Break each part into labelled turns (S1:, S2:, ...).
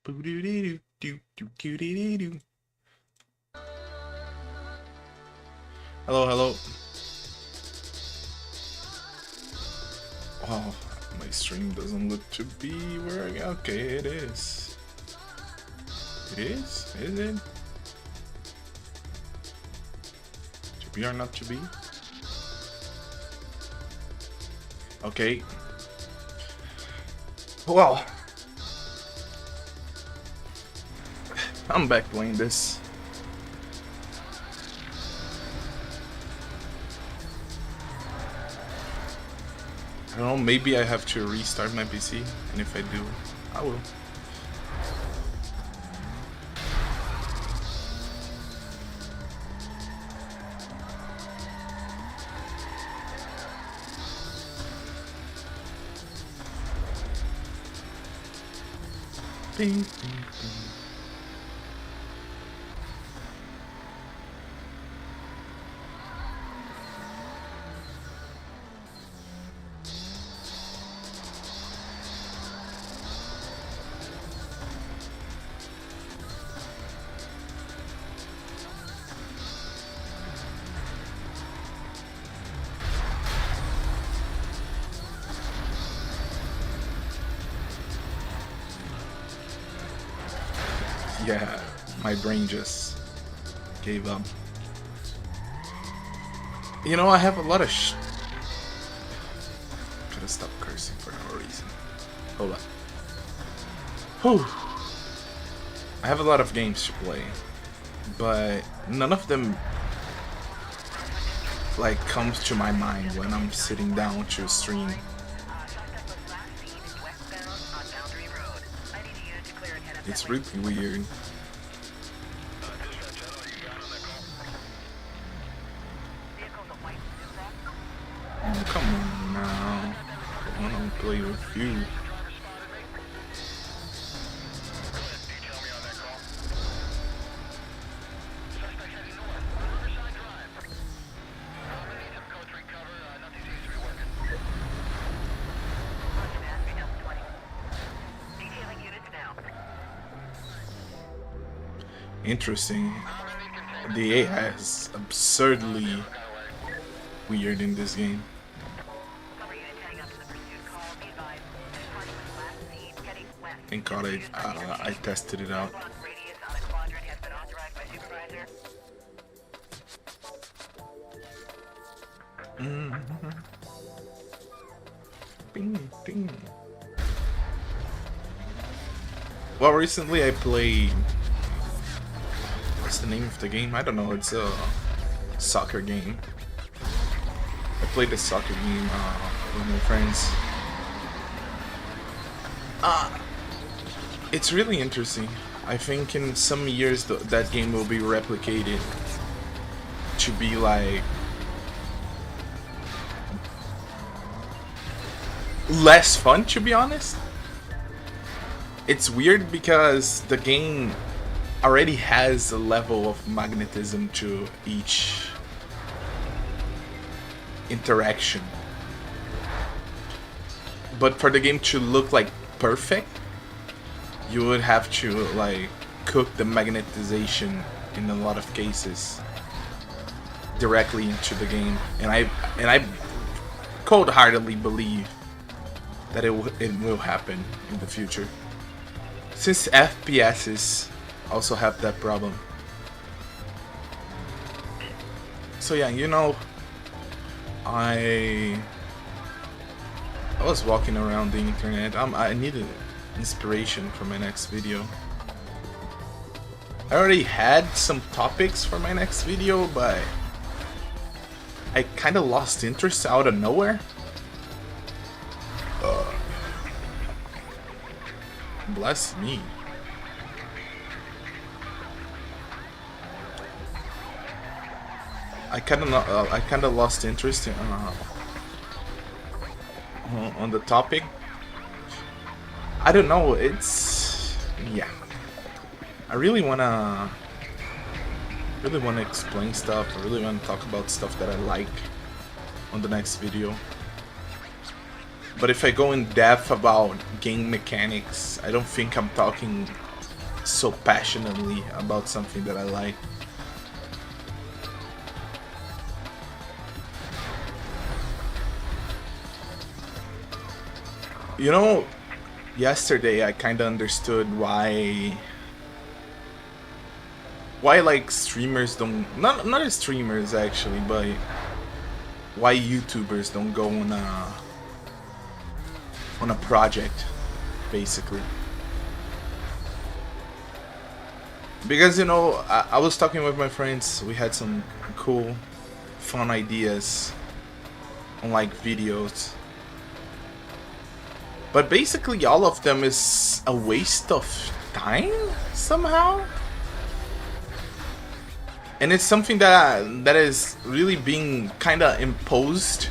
S1: Hello, hello. Wow, my stream doesn't look to be working. Okay, it is. It is? Is it? To be or not to be? Okay. Well, I'm back playing this. I don't know, maybe I have to restart my PC, and if I do, I will. Bing, bing, bing. Yeah, my brain just gave up. You know, I have a lot of Gotta stop cursing for no reason. Hold on. Whew. I have a lot of games to play, but none of them like comes to my mind when I'm sitting down to stream. It's really weird. Oh, come on now. I want to play with you. Interesting. The AI is absurdly weird in this game. Thank God I tested it out. Bing, bing. Well, recently I played. What's the name of the game? I don't know. It's a soccer game. I played a soccer game with my friends. It's really interesting. I think in some years that game will be replicated to be like less fun, to be honest. It's weird because the game already has a level of magnetism to each interaction. But for the game to look like perfect, you would have to like cook the magnetization in a lot of cases directly into the game, and I cold-heartedly believe that it will happen in the future, since FPSs also have that problem. So yeah, you know, I was walking around the internet. I needed inspiration for my next video. I already had some topics for my next video, but I kind of lost interest out of nowhere. Bless me. I kind of lost interest in, on the topic. I don't know. It's yeah. I really wanna explain stuff. I really wanna talk about stuff that I like on the next video. But if I go in depth about game mechanics, I don't think I'm talking so passionately about something that I like. You know, yesterday I kind of understood why like streamers don't, not streamers actually, but why YouTubers don't go on a project, basically. Because, you know, I was talking with my friends, we had some cool, fun ideas on like videos. But basically all of them is a waste of time, somehow. And it's something that is really being kind of imposed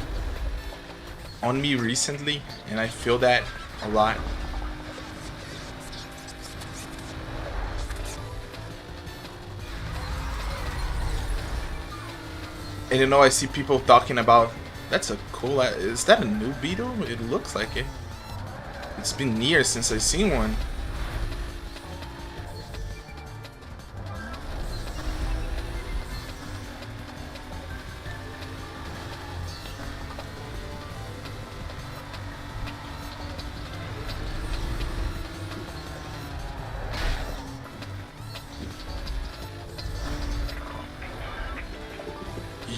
S1: on me recently, and I feel that a lot. And you know, I see people talking about, that's a cool, is that a new beetle? It looks like it. It's been years since I've seen one.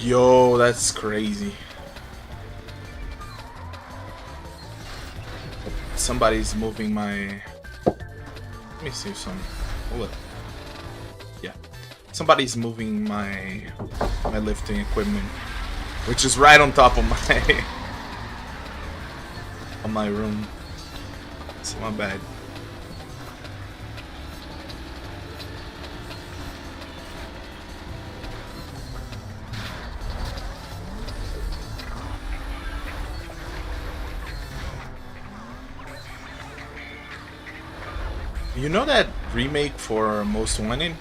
S1: Yo, that's crazy. Somebody's moving my... Let me see some... Hold up. Yeah. Somebody's moving my lifting equipment, which is right on top of my... on my room. It's my bad. You know that remake for Most Wanted?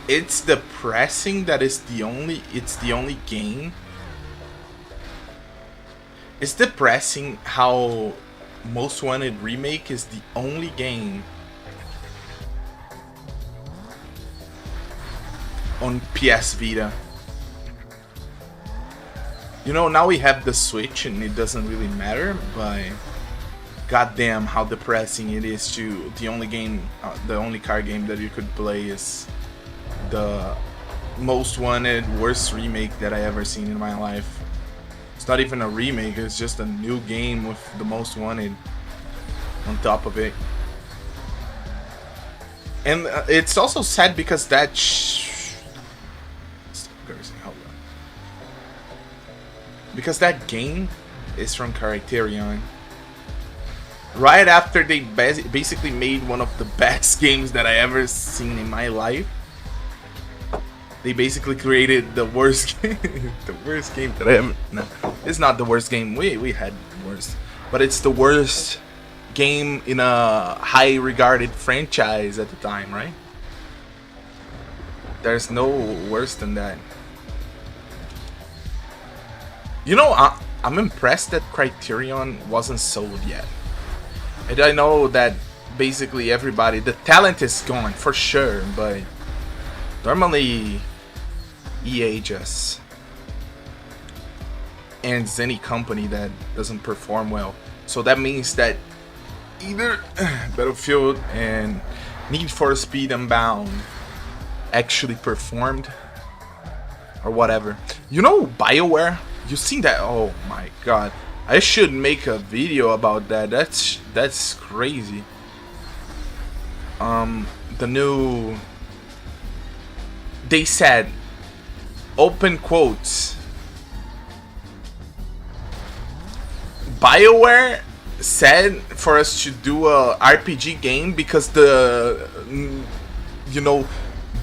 S1: It's depressing that it's the only game. It's depressing how Most Wanted remake is the only game on PS Vita. You know, now we have the Switch and it doesn't really matter, but goddamn how depressing it is to the only game, the only car game that you could play is the Most Wanted worst remake that I ever seen in my life. It's not even a remake, it's just a new game with the Most Wanted on top of it. And it's also sad because that because that game is from Criterion. Right after they basically made one of the best games that I ever seen in my life, they basically created the worst game, the worst game that I ever... No, it's not the worst game. We had worse, but it's the worst game in a high-regarded franchise at the time, right? There's no worse than that. You know, I'm impressed that Criterion wasn't sold yet. And I know that basically everybody, the talent is gone for sure, but normally EA just ends any company that doesn't perform well. So that means that either Battlefield and Need for Speed Unbound actually performed or whatever. You know BioWare? You seen that? Oh my god. I should make a video about that. That's crazy. The new... They said, open quotes, BioWare said for us to do a RPG game because the, you know,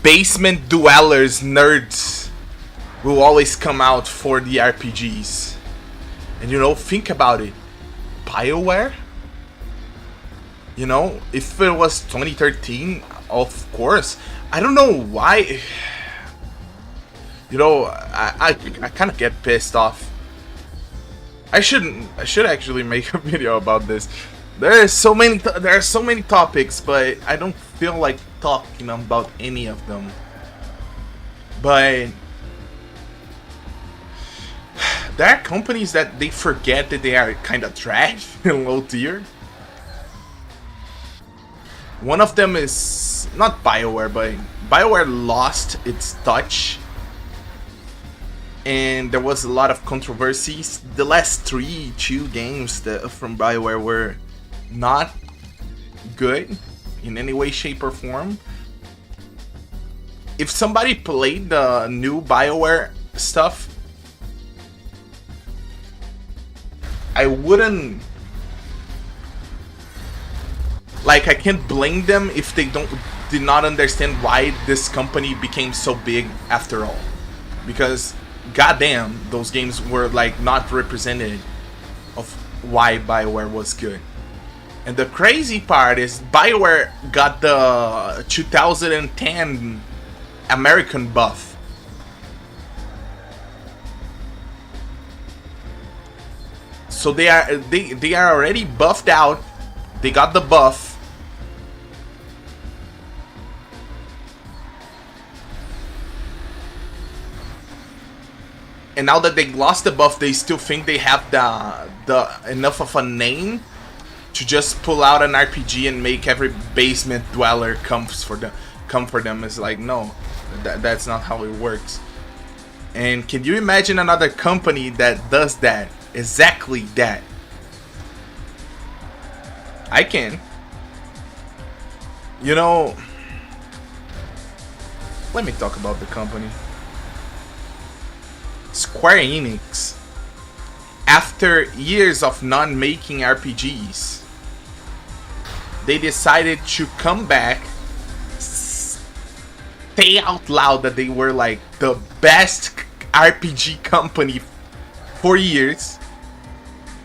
S1: basement dwellers, nerds, will always come out for the RPGs. And you know, think about it. BioWare? You know, if it was 2013, of course. I don't know why. You know, I kind of get pissed off. I should actually make a video about this. There are so many topics, but I don't feel like talking about any of them. But there are companies that they forget that they are kind of trash and low tier. One of them is not BioWare, but BioWare lost its touch, and there was a lot of controversies. The last two games from BioWare were not good in any way, shape, or form. If somebody played the new BioWare stuff, I wouldn't... Like, I can't blame them if they did not understand why this company became so big after all. Because, goddamn, those games were, like, not representative of why BioWare was good. And the crazy part is BioWare got the 2010 American buff. So they are already buffed out. They got the buff. And now that they lost the buff, they still think they have the enough of a name to just pull out an RPG and make every basement dweller come for them. It's like, no, that's not how it works. And can you imagine another company that does that? Exactly that. I can. You know, let me talk about the company. Square Enix, after years of non-making RPGs, they decided to come back, say out loud that they were like the best RPG company for years.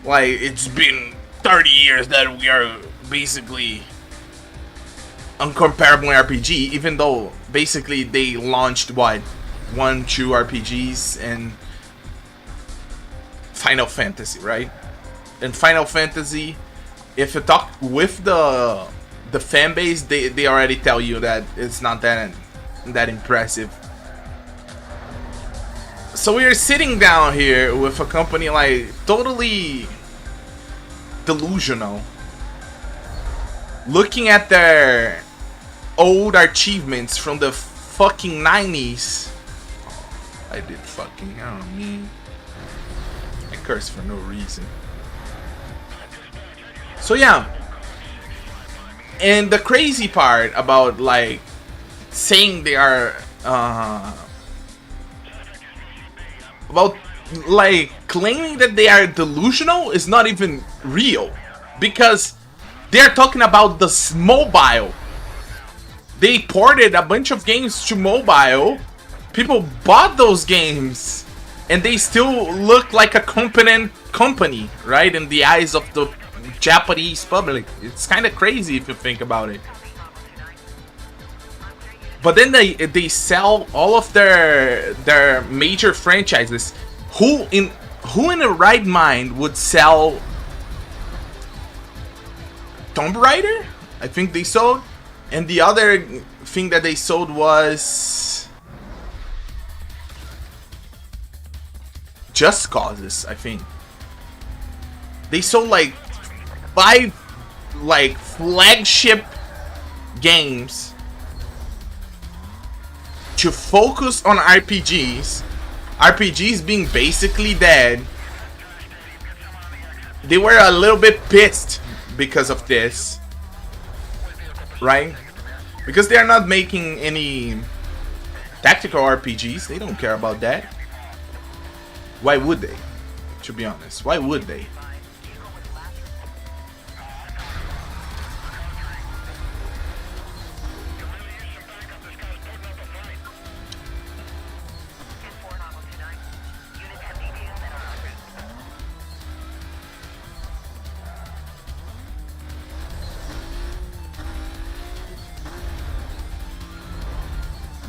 S1: Like, it's been 30 years that we are basically uncomparable RPG, even though basically they launched what? 1, 2 RPGs and Final Fantasy, right? And Final Fantasy, if you talk with the fan base, they already tell you that it's not that impressive. So we are sitting down here with a company like totally delusional, looking at their old achievements from the fucking 90s. I did fucking, I don't mean, I curse for no reason. So yeah, and the crazy part about like saying they are about like claiming that they are delusional is not even real, because they're talking about the mobile. They ported a bunch of games to mobile. People bought those games, and they still look like a competent company, right? In the eyes of the Japanese public. It's kind of crazy if you think about it. But then they sell all of their major franchises. Who in a right mind would sell Tomb Raider? I think they sold, and the other thing that they sold was Just Causes. I think they sold like 5 like flagship games to focus on RPGs. RPGs being basically dead. They were a little bit pissed because of this, right? Because they are not making any tactical RPGs. They don't care about that. Why would they? To be honest, why would they?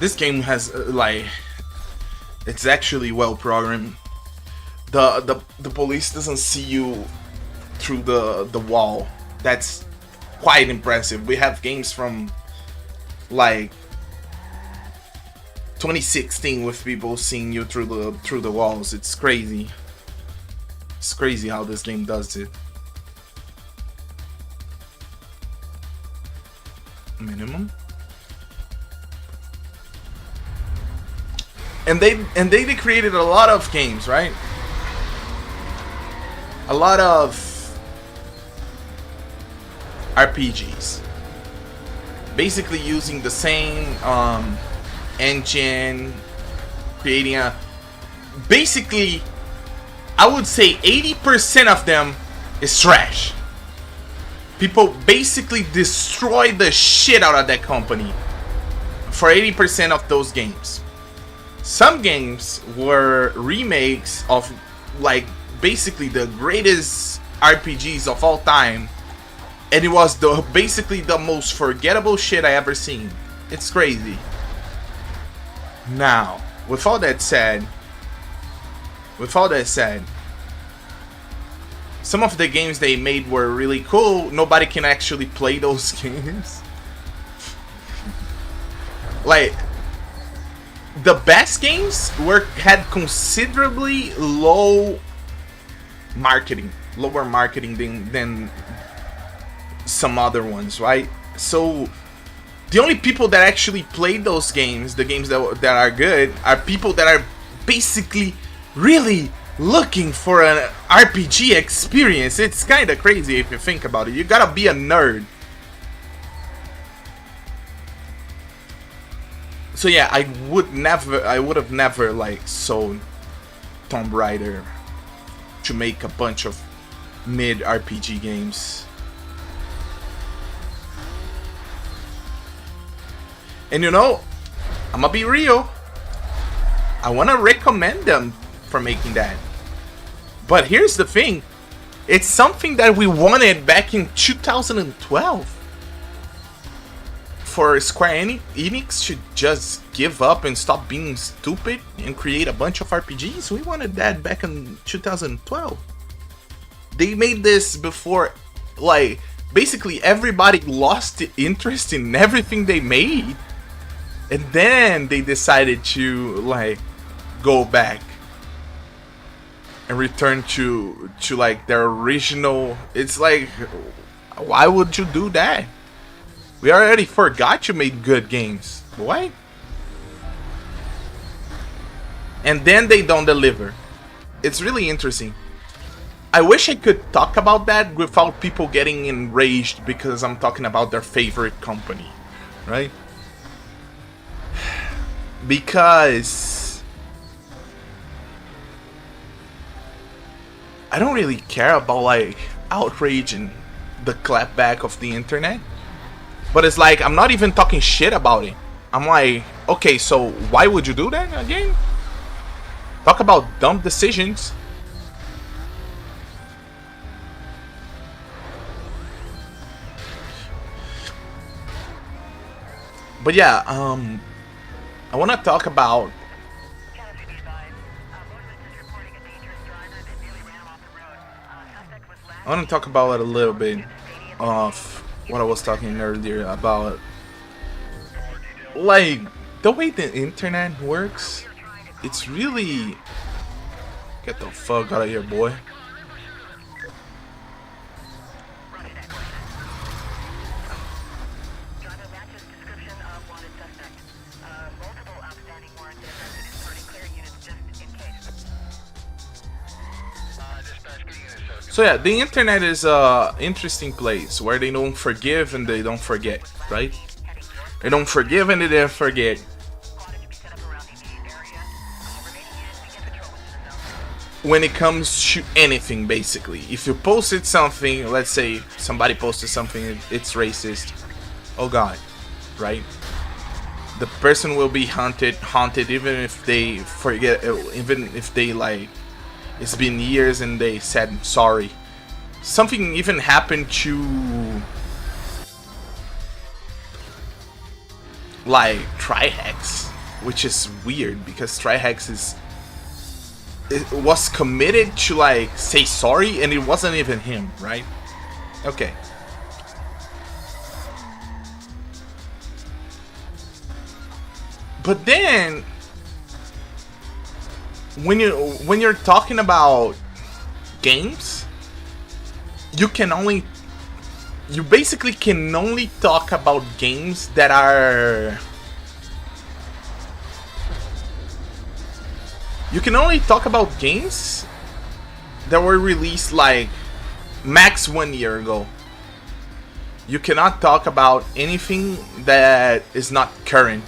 S1: This game has like, it's actually well programmed. The police doesn't see you through the wall. That's quite impressive. We have games from like 2016 with people seeing you through the walls. It's crazy. It's crazy how this game does it. Minimum. And they created a lot of games, right? A lot of RPGs, basically using the same engine, creating a basically, I would say 80% of them is trash. People basically destroy the shit out of that company for 80% of those games. Some games were remakes of like basically the greatest RPGs of all time, and it was basically the most forgettable shit I ever seen. It's crazy. Now, with all that said, some of the games they made were really cool. Nobody can actually play those games. Like, the best games had considerably lower marketing than some other ones, right? So the only people that actually played those games, the games that are good, are people that are basically really looking for an RPG experience. It's kind of crazy if you think about it. You gotta be a nerd. So yeah, I would have never like sold Tomb Raider to make a bunch of mid RPG games. And you know, I'm gonna be real, I wanna recommend them for making that. But here's the thing, it's something that we wanted back in 2012. For Square Enix to just give up and stop being stupid and create a bunch of RPGs. We wanted that back in 2012. They made this before, like, basically everybody lost the interest in everything they made. And then they decided to, like, go back and return to like, their original. It's like, why would you do that? We already forgot you made good games, boy. And then they don't deliver. It's really interesting. I wish I could talk about that without people getting enraged because I'm talking about their favorite company, right? Because I don't really care about like outrage and the clapback of the internet. But it's like, I'm not even talking shit about it. I'm like, okay, so why would you do that again? Talk about dumb decisions. But yeah, I want to talk about... I want to talk about it a little bit of what I was talking earlier about, like, the way the internet works. It's really... Get the fuck out of here, boy. So yeah, the internet is a interesting place where they don't forgive and they don't forget, right? They don't forgive and they don't forget. When it comes to anything, basically. If you posted something, let's say somebody posted something, it's racist. Oh god, right? The person will be haunted even if they forget, even if they like, it's been years and they said sorry. Something even happened to like Trihex, which is weird because Trihex was committed to like say sorry and it wasn't even him, right? Okay. But then when you're talking about games, you basically can only talk about games that are... You can only talk about games that were released like max 1 year ago. You cannot talk about anything that is not current.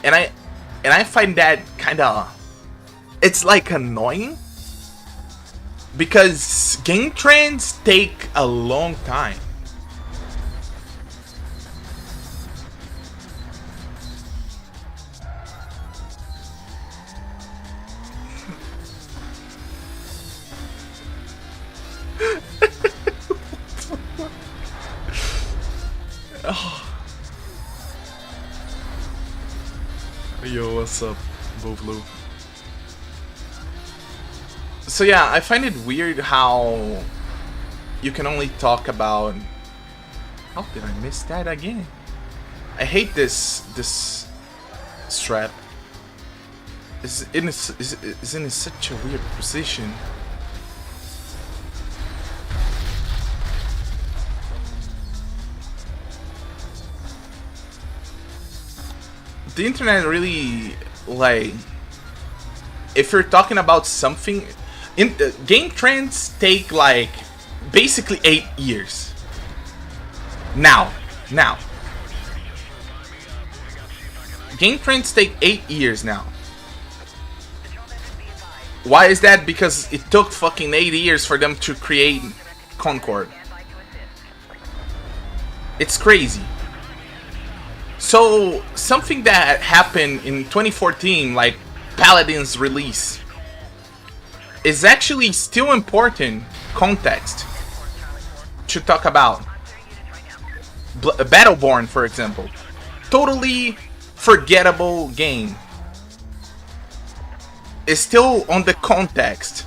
S1: And I find that kind of... It's like annoying. Because game trends take a long time. Oh. Yo, what's up, Bovlu? So yeah, I find it weird how you can only talk about... How did I miss that again? I hate this strap. It's in such a weird position. The internet really, like, if you're talking about something, game trends take like basically 8 years. Now, game trends take 8 years now. Why is that? Because it took fucking 8 years for them to create Concord. It's crazy. So, something that happened in 2014, like Paladin's release, is actually still important context to talk about. Battleborn, for example. Totally forgettable game. Is still on the context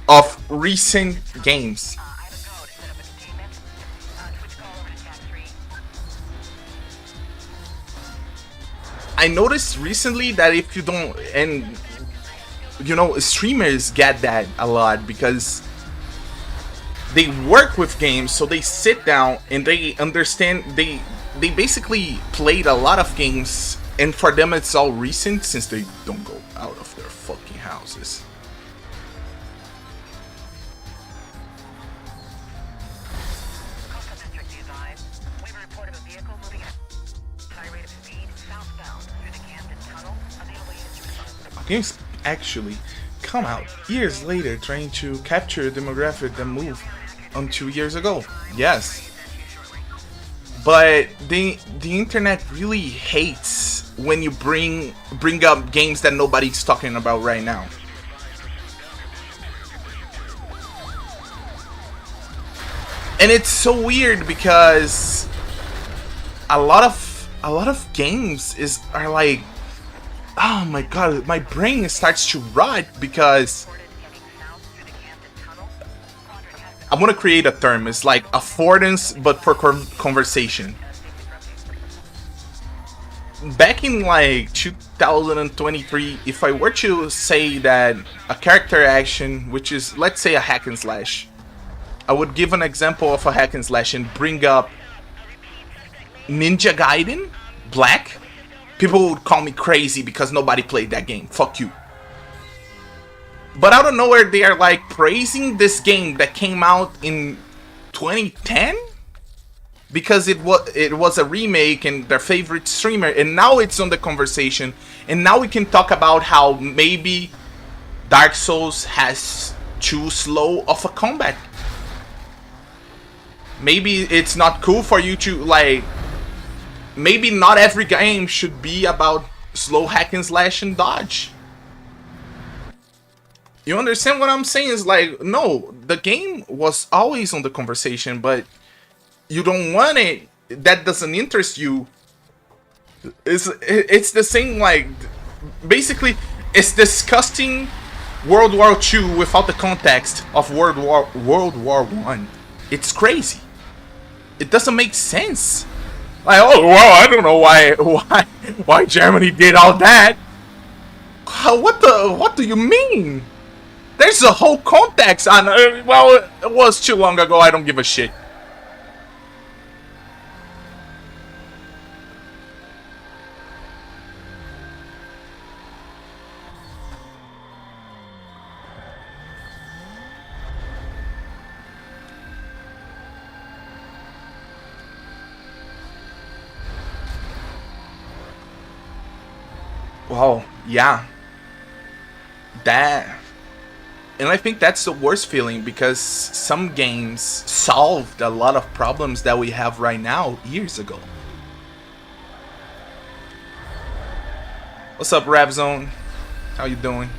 S1: of recent games. I noticed recently that if you don't, and you know, streamers get that a lot because they work with games, so they sit down and they understand, they basically played a lot of games, and for them it's all recent since they don't go out of their fucking houses. Games actually come out years later trying to capture a demographic that moved on 2 years ago. Yes. But the internet really hates when you bring up games that nobody's talking about right now. And it's so weird because a lot of games are like, oh my god, my brain starts to rot because I'm gonna create a term. It's like affordance, but for conversation. Back in like 2023, if I were to say that a character action, which is, let's say, a hack and slash, I would give an example of a hack and slash and bring up Ninja Gaiden Black. People would call me crazy because nobody played that game. Fuck you. But out of nowhere, they are like praising this game that came out in 2010 because it was a remake and their favorite streamer, and now it's on the conversation. And now we can talk about how maybe Dark Souls has too slow of a combat. Maybe it's not cool for you to like. Maybe not every game should be about slow hack and slash and dodge. You understand what I'm saying? Is like, no, the game was always on the conversation, but you don't want it. That doesn't interest you. It's the same, like, basically, it's discussing World War II without the context of World War I. It's crazy. It doesn't make sense. Like, oh well, I don't know why Germany did all that. What do you mean? There's a whole context on. Well, it was too long ago. I don't give a shit. Well, yeah. That. And I think that's the worst feeling because some games solved a lot of problems that we have right now years ago. What's up, Rap Zone? How you doing?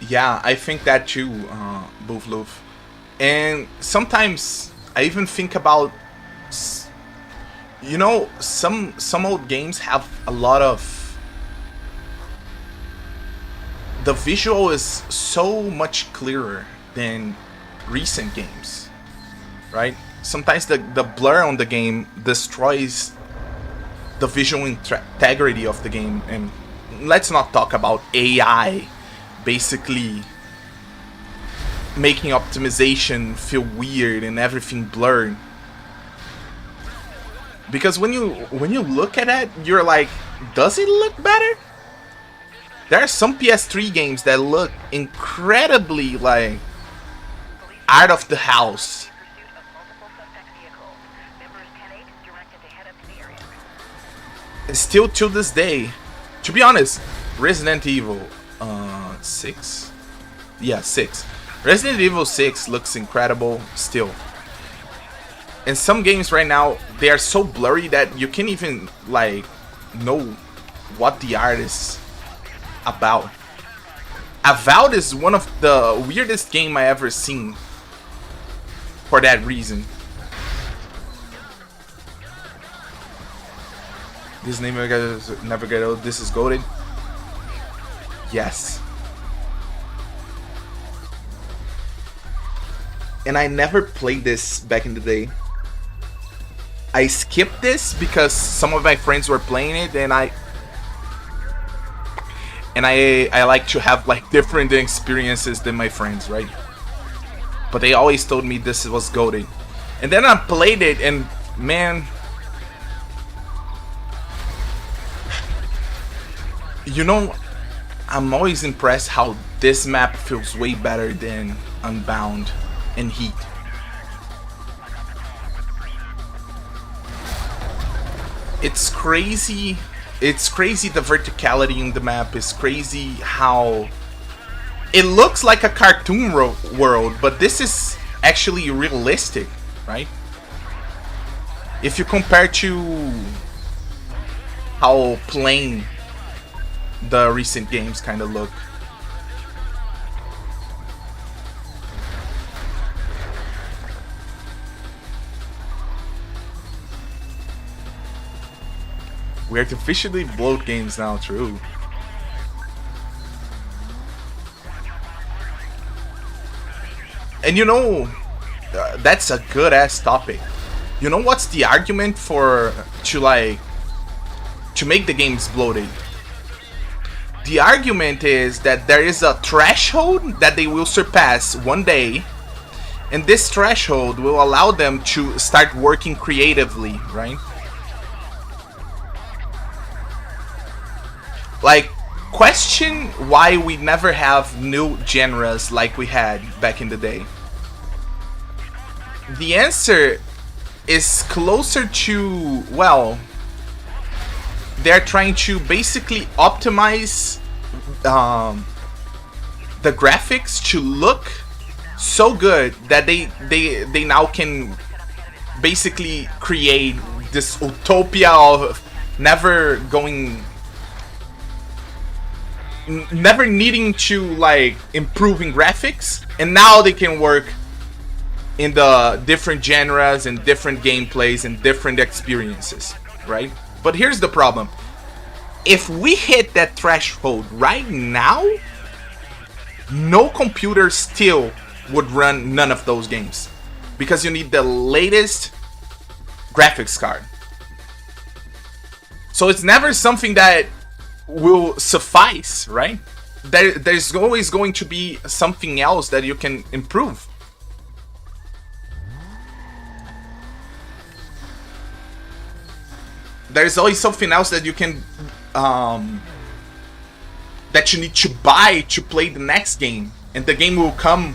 S1: Yeah, I think that too, Boofloof. And sometimes I even think about, some old games have a lot of. The visual is so much clearer than recent games, right? Sometimes the blur on the game destroys the visual integrity of the game, and let's not talk about AI basically making optimization feel weird and everything blurred. Because when you look at it, you're like, does it look better? There are some PS3 games that look incredibly like out of the house. Still to this day, to be honest, Resident Evil 6? Yeah, 6. Resident Evil 6 looks incredible still. And some games right now, they are so blurry that you can't even like know what the art is about. Avowed is one of the weirdest game I ever seen for that reason. This name never get old. This is goated. Yes. And I never played this back in the day. I skipped this because some of my friends were playing it, and I like to have like different experiences than my friends, right? But they always told me this was goated. And then I played it, and man, I'm always impressed how this map feels way better than Unbound and Heat. It's crazy. It's crazy the verticality in the map is crazy how it looks like a cartoon world, but this is actually realistic, right? If you compare to how plain the recent games kind of look. We artificially bloat games now, true. And that's a good ass topic. You know what's the argument to make the games bloated? The argument is that there is a threshold that they will surpass one day, and this threshold will allow them to start working creatively, right? Like, question why we never have new genres like we had back in the day. The answer is closer to, well, they're trying to basically optimize the graphics to look so good that they now can basically create this utopia of never going never needing to like improving graphics, and now they can work in the different genres and different gameplays and different experiences, right? But here's the problem. If we hit that threshold right now, no computer still would run none of those games, because you need the latest graphics card. So it's never something that will suffice, right? There's always going to be something else that you can improve. There's always something else that you can that you need to buy to play the next game, and the game will come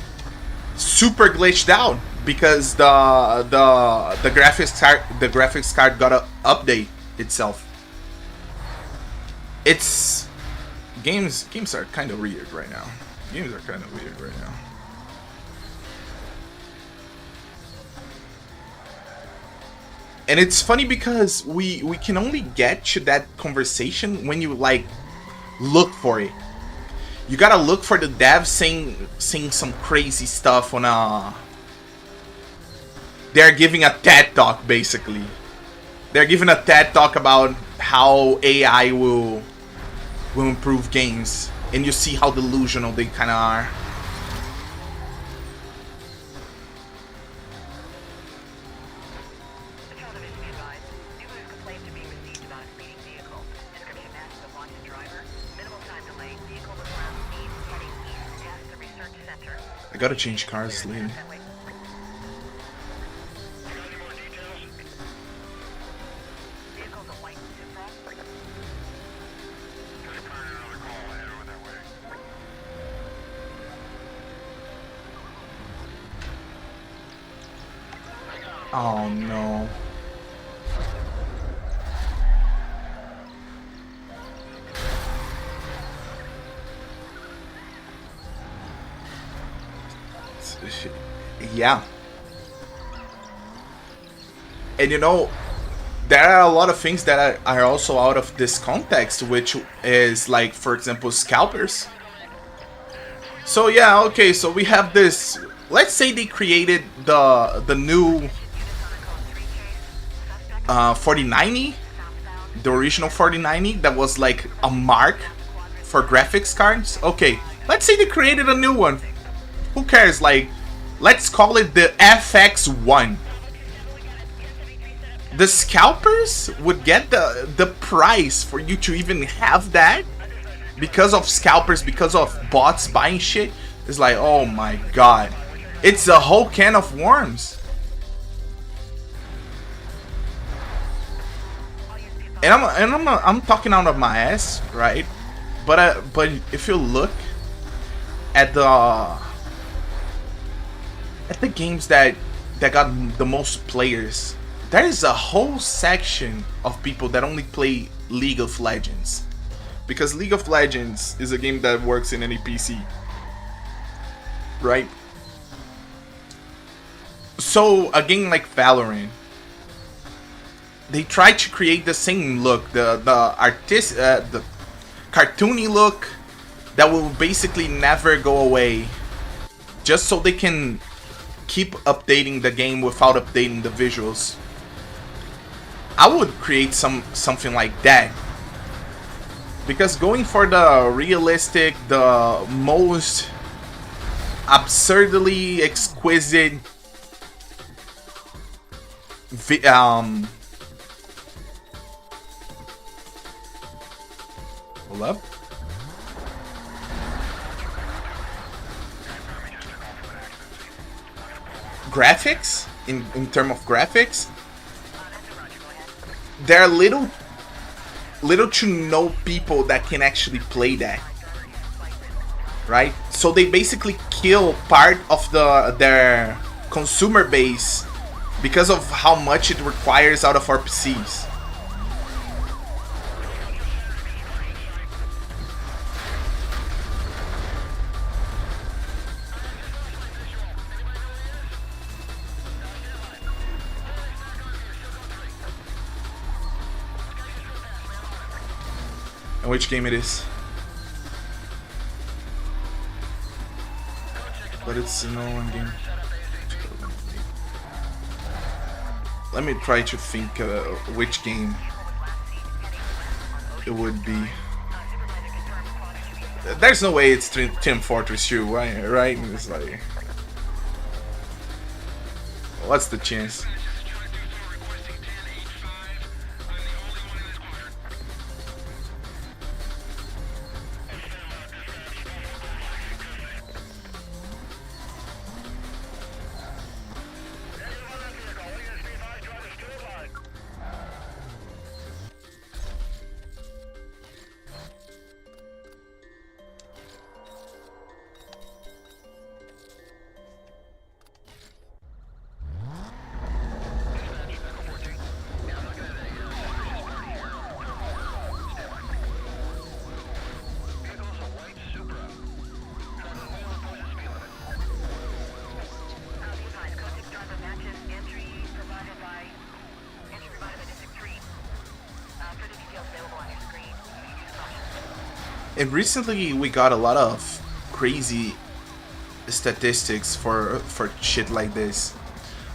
S1: super glitched out because the graphics card gotta update itself. It's games are kind of weird right now. Games are kind of weird right now. And it's funny because we can only get to that conversation when you like look for it. You gotta look for the devs saying some crazy stuff on a. They're giving a TED talk basically. They're giving a TED talk about how AI will improve games, and you see how delusional they kind of are. I gotta change cars, Lee. Oh no. Yeah. And you know, there are a lot of things that are also out of this context, which is like, for example, scalpers. So yeah, okay, so we have this. Let's say they created the new 4090, the original 4090 that was like a mark for graphics cards. Okay, let's say they created a new one. Who cares? Like, let's call it the FX1. The scalpers would get the price for you to even have that because of scalpers, because of bots buying shit. It's like, oh my god, it's a whole can of worms. And I'm talking out of my ass, right? But if you look at the games that got the most players, there is a whole section of people that only play League of Legends, because League of Legends is a game that works in any PC, right? So a game like Valorant, they try to create the same look, the cartoony look that will basically never go away, just so they can keep updating the game without updating the visuals. I would create something like that, because going for the realistic, the most absurdly exquisite hold up. Graphics, in terms of graphics, there are little to no people that can actually play that, right? So they basically kill part of their consumer base because of how much it requires out of our PCs. And which game it is? but it's an online game. Let me try to think which game it would be. There's no way it's Team Fortress 2, right? It's like, what's the chance? And recently we got a lot of crazy statistics for shit like this.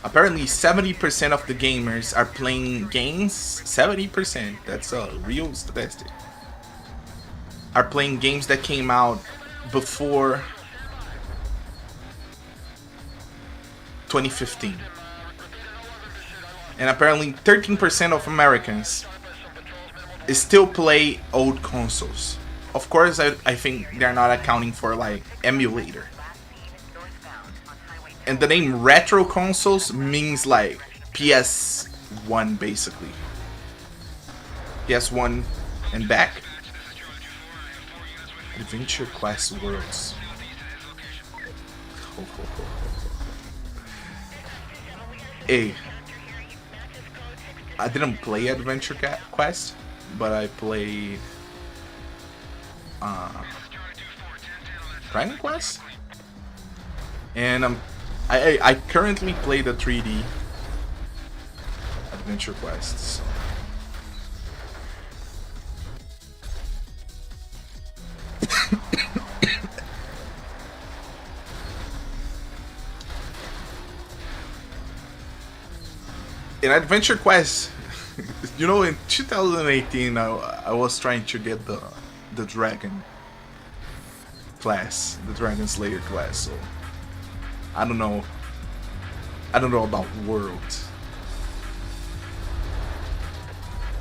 S1: Apparently 70% of the gamers are playing games, 70%, that's a real statistic, are playing games that came out before 2015. And apparently 13% of Americans still play old consoles. Of course, I think they're not accounting for like emulator. And the name retro consoles means like PS1 basically. PS1 and back. Adventure Quest Worlds. Hey, I didn't play Adventure Quest, but I played Dragon Quest, and I currently play the 3D Adventure Quests. In Adventure Quest, you know, in 2018, I was trying to get the dragon class, the Dragon Slayer class. So I don't know about World.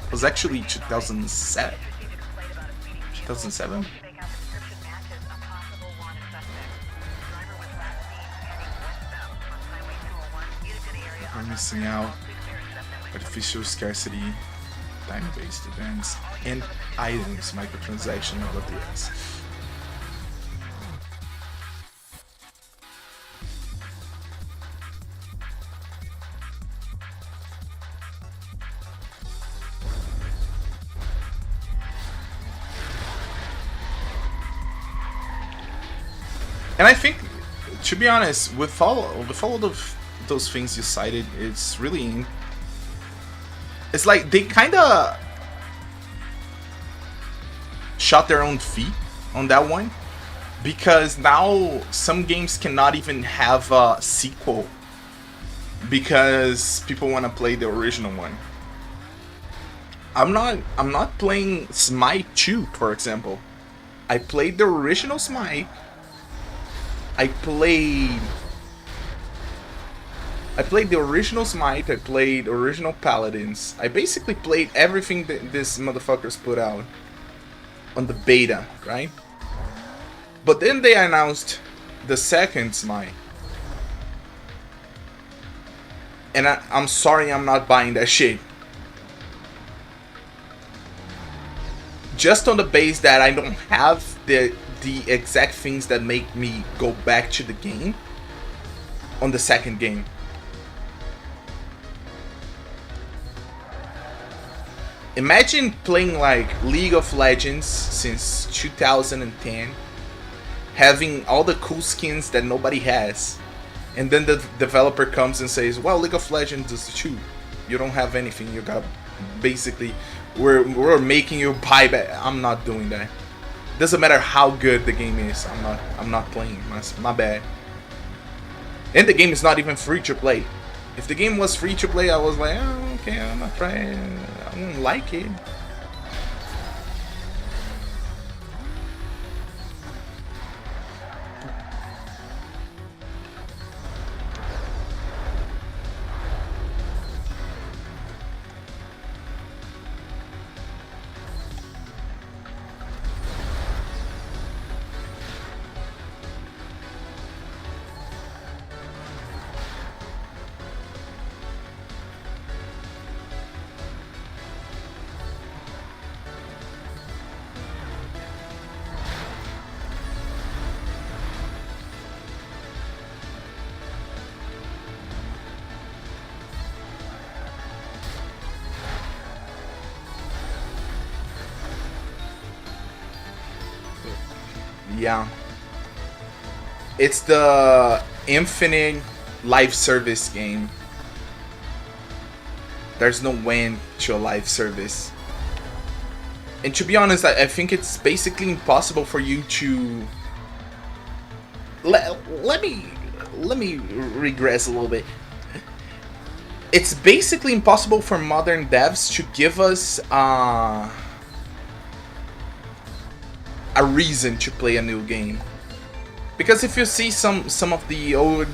S1: It was actually 2007. 2007. We're missing out. Artificial scarcity, time-based events, and items, microtransaction, all of this. And I think, to be honest, with all of those things you cited, it's really, it's like they kind of shot their own feet on that one, because now some games cannot even have a sequel because people want to play the original one. I'm not playing Smite 2, for example. I played the original Smite. I played the original Smite, I played original Paladins. I basically played everything that this motherfuckers put out on the beta, right? But then they announced the second Smite. And I'm sorry, I'm not buying that shit. Just on the base that I don't have the exact things that make me go back to the game on the second game. Imagine playing like League of Legends since 2010, having all the cool skins that nobody has, and then the developer comes and says, well, League of Legends is 2. You don't have anything, you got, basically, we're making you buy back. I'm not doing that. Doesn't matter how good the game is, I'm not playing. My bad. And the game is not even free to play. If the game was free to play, I was like, oh, okay, I'm not trying. I don't like it. Yeah. It's the infinite live service game. There's no end to a live service. And to be honest, I think it's basically impossible for you to... Let me regress a little bit. It's basically impossible for modern devs to give us a reason to play a new game. Because if you see some of the old,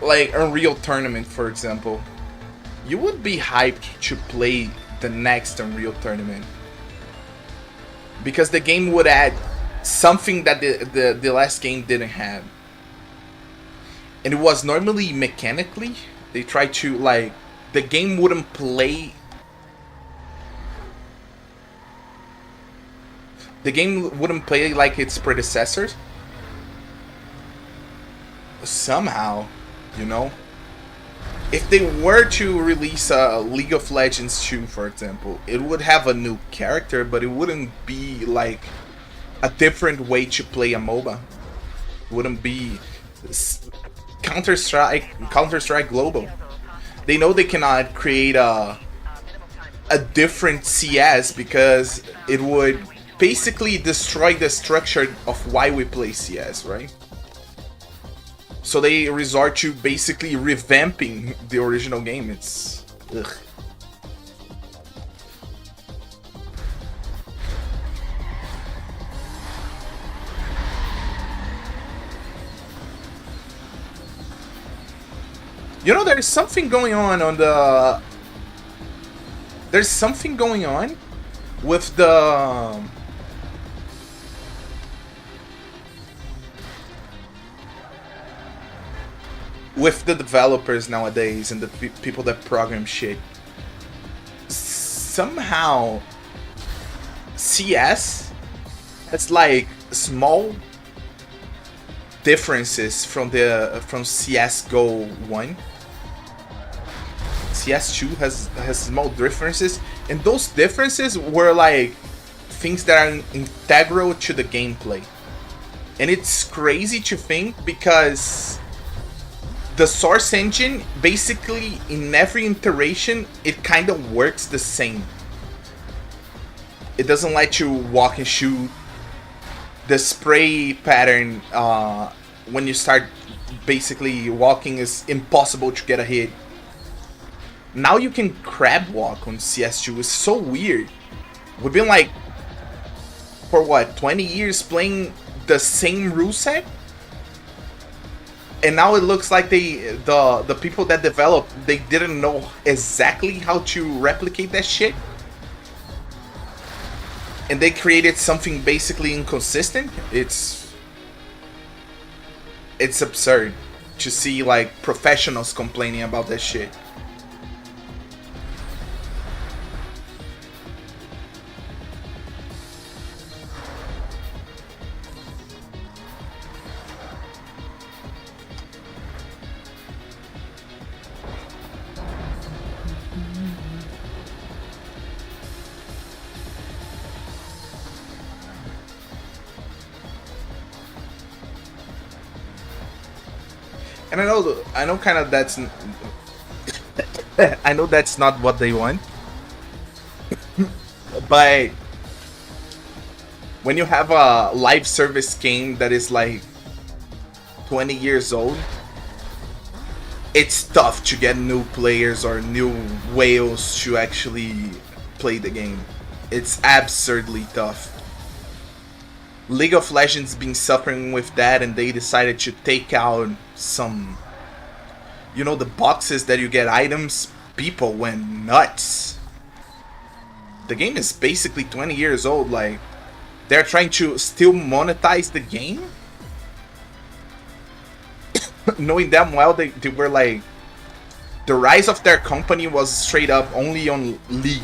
S1: like Unreal Tournament, for example, you would be hyped to play the next Unreal Tournament. Because the game would add something that the last game didn't have. And it was normally mechanically. They tried to, like, the game wouldn't play. The game wouldn't play like its predecessors. Somehow, you know? If they were to release a League of Legends 2, for example, it would have a new character, but it wouldn't be like a different way to play a MOBA. It wouldn't be Counter-Strike Global. They know they cannot create a different CS because it would basically destroy the structure of why we play CS, right? So they resort to basically revamping the original game. It's... ugh. You know, there's something going on the... There's something going on with the... with the developers nowadays and the people that program shit. Somehow CS has like small differences from CS:GO 1. CS2 has small differences, and those differences were like things that are integral to the gameplay. And it's crazy to think because the source engine, basically in every iteration, it kind of works the same. It doesn't let you walk and shoot. The spray pattern, when you start basically walking, is impossible to get a hit. Now you can crab walk on CS2. It's so weird. We've been like, for what, 20 years playing the same rule set? And now it looks like the people that developed, they didn't know exactly how to replicate that shit. And they created something basically inconsistent. It's absurd to see like professionals complaining about that shit. And I know kind of that's... I know that's not what they want. But when you have a live service game that is like 20 years old, it's tough to get new players or new whales to actually play the game. It's absurdly tough. League of Legends been suffering with that, and they decided to take out some, you know, the boxes that you get items. People went nuts. The game is basically 20 years old. Like, they're trying to still monetize the game, knowing damn well they were like, the rise of their company was straight up only on League.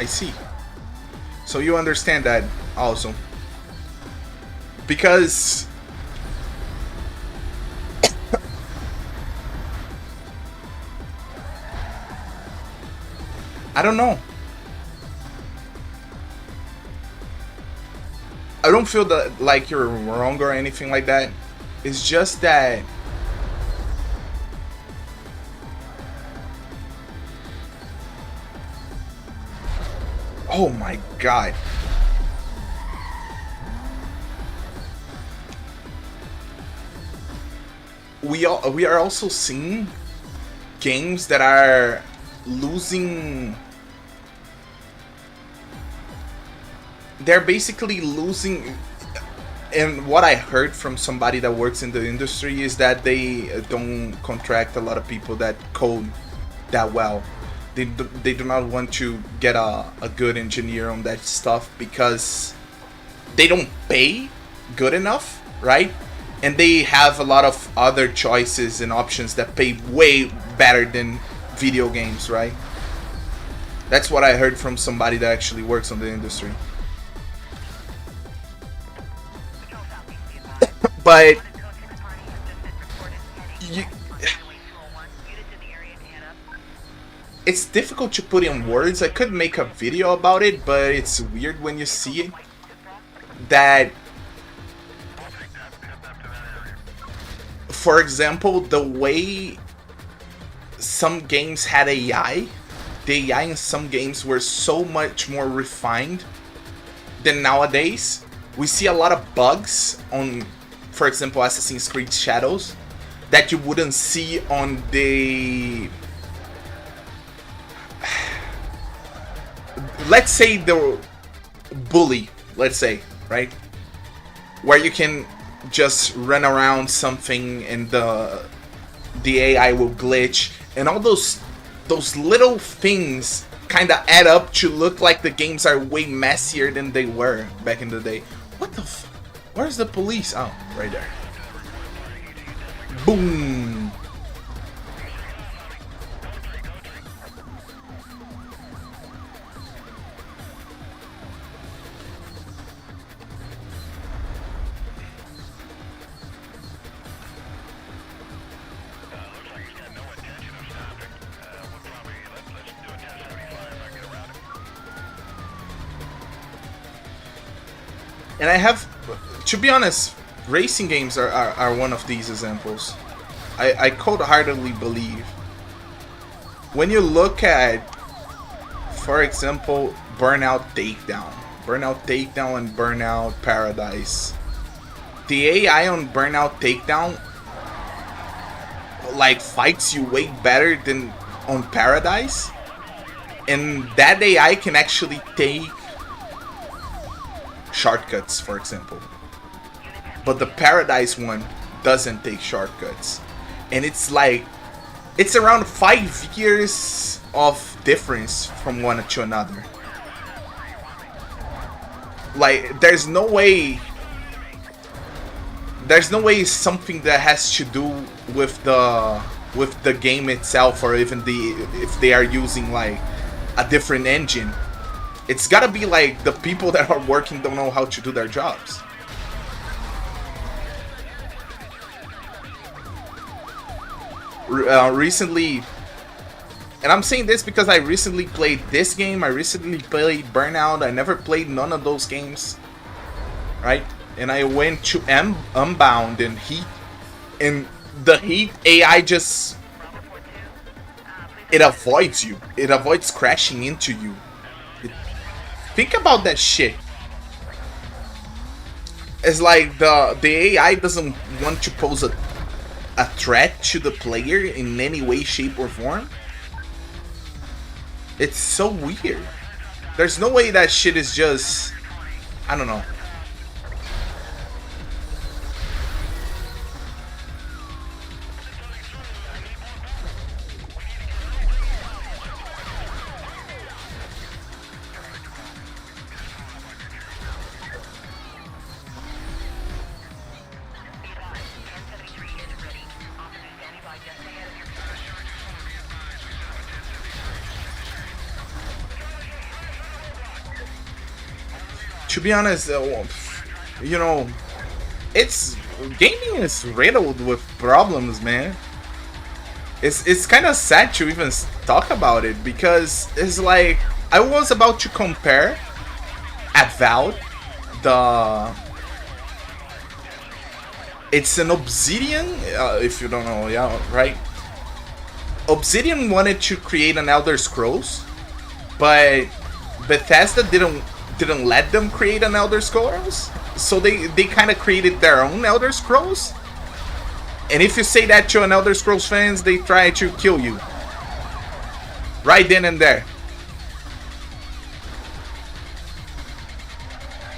S1: I see. So you understand that also. Because I don't know. I don't feel that like you're wrong or anything like that. It's just that oh my god. We are also seeing games that are losing. They're basically losing. And what I heard from somebody that works in the industry is that they don't contract a lot of people that code that well. They do not want to get a good engineer on that stuff because they don't pay good enough, right? And they have a lot of other choices and options that pay way better than video games, right? That's what I heard from somebody that actually works on the industry. But it's difficult to put in words. I could make a video about it, but it's weird when you see it. That, for example, the way some games had AI, the AI in some games were so much more refined than nowadays. We see a lot of bugs on, for example, Assassin's Creed Shadows that you wouldn't see on the, let's say, the bully, let's say, right? Where you can just run around something and the AI will glitch, and all those little things kind of add up to look like the games are way messier than they were back in the day. What the f? Where's the police? Oh, right there. Boom. And I have, to be honest, racing games are one of these examples. I cold-heartedly believe. When you look at, for example, Burnout Takedown and Burnout Paradise, the AI on Burnout Takedown like fights you way better than on Paradise, and that AI can actually take shortcuts, for example, but the Paradise one doesn't take shortcuts, and it's like, it's around 5 years of difference from one to another. Like, there's no way something that has to do with the game itself, or even if they are using like a different engine. It's gotta be like the people that are working don't know how to do their jobs. Recently, And I'm saying this because I recently played this game. I recently played Burnout. I never played none of those games, right? And I went to Unbound and Heat, and the Heat AI just, it avoids you. It avoids crashing into you. Think about that shit. It's like the AI doesn't want to pose a threat to the player in any way, shape, or form. It's so weird. There's no way that shit is just, I don't know. To be honest, you know, it's gaming is riddled with problems, man. It's kind of sad to even talk about it because it's like I was about to compare Avowed, the it's an Obsidian, if you don't know, yeah, right? Obsidian wanted to create an Elder Scrolls, but Bethesda didn't let them create an Elder Scrolls, so they kind of created their own Elder Scrolls. And if you say that to an Elder Scrolls fans, they try to kill you right then and there.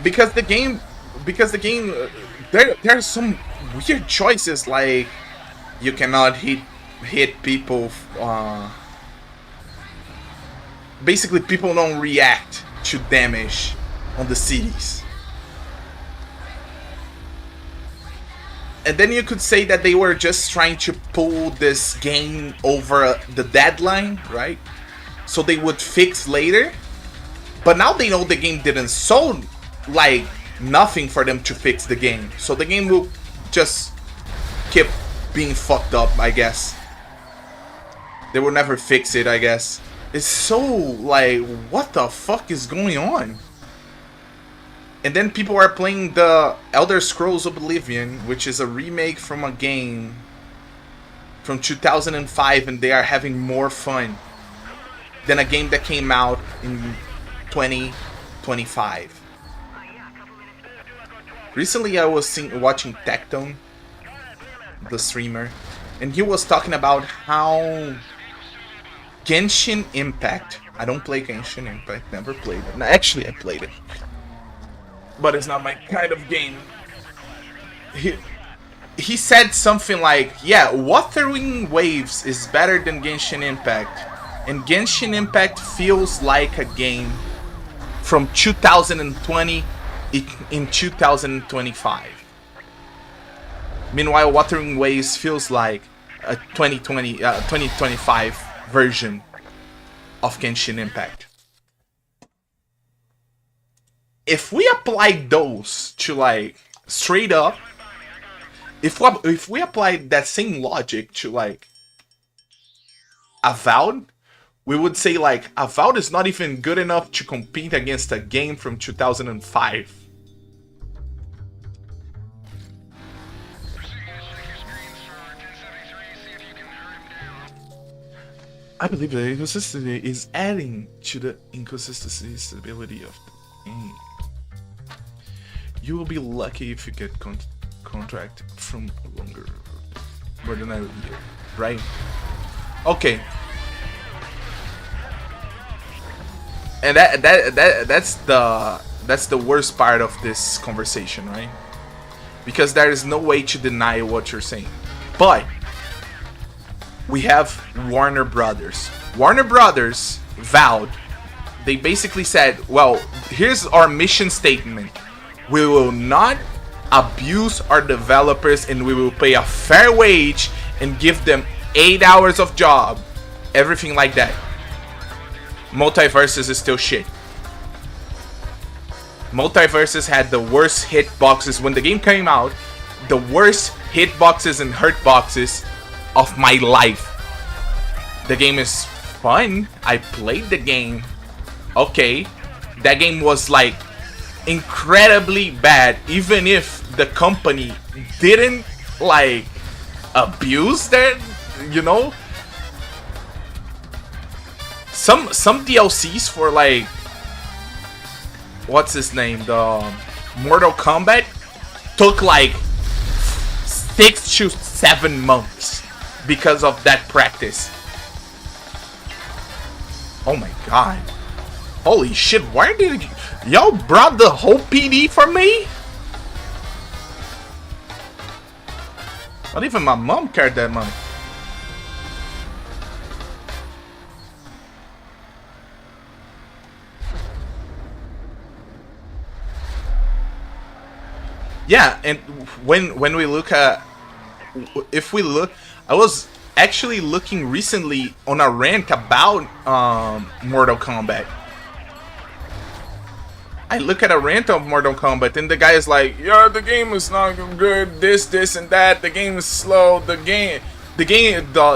S1: Because the game, there are some weird choices, like you cannot hit people. Basically, people don't react to damage on the cities. And then you could say that they were just trying to pull this game over the deadline, right? So they would fix later. But now they know the game didn't sell like nothing for them to fix the game. So the game will just keep being fucked up, I guess. They will never fix it, I guess. It's so like, what the fuck is going on? And then people are playing the Elder Scrolls Oblivion, which is a remake from a game from 2005, and they are having more fun than a game that came out in 2025. Recently I was watching Tectone, the streamer, and he was talking about how Genshin Impact, I don't play Genshin Impact, never played it. No, actually I played it, but it's not my kind of game. He said something like, yeah, Wuthering Waves is better than Genshin Impact, and Genshin Impact feels like a game from 2020 in 2025. Meanwhile, Wuthering Waves feels like a 2025 version of Genshin Impact. If we apply those to like straight up, if we apply that same logic to like Avowed, we would say like Avowed is not even good enough to compete against a game from 2005. I believe the inconsistency is adding to the inconsistency stability of the game. You will be lucky if you get contract from longer, more than a year, right? Okay. And that's the worst part of this conversation, right? Because there is no way to deny what you're saying. But we have Warner Brothers. Warner Brothers vowed, they basically said, well, here's our mission statement. We will not abuse our developers and we will pay a fair wage and give them 8 hours of job. Everything like that. Multiverses is still shit. Multiverses had the worst hitboxes when the game came out. The worst hitboxes and hurtboxes of my life. The game is fun. I played the game. Okay, that game was like incredibly bad, even if the company didn't like abuse that, you know. Some DLCs for like, what's his name, the Mortal Kombat took like 6 to 7 months because of that practice. Oh my god. Holy shit, why did y'all brought the whole PD for me? Not even my mom cared that much. Yeah, and when we look at, if we look, I was actually looking recently on a rant about Mortal Kombat. I look at a rant of Mortal Kombat and the guy is like, yeah, the game is not good, this and that, the game is slow, the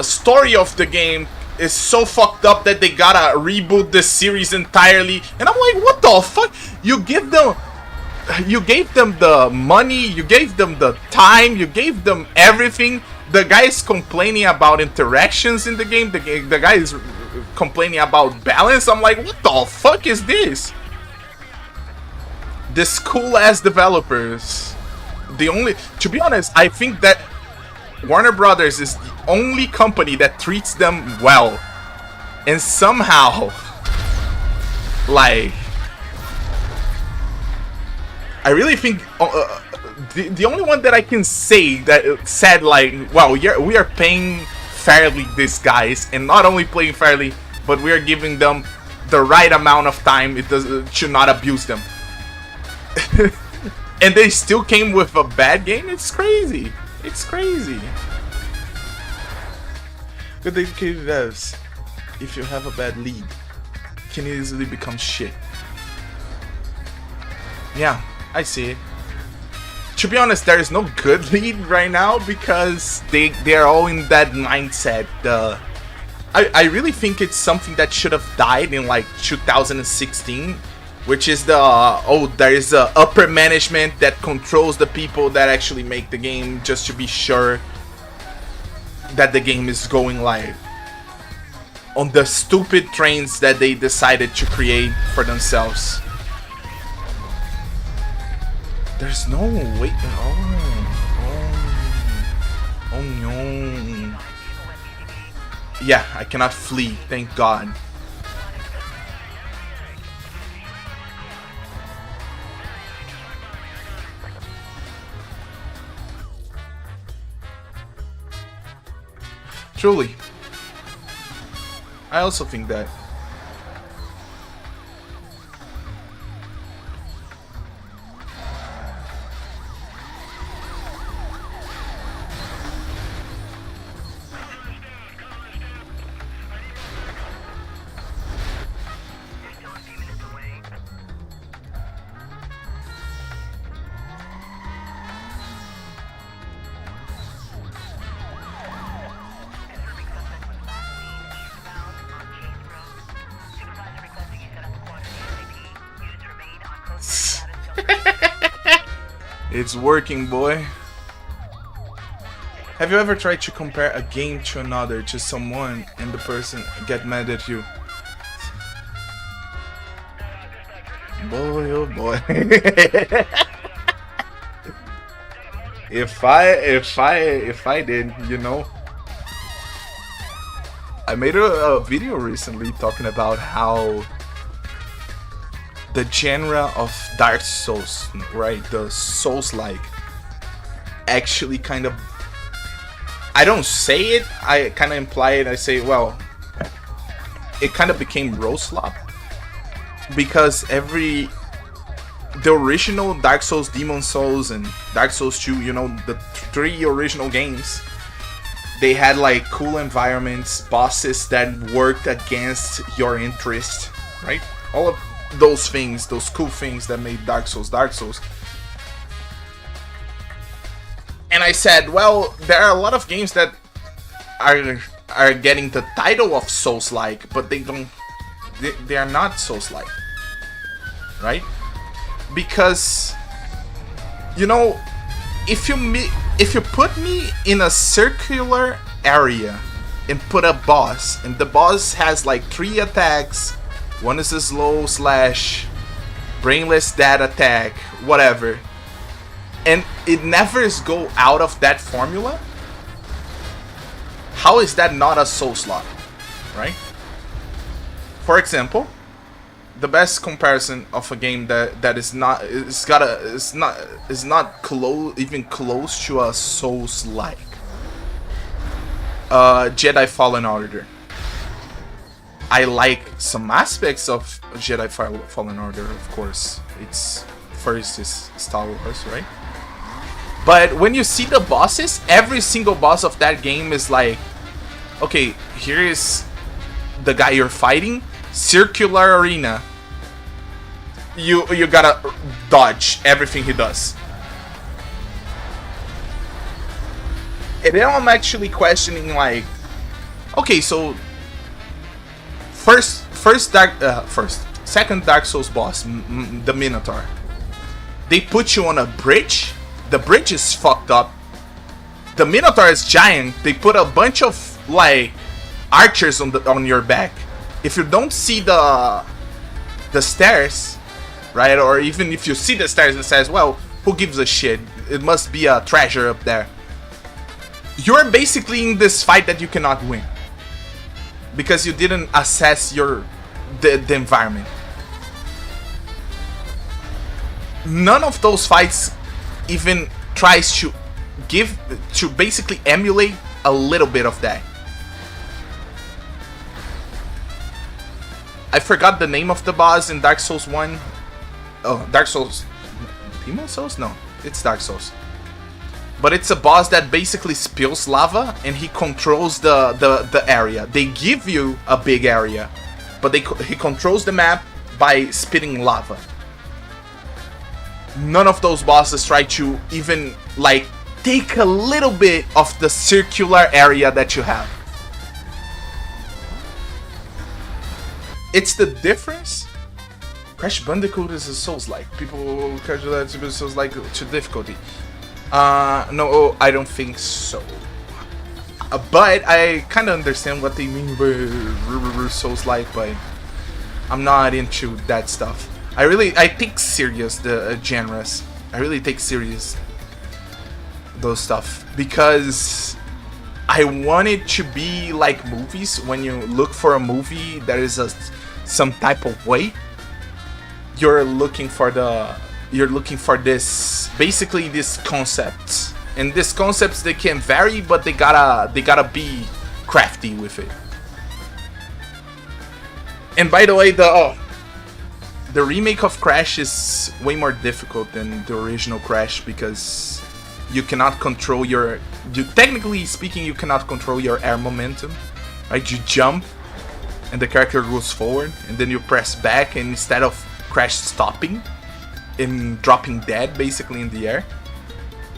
S1: story of the game is so fucked up that they gotta reboot the series entirely. And I'm like, what the fuck? You gave them the money, you gave them the time, you gave them everything. The guy is complaining about interactions in the game, the guy is complaining about balance. I'm like, what the fuck is this? This cool ass developers. To be honest, I think that Warner Brothers is the only company that treats them well. And somehow, like, I really think the only one that I can say that said like, well, we are paying fairly these guys, and not only paying fairly, but we are giving them the right amount of time. It should not abuse them. And they still came with a bad game. It's crazy. It's crazy. Good dedicated devs. If you have a bad lead, can easily become shit. Yeah, I see it. To be honest, there is no good lead right now because they are all in that mindset. I really think it's something that should have died in like 2016. Which is there is a upper management that controls the people that actually make the game, just to be sure that the game is going live on the stupid trains that they decided to create for themselves. There's no way. Oh no. Yeah, I cannot flee, thank God. Truly. I also think that. It's working, boy. Have you ever tried to compare a game to another to someone and the person get mad at you? Boy, oh boy. If I did, you know. I made a video recently talking about how the genre of Dark Souls, right, the Souls-like, actually kind of, I don't say it, I kind of imply it, I say, well, it kind of became Roslop, because the original Dark Souls, Demon Souls, and Dark Souls 2, you know, the 3 original games, they had like cool environments, bosses that worked against your interest, right? All of those things, those cool things that made Dark Souls Dark Souls. And I said, well, there are a lot of games that are are getting the title of Souls-like, but they don't. They are not Souls-like, right? Because, you know, if you put me in a circular area and put a boss, and the boss has like 3 attacks, one is a slow slash brainless dead attack, whatever, and it never go out of that formula, how is that not a Souls-like, right? For example, the best comparison of a game that is not even close to a Souls-like, Jedi Fallen Order. I like some aspects of Jedi Fallen Order, of course. It's first is Star Wars, right? But when you see the bosses, every single boss of that game is like, okay, here is the guy you're fighting, circular arena. You gotta dodge everything he does. And then I'm actually questioning, like, okay, so second Dark Souls boss, the Minotaur. They put you on a bridge. The bridge is fucked up. The Minotaur is giant. They put a bunch of like archers on your back. If you don't see the stairs, right? Or even if you see the stairs, it says, well, who gives a shit? It must be a treasure up there. You're basically in this fight that you cannot win because you didn't assess the environment. None of those fights even tries to basically emulate a little bit of that. I forgot the name of the boss in Dark Souls 1. Oh, Dark Souls. Demon Souls? No, it's Dark Souls. But it's a boss that basically spills lava and he controls the area. They give you a big area, but he controls the map by spitting lava. None of those bosses try to even like take a little bit of the circular area that you have. It's the difference. Crash Bandicoot is a Souls-like. People consider that to be Souls-like to difficulty. No, I don't think so. But I kind of understand what they mean by Souls-like, but I'm not into that stuff. I take serious the genres. I really take serious those stuff because I want it to be like movies. When you look for a movie, there is some type of way. You're looking for this basically this concept, and these concepts they can vary, but they gotta be crafty with it. And by the way, the remake of Crash is way more difficult than the original Crash because you cannot control technically speaking, you cannot control your air momentum. Right? You jump and the character goes forward, and then you press back, and instead of Crash stopping and dropping dead basically in the air,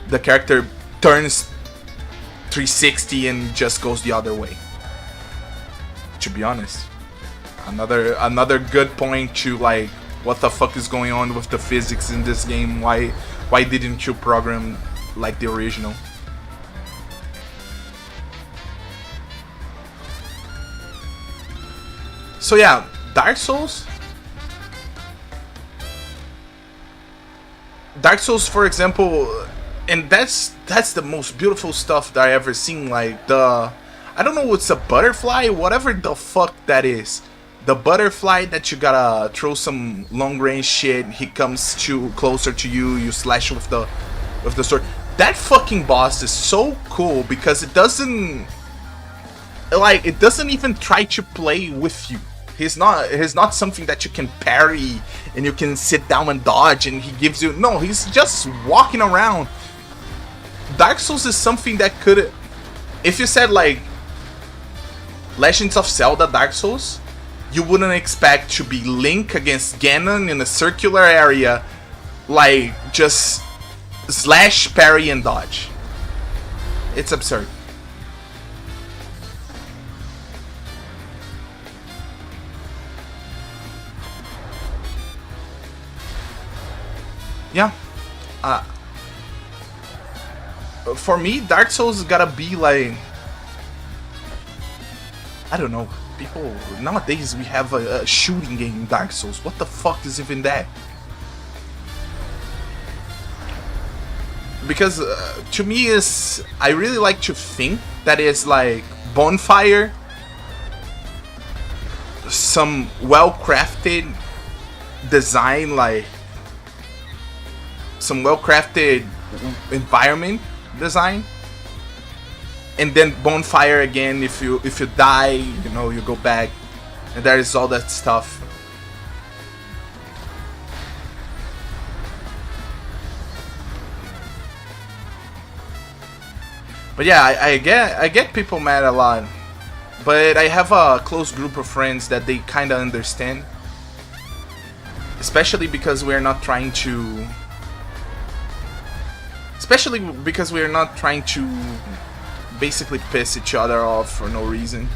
S1: the character turns 360 and just goes the other way. To be honest, another good point to like, what the fuck is going on with the physics in this game? Why didn't you program like the original? So yeah, Dark Souls, for example, and that's the most beautiful stuff that I ever seen. Like I don't know, it's a butterfly, whatever the fuck that is. The butterfly that you gotta throw some long range shit. He comes closer to you. You slash with the sword. That fucking boss is so cool because it doesn't even try to play with you. He's not something that you can parry and you can sit down and dodge and he gives you. No, he's just walking around. Dark Souls is something that could, if you said like Legends of Zelda Dark Souls, you wouldn't expect to be Link against Ganon in a circular area, like just slash, parry, and dodge. It's absurd. Yeah. Uh, for me, Dark Souls gotta be like, I don't know. People nowadays we have a shooting game in Dark Souls. What the fuck is even that? Because to me is I really like to think that is like Bonfire, some well-crafted design, like some well-crafted environment design, and then Bonfire again. If you die, you know, you go back, and there is all that stuff. But yeah, I get people mad a lot, but I have a close group of friends that they kind of understand, especially because we're not trying to. Especially because we're not trying to basically piss each other off for no reason.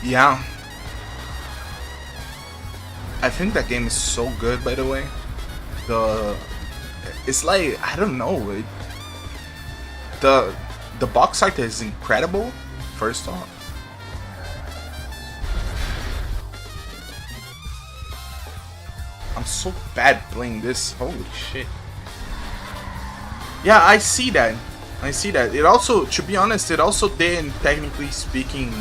S1: Yeah. I think that game is so good, by the way. It's like, I don't know, the box art is incredible, first off. I'm so bad playing this, holy shit. Yeah, I see that. I see that. It also, to be honest, it also did, technically speaking,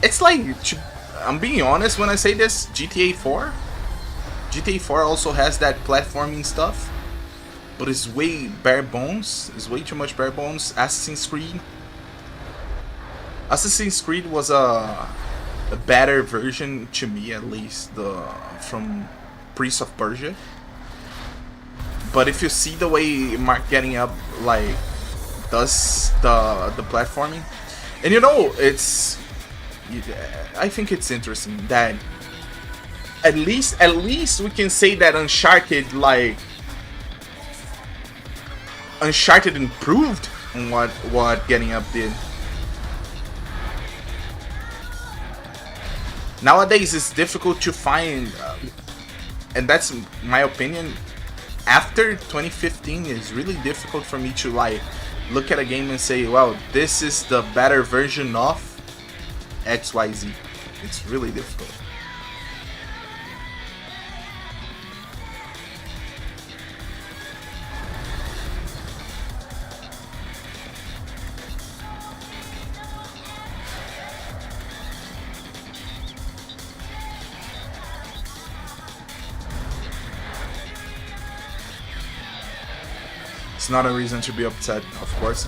S1: it's like, I'm being honest when I say this, GTA 4? GTA 4 also has that platforming stuff, but it's way bare bones. It's way too much bare bones. Assassin's Creed was a better version, to me at least, from Prince of Persia. But if you see the way Mark Getting Up like does the platforming, and you know, I think it's interesting that at least we can say that Uncharted improved on what Getting Up did. Nowadays it's difficult to find, and that's my opinion, after 2015 it's really difficult for me to like look at a game and say, well, this is the better version of XYZ. It's really difficult. It's not a reason to be upset, of course.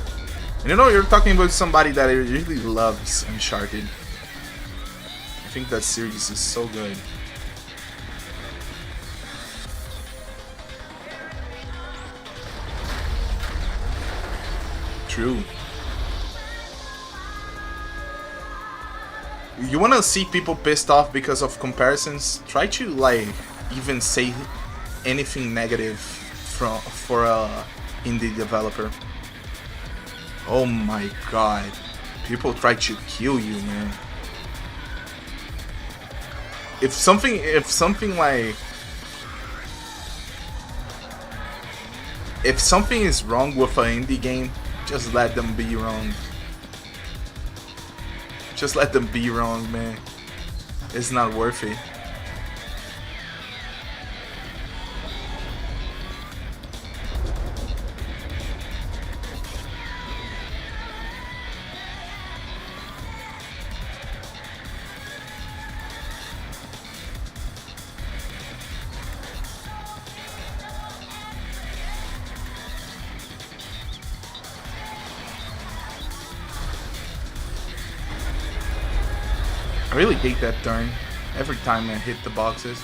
S1: And you know, you're talking about somebody that really loves Uncharted. I think that series is so good. True. You wanna see people pissed off because of comparisons? Try to like even say anything negative for a indie developer. Oh my god. People try to kill you, man. If something like if something is wrong with an indie game, just let them be wrong. Just let them be wrong, man. It's not worth it. I really hate that turn every time I hit the boxes.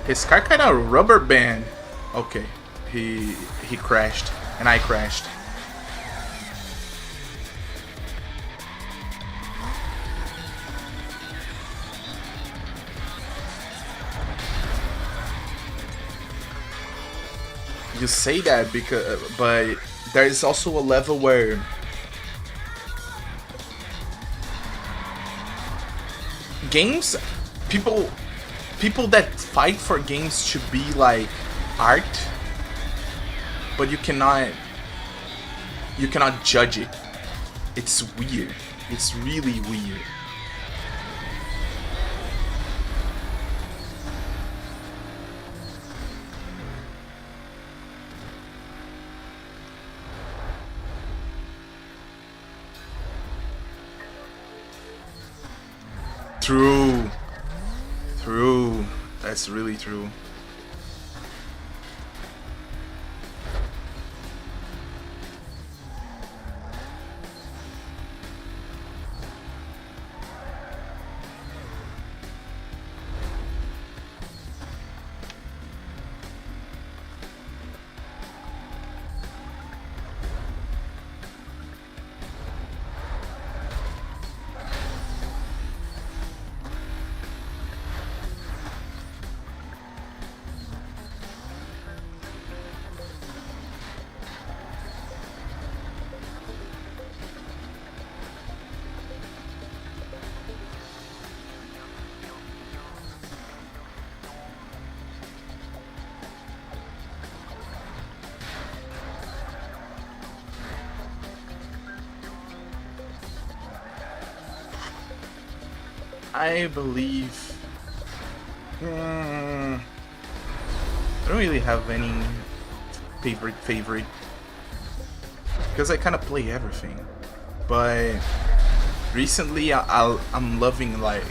S1: His car kind of rubber band. Okay, he crashed and I crashed. You say that because, but there is also a level where games, people that fight for games should be like art, but you cannot judge it. It's weird. It's really weird. True. That's really true. I believe I don't really have any favorite because I kind of play everything, but recently I'm loving like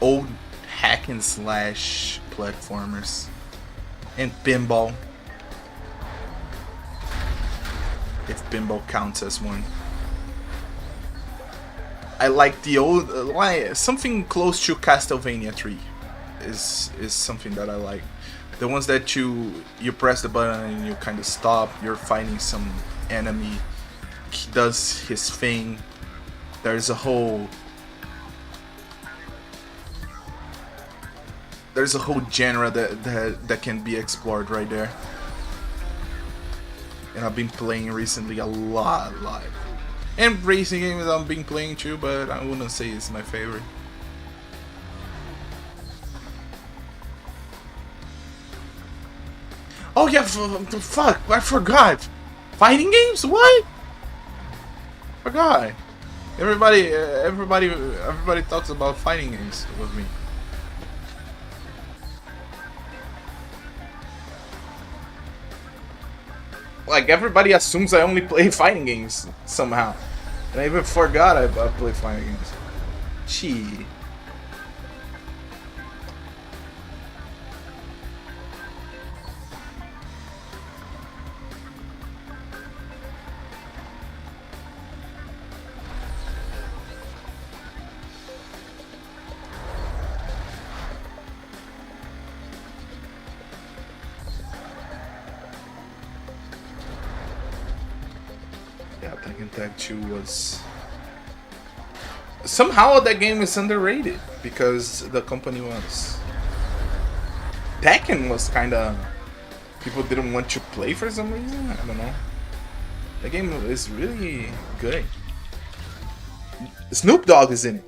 S1: old hack and slash platformers and pinball, if pinball counts as one. I like the old, something close to Castlevania 3 is something that I like. The ones that you press the button and you kind of stop, you're fighting some enemy, he does his thing. There's a whole genre that can be explored right there. And I've been playing recently a lot. And racing games I've been playing too, but I wouldn't say it's my favorite. Oh yeah, fuck! I forgot. Fighting games? What? Forgot. Everybody talks about fighting games with me. Like, everybody assumes I only play fighting games somehow. And I even forgot I play fighting games. Gee. Yeah, Tekken Tag 2 was... Somehow that game is underrated because the company was Tekken was kind of people didn't want to play for some reason. I don't know. The game is really good. Snoop Dogg is in it.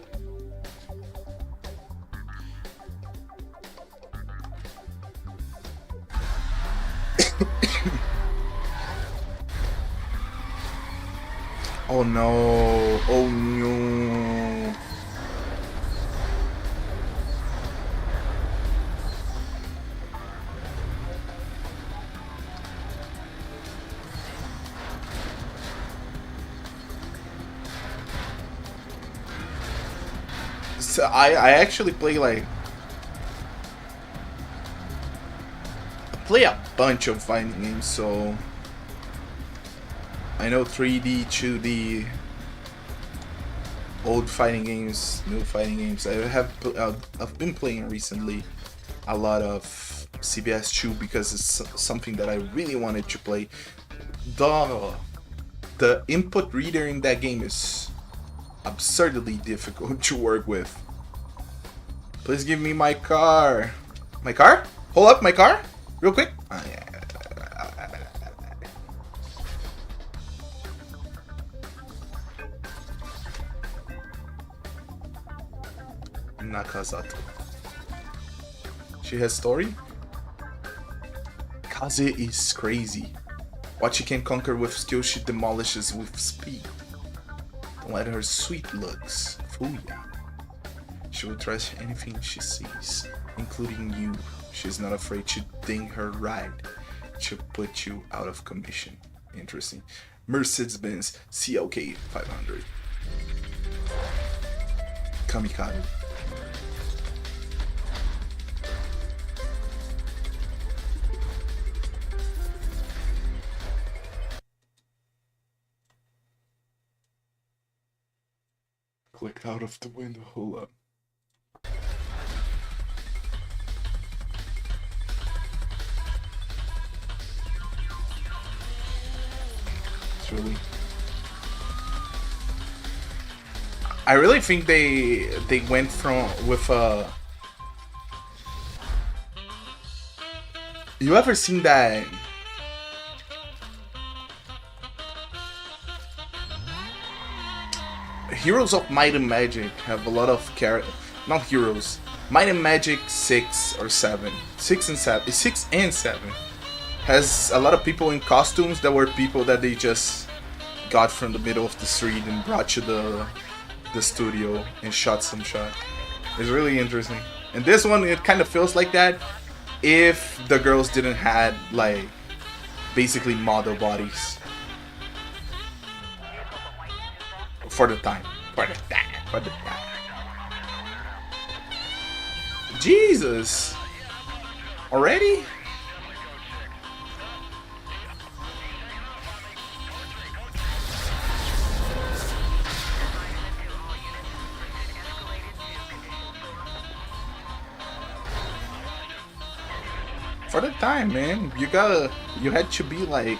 S1: Oh no! Oh no! So I actually play like I play a bunch of fighting games, so I know 3D, 2D, old fighting games, new fighting games. I've been playing recently a lot of CBS 2 because it's something that I really wanted to play. The input reader in that game is absurdly difficult to work with. Please give me my car. My car? Hold up, my car? Real quick. Yeah. Nakasato. She has story? Kaze is crazy. What she can conquer with skill, she demolishes with speed. Don't let her sweet looks fool you. She will trash anything she sees, including you. She's not afraid to ding her ride. She'll put you out of commission. Interesting. Mercedes-Benz CLK 500. Kamikaze. Clicked out of the window. Hold up. It's really. I really think they went from with a. You ever seen that? Heroes of Might and Magic have a lot of not heroes. Might and Magic 6 or 7. 6 and 7. 6 and 7 has a lot of people in costumes that were people that they just got from the middle of the street and brought to the studio and shot some shot. It's really interesting. And this one, it kind of feels like that if the girls didn't had like basically model bodies. For the time. For the time. Jesus! Already? For the time, man. You had to be like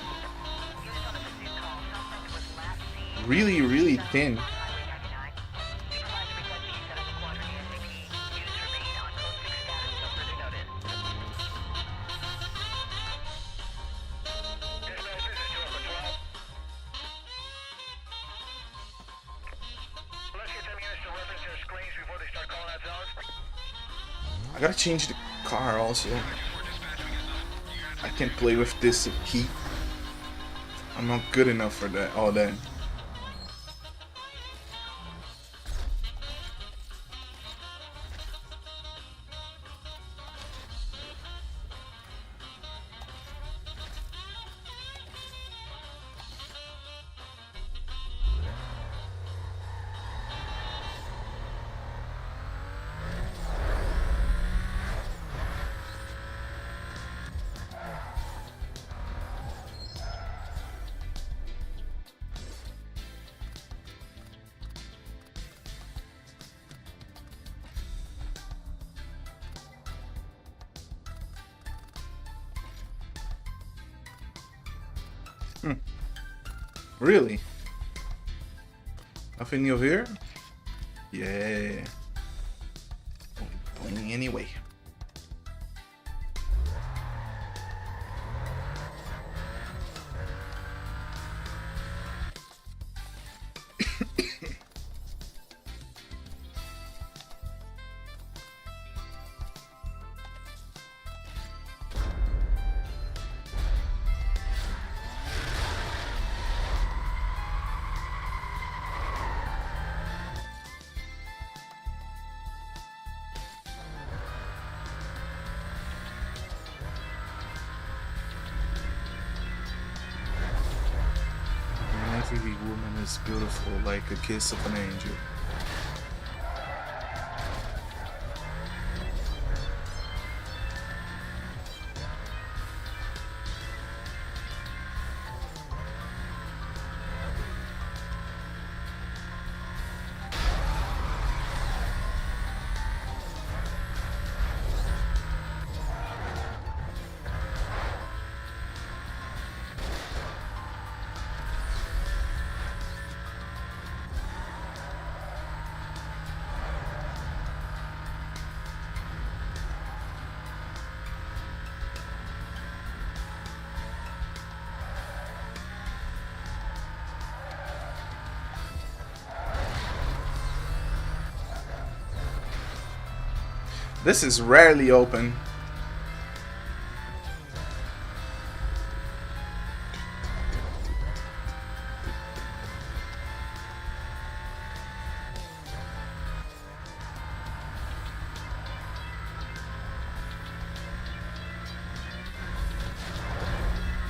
S1: really, really thin. I gotta change the car also. I can't play with this heat. I'm not good enough for that. All that. Really? Nothing new here? Yeah. Playing anyway. It's beautiful, like a kiss of an angel. This is rarely open.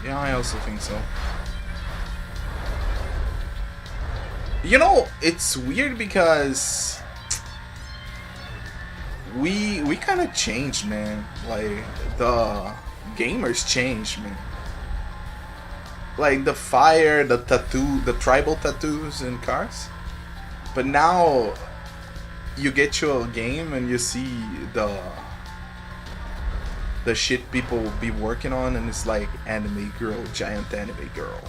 S1: Yeah, I also think so. You know, it's weird because we kind of changed, man. Like the gamers changed, man. Like the fire, the tattoo, the tribal tattoos in cars. But now you get to a game and you see the shit people be working on, and it's like anime girl, giant anime girl.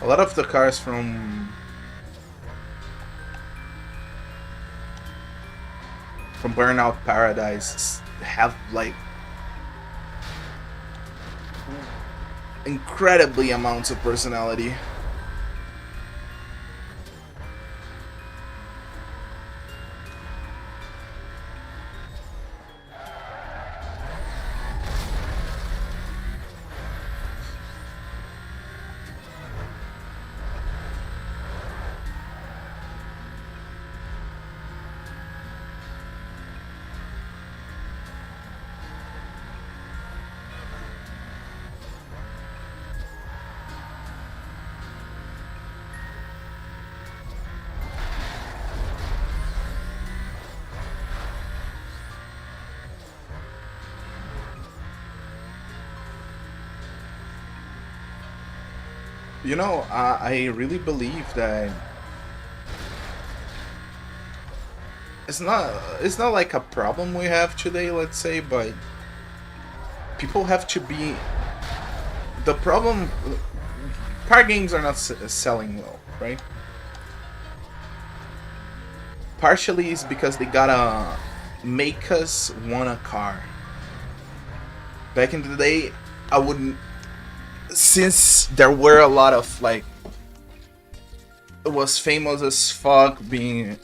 S1: A lot of the cars from Burnout Paradise have like incredibly amounts of personality. You know, I really believe that it's not like a problem we have today, let's say, but people have to be the problem. Car games are not selling well, right? Partially is because they gotta make us want a car. Back in the day, I wouldn't. Since there were a lot of like, it was famous as fuck being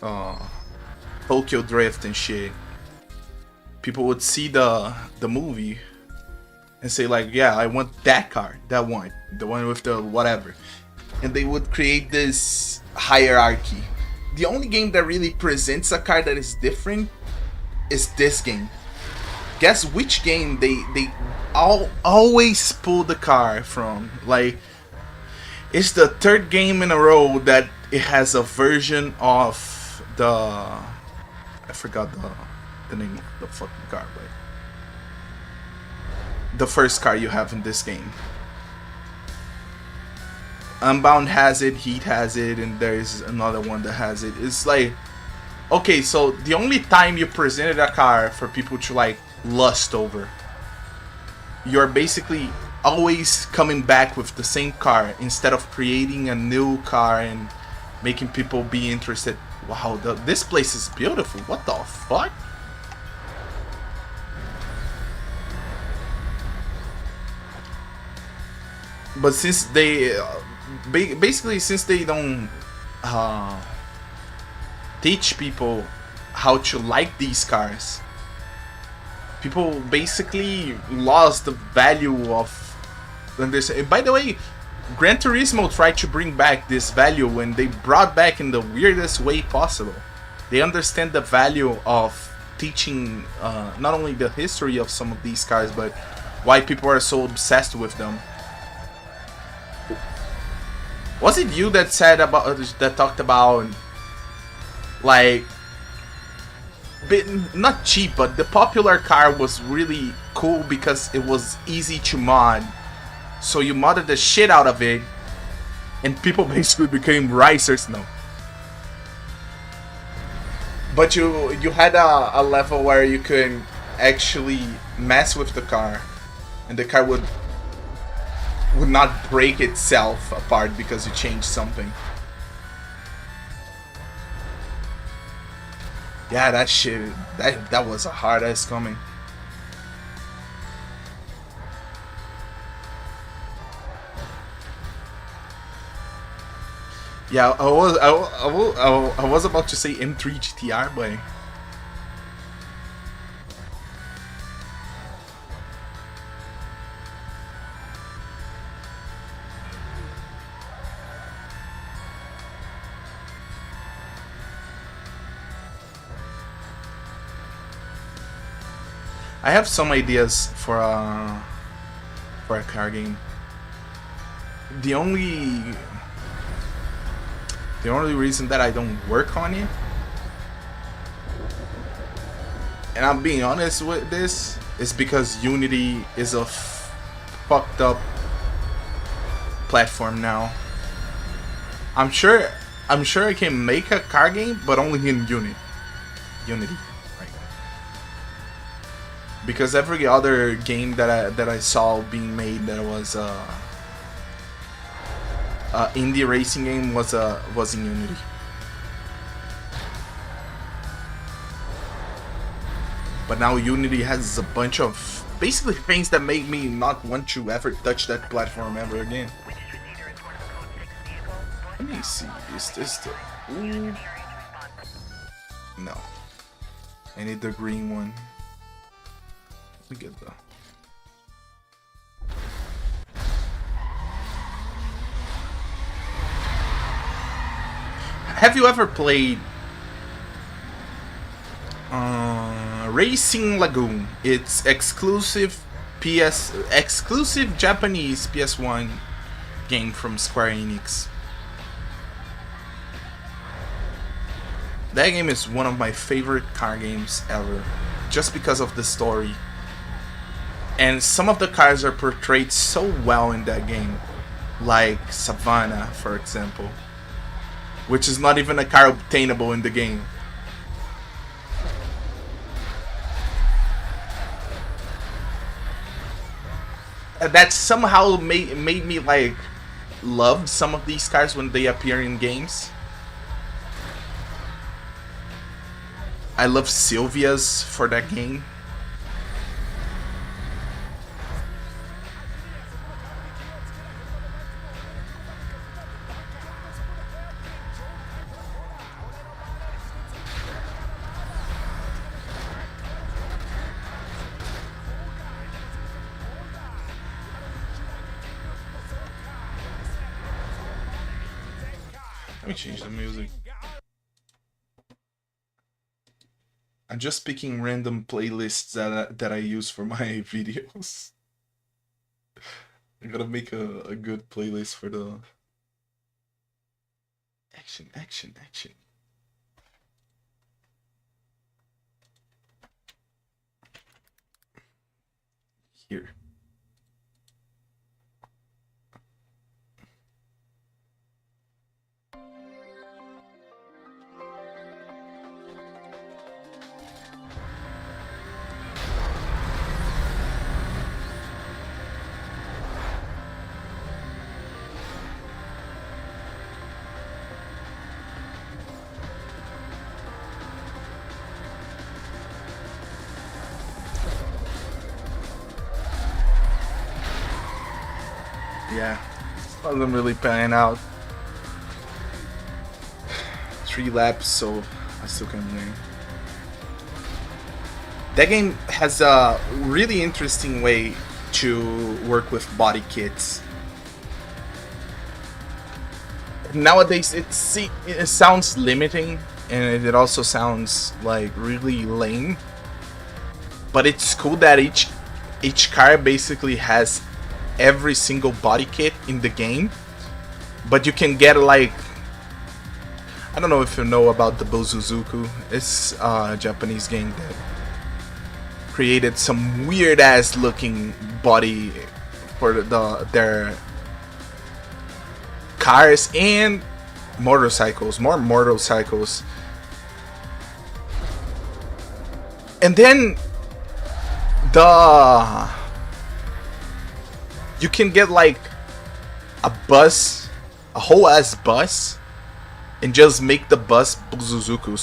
S1: Tokyo Drift and shit. People would see the movie and say like, yeah, I want that car, that one, the one with the whatever, and they would create this hierarchy. The only game that really presents a car that is different is this game. Guess which game they always pull the car from? Like, it's the third game in a row that it has a version of the, I forgot the name of the fucking car, but the first car you have in this game. Unbound has it, Heat has it, and there's another one that has it. It's like, okay, so the only time you presented a car for people to like lust over, you're basically always coming back with the same car instead of creating a new car and making people be interested. Wow, this place is beautiful. What the fuck? But since they basically, since they don't teach people how to like these cars. People basically lost the value of this. By the way, Gran Turismo tried to bring back this value when they brought back in the weirdest way possible. They understand the value of teaching not only the history of some of these cars, but why people are so obsessed with them. Was it you that said about that talked about like not cheap, but the popular car was really cool because it was easy to mod. So you modded the shit out of it, and people basically became racers now. But you had a level where you could actually mess with the car, and the car would not break itself apart because you changed something. Yeah, that shit, that was a hard ass coming. Yeah, I was about to say M3 GTR, but I have some ideas for a car game. The only reason that I don't work on it, and I'm being honest with this, is because Unity is a fucked up platform now. I'm sure I can make a car game, but only in Unity. Because every other game that I saw being made that was indie racing game was in Unity. But now Unity has a bunch of basically things that make me not want to ever touch that platform ever again. Let me see, is this the... Ooh. No. I need the green one. Let me get the... Have you ever played Racing Lagoon? It's exclusive Japanese PS1 game from Square Enix. That game is one of my favorite car games ever, just because of the story. And some of the cars are portrayed so well in that game, like Savannah, for example, which is not even a car obtainable in the game. That somehow made me like love some of these cars when they appear in games. I love Sylvia's for that game. Let me change the music. I'm just picking random playlists that I use for my videos. I gotta make a good playlist for the action. Here. Yeah, wasn't really panning out. 3 laps, so I still can't win. That game has a really interesting way to work with body kits. Nowadays, it sounds limiting, and it also sounds like really lame. But it's cool that each car basically has every single body kit in the game. But you can get like, I don't know if you know about the Bozuzuku. It's a Japanese game that created some weird ass looking body for their cars and motorcycles, more motorcycles. And then you can get like a bus, a whole ass bus, and just make the bus Bozuzuku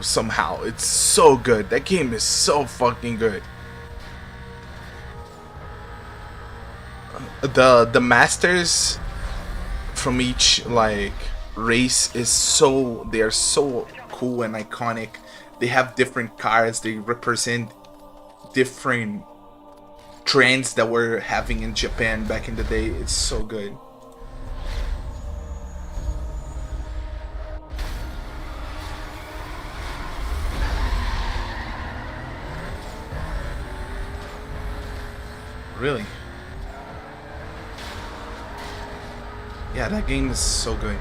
S1: somehow. It's so good. That game is so fucking good. The masters from each like race is they are so cool and iconic. They have different cars. They represent different trends that we're having in Japan back in the day. It's so good. Really? Yeah, that game is so good.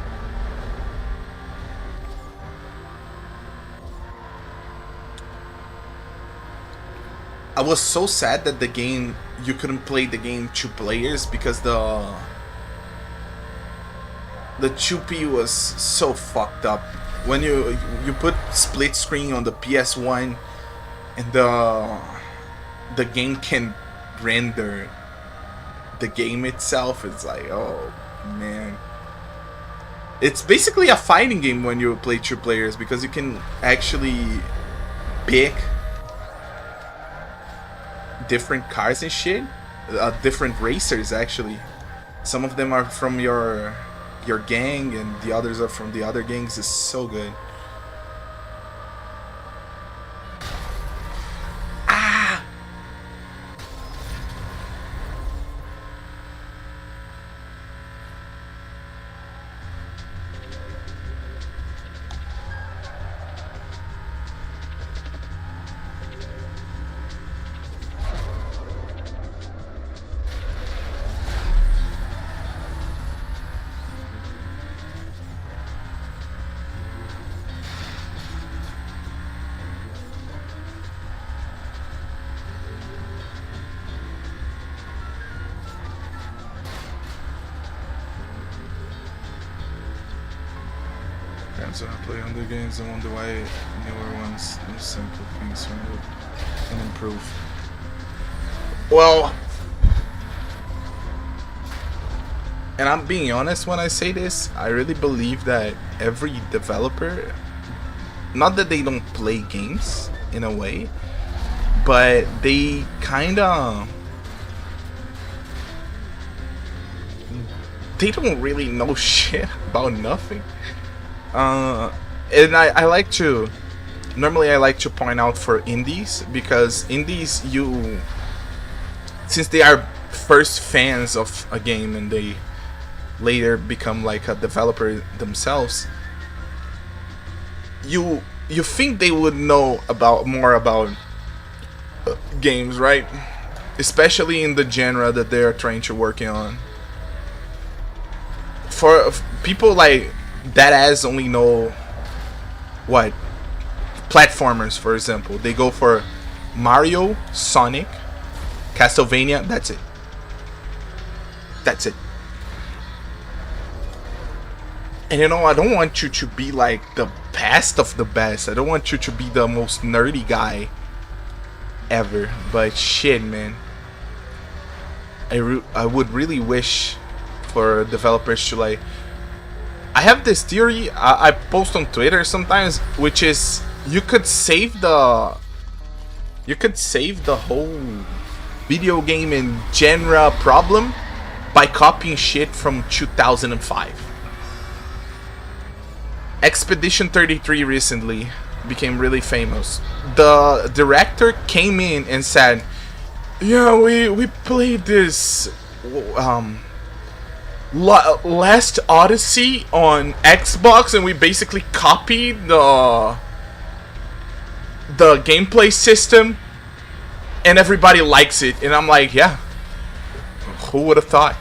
S1: I was so sad that you couldn't play the game 2 players because the 2P was so fucked up. When you put split screen on the PS1 and the game can render the game itself, it's like, oh man. It's basically a fighting game when you play 2 players because you can actually pick different cars and shit, different racers actually. Some of them are from your gang and the others are from the other gangs. It's so good. So I play other games and wonder why newer ones do simple things and improve. Well, and I'm being honest when I say this, I really believe that every developer, not that they don't play games in a way, but they kinda, they don't really know shit about nothing. And I like to, normally I like to point out for indies, because indies, since they are first fans of a game and they later become like a developer themselves, you think they would know more about games, right? Especially in the genre that they are trying to work on. For people like that as only know what platformers, for example, they go for Mario, Sonic, Castlevania. That's it. And you know, I don't want you to be like the best of the best. I don't want you to be the most nerdy guy ever. But shit, man, I would really wish for developers to like, I have this theory I post on Twitter sometimes, which is you could save the whole video game and genre problem by copying shit from 2005. Expedition 33 recently became really famous. The director came in and said, "Yeah, we played this Last Odyssey on Xbox, and we basically copied the gameplay system, and everybody likes it." And I'm like, yeah, who would have thought?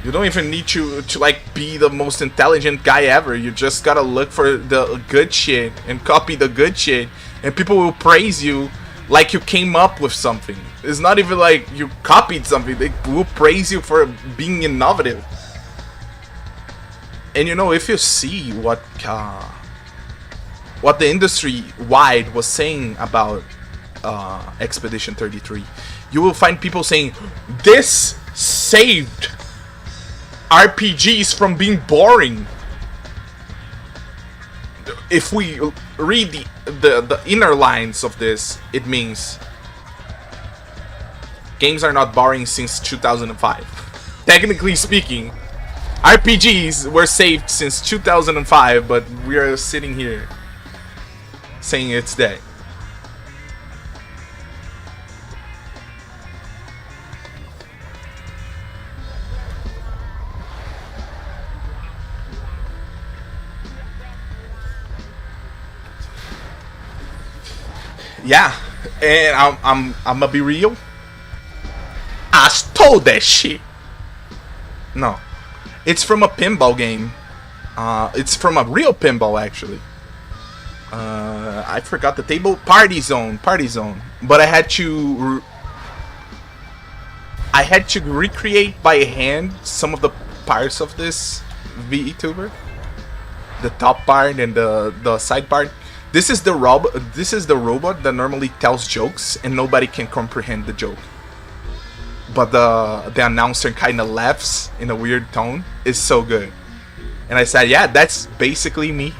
S1: You don't even need to like be the most intelligent guy ever. You just gotta look for the good shit and copy the good shit, and people will praise you like you came up with something. It's not even like you copied something. They will praise you for being innovative. And you know, if you see what the industry wide was saying about Expedition 33, you will find people saying this saved RPGs from being boring. If we read the inner lines of this, it means games are not boring since 2005. Technically speaking, RPGs were saved since 2005, but we are sitting here saying it's dead. Yeah, and I'm gonna be real. I stole that shit. No, it's from a pinball game. It's from a real pinball, actually. I forgot the table. Party Zone. But I had to recreate by hand some of the parts of this VTuber. The top part and the side part. This is the robot that normally tells jokes and nobody can comprehend the joke. But the announcer kind of laughs in a weird tone. It's so good. And I said, yeah, that's basically me.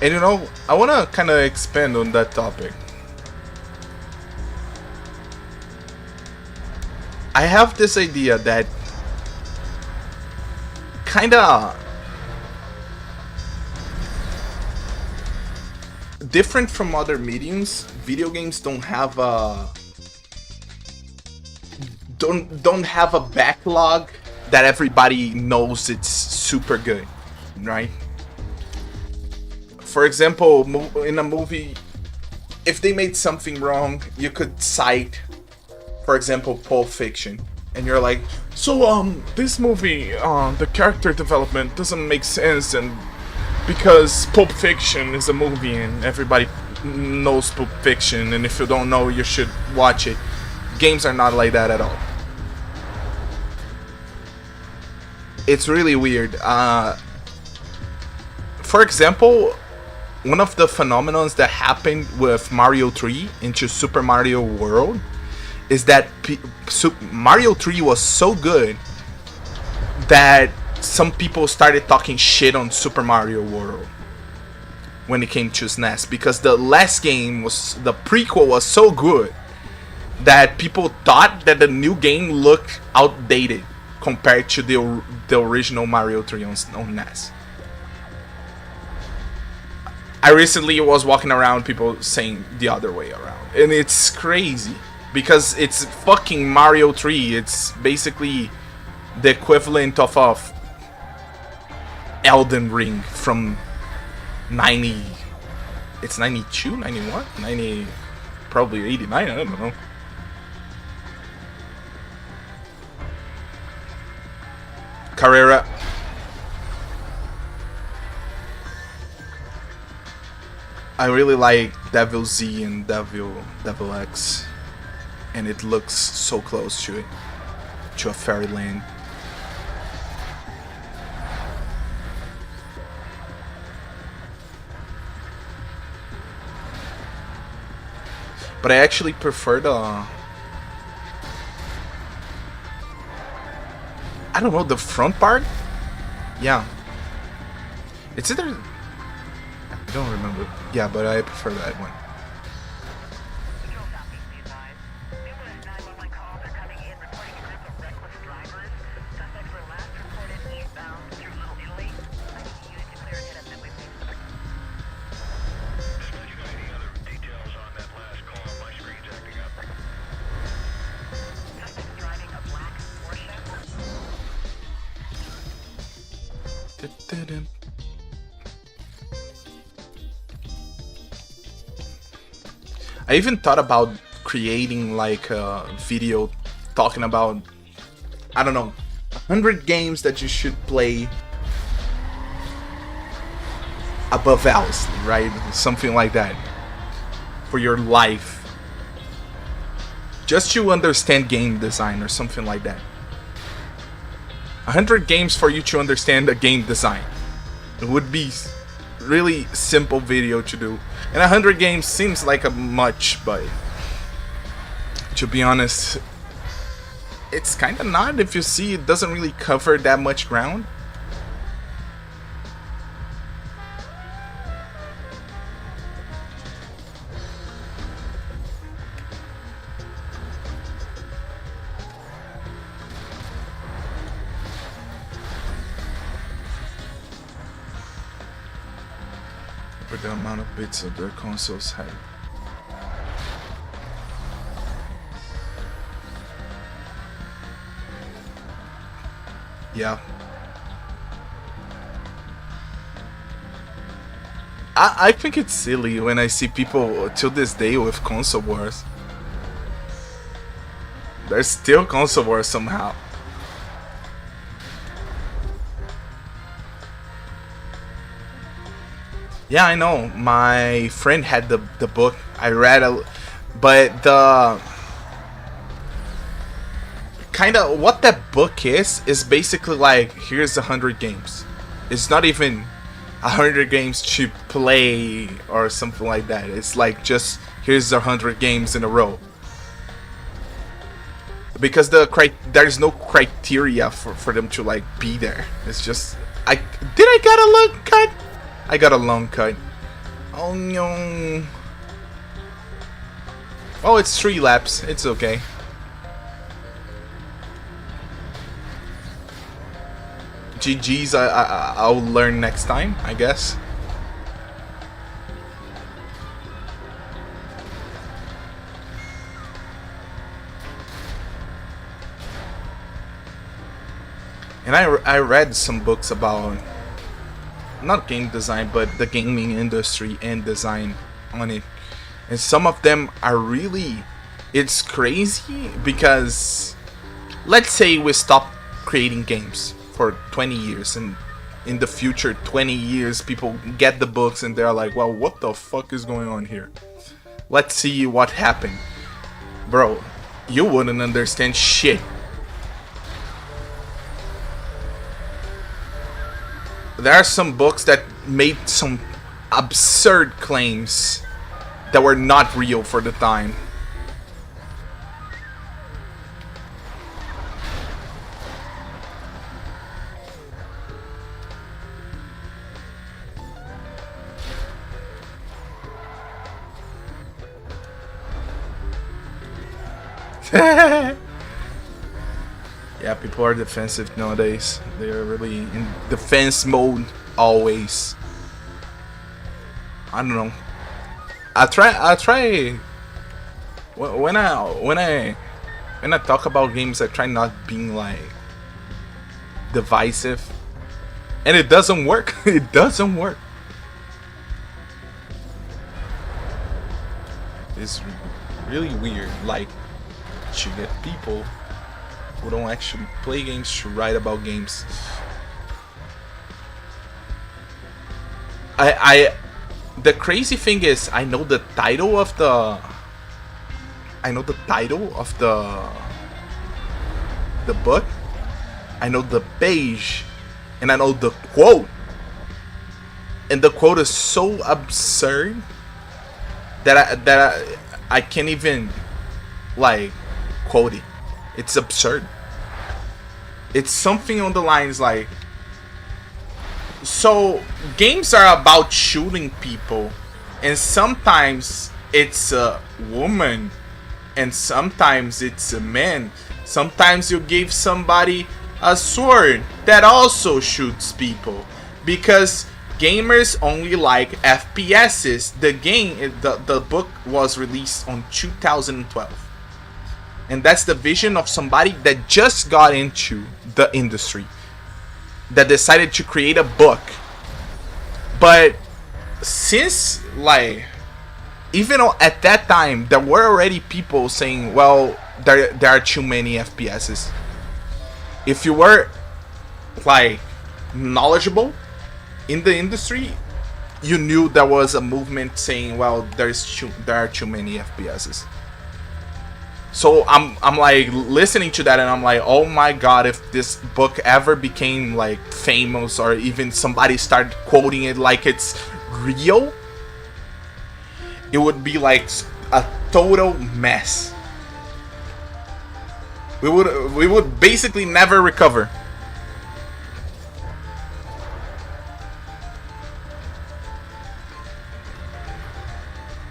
S1: And you know, I want to kind of expand on that topic. I have this idea that kind of different from other mediums, video games don't have a backlog that everybody knows it's super good, right? For example, in a movie, if they made something wrong, you could cite, for example, Pulp Fiction, and you're like, so this movie, the character development doesn't make sense, and because Pulp Fiction is a movie and everybody knows Pulp Fiction, and if you don't know, you should watch it. Games are not like that at all. It's really weird. For example, one of the phenomenons that happened with Mario 3 into Super Mario World is that Mario 3 was so good that some people started talking shit on Super Mario World when it came to SNES, because the last game the prequel was so good that people thought that the new game looked outdated compared to the original Mario 3 on NES. I recently was walking around, people saying the other way around, and it's crazy because it's fucking Mario 3. It's basically the equivalent of Elden Ring from 90. It's 92, 91, 90, probably 89. I don't know. Carrera. I really like Devil Z and Devil X, and it looks so close to it, to a fairyland. but I actually prefer the, I don't know, the front part. Yeah, it's either, I don't remember. Yeah, but I prefer that one. I even thought about creating like a video talking about, I don't know, 100 games that you should play above else, right? Something like that for your life. Just to understand game design or something like that. 100 games for you to understand a game design. It would be really simple video to do. And 100 games seems like a much, but to be honest, it's kind of not. If you see, it doesn't really cover that much ground. For the amount of bits of their consoles have. Yeah. I think it's silly when I see people till this day with console wars. There's still console wars somehow. Yeah, I know. My friend had the book. I read but the kind of what that book is basically like, here's 100 games. It's not even 100 games to play or something like that. It's like just here's 100 games in a row. Because there's no criteria for them to like be there. It's just I got a long cut. I got a long cut. Oh no. Oh, it's 3 laps. It's okay. GG's. I'll learn next time, I guess. And I read some books about not game design, but the gaming industry and design on it. And some of them are really, it's crazy because let's say we stop creating games for 20 years and in the future 20 years people get the books and they're like, well, what the fuck is going on here? Let's see what happened. Bro, you wouldn't understand shit. There are some books that made some absurd claims that were not real for the time. Yeah, people are defensive nowadays. They are really in defense mode always. I don't know. I try when I talk about games, I try not being like divisive. And it doesn't work. It doesn't work. It's really weird. Like, you get people who don't actually play games to write about games. The crazy thing is, I know the title of the book, I know the page, and I know the quote. And the quote is so absurd that I can't even like quote it. It's absurd. It's something on the lines like, so games are about shooting people, and sometimes it's a woman, and sometimes it's a man. Sometimes you give somebody a sword that also shoots people, because gamers only like FPSs. The book was released on 2012, and that's the vision of somebody that just got into the industry, that decided to create a book. But since like, even at that time, there were already people saying, well, there are too many FPSs. If you were like knowledgeable in the industry, you knew there was a movement saying, well, there are too many FPSs. So I'm like listening to that, and I'm like, oh my god, if this book ever became like famous, or even somebody started quoting it like it's real, it would be like a total mess. We would basically never recover.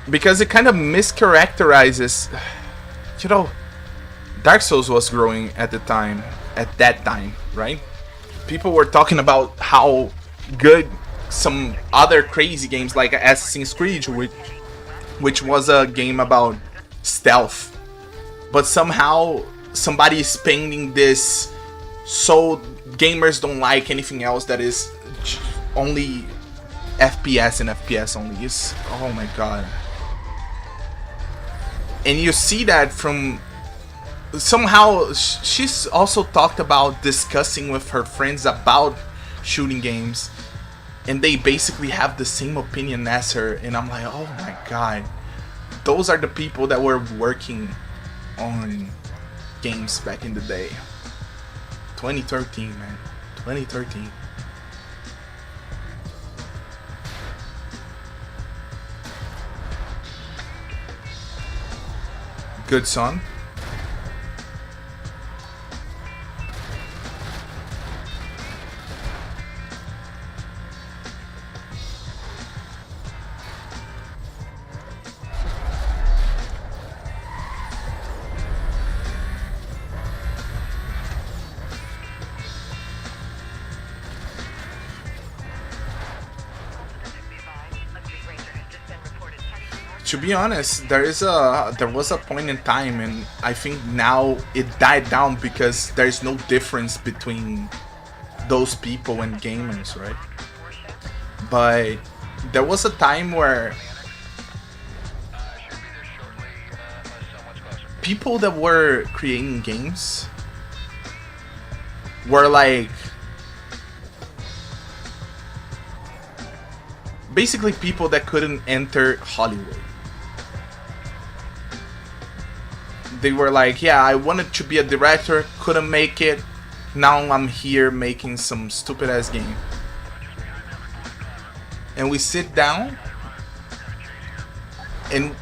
S1: Because it kind of mischaracterizes, you know, Dark Souls was growing at that time, right? People were talking about how good some other crazy games like Assassin's Creed, which was a game about stealth, but somehow somebody is painting this so gamers don't like anything else that is only FPS and FPS only. Is, oh my god. And you see that from somehow she's also talked about discussing with her friends about shooting games, and they basically have the same opinion as her. And I'm like, oh my god, those are the people that were working on games back in the day. 2013, man. 2013. Good son. To be honest, there was a point in time, and I think now it died down because there's no difference between those people and gamers, right? But there was a time where people that were creating games were like basically people that couldn't enter Hollywood. They were like, yeah, I wanted to be a director, couldn't make it, now I'm here making some stupid ass game. And we sit down, and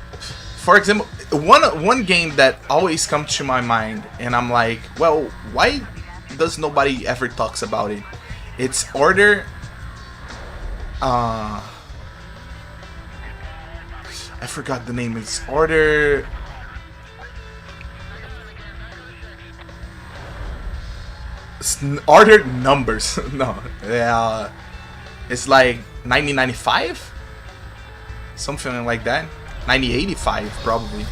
S1: for example, one game that always comes to my mind, and I'm like, well, why does nobody ever talks about it? It's Order. I forgot the name. It's Order. Ordered numbers. No, it's like 1995, something like that. 1985 probably.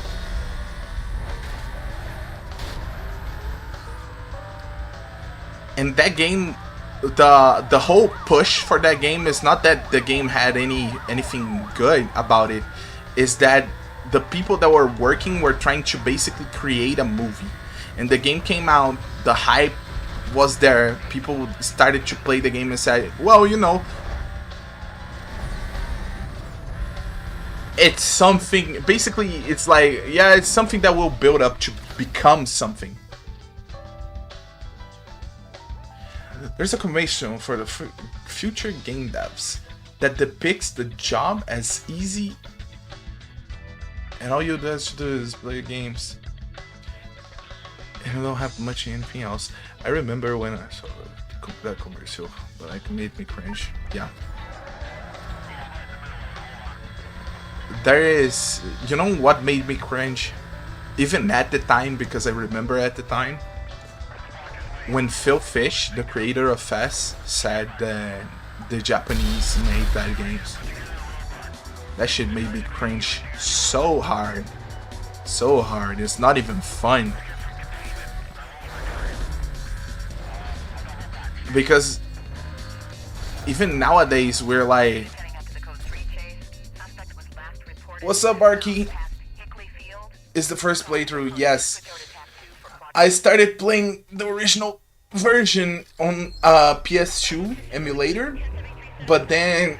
S1: And that game, the whole push for that game is not that the game had anything good about it. Is that the people that were working were trying to basically create a movie, and the game came out. The hype was there. People started to play the game and said, well, you know, it's something. Basically, it's like, yeah, it's something that will build up to become something. There's a commercial for the future game devs that depicts the job as easy and all you have to do is play games, and you don't have much anything else. I remember when I saw that commercial, but it made me cringe. Yeah. There is, you know what made me cringe? Even at the time, because I remember at the time, when Phil Fish, the creator of Fest, said that the Japanese made bad games. That shit made me cringe so hard. So hard. It's not even fun. Because even nowadays we're like, what's up, Arky? It's the first playthrough, yes. I started playing the original version on PS2 emulator, but then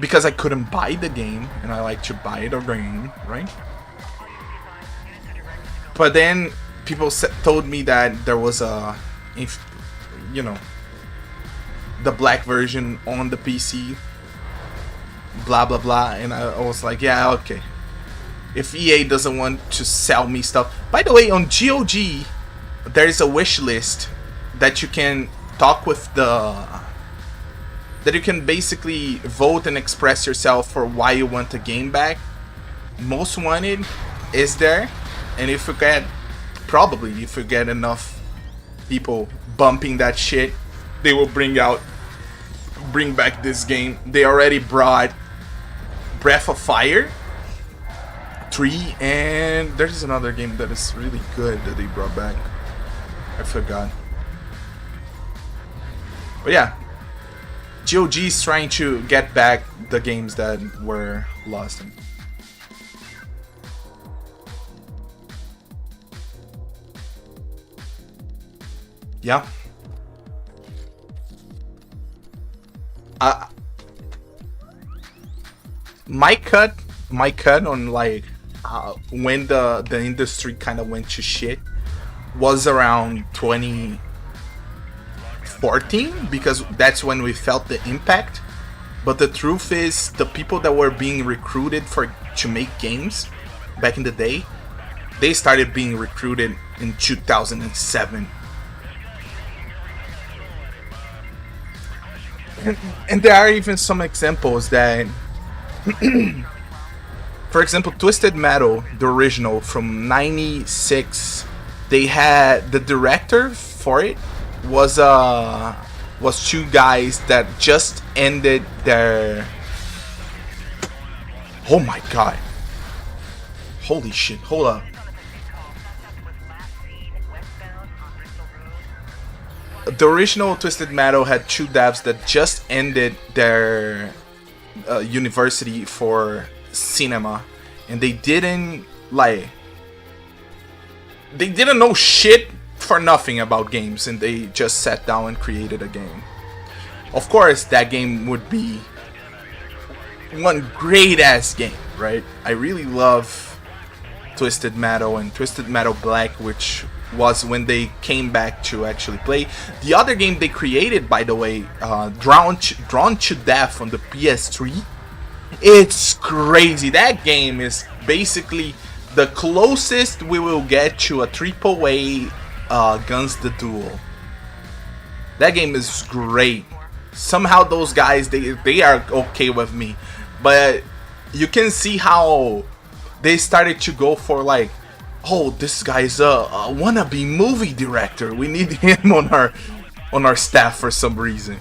S1: because I couldn't buy the game, and I like to buy the game, right? But then people told me that there was a, you know, the black version on the PC, blah blah blah, and I was like, yeah, okay. If EA doesn't want to sell me stuff. By the way, on GOG, there is a wish list that you can talk with that you can basically vote and express yourself for why you want the game back. Most wanted is there, and if you get, probably if you get enough people bumping that shit, they will bring back this game. They already brought Breath of Fire 3, and there's another game that is really good that they brought back. I forgot. But yeah, GOG is trying to get back the games that were lost. Yeah. My cut on like when the industry kind of went to shit was around 2014, because that's when we felt the impact. But the truth is, the people that were being recruited to make games back in the day, they started being recruited in 2007. And there are even some examples that for example, Twisted Metal, the original from '96, they had the director for it was two guys that just ended their. Oh my god! Holy shit! Hold up. The original Twisted Metal had two devs that just ended their university for cinema, and they didn't know shit for nothing about games, and they just sat down and created a game. Of course, that game would be one great ass game, right? I really love Twisted Metal and Twisted Metal Black, which was when they came back to actually play. The other game they created, by the way, Drawn to Death on the PS3. It's crazy. That game is basically the closest we will get to a AAA Guns the Duel. That game is great. Somehow those guys, they are okay with me. But you can see how they started to go for like, oh, this guy's a wannabe movie director. We need him on our staff for some reason.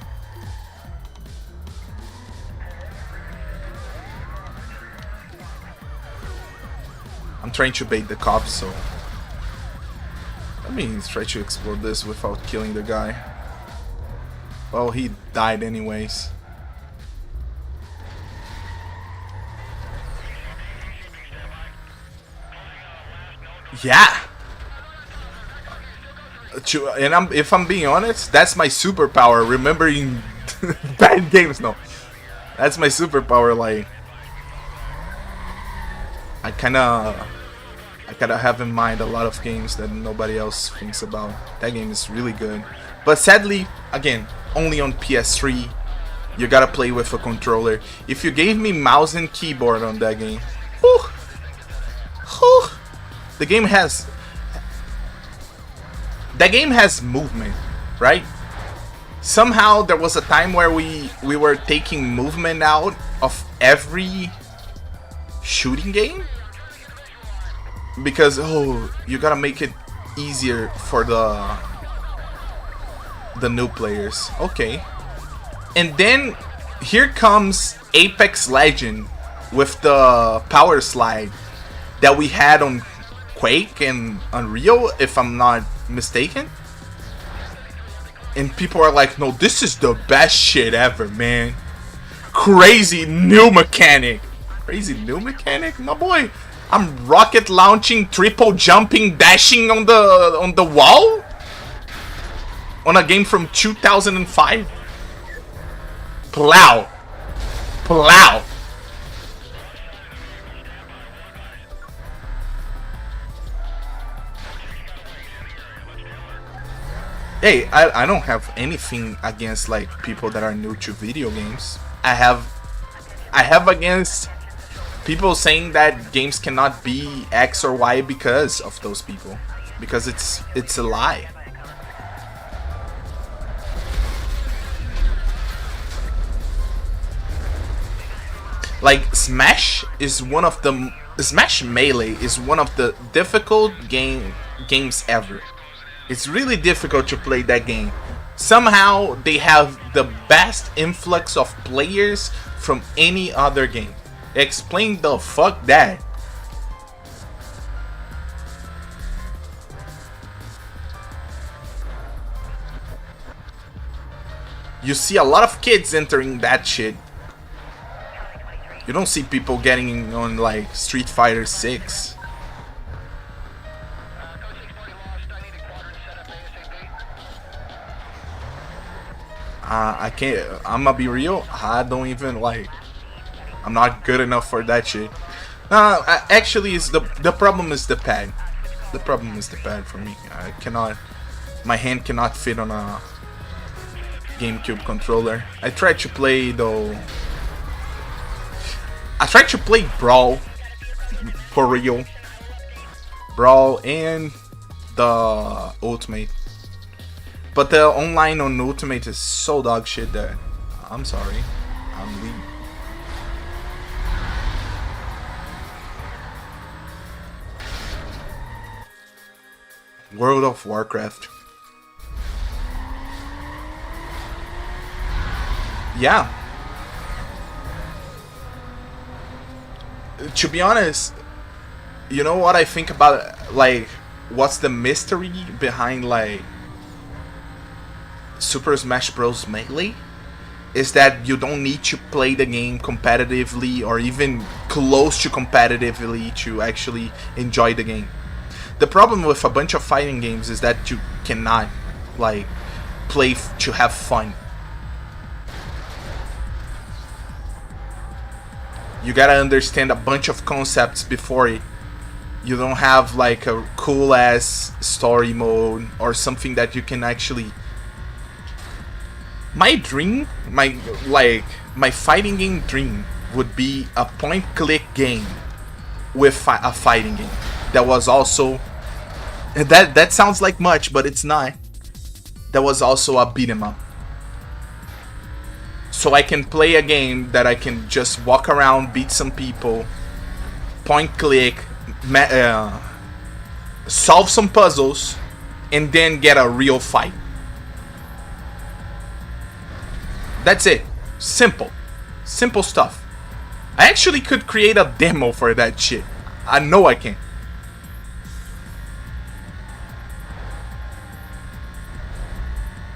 S1: I'm trying to bait the cops, so let me try to explore this without killing the guy. Well, he died anyways. Yeah. And if I'm being honest, that's my superpower, remembering bad games. No, that's my superpower. Like, I kind of have in mind a lot of games that nobody else thinks about. That game is really good, but sadly, again, only on PS3. You gotta play with a controller. If you gave me mouse and keyboard on that game, whew, The game has that game has movement, right? Somehow there was a time where we were taking movement out of every shooting game because you gotta make it easier for the new players. Okay. And then here comes Apex Legend with the power slide that we had on Quake and Unreal, if I'm not mistaken. And people are like, no, this is the best shit ever, man. Crazy new mechanic. Crazy new mechanic? My boy, I'm rocket launching, triple jumping, dashing on the wall? On a game from 2005? Plow. Plow. Hey, I don't have anything against like people that are new to video games. I have against people saying that games cannot be X or Y because of those people. Because it's a lie. Like Smash is one of the Smash Melee is one of the difficult games ever. It's really difficult to play that game. Somehow they have the best influx of players from any other game. Explain the fuck that. You see a lot of kids entering that shit. You don't see people getting on like Street Fighter 6. I can't. I'm gonna be real. I don't even like. I'm not good enough for that shit. Actually, it's the problem is the pad. The problem is the pad for me. I cannot. My hand cannot fit on a GameCube controller. I tried to play though. I tried to play Brawl for real. Brawl and the Ultimate. But the online on Ultimate is so dog shit that I'm sorry. I'm leaving. World of Warcraft. Yeah. To be honest, you know what I think about, like, what's the mystery behind, like, Super Smash Bros. Melee? Is that you don't need to play the game competitively or even close to competitively to actually enjoy the game. The problem with a bunch of fighting games is that you cannot, like, play to have fun. You gotta understand a bunch of concepts before it. You don't have like a cool ass story mode or something that you can actually. My dream, my fighting game dream would be a point click game with a fighting game that was also. That sounds like much, but it's not. That was also a beat 'em up. So I can play a game that I can just walk around, beat some people, point click, solve some puzzles, and then get a real fight. That's it. Simple. Simple stuff. I actually could create a demo for that shit. I know I can.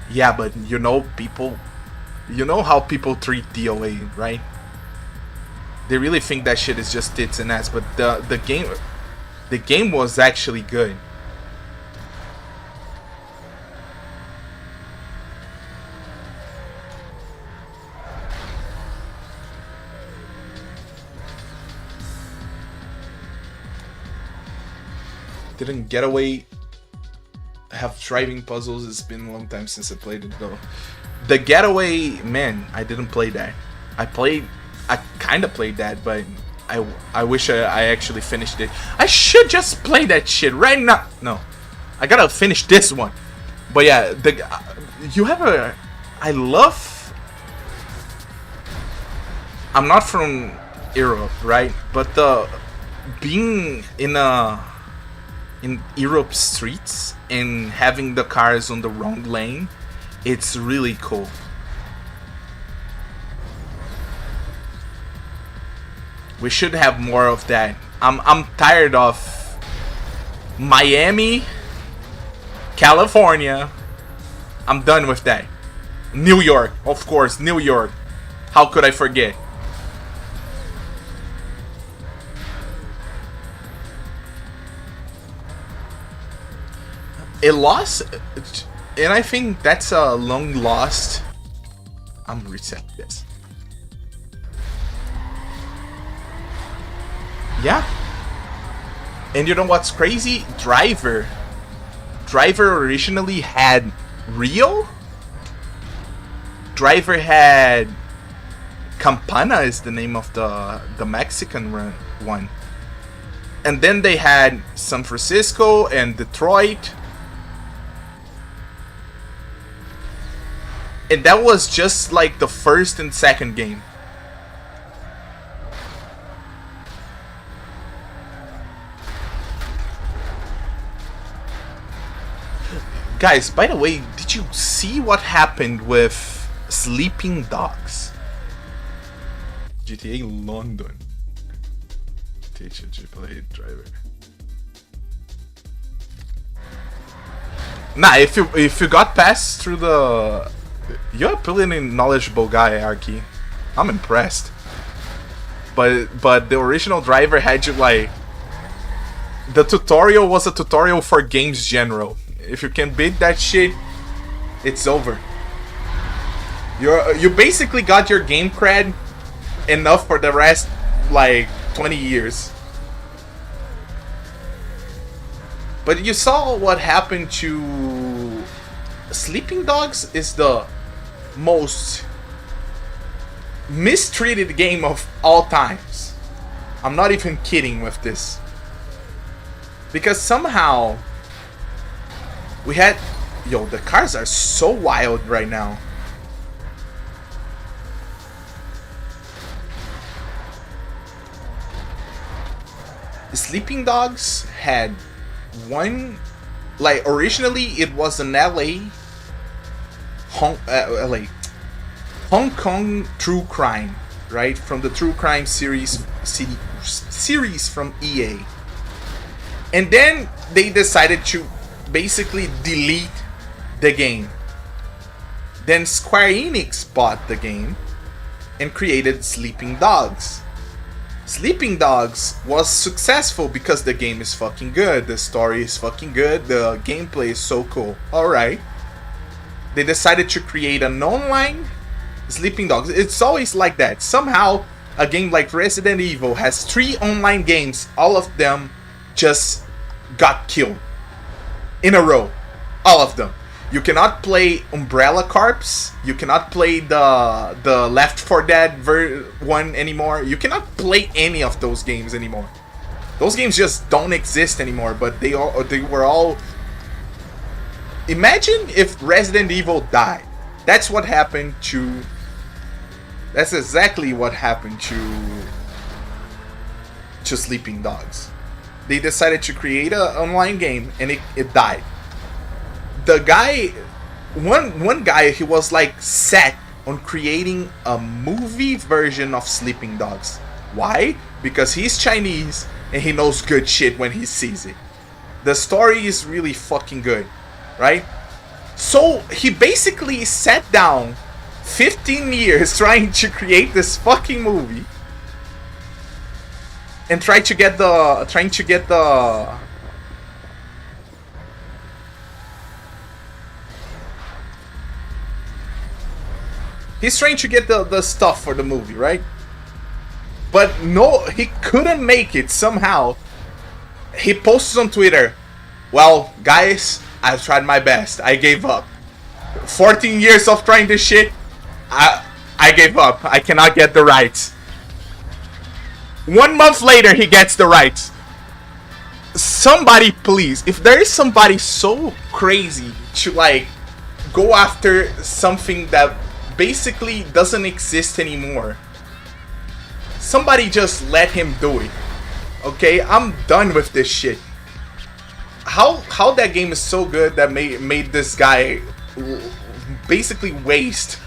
S1: Yeah, but you know, people... You know how people treat DOA, right? They really think that shit is just tits and ass, but the game was actually good. Didn't Getaway have driving puzzles? It's been a long time since I played it though. The Getaway, man, I didn't play that. I kind of played that, but I wish I actually finished it. I should just play that shit right now. No, I gotta finish this one. But yeah, you have a. I love. I'm not from Europe, right? But being in Europe streets and having the cars on the wrong lane, it's really cool. We should have more of that. I'm tired of Miami, California. I'm done with that. New York, of course, New York. How could I forget? It lost, and I think that's a long lost. I'm reset this. Yeah. And you know what's crazy? Driver originally had Rio. Driver had Campana is the name of the Mexican one. And then they had San Francisco and Detroit. And that was just like the first and second game. Guys, by the way, did you see what happened with Sleeping Dogs? GTA London. Teach a AAA driver. Nah, if you got past through the... You're a pretty knowledgeable guy, Arky. I'm impressed. But the original driver had you like... The tutorial was a tutorial for games general. If you can beat that shit, it's over. You basically got your game cred enough for the rest, like 20 years. But you saw what happened to Sleeping Dogs is the most mistreated game of all times. I'm not even kidding with this. Because somehow we had... Yo, the cars are so wild right now. Sleeping Dogs had one... Like, originally it was an LA... Hong Kong True Crime, right? From the True Crime series from EA. And then they decided to basically delete the game. Then Square Enix bought the game and created Sleeping Dogs. Sleeping Dogs was successful because the game is fucking good, the story is fucking good, the gameplay is so cool. Alright. They decided to create an online Sleeping Dogs. It's always like that. Somehow, a game like Resident Evil has 3 online games, all of them just got killed in a row. All of them. You cannot play Umbrella Corps. You cannot play the Left 4 Dead one anymore. You cannot play any of those games anymore. Those games just don't exist anymore. But they were all. Imagine if Resident Evil died. That's what happened to. That's exactly what happened to Sleeping Dogs. They decided to create an online game and it died. The guy, one guy, he was like set on creating a movie version of Sleeping Dogs. Why? Because he's Chinese and he knows good shit when he sees it. The story is really fucking good, right? So he basically sat down 15 years trying to create this fucking movie and trying to get the he's trying to get the stuff for the movie, right? But no, he couldn't make it somehow. He posted on Twitter, well, guys, I've tried my best. I gave up. 14 years of trying this shit, I gave up. I cannot get the rights. 1 month later, he gets the rights. Somebody, please, if there is somebody so crazy to like go after something that basically doesn't exist anymore, somebody just let him do it. Okay, I'm done with this shit. How that game is so good that made this guy basically waste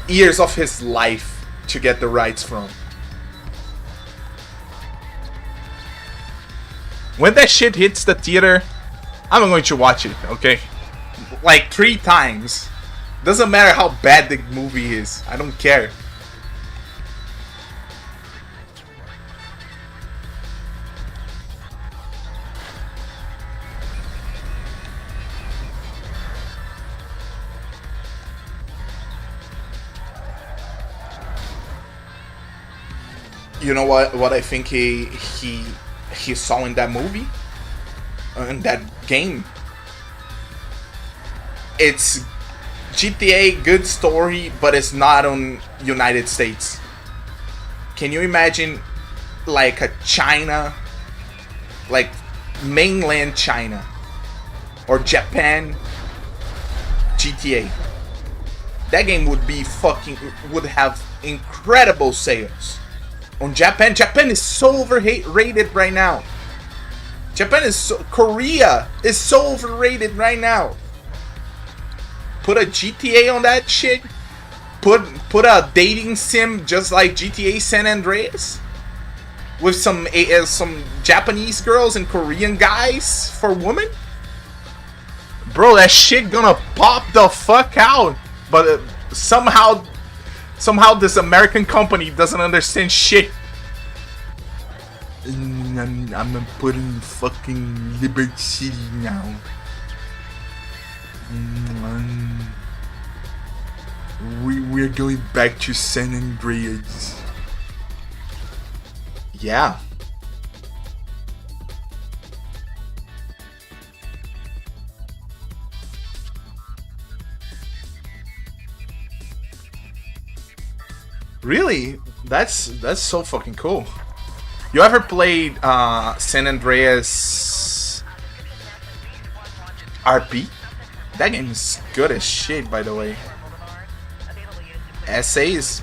S1: years of his life to get the rights from. When that shit hits the theater, I'm going to watch it, okay? Like 3 times. Doesn't matter how bad the movie is. I don't care. You know what I think he saw in that movie? In that game? It's GTA, good story, but it's not on United States. Can you imagine like a China, like mainland China or Japan GTA? That game would have incredible sales. On Japan is so overrated right now. Korea is so overrated right now. Put a GTA on that shit. Put a dating sim just like GTA San Andreas, with some Japanese girls and Korean guys for women. Bro, that shit gonna pop the fuck out. But somehow this American company doesn't understand shit. I'm putting fucking Liberty City now. We're going back to San Andreas. Yeah. Really? That's so fucking cool. You ever played San Andreas RP? That game is good as shit, by the way. SA is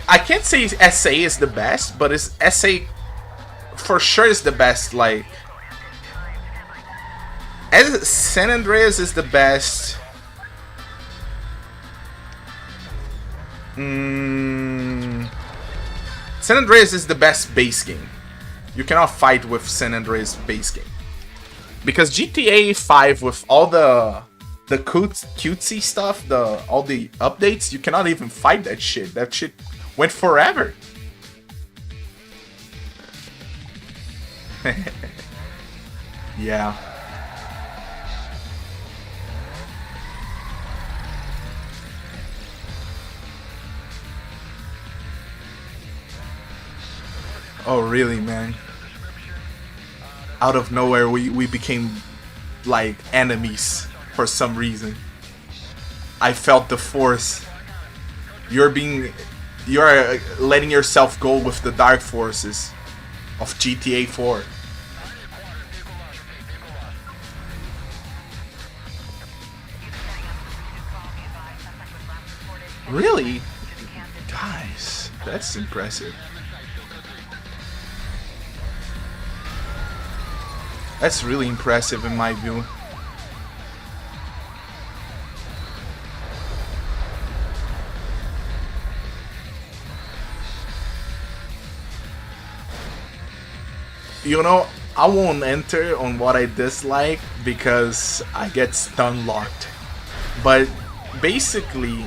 S1: I can't say SA is the best, but SA for sure is the best. Like, as San Andreas is the best. San Andreas is the best base game. You cannot fight with San Andreas base game. Because GTA 5 with all the cutesy stuff, all the updates, you cannot even fight that shit. That shit went forever. Yeah. Oh really, man? Out of nowhere we became like enemies for some reason. I felt the force. You're letting yourself go with the dark forces of GTA 4. Really? Guys, that's impressive. That's really impressive in my view. You know, I won't enter on what I dislike because I get stun locked. But basically,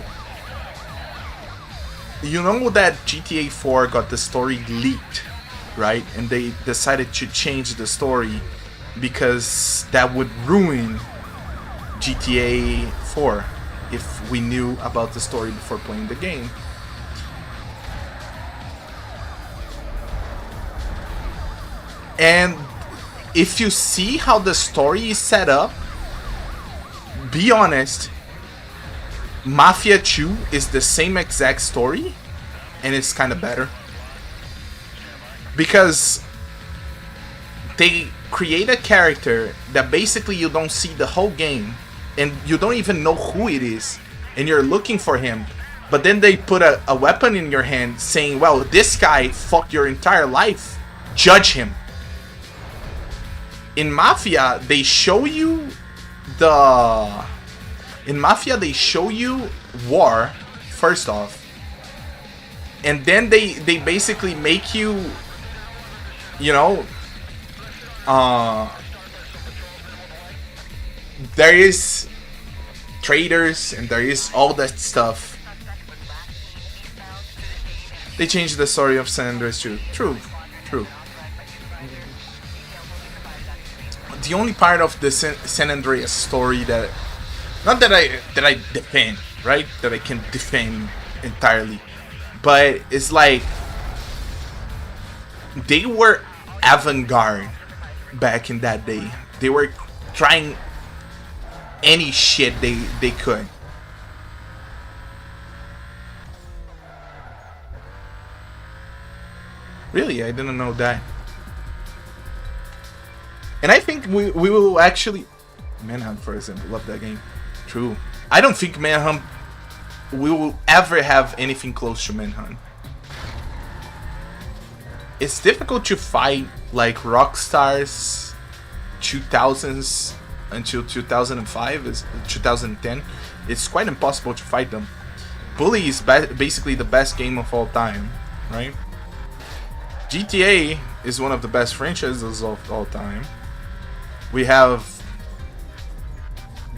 S1: you know that GTA 4 got the story leaked, right? And they decided to change the story because that would ruin GTA 4 if we knew about the story before playing the game. And if you see how the story is set up, be honest, Mafia 2 is the same exact story, and it's kind of better. Because they create a character that basically you don't see the whole game, and you don't even know who it is, and you're looking for him. But then they put a weapon in your hand saying, well, this guy fucked your entire life. Judge him. In Mafia, they show you war, first off. And then they basically make you, you know, there is traders and there is all that stuff. They changed the story of San Andreas too. True. The only part of the San Andreas story that, not that I defend, right? That I can defend entirely, but it's like they were avant-garde back in that day. They were trying any shit they could. Really, I didn't know that. And I think we will actually... Manhunt, for example, love that game. True. I don't think Manhunt we will ever have anything close to Manhunt. It's difficult to fight like Rockstar's 2000s until 2005, is 2010. It's quite impossible to fight them. Bully is basically the best game of all time, right? GTA is one of the best franchises of all time. We have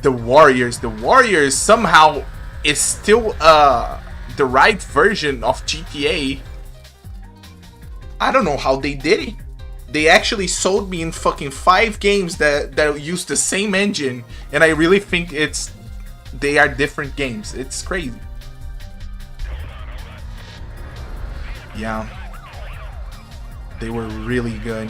S1: the Warriors. The Warriors somehow is still the right version of GTA. I don't know how they did it. They actually sold me in fucking 5 games that use the same engine, and I really think they are different games. It's crazy. Yeah. They were really good.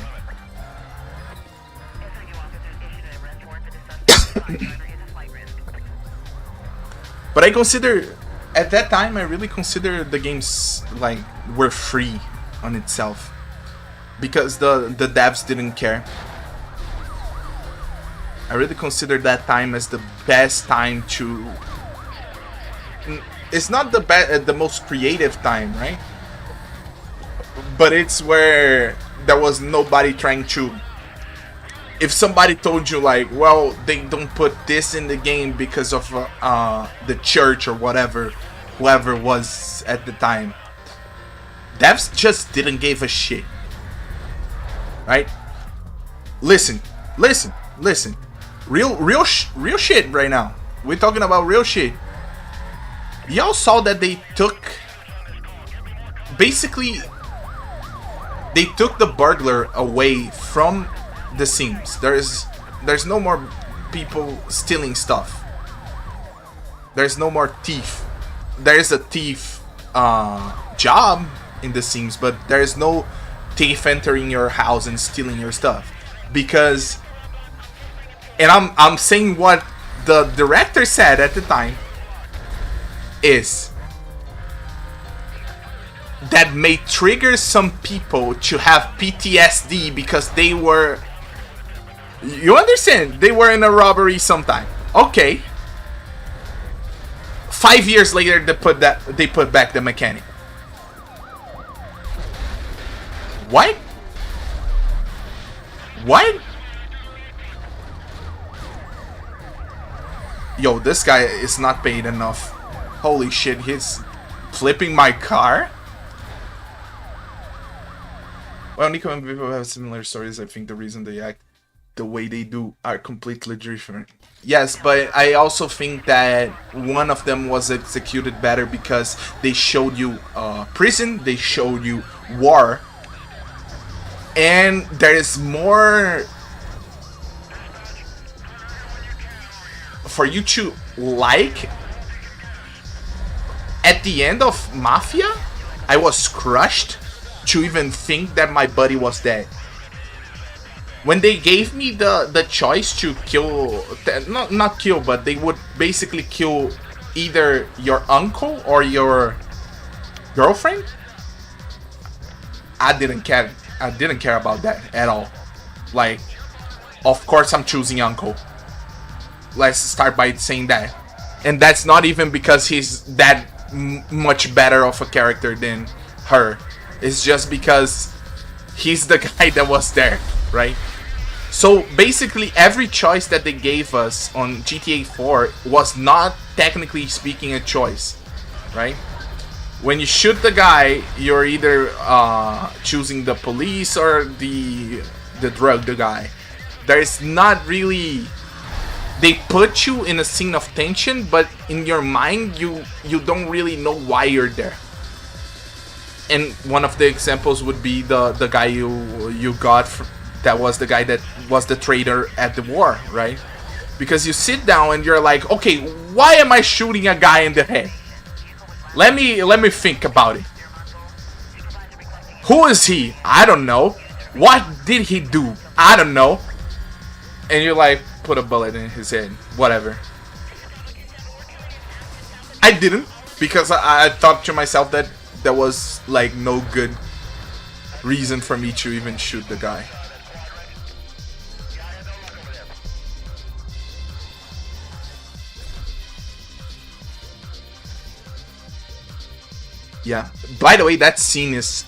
S1: But I consider, at that time, I really consider the games like were free on itself, because the devs didn't care. I really consider that time as the best time to... It's not the most creative time, right? But it's where there was nobody trying to... If somebody told you like, well, they don't put this in the game because of the church or whatever, whoever was at the time, devs just didn't give a shit, right? Listen. Real shit right now. We're talking about real shit. Y'all saw that they took... Basically, they took the burglar away from the Sims. There's no more people stealing stuff. There's no more thief. There's a thief job in the Sims, but there's no thief entering your house and stealing your stuff. Because, and I'm saying what the director said at the time, is that may trigger some people to have PTSD because they were... You understand? They were in a robbery sometime. Okay. 5 years later, they put back the mechanic. What? What? Yo, this guy is not paid enough. Holy shit, he's flipping my car? Well, Nico and people have similar stories. I think the reason they act the way they do are completely different. Yes, but I also think that one of them was executed better because they showed you prison, they showed you war, and there is more for you to like. At the end of Mafia, I was crushed to even think that my buddy was dead. When they gave me the choice to kill, not kill, but they would basically kill either your uncle or your girlfriend, I didn't care. I didn't care about that at all. Like, of course I'm choosing uncle. Let's start by saying that. And that's not even because he's that much better of a character than her. It's just because he's the guy that was there, right? So basically every choice that they gave us on GTA 4 was not technically speaking a choice, right? When you shoot the guy, you're either choosing the police or the drug the guy. There's not really... They put you in a scene of tension, but in your mind, you don't really know why you're there. And one of the examples would be the guy you got that was the guy that was the traitor at the war, right? Because you sit down and you're like, okay, why am I shooting a guy in the head? Let me think about it. Who is he? I don't know. What did he do? I don't know. And you're like, put a bullet in his head. Whatever. I didn't, because I thought to myself that there was like no good reason for me to even shoot the guy. Yeah. By the way, that scene is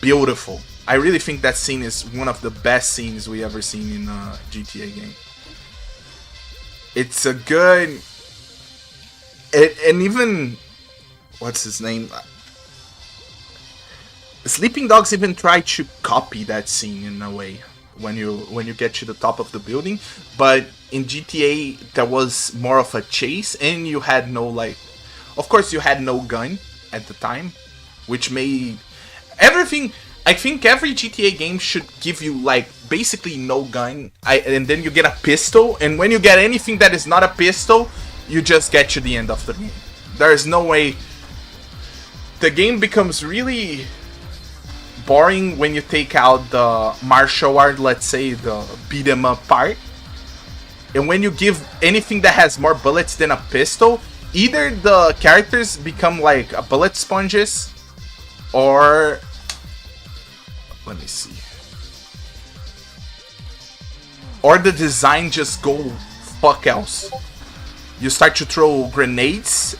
S1: beautiful. I really think that scene is one of the best scenes we ever seen in a GTA game. It's a good... and even... What's his name? Sleeping Dogs even tried to copy that scene in a way when you get to the top of the building, but in GTA there was more of a chase and you had no, like, of course you had no gun at the time, which made everything... I think every GTA game should give you, like, basically no gun, and then you get a pistol, and when you get anything that is not a pistol, you just get to the end of the game. There is no way... The game becomes really boring when you take out the martial art, let's say, the beat 'em up part. And when you give anything that has more bullets than a pistol, either the characters become like bullet sponges, or... Let me see. Or the design just go fuck else. You start to throw grenades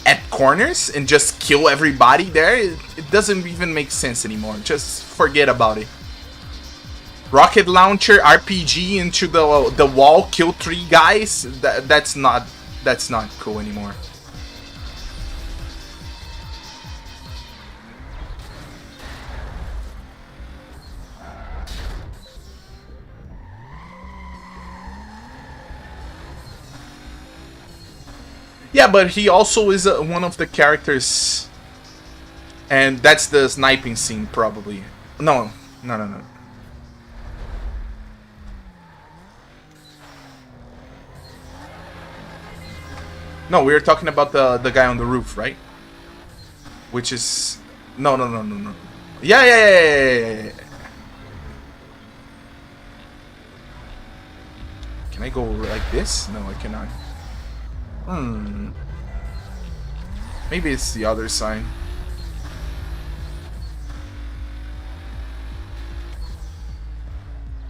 S1: at corners and just kill everybody there. It doesn't even make sense anymore. Just forget about it. Rocket launcher, RPG into the wall, kill 3 guys. That's not cool anymore. Yeah, but he also is one of the characters, and that's the sniping scene, probably. No. No, we were talking about the guy on the roof, right? Which is... No. Yeah. Can I go like this? No, I cannot. Maybe it's the other side.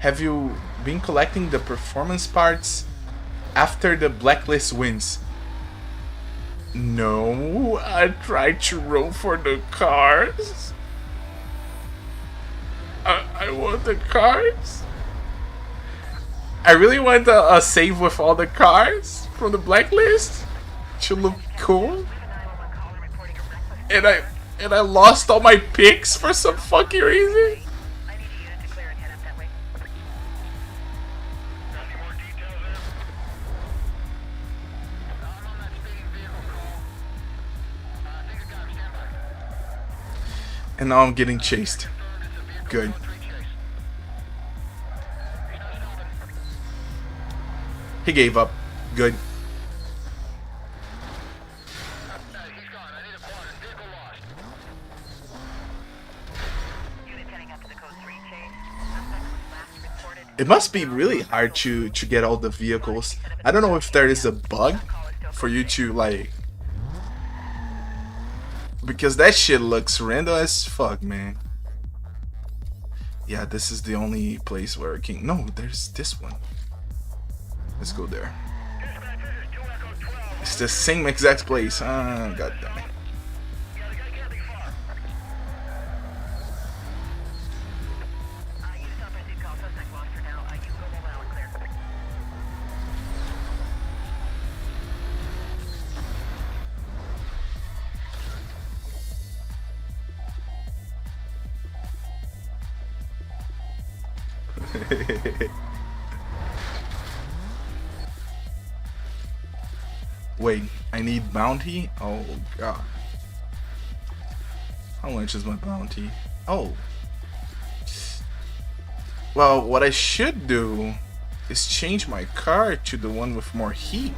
S1: Have you been collecting the performance parts after the blacklist wins? No, I tried to roll for the cars. I want the cars. I really want a save with all the cars from the blacklist to look cool. And I lost all my picks for some fucking reason. And now I'm getting chased. Good. He gave up. Good. It must be really hard to get all the vehicles. I don't know if there is a bug for you to, like, Because that shit looks random as fuck, man. Yeah, this is the only place where I can. No, there's this one. Let's go there. It's the same exact place. Ah, god damn it. Wait, I need bounty? Oh god. How much is my bounty? Oh. Well, what I should do is change my car to the one with more heat.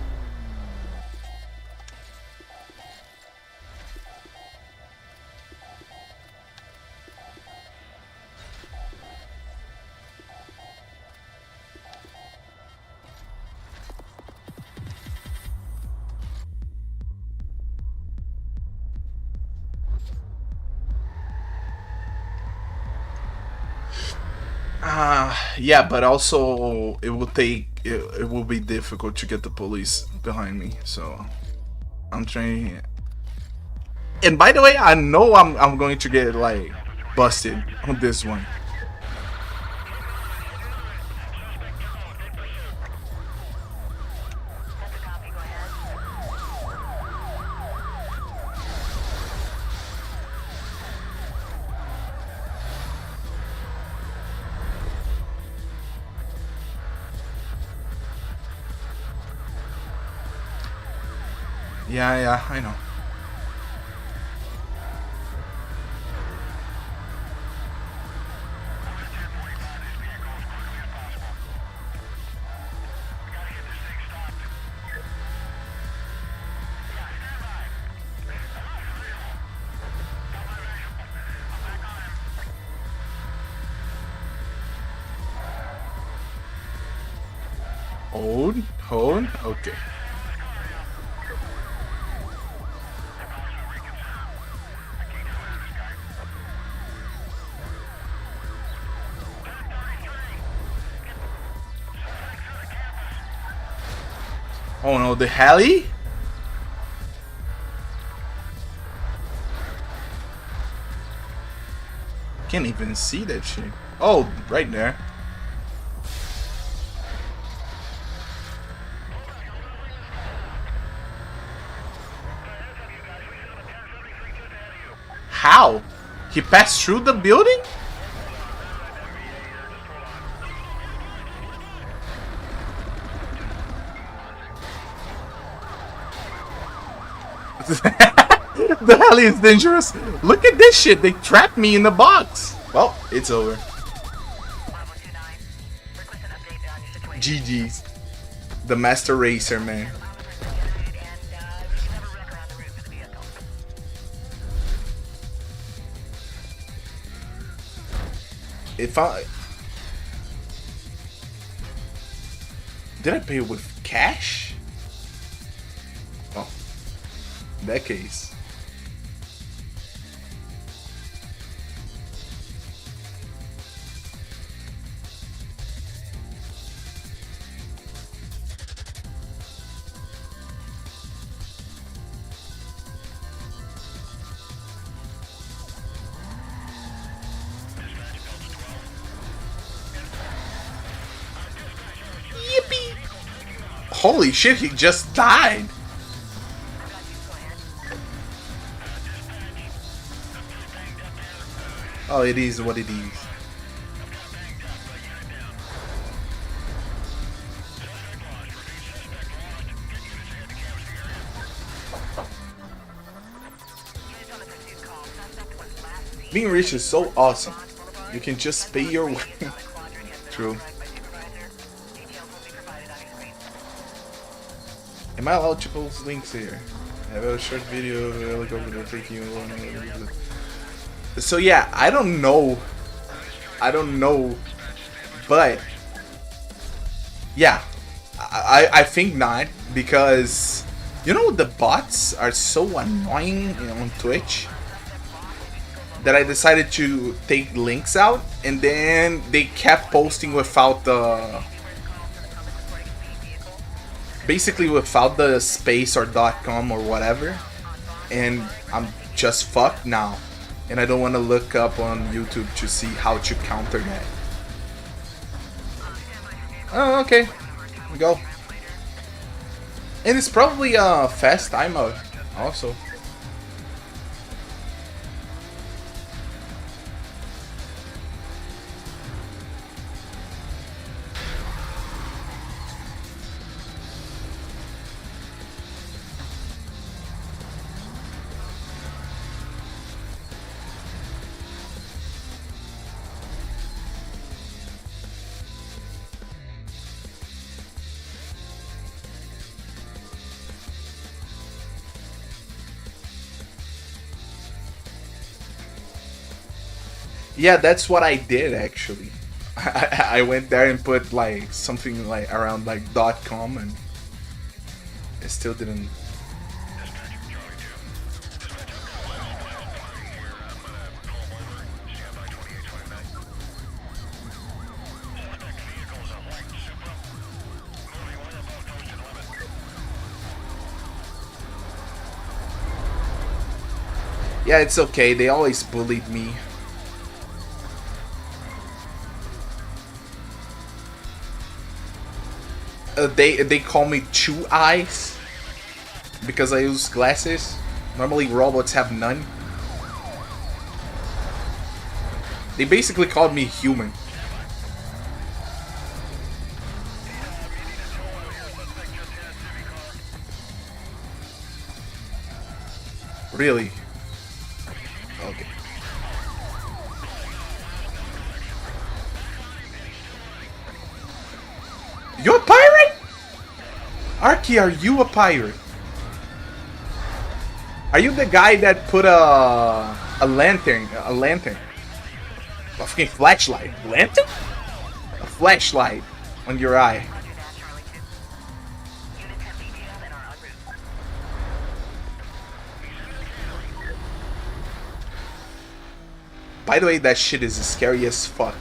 S1: Yeah, but also it will be difficult to get the police behind me, so I'm trying. And by the way, I know I'm going to get like busted on this one. Yeah, I know. Hold, okay. Oh no, the heli? Can't even see that shit. Oh, right there. How? He passed through the building? The hell is dangerous. Look at this shit. They trapped me in the box. Well, it's over. GG's. The master racer, man. If I... Did I pay with cash? Oh. In that case. Holy shit, he just died! Oh, it is what it is. Being rich is so awesome. You can just pay your way. True. Am I allowed to post links here? I have a short video. I look over the taking. So yeah, I don't know, but yeah, I think not, because you know the bots are so annoying on Twitch. that I decided to take links out, and then they kept posting without the, basically without the space or .com or whatever, and I'm just fucked now, and I don't want to look up on YouTube to see how to counter that. Oh, okay, we go. And it's probably a fast timeout also. Yeah, that's what I did actually. I went there and put like something like around like .com, and it still didn't. Yeah, it's okay. They always bullied me. They call me Two Eyes because I use glasses. Normally robots have none. They basically called me human. Really? Okay. You're a pirate? Arky, are you a pirate? Are you the guy that put a lantern, a fucking flashlight, lantern? A flashlight on your eye? By the way, that shit is scary as fuck.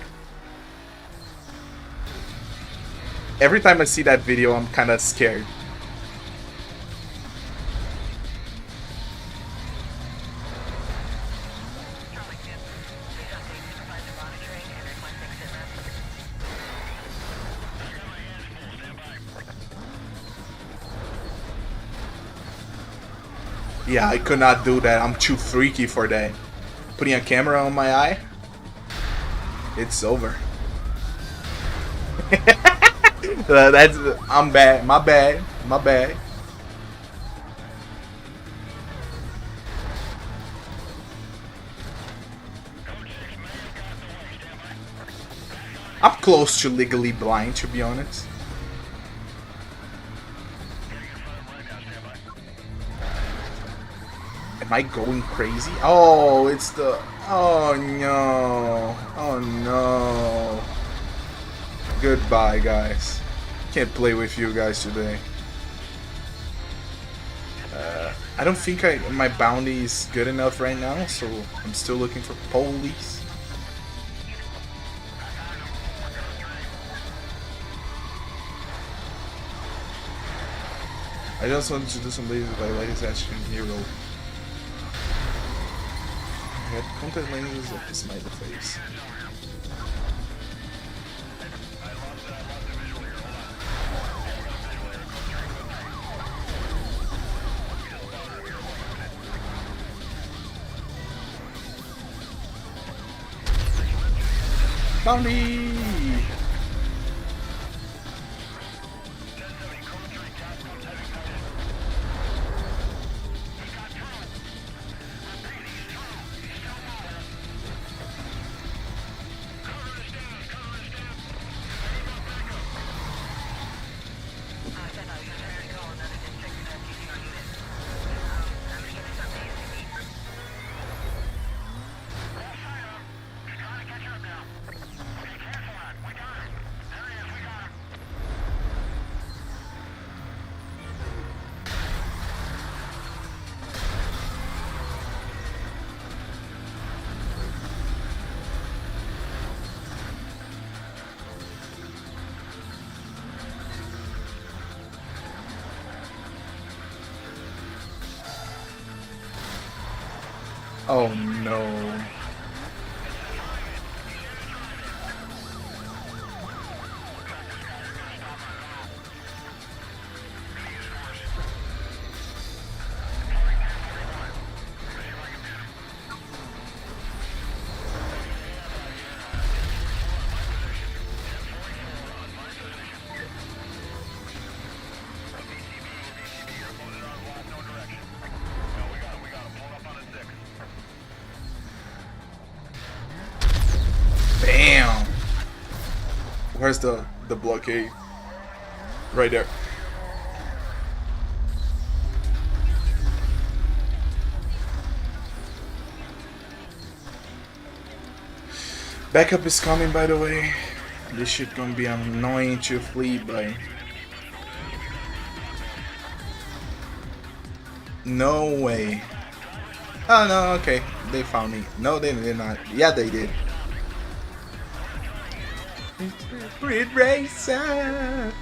S1: Every time I see that video, I'm kind of scared. Yeah, I could not do that. I'm too freaky for that. Putting a camera on my eye? It's over. I'm bad. My bad. My bad. I'm close to legally blind, to be honest. Am I going crazy? Oh, it's the... Oh no. Oh no. Goodbye, guys. Can't play with you guys today. I don't think my bounty is good enough right now, so I'm still looking for police. I just wanted to do some ladies by latest action hero. I had contact lenses of the smiley face. Bounty! Oh no. Bam! Where's the blockade? Right there. Backup is coming, by the way. This shit gonna be annoying to flee by. No way. Oh no, okay. They found me. No, they did not. Yeah, they did. Grid Racer!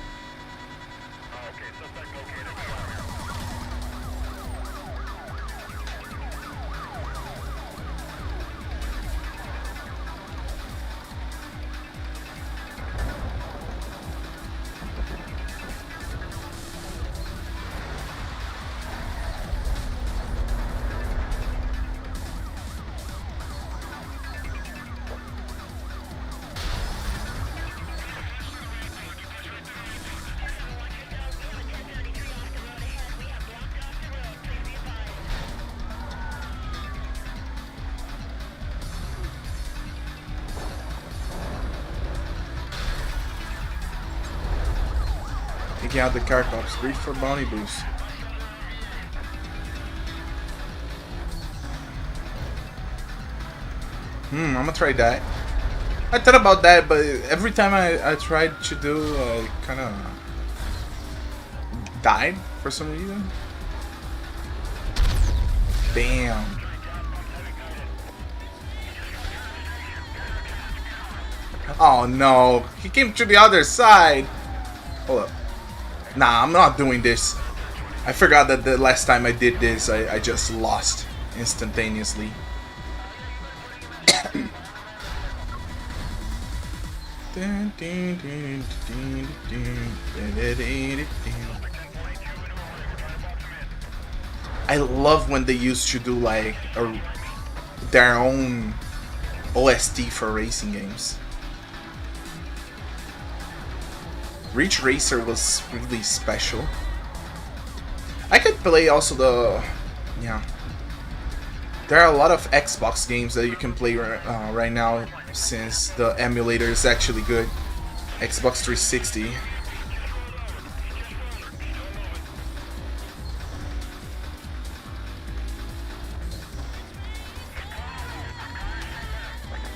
S1: Taking out the car cops. Reach for bounty boost. I'm gonna try that. I thought about that, but every time I tried to do, I kind of died for some reason. Bam. Oh no, he came to the other side. Hold up. Nah, I'm not doing this. I forgot that the last time I did this, I just lost instantaneously. I love when they used to do like their own OST for racing games. Ridge Racer was really special. I could play also the... yeah. There are a lot of Xbox games that you can play right now since the emulator is actually good. Xbox 360.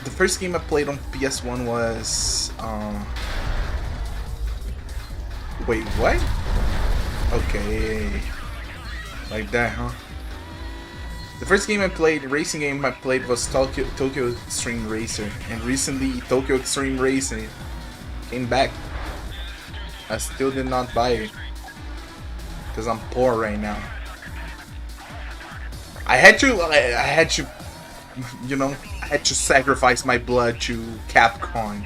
S1: The first game I played on PS1 was... wait, what? Okay. Like that, huh? The first game I played, racing game I played, was Tokyo Extreme Racer. And recently, Tokyo Extreme Racing came back. I still did not buy it. Because I'm poor right now. I had to, you know, I had to sacrifice my blood to Capcom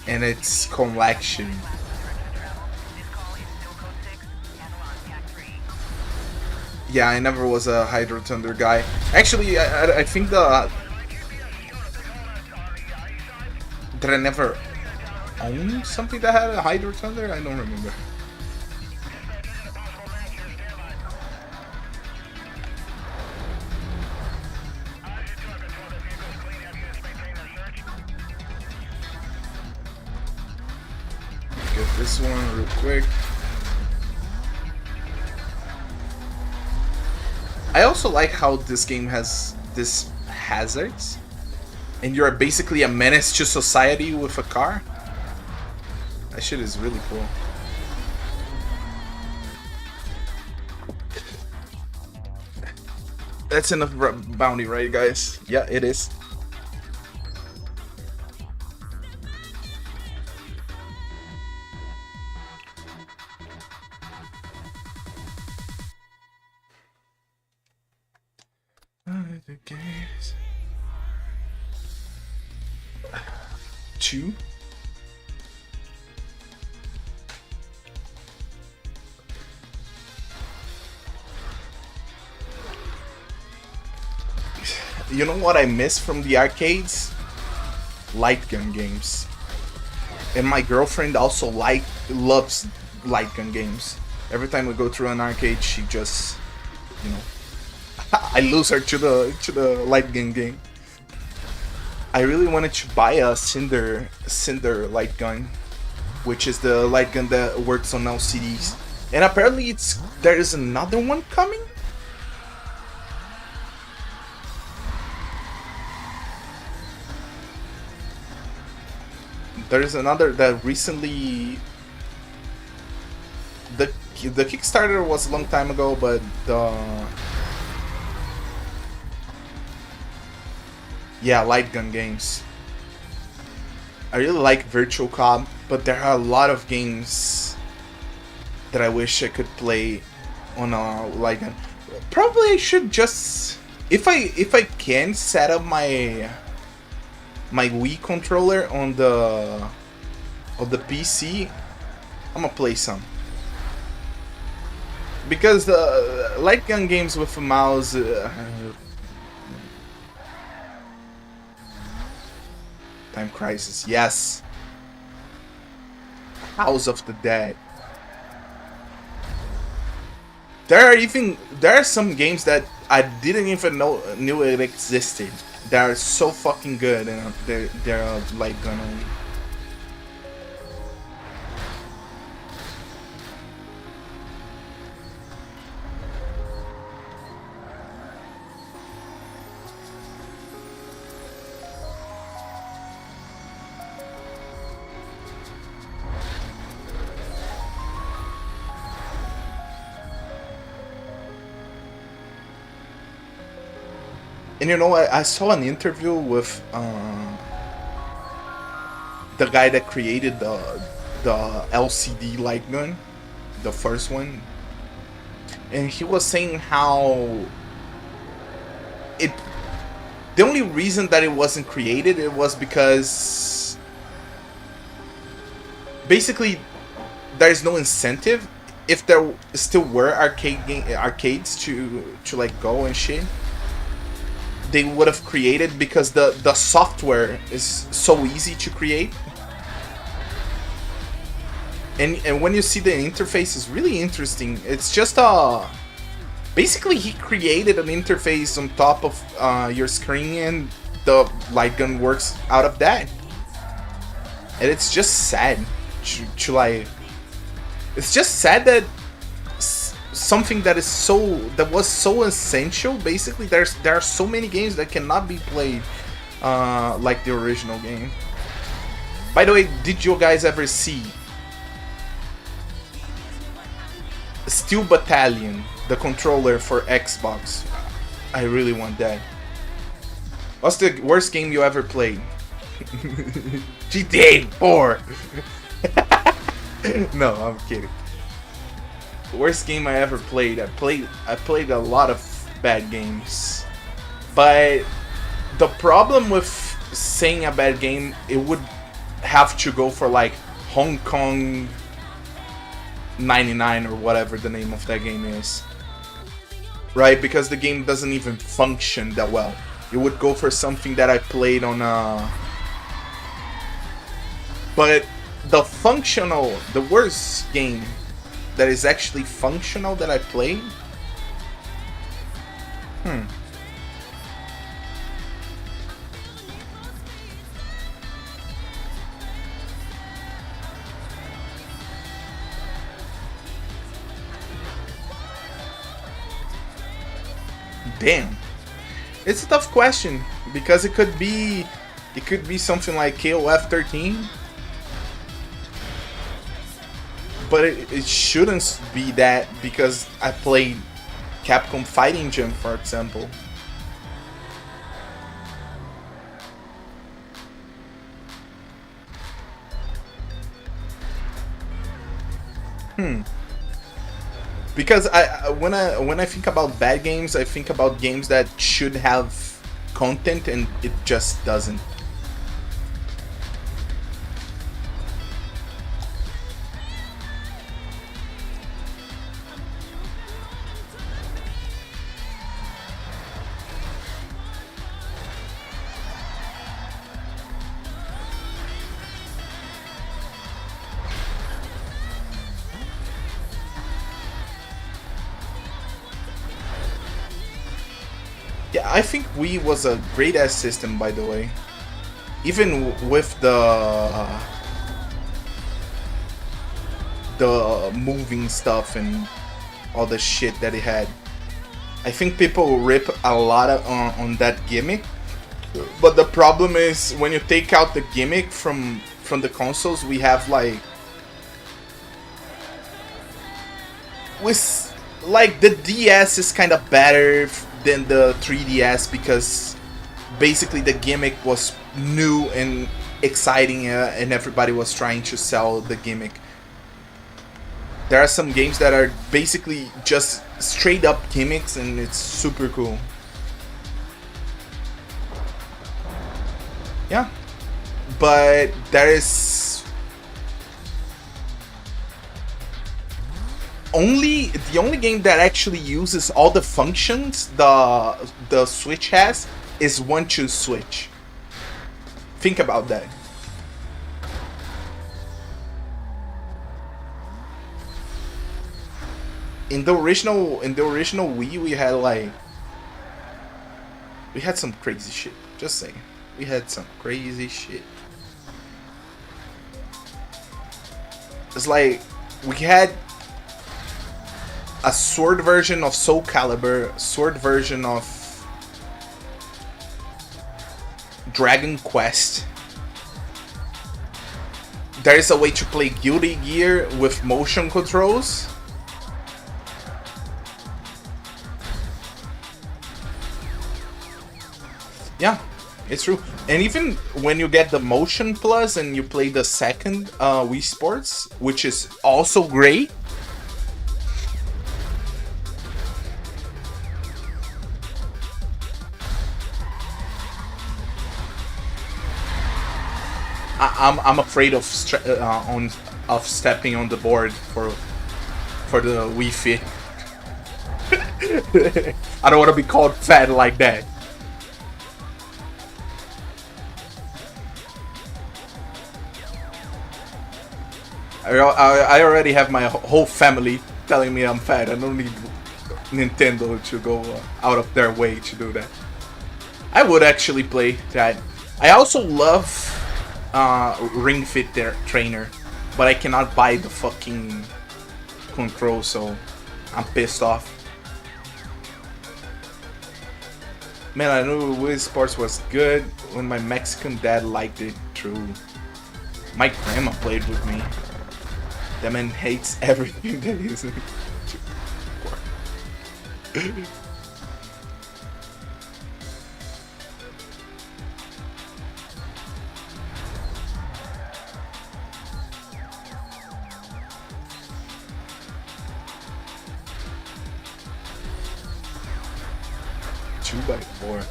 S1: and its collection. Yeah, I never was a Hydro Thunder guy. Actually, I think that I never owned something that had a Hydro Thunder? I don't remember. Get this one real quick. I also like how this game has this hazards, and you're basically a menace to society with a car. That shit is really cool. That's enough bounty, right, guys? Yeah, it is. games. 2. You know what I miss from the arcades? Light gun games. And my girlfriend also loves light gun games. Every time we go through an arcade, she just, you know, I lose her to the light gun game. I really wanted to buy a Cinder light gun, which is the light gun that works on LCDs. And apparently there is another one coming. There's another that recently. The Kickstarter was a long time ago, but light gun games. I really like Virtual Cop, but there are a lot of games that I wish I could play on a light gun. Probably I should just, if I can set up my Wii controller on the PC, I'm gonna play some. Because the light gun games with a mouse, Time Crisis, yes. House of the Dead. There are some games that I didn't even knew it existed. They are so fucking good, and they're light gun only. And you know, I saw an interview with the guy that created the LCD light gun, the first one, and he was saying how the only reason that it wasn't created, it was because basically there's no incentive. If there still were arcades to like go and shit, they would have created, because the software is so easy to create. And when you see the interface, it's really interesting. It's just basically he created an interface on top of your screen, and the light gun works out of that. And it's just sad to like, it's just sad that something that was so essential, basically there are so many games that cannot be played like the original game. By the way, did you guys ever see Steel Battalion, the controller for Xbox? I really want that. What's the worst game you ever played? GTA 4. No, I'm kidding. Worst game I ever played. I played a lot of bad games, but the problem with saying a bad game, it would have to go for like Hong Kong 99 or whatever the name of that game is, right? Because the game doesn't even function that well. It would go for something that I played on but the worst game that is actually functional that I played? Damn. It's a tough question, because it could be something like KOF 13. But it shouldn't be that, because I played Capcom Fighting Gym, for example. Because when I think about bad games, I think about games that should have content and it just doesn't. Yeah, I think Wii was a great ass system, by the way. Even with the moving stuff and all the shit that it had. I think people rip a lot on that gimmick, but the problem is when you take out the gimmick from the consoles, we have with like the DS is kind of better than the 3DS because basically the gimmick was new and exciting, and everybody was trying to sell the gimmick. There are some games that are basically just straight up gimmicks and it's super cool. Yeah. But there is the only game that actually uses all the functions the Switch has is One Two Switch. Think about that. In the original Wii, we had some crazy shit. Just saying, we had some crazy shit. It's like we had a sword version of Soul Calibur, sword version of Dragon Quest. There is a way to play Guilty Gear with motion controls. Yeah, it's true. And even when you get the Motion Plus and you play the second Wii Sports, which is also great. I'm afraid of stepping on the board for the Wii Fit. I don't want to be called fat like that. I already have my whole family telling me I'm fat. I don't need Nintendo to go out of their way to do that. I would actually play that. I also love Ring Fit Trainer, but I cannot buy the fucking control, so I'm pissed off. Man, I knew Wii Sports was good when my Mexican dad liked it. True. My grandma played with me. That man hates everything that is. Two by four.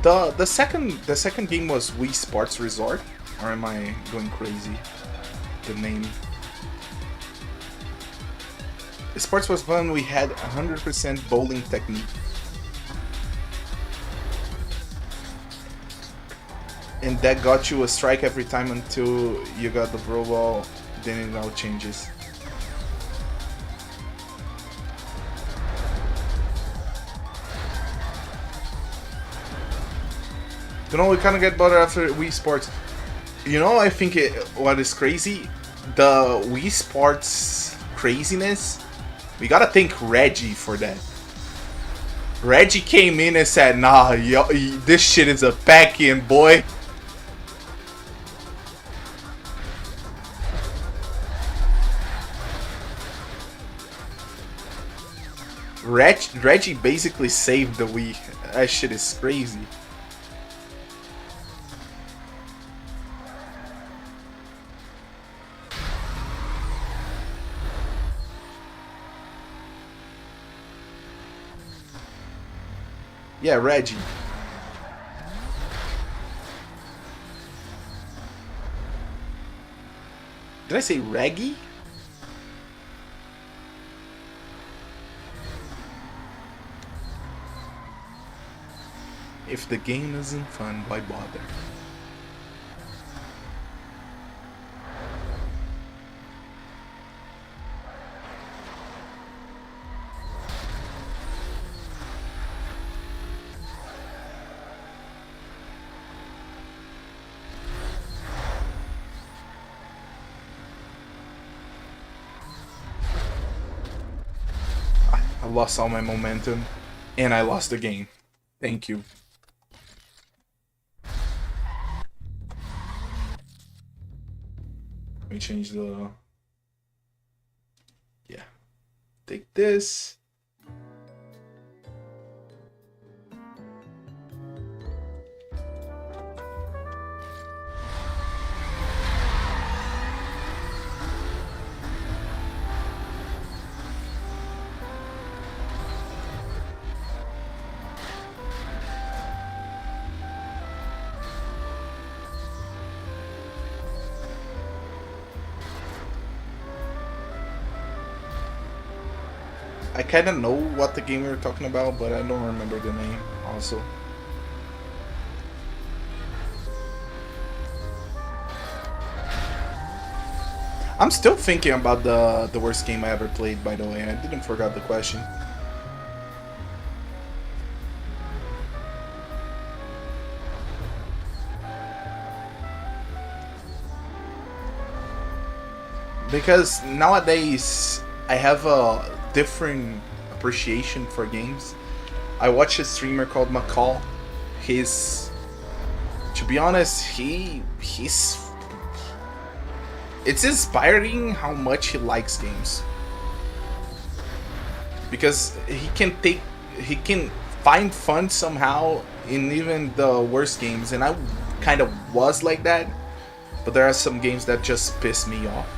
S1: The second game was Wii Sports Resort, or am I going crazy? The name. Sports was fun. We had 100% bowling technique, and that got you a strike every time until you got the pro ball. Then it all changes. You know, we kind of get better after Wii Sports. You know, I think what is crazy, the Wii Sports craziness. We gotta thank Reggie for that. Reggie came in and said, "Nah, yo, this shit is a back end, boy." Reggie basically saved the Wii. That shit is crazy. Yeah, Reggie. Did I say Reggie? If the game isn't fun, why bother? I lost all my momentum, and I lost the game. Thank you. Let me change the... Yeah. Take this. I kind of know what the game we were talking about, but I don't remember the name also. I'm still thinking about the worst game I ever played, by the way. I didn't forget the question. Because nowadays I have a different appreciation for games. I watch a streamer called McCall. To be honest, he's it's inspiring how much he likes games, because he can find fun somehow in even the worst games, and I kind of was like that, but there are some games that just piss me off.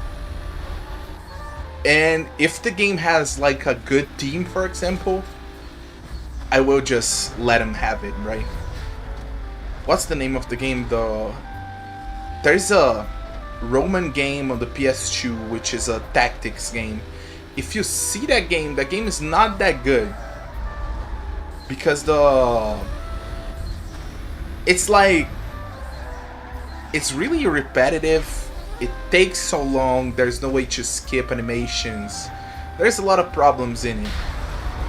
S1: And if the game has like a good team, for example, I will just let him have it, right? What's the name of the game though? There's a Roman game on the PS2 which is a tactics game. If you see that game is not that good, because it's like, it's really repetitive. It takes so long, there's no way to skip animations. There's a lot of problems in it.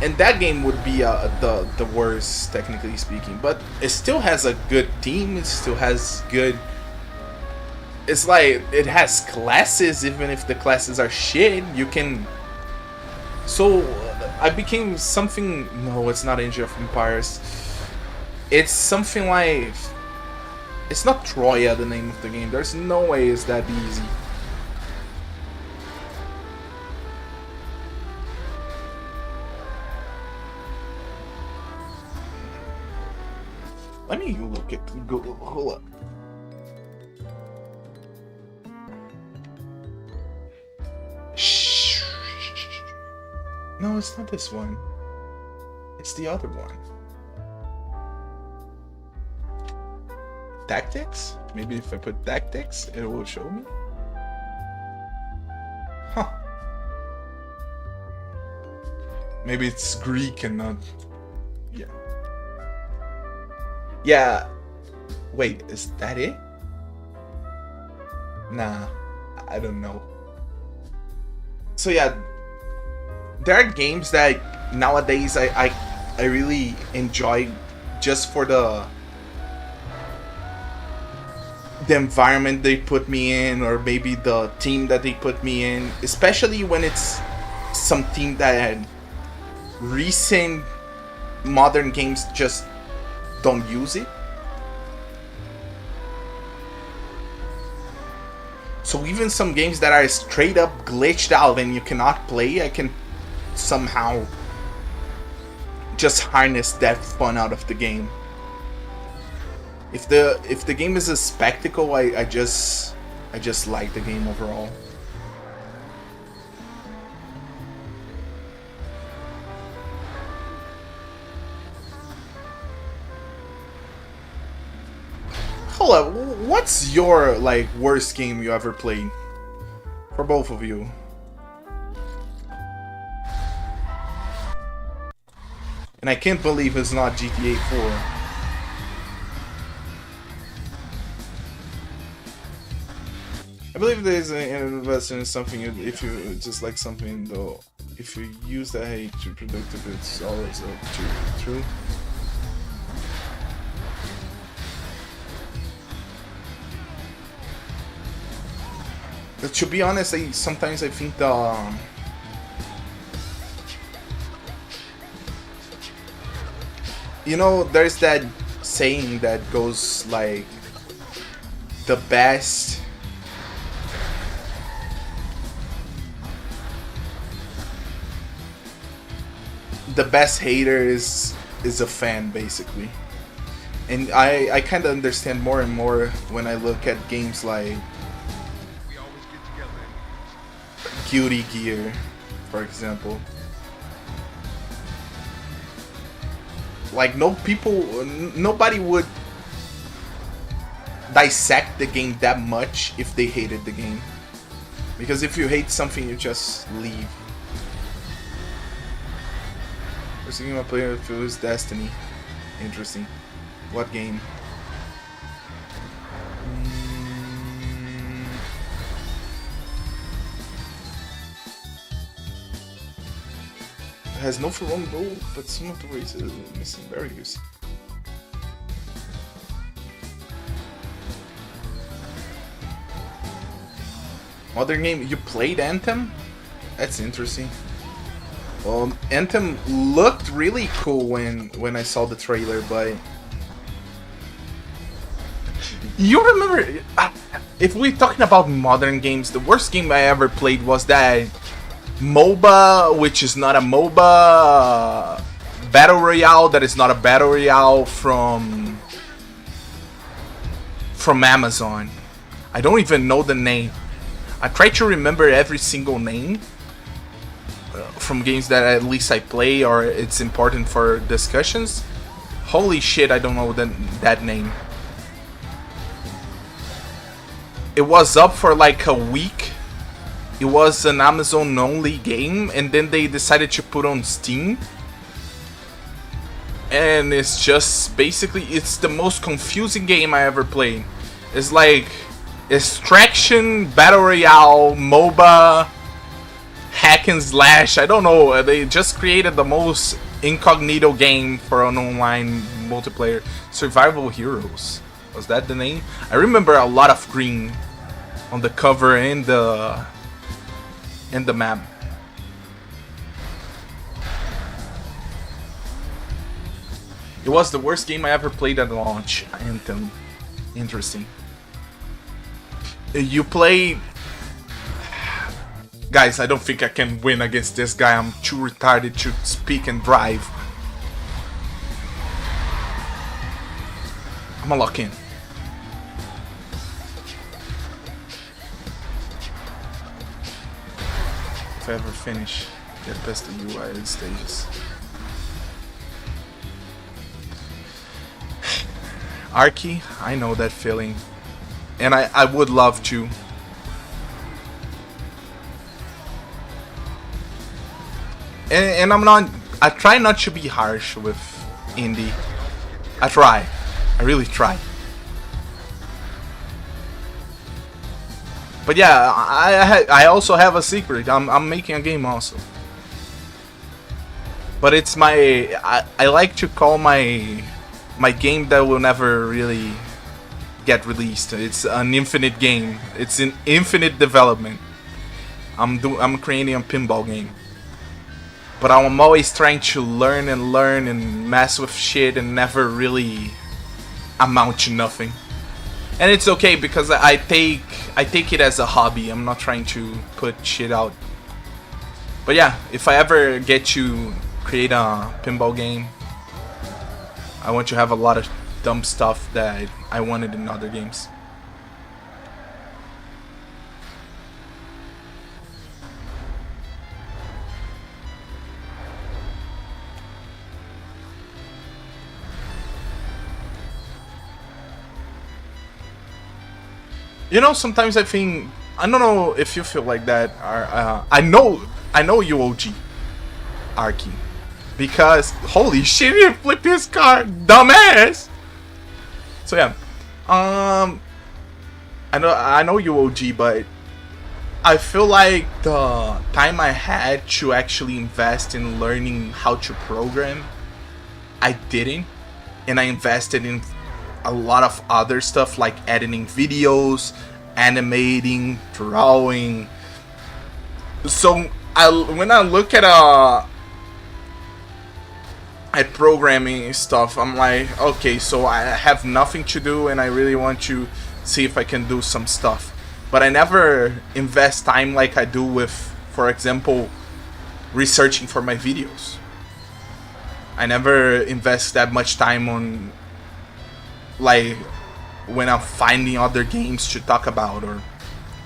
S1: And that game would be the worst, technically speaking. But it still has a good team, it still has good... It's like, it has classes, even if the classes are shit, you can... So, I became something... No, it's not Age of Empires. It's something like... It's not Troya, the name of the game. There's no way it's that easy. Let me look at Google. Hold up. Shh. No, it's not this one. It's the other one. Tactics? Maybe if I put tactics, it will show me. Huh. Maybe it's Greek and not... Yeah. Yeah. Wait, is that it? Nah, I don't know. So yeah, there are games that nowadays I really enjoy just for the environment they put me in, or maybe the team that they put me in, especially when it's some team that recent modern games just don't use it. So even some games that are straight up glitched out and you cannot play, I can somehow just harness that fun out of the game. If the game is a spectacle, I just like the game overall. Hold up, what's your like worst game you ever played? For both of you. And I can't believe it's not GTA 4. I believe there is an investment in something if you just like something though. If you use that hate to productive, it's always up to true. But to be honest, sometimes I think the you know, there's that saying that goes like the best hater is a fan, basically. And I kind of understand more and more when I look at games like Guilty Gear, for example. Like nobody would dissect the game that much if they hated the game. Because if you hate something, you just leave. First game I played was Destiny. Interesting. What game? Has no for long goal, but some of the races are missing barriers. Other game, you played Anthem? That's interesting. Anthem looked really cool when I saw the trailer, but you remember, if we're talking about modern games, the worst game I ever played was that MOBA, which is not a MOBA, Battle Royale that is not a Battle Royale from Amazon. I don't even know the name. I try to remember every single name from games that at least I play or it's important for discussions. Holy shit, I don't know that name. It was up for like a week. It was an Amazon only game, and then they decided to put on Steam. And it's just basically, it's the most confusing game I ever played. It's like extraction, battle royale, MOBA, hack and slash. I don't know. They just created the most incognito game for an online multiplayer. Survival Heroes. Was that the name? I remember a lot of green on the cover and the map. It was the worst game I ever played at launch. Anthem. Interesting. You play... Guys, I don't think I can win against this guy. I'm too retarded to speak and drive. I'm gonna lock in. If I ever finish, get past the UI stages. Arky, I know that feeling. And I would love to. And I try not to be harsh with indie. I try. I really try. But yeah, I also have a secret. I'm making a game also. But it's I like to call my game that will never really get released. It's an infinite game. It's in infinite development. I'm creating a pinball game. But I'm always trying to learn and mess with shit and never really amount to nothing. And it's okay because I take it as a hobby. I'm not trying to put shit out. But yeah, if I ever get to create a pinball game. I want to have a lot of dumb stuff that I wanted in other games. You know, sometimes I think, I don't know if you feel like that. I know you, OG Arky, because holy shit, he flipped his car, dumbass. So yeah, I know you, OG, but I feel like the time I had to actually invest in learning how to program, I didn't, and I invested in a lot of other stuff like editing videos, animating, drawing. So when I look at programming stuff, I'm like, okay, so I have nothing to do and I really want to see if I can do some stuff. But I never invest time like I do with, for example, researching for my videos. I never invest that much time on, like, when I'm finding other games to talk about or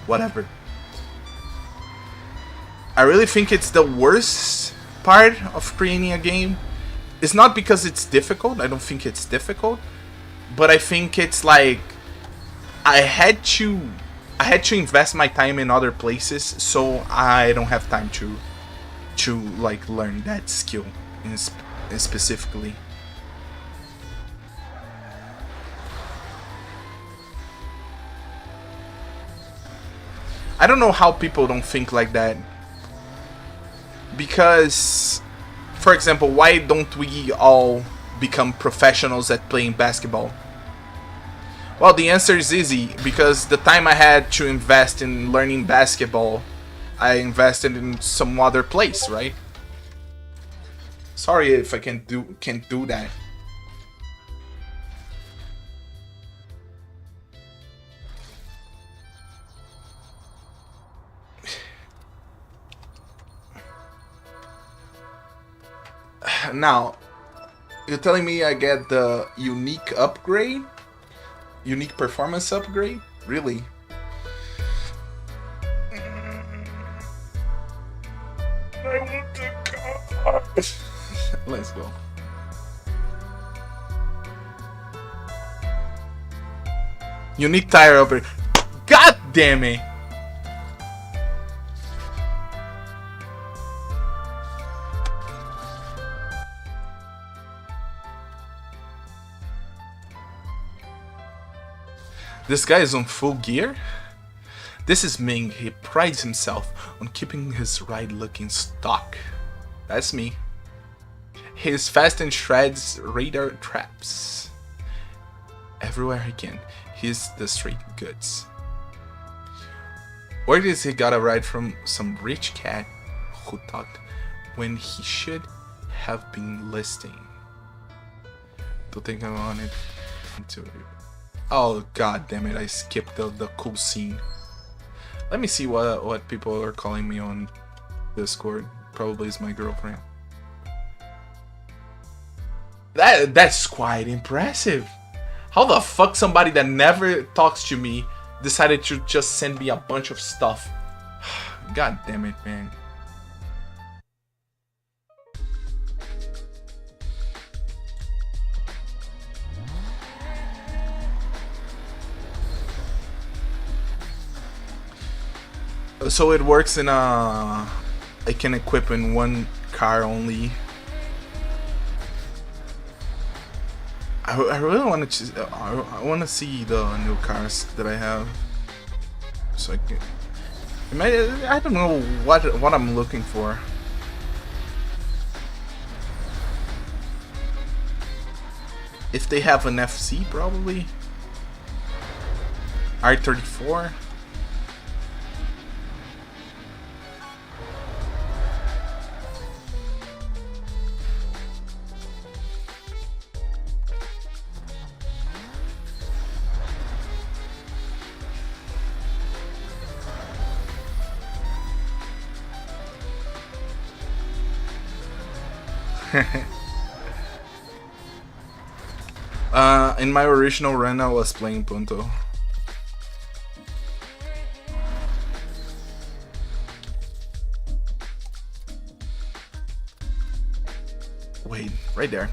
S1: whatever. I really think it's the worst part of creating a game. It's not because it's difficult, I don't think it's difficult, but I think it's like I had to invest my time in other places, so I don't have time to like learn that skill specifically. I don't know how people don't think like that. Because, for example, why don't we all become professionals at playing basketball? Well, the answer is easy. Because the time I had to invest in learning basketball, I invested in some other place, right? Sorry if I can't do that. Now, you're telling me I get the unique upgrade? Unique performance upgrade? Really? I want the car. Let's go. Unique tire upgrade. God damn it! This guy is on full gear? This is Ming. He prides himself on keeping his ride looking stock. That's me. He is fast and shreds radar traps. Everywhere he can, he's the street goods. Or does he got a ride from some rich cat who thought when he should have been listing? Don't think I wanted to. Oh god damn it, I skipped the cool scene. Let me see what people are calling me on Discord. Probably is my girlfriend. That's quite impressive. How the fuck somebody that never talks to me decided to just send me a bunch of stuff? God damn it, man. So it works in I can equip in one car only. I really want to. I want to see the new cars that I have. So I can. I don't know what I'm looking for. If they have an FC, probably R34. In my original run, I was playing Punto. Wait, right there.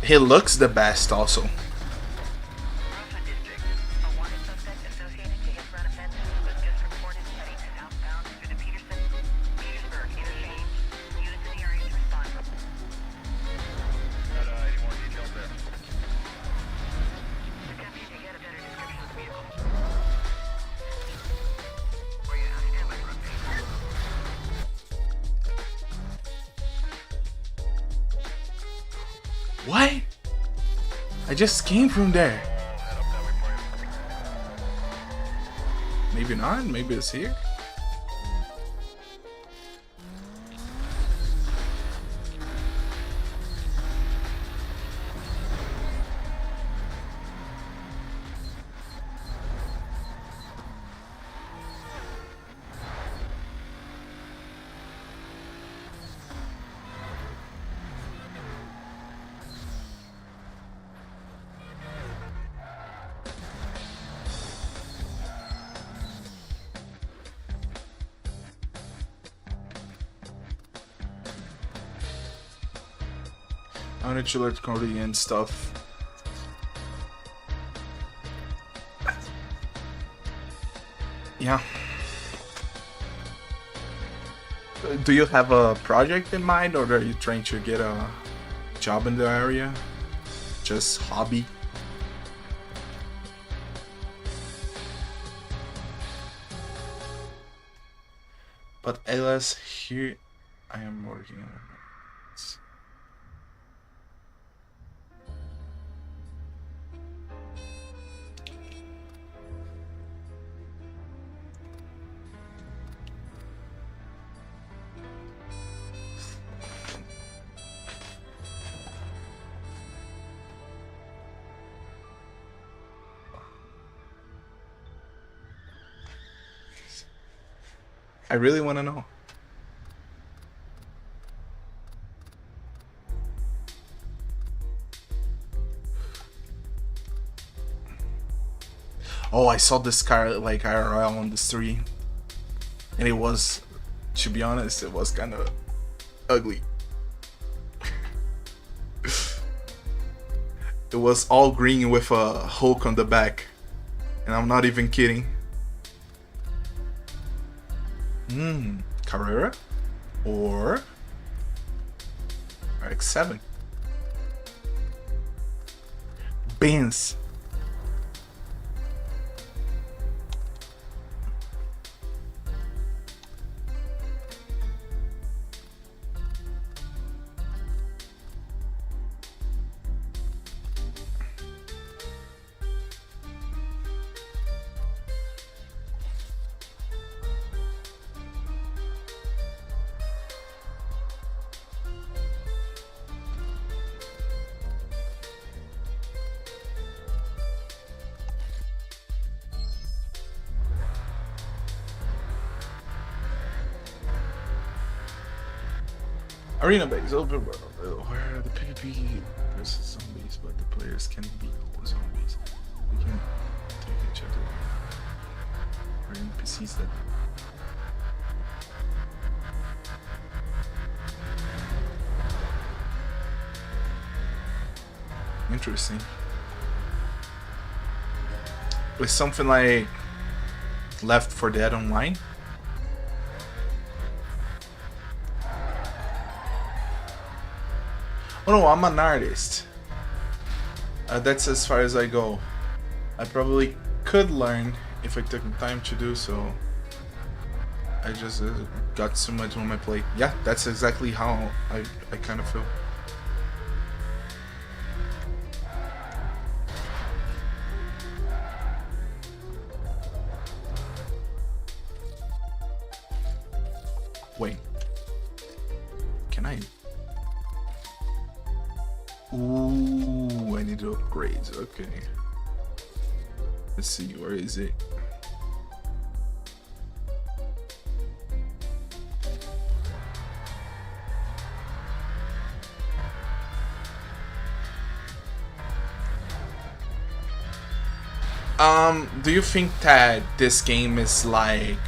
S1: He looks the best also. What? I just came from there. Maybe not, maybe it's here. I wanted to learn coding and stuff. Yeah. Do you have a project in mind, or are you trying to get a job in the area? Just hobby? But alas, here I am working on it. I really want to know. Oh, I saw this car like IRL on the street, and it was, to be honest, it was kind of ugly. It was all green with a Hulk on the back, and I'm not even kidding. Carrera or RX-7. Benz. Arena base open world where the PvP versus zombies, but the players can be zombies. We can take each other. Or NPCs that. Interesting. With something like Left 4 Dead Online. Oh no, I'm an artist. That's as far as I go. I probably could learn if I took the time to do so. I just got so much on my plate. Yeah, that's exactly how I kind of feel. Wait. Can I? Ooh, I need to upgrade. Okay. Let's see, where is it? Do you think that this game is like...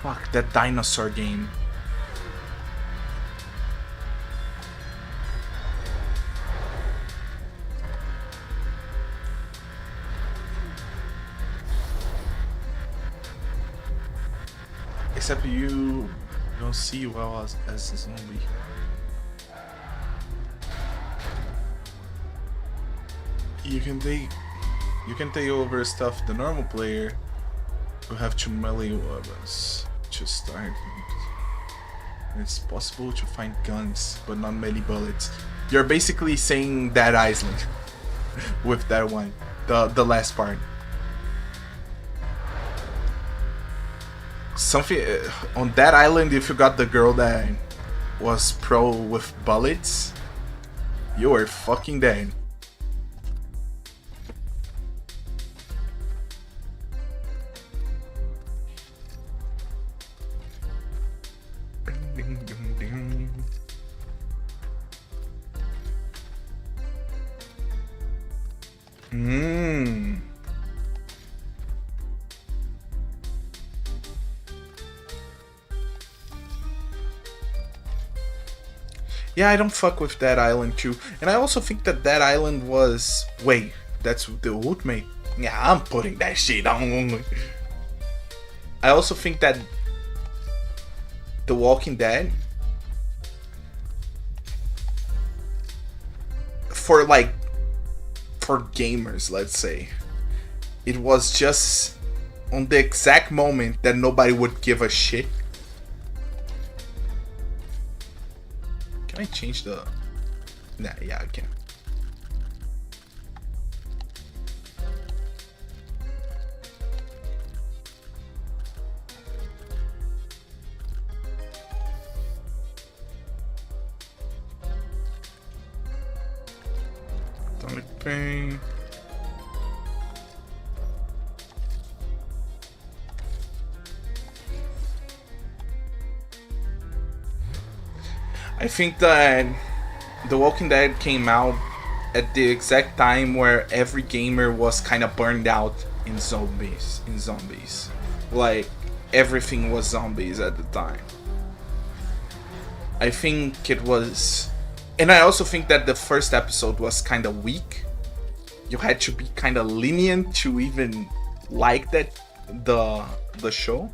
S1: Fuck, that dinosaur game. Except you don't see well as a zombie. You can take over stuff the normal player who have to melee weapons. Just start. It's possible to find guns, but not melee bullets. You're basically saying Dead Island with that one, the last part. Something on that island, if you got the girl that was pro with bullets, you were fucking dead. Yeah, I don't fuck with that island too. And I also think that that island was... Wait, that's the ultimate? Yeah, I'm putting that shit on. I also think that The Walking Dead, for gamers, let's say, it was just on the exact moment that nobody would give a shit. Can I change the... Nah, yeah, I can. WeijiBeng. I think that The Walking Dead came out at the exact time where every gamer was kind of burned out in zombies. Like, everything was zombies at the time. I think it was... And I also think that the first episode was kind of weak. You had to be kind of lenient to even like that the show.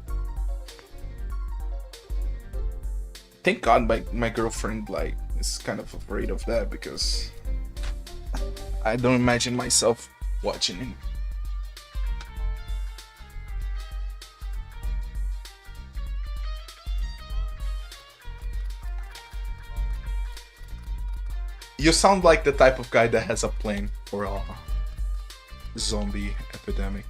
S1: Thank God my girlfriend like is kind of afraid of that, because I don't imagine myself watching it. You sound like the type of guy that has a plan for a zombie epidemic.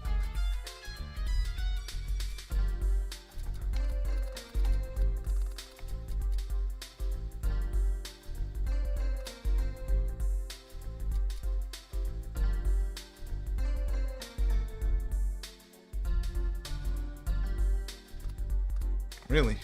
S1: Really?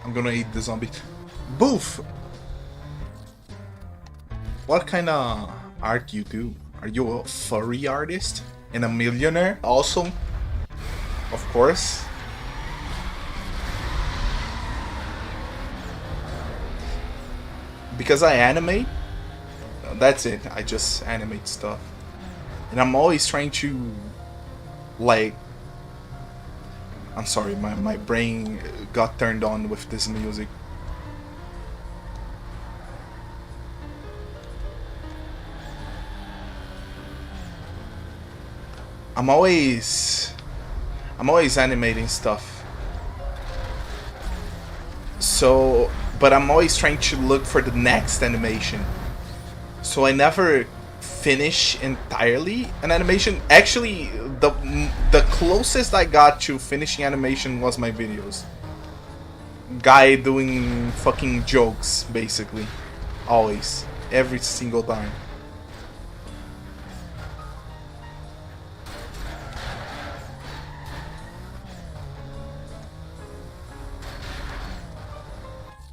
S1: I'm gonna eat the zombie. Boof! What kind of art you do? Are you a furry artist? And a millionaire also? Of course. Because I animate? That's it. I just animate stuff. And I'm always trying to, like... I'm sorry, my brain got turned on with this music. I'm always animating stuff. So, but I'm always trying to look for the next animation. So I never finish entirely an animation. Actually, the closest I got to finishing animation was my videos. Guy doing fucking jokes, basically. Always. Every single time.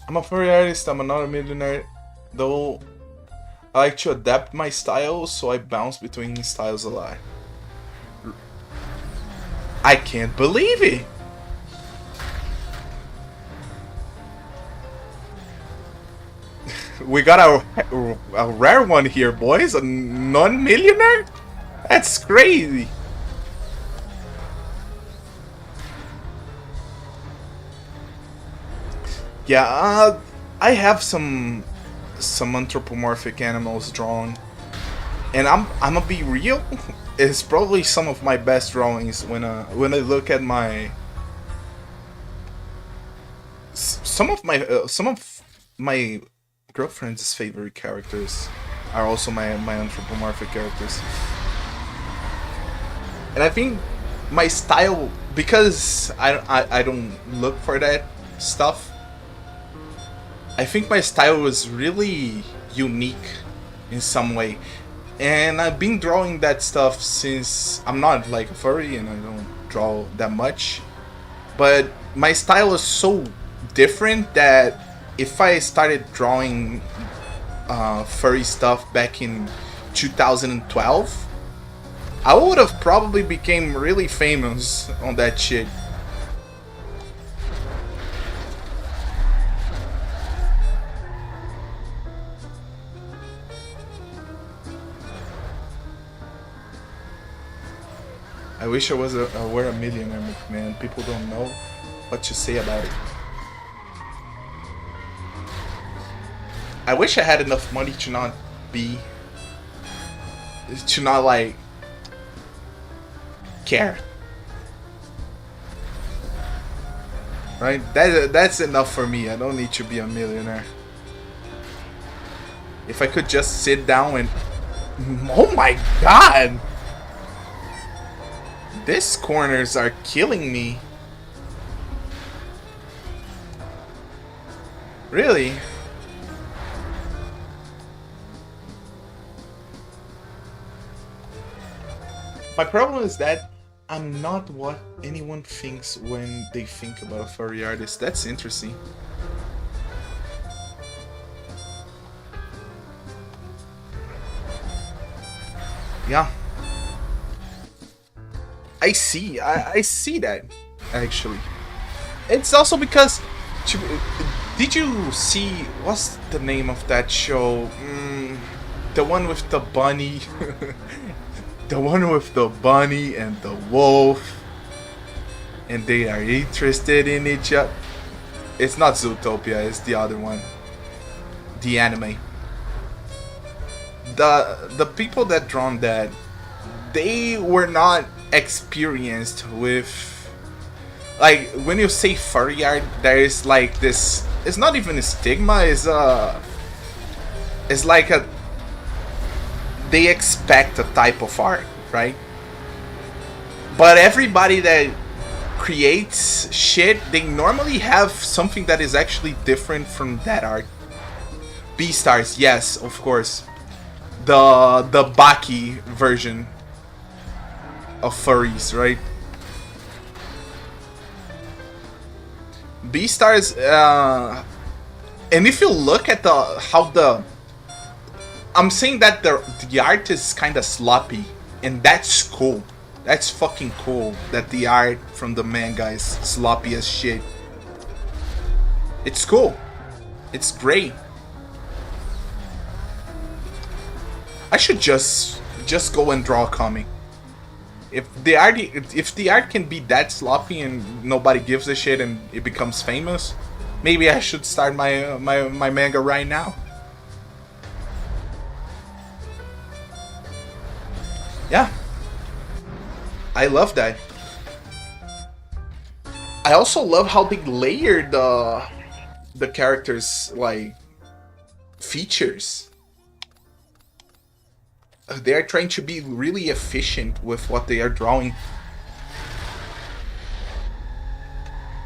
S1: I'm a furry artist, I'm not a millionaire. Though I like to adapt my style, so I bounce between styles a lot. I can't believe it! We got a rare one here, boys. A non-millionaire? That's crazy. Yeah, I have some anthropomorphic animals drawn, and I'm gonna be real. It's probably some of my best drawings when I look at my some of my girlfriend's favorite characters are also my anthropomorphic characters. And I think my style, because I don't look for that stuff, I think my style was really unique in some way. And I've been drawing that stuff since I'm not like a furry and I don't draw that much. But my style is so different that if I started drawing furry stuff back in 2012, I would have probably became really famous on that shit. I wish I were a millionaire, man. People don't know what to say about it. I wish I had enough money to not like care. Right? That's enough for me. I don't need to be a millionaire. If I could just sit down and... Oh my god! These corners are killing me. Really? My problem is that I'm not what anyone thinks when they think about a furry artist. That's interesting. Yeah. I see that, actually. It's also because... Did you see... What's the name of that show? The one with the bunny. The one with the bunny and the wolf. And they are interested in each other. It's not Zootopia, it's the other one. The anime. The people that drawn that, they were not experienced with... Like, when you say furry art, there is like this... It's not even a stigma, it's like a... They expect a type of art, right? But everybody that creates shit, they normally have something that is actually different from that art. Beastars, yes, of course. The Baki version of furries, right? Beastars, and if you look at I'm saying that the art is kind of sloppy, and that's cool. That's fucking cool that the art from the manga is sloppy as shit. It's cool. It's great. I should just go and draw a comic. If the art can be that sloppy and nobody gives a shit and it becomes famous, maybe I should start my manga right now. Yeah, I love that. I also love how they layered the characters' like features. they are trying to be really efficient with what they are drawing.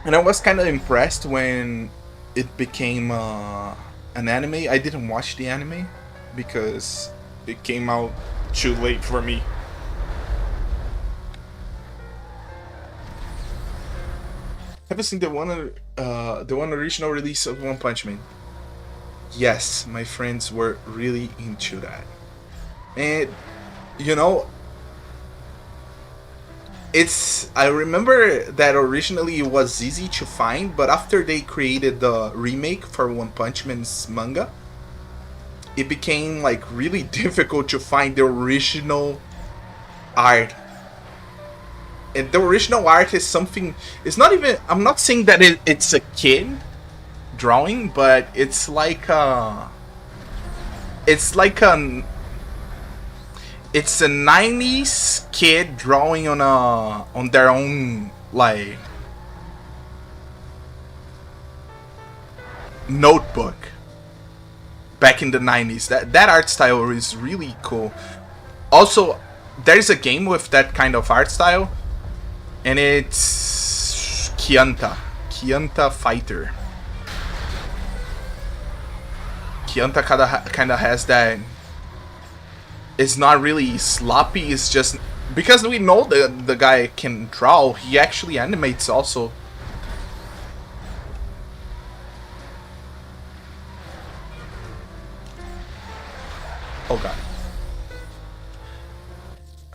S1: And I was kind of impressed when it became an anime. I didn't watch the anime because it came out too late for me. Have you seen the one original release of One Punch Man? Yes, my friends were really into that. And you know, I remember that originally it was easy to find, but after they created the remake for One Punch Man's manga, it became like really difficult to find the original art. And the original art is something, it's not even, I'm not saying that it's a kid drawing, but it's like it's like an it's a 90s kid drawing on their own like notebook back in the 90s. That art style is really cool. Also, there's a game with that kind of art style, and it's Kianta Fighter. Kianta kind of has that. It's not really sloppy, it's just because we know the guy can draw, he actually animates also. Oh god.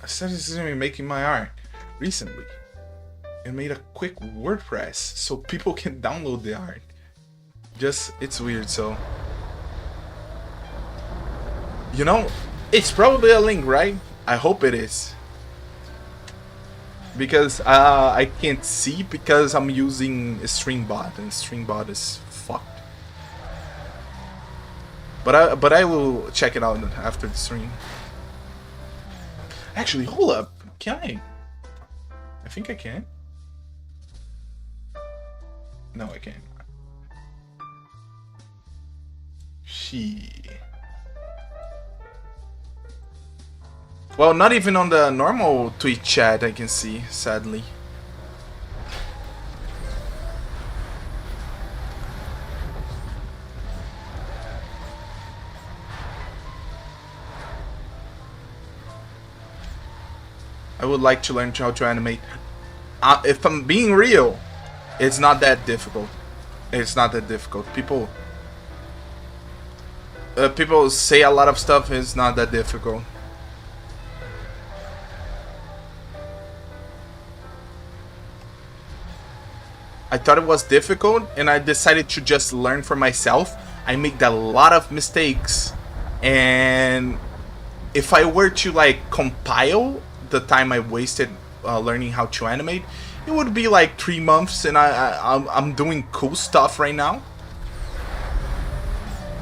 S1: I started making my art recently and made a quick WordPress so people can download the art. Just, it's weird, so. You know, it's probably a link, right? I hope it is. Because I can't see because I'm using a Streambot, and Streambot is fucked. But I will check it out after the stream. Actually, hold up. Can I? I think I can. No, I can't. Well, not even on the normal Twitch chat I can see, sadly. I would like to learn how to animate. If I'm being real, it's not that difficult. It's not that difficult. People say a lot of stuff. It's not that difficult. I thought it was difficult, and I decided to just learn for myself. I made a lot of mistakes, and if I were to like compile the time I wasted learning how to animate, it would be like 3 months, and I'm doing cool stuff right now.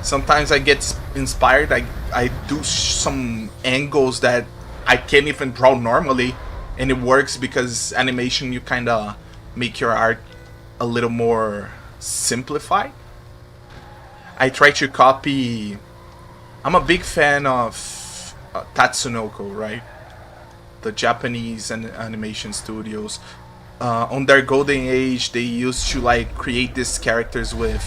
S1: Sometimes I get inspired. I do some angles that I can't even draw normally, and it works because animation, you kind of make your art a little more simplified. I try to copy. I'm a big fan of Tatsunoko, right? The Japanese animation studios. On their golden age, they used to like create these characters with.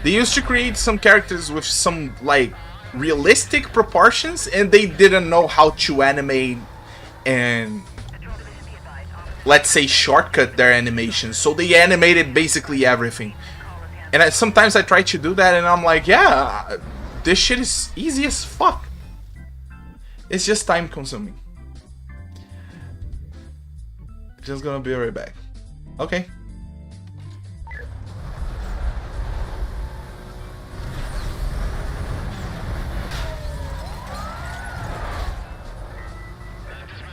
S1: They used to create some characters with some like realistic proportions, and they didn't know how to animate and, let's say, shortcut their animation. So they animated basically everything. And sometimes I try to do that, and I'm like, yeah, this shit is easy as fuck. It's just time consuming. Just gonna be right back. Okay.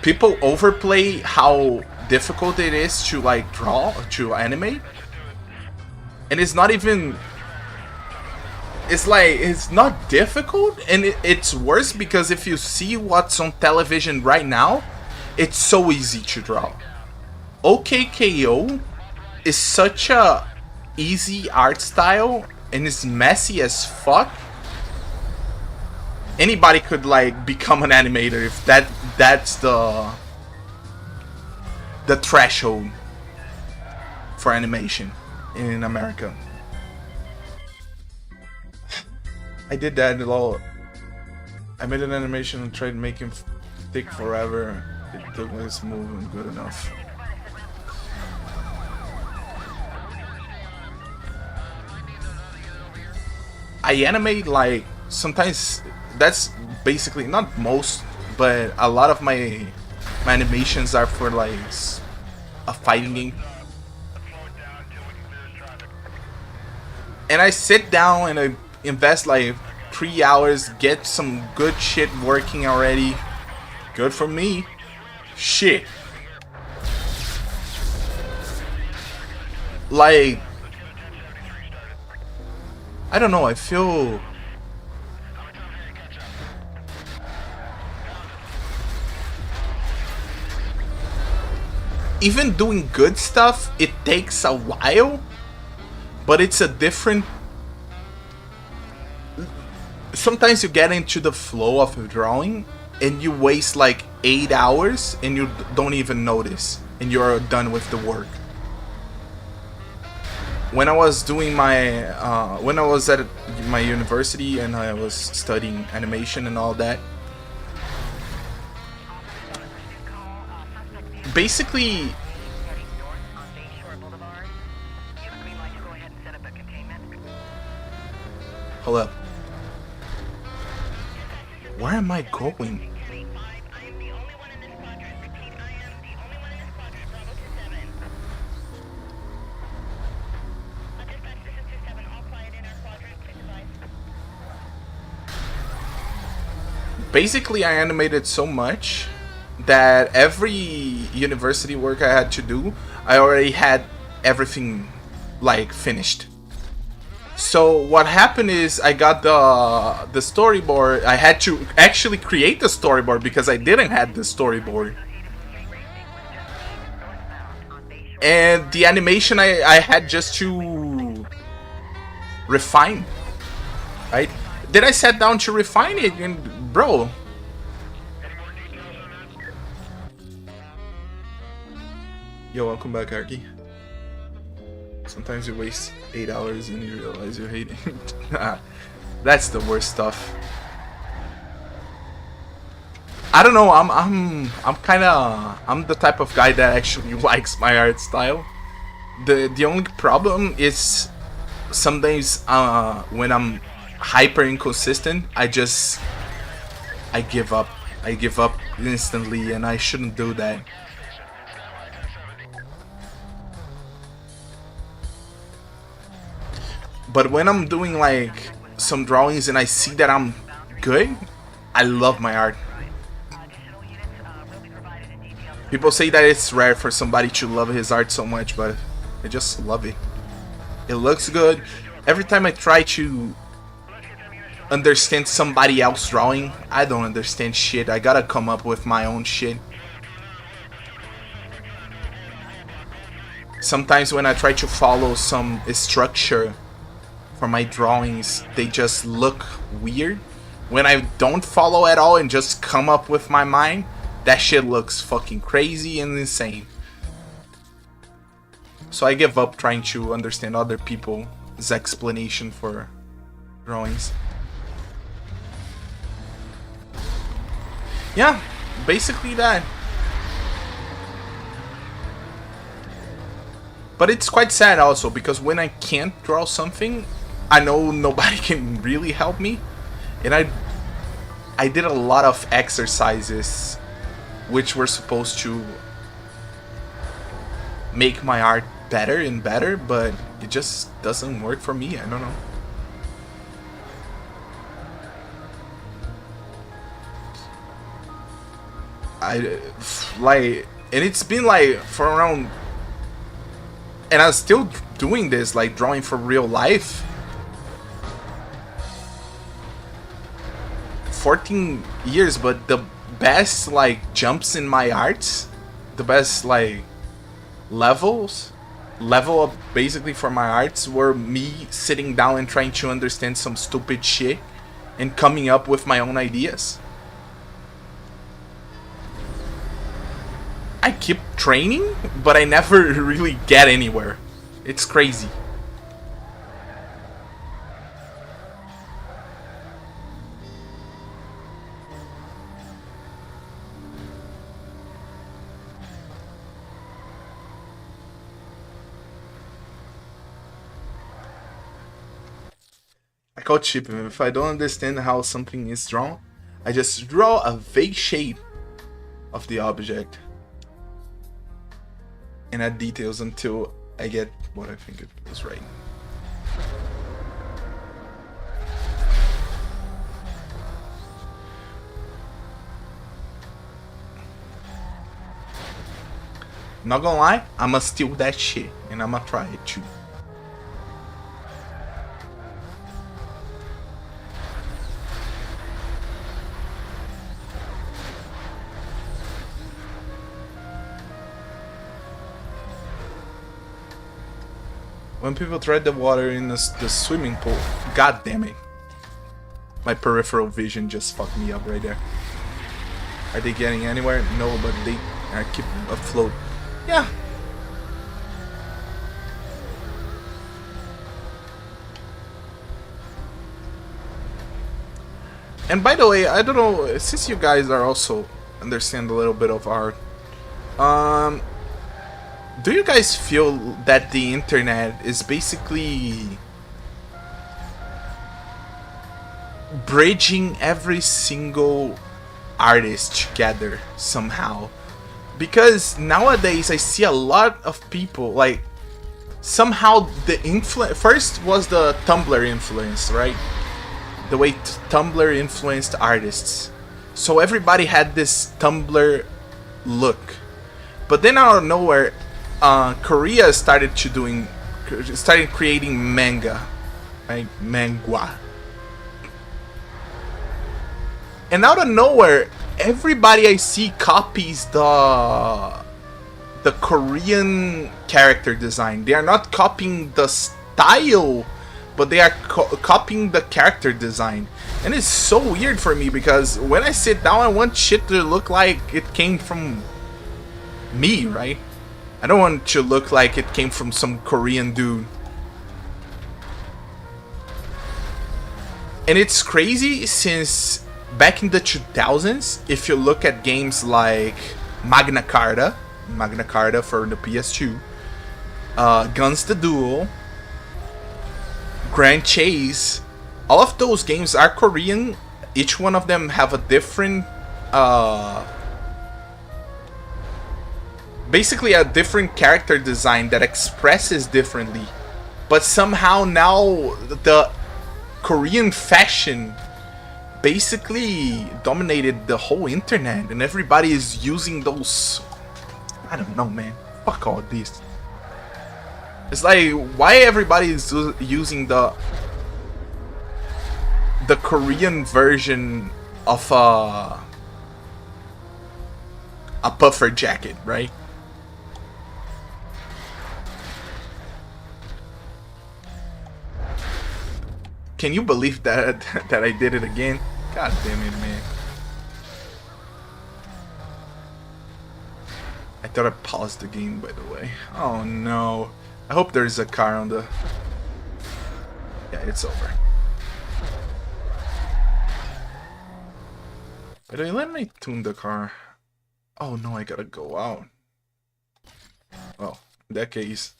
S1: People overplay how difficult it is to like draw, to animate. And it's not even, it's like, it's not difficult, and it's worse because if you see what's on television right now, it's so easy to draw. OKKO is such a easy art style, and it's messy as fuck. anybody could like become an animator if that's the threshold for animation in America. I did that a lot. I made an animation and tried making thick forever. It took me smooth and good enough. I animate like sometimes. That's basically not most, but a lot of my animations are for like a fighting game. And I sit down and I invest like 3 hours, get some good shit working already. Good for me. Shit. Like, I don't know, I feel even doing good stuff, it takes a while, but it's a different. Sometimes you get into the flow of drawing and you waste like 8 hours and you don't even notice and you're done with the work. When I was doing my when I was at my university and I was studying animation and all that, basically hold up. Where am I going? Basically, I animated so much that every university work I had to do, I already had everything like finished. So what happened is I got the storyboard. I had to actually create the storyboard because I didn't have the storyboard. And the animation I had just to refine, right? Then I sat down to refine it and bro. Yo, welcome back, Arky. Sometimes you waste 8 hours and you realize you hate it. That's the worst stuff. I don't know. I'm the type of guy that actually likes my art style. The only problem is sometimes when I'm hyper inconsistent, I give up. I give up instantly, and I shouldn't do that. But when I'm doing like some drawings and I see that I'm good, I love my art. People say that it's rare for somebody to love his art so much, but I just love it. It looks good. Every time I try to understand somebody else's drawing, I don't understand shit. I gotta come up with my own shit. Sometimes when I try to follow some structure for my drawings, they just look weird. When I don't follow at all and just come up with my mind, that shit looks fucking crazy and insane. So I give up trying to understand other people's explanation for drawings. Yeah, basically that. But it's quite sad also, because when I can't draw something, I know nobody can really help me. And I did a lot of exercises which were supposed to make my art better and better, but it just doesn't work for me. I don't know. And it's been like for around, and I'm still doing this, like drawing for real life, 14 years, but the best like jumps in my arts, the best like level up basically for my arts were me sitting down and trying to understand some stupid shit and coming up with my own ideas. I keep training, but I never really get anywhere. It's crazy. I call cheap. If I don't understand how something is drawn, I just draw a vague shape of the object and add details until I get what I think it is right. Not gonna lie, I'ma steal that shit and I'ma try it too. When people tread the water in the swimming pool, god damn it. My peripheral vision just fucked me up right there. Are they getting anywhere? No, but they are keeping afloat. Yeah. And by the way, I don't know, since you guys are also understand a little bit of art, do you guys feel that the internet is basically bridging every single artist together somehow? Because nowadays I see a lot of people, like, somehow the influence first was the Tumblr influence, right? The way Tumblr influenced artists. So everybody had this Tumblr look. But then out of nowhere, Korea started creating manga, right? Mangwa. And out of nowhere, everybody I see copies the Korean character design. They are not copying the style, but they are copying the character design. And it's so weird for me because when I sit down, I want shit to look like it came from me, right? I don't want it to look like it came from some Korean dude. And it's crazy since back in the 2000s, if you look at games like Magna Carta for the PS2, Guns the Duel, Grand Chase, all of those games are Korean. Each one of them have a different, basically a different character design that expresses differently. But somehow now the Korean fashion basically dominated the whole internet and everybody is using those. I don't know, man. Fuck all this. It's like, why everybody is using the Korean version of a puffer jacket, right? Can you believe that I did it again? God damn it, man. I thought I paused the game, by the way. Oh no. I hope there's a car on the... Yeah, it's over. By the way, let me tune the car. Oh no, I gotta go out. Well, in that case...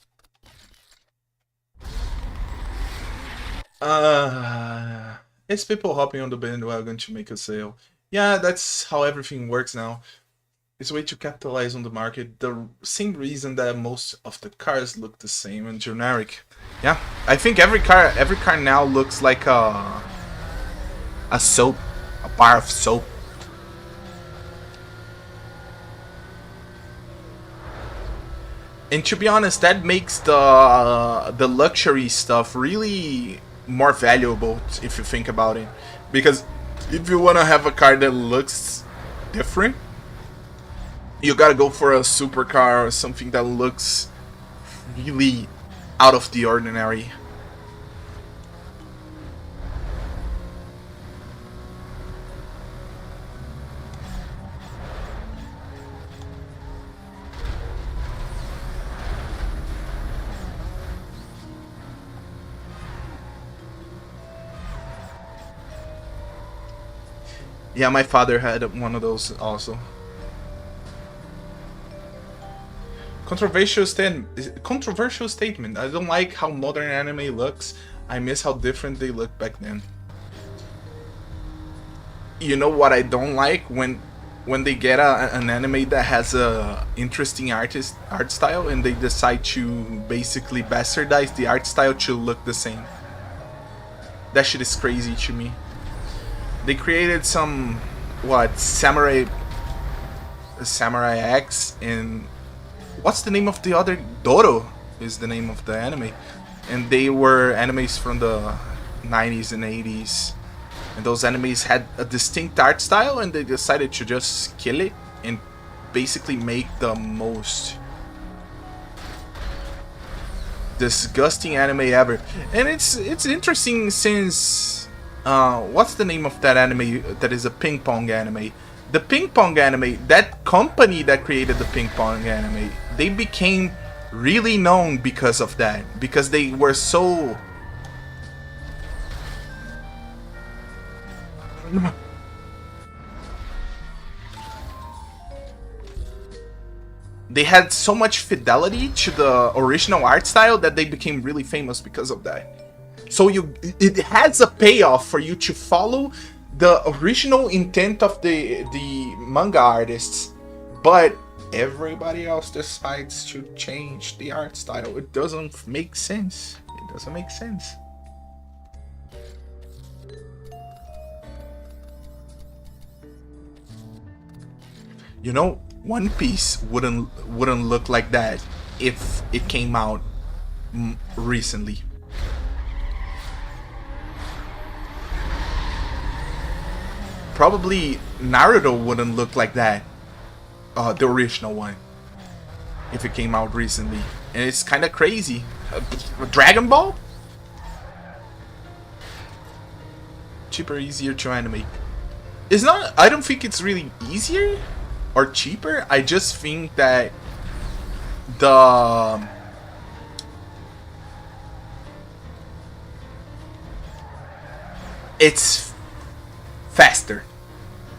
S1: It's people hopping on the bandwagon to make a sale. Yeah, that's how everything works now. It's a way to capitalize on the market. The same reason that most of the cars look the same and generic. Yeah, I think every car now looks like a soap, a bar of soap. And to be honest, that makes the luxury stuff really more valuable if you think about it. Because if you want to have a car that looks different, you gotta go for a supercar or something that looks really out of the ordinary. Yeah, my father had one of those also. Controversial statement. I don't like how modern anime looks. I miss how different they looked back then. You know what I don't like when they get an anime that has a interesting art style and they decide to basically bastardize the art style to look the same. That shit is crazy to me. They created some Samurai X, and what's the name of the other? Doro is the name of the anime, and they were animes from the 90s and 80s. And those animes had a distinct art style, and they decided to just kill it and basically make the most disgusting anime ever. And it's interesting since what's the name of that anime that is a ping pong anime? The ping pong anime, that company that created the ping pong anime, they became really known because of that, because they were so they had so much fidelity to the original art style that they became really famous because of that. So it has a payoff for you to follow the original intent of the manga artists, but everybody else decides to change the art style. It doesn't make sense. It doesn't make sense. You know, One Piece wouldn't look like that if it came out recently. Probably Naruto wouldn't look like that, the original one, if it came out recently. And it's kind of crazy. Dragon Ball? Cheaper, easier to animate. It's not. I don't think it's really easier or cheaper. I just think that it's faster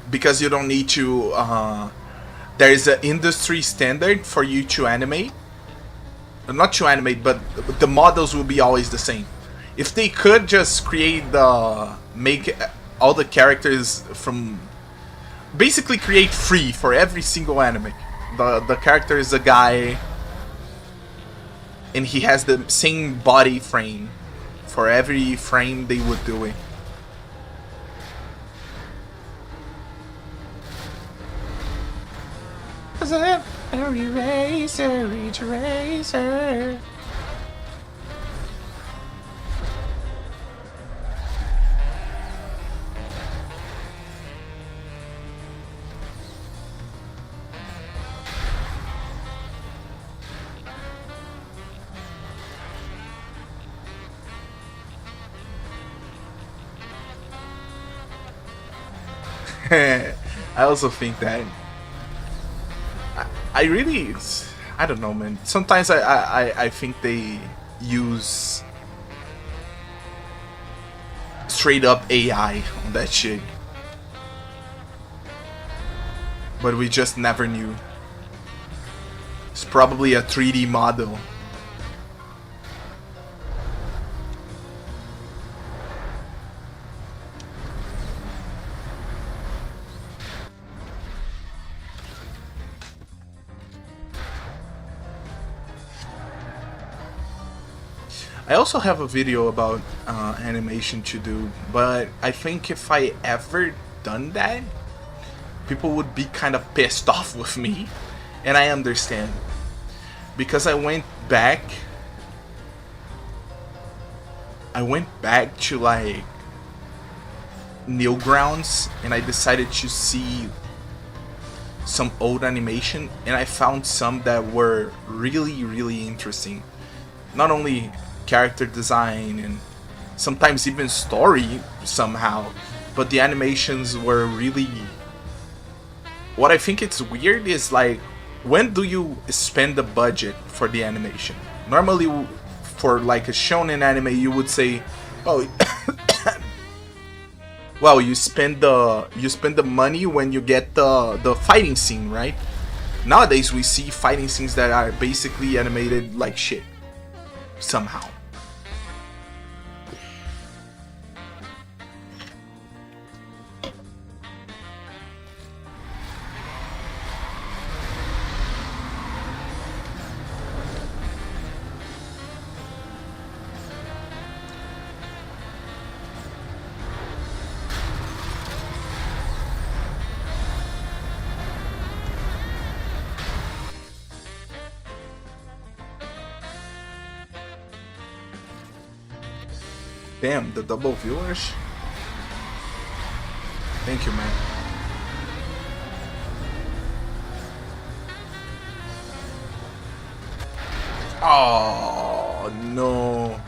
S1: because you don't need to. There is an industry standard for you to animate. Not to animate, but the models will be always the same. If they could just make all the characters from, basically create free for every single anime. The character is a guy and he has the same body frame for every frame they would do it. Eraser. I also think that I really, I don't know, man. Sometimes I think they use straight up AI on that shit, but we just never knew. It's probably a 3D model. I also have a video about animation to do, but I think if I ever done that, people would be kind of pissed off with me, and I understand. Because I went back to like Newgrounds, and I decided to see some old animation, and I found some that were really, really interesting. Not only character design and sometimes even story somehow, but the animations were really. What I think it's weird is like, when do you spend the budget for the animation? Normally, for like a shonen anime, you would say, oh, Well, you spend the money when you get the fighting scene, right? Nowadays we see fighting scenes that are basically animated like shit somehow. Damn, the double viewers. Thank you, man. Oh no.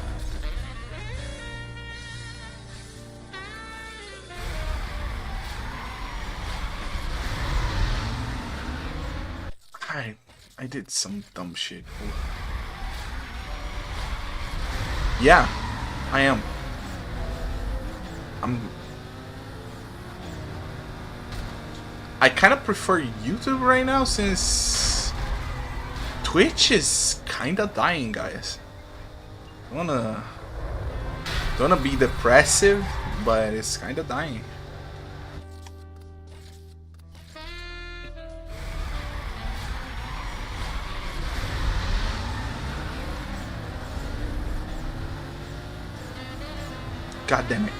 S1: I did some dumb shit. Yeah, I am. I kind of prefer YouTube right now since Twitch is kind of dying, guys. Don't wanna be depressive, but it's kind of dying. God damn it.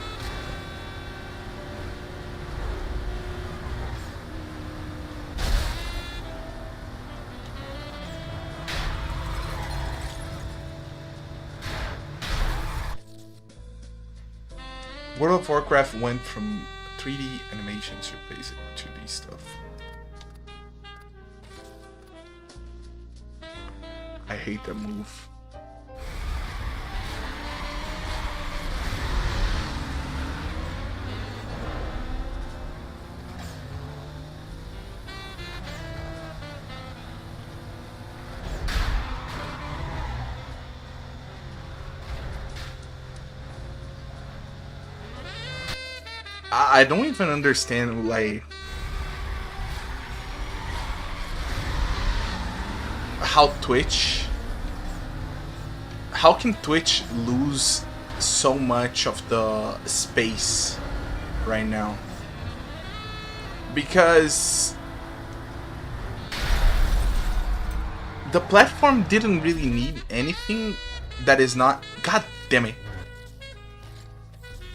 S1: World of Warcraft went from 3D animation to basic 2D stuff. I hate that move. I don't even understand, like, how can Twitch lose so much of the space right now? Because the platform didn't really need anything that is not... God damn it.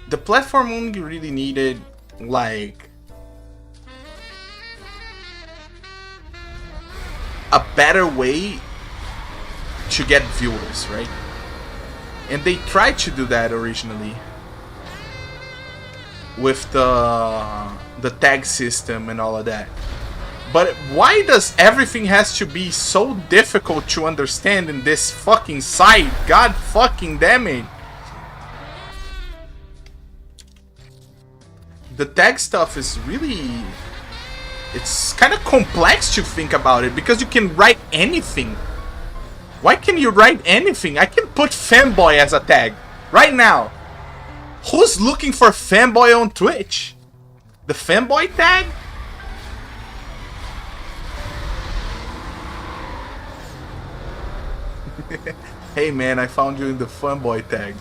S1: The platform only really needed, like, a better way to get viewers, right? And they tried to do that originally with the tag system and all of that. But why does everything has to be so difficult to understand in this fucking site? God fucking damn it. The tag stuff is really... It's kind of complex to think about it, because you can write anything. Why can you write anything? I can put fanboy as a tag right now. Who's looking for fanboy on Twitch? The fanboy tag? Hey man, I found you in the fanboy tag.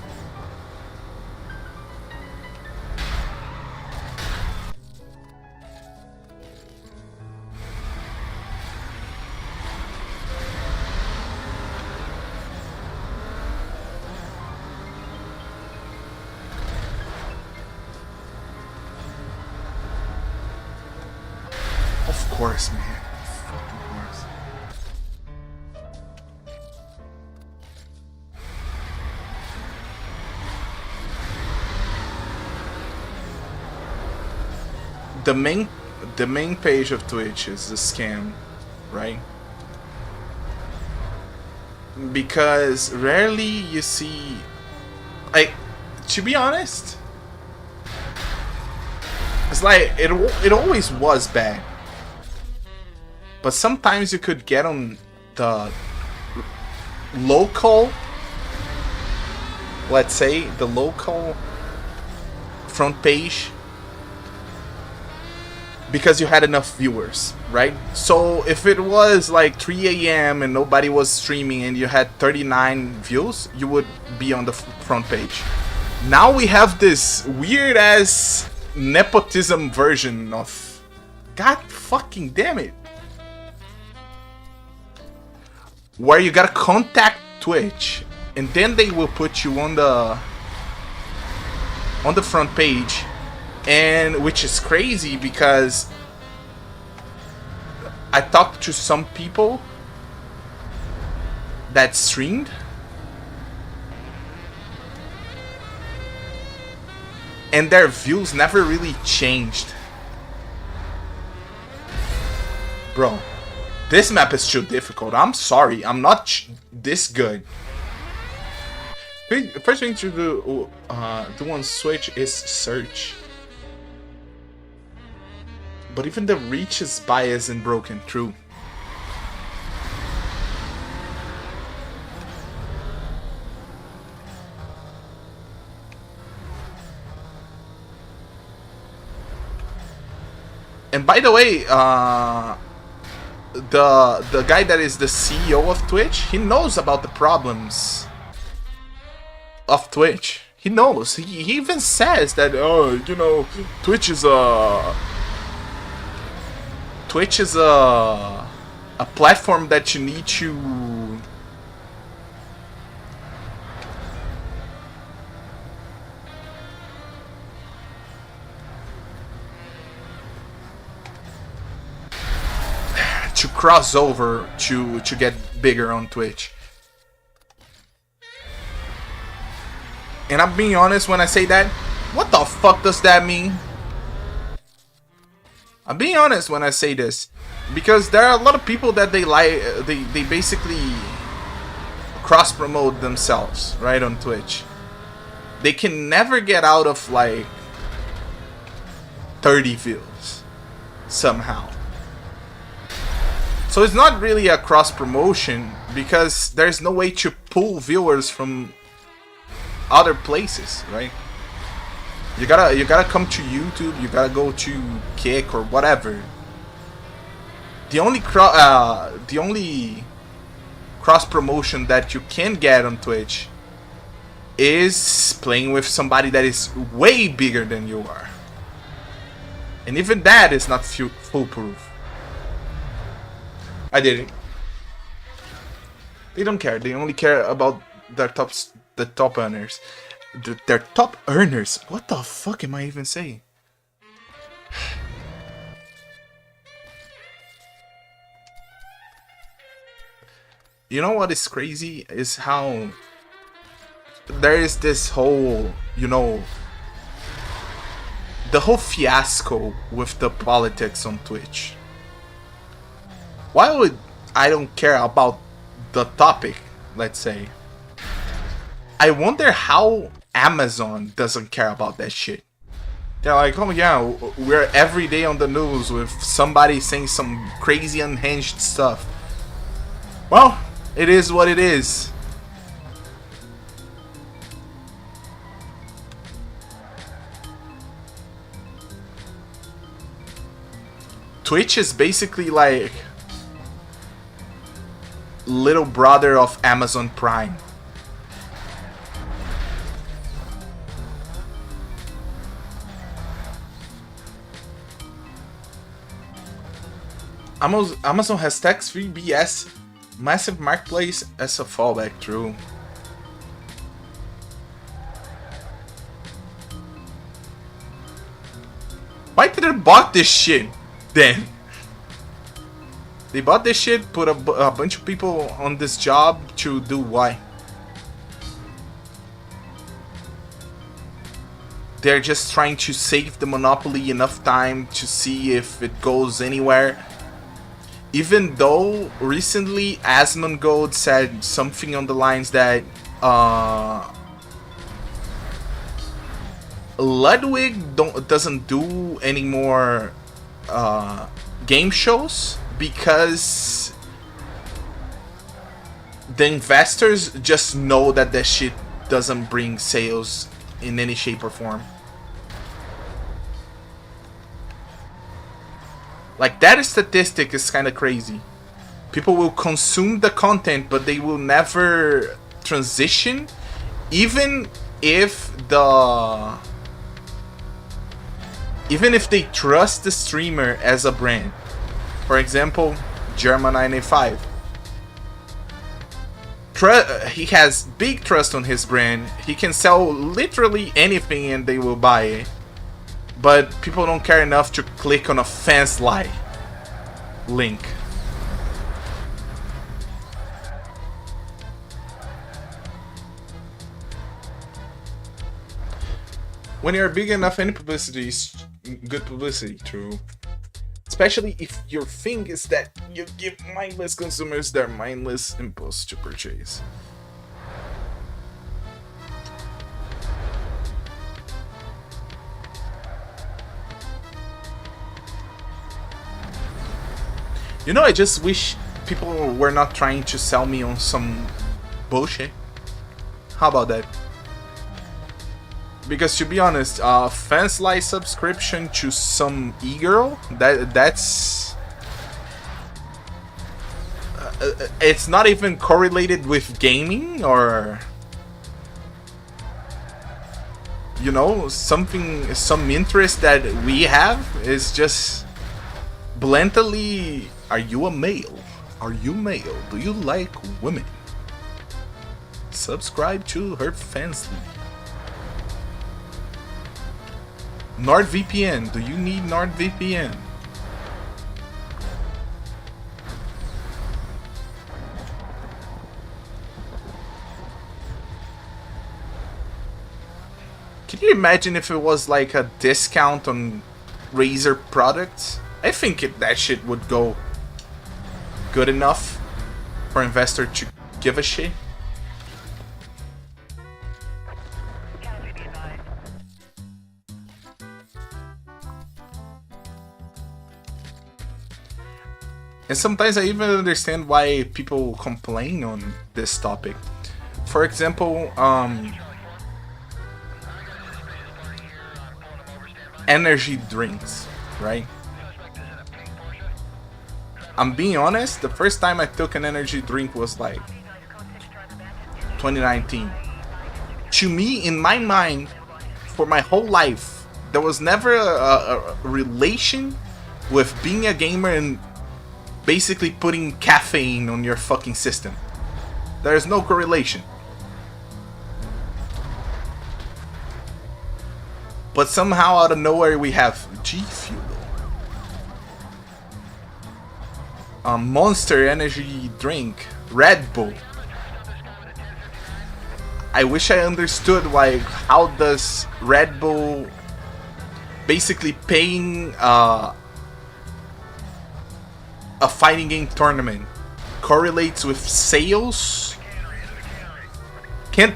S1: Of course, man. Fucking course. The main page of Twitch is a scam, right? Because rarely you see, like, to be honest, it's like it always was bad. But sometimes you could get on the local, let's say, the local front page because you had enough viewers, right? So if it was like 3 a.m. and nobody was streaming and you had 39 views, you would be on the front page. Now we have this weird ass nepotism version of, god fucking damn it, where you gotta contact Twitch and then they will put you on the front page. And which is crazy because I talked to some people that streamed and their views never really changed. Bro, this map is too difficult. I'm sorry, I'm not this good. First thing to do on Switch is search. But even the reach is biased and broken, true. And by the way, the guy that is the CEO of Twitch, he knows about the problems of Twitch. He knows. He even says that, oh, you know, Twitch is a platform that you need to cross over to get bigger on Twitch. And I'm being honest when I say that. What the fuck does that mean? I'm being honest when I say this, because there are a lot of people that they basically cross promote themselves right on Twitch. They can never get out of like 30 views somehow. So it's not really a cross promotion because there's no way to pull viewers from other places, right? You gotta come to YouTube. You gotta go to Kick or whatever. The only cross promotion that you can get on Twitch is playing with somebody that is way bigger than you are, and even that is not foolproof. I did it. They don't care. They only care about the top earners. Their top earners. What the fuck am I even saying? You know what is crazy is how there is this whole, you know, the whole fiasco with the politics on Twitch. Why would I don't care about the topic, let's say? I wonder how Amazon doesn't care about that shit. They're like, oh yeah, we're every day on the news with somebody saying some crazy unhinged stuff. Well, it is what it is. Twitch is basically like little brother of Amazon Prime. Amazon has tax-free BS, massive marketplace as a fallback. True. Why did they bought this shit then? They bought this shit, put a bunch of people on this job to do why? They're just trying to save the monopoly enough time to see if it goes anywhere. Even though recently Asmongold said something on the lines that Ludwig doesn't do any more game shows because the investors just know that that shit doesn't bring sales in any shape or form. Like, that statistic is kind of crazy. People will consume the content, but they will never transition, even if they trust the streamer as a brand. For example, Germa985. He has big trust on his brand. He can sell literally anything and they will buy it. But people don't care enough to click on a Fansly link. When you're big enough, any publicity is good publicity, true. Especially if your thing is that you give mindless consumers their mindless impulse to purchase. You know, I just wish people were not trying to sell me on some bullshit. How about that? Because to be honest, Fansly subscription to some e-girl, that's it's not even correlated with gaming, or you know, some interest that we have is just blatantly, are you a male? Are you male? Do you like women? Subscribe to her Fansly. NordVPN. Do you need NordVPN? Can you imagine if it was like a discount on Razer products? I think that shit would go good enough for investor to give a shit. And sometimes I even understand why people complain on this topic. For example, energy drinks, right? I'm being honest, the first time I took an energy drink was like 2019. To me, in my mind, for my whole life, there was never a relation with being a gamer and basically putting caffeine on your fucking system. There is no correlation. But somehow out of nowhere we have G Fuel, Monster Energy Drink, Red Bull. I wish I understood why. How does Red Bull basically paying a fighting game tournament correlates with sales? Can't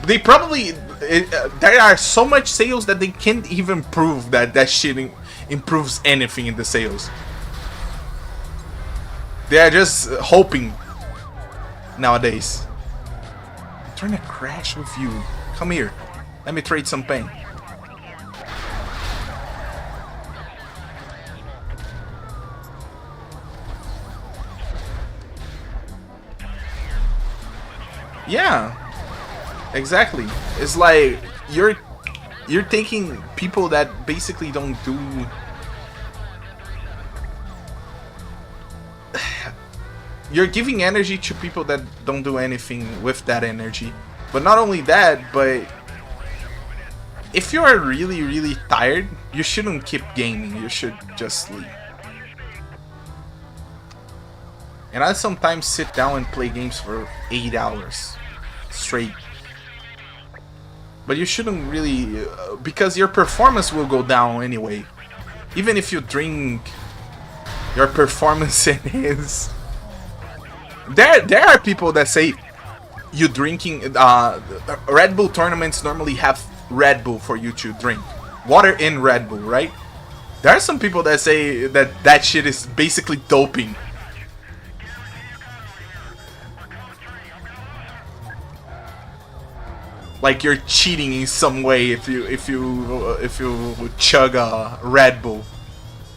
S1: they probably? There are so much sales that they can't even prove that shit improves anything in the sales. They are just hoping nowadays. I'm trying to crash with you. Come here. Let me trade some pain. Yeah, exactly. It's like you're taking people that basically don't do. You're giving energy to people that don't do anything with that energy. But not only that, but if you are really, really tired, you shouldn't keep gaming. You should just sleep. And I sometimes sit down and play games for 8 hours straight. But you shouldn't really, because your performance will go down anyway. Even if you drink, your performance is. There are people that say you drinking. Red Bull tournaments normally have Red Bull for you to drink, water in Red Bull, right? There are some people that say that shit is basically doping. Like you're cheating in some way if you chug a Red Bull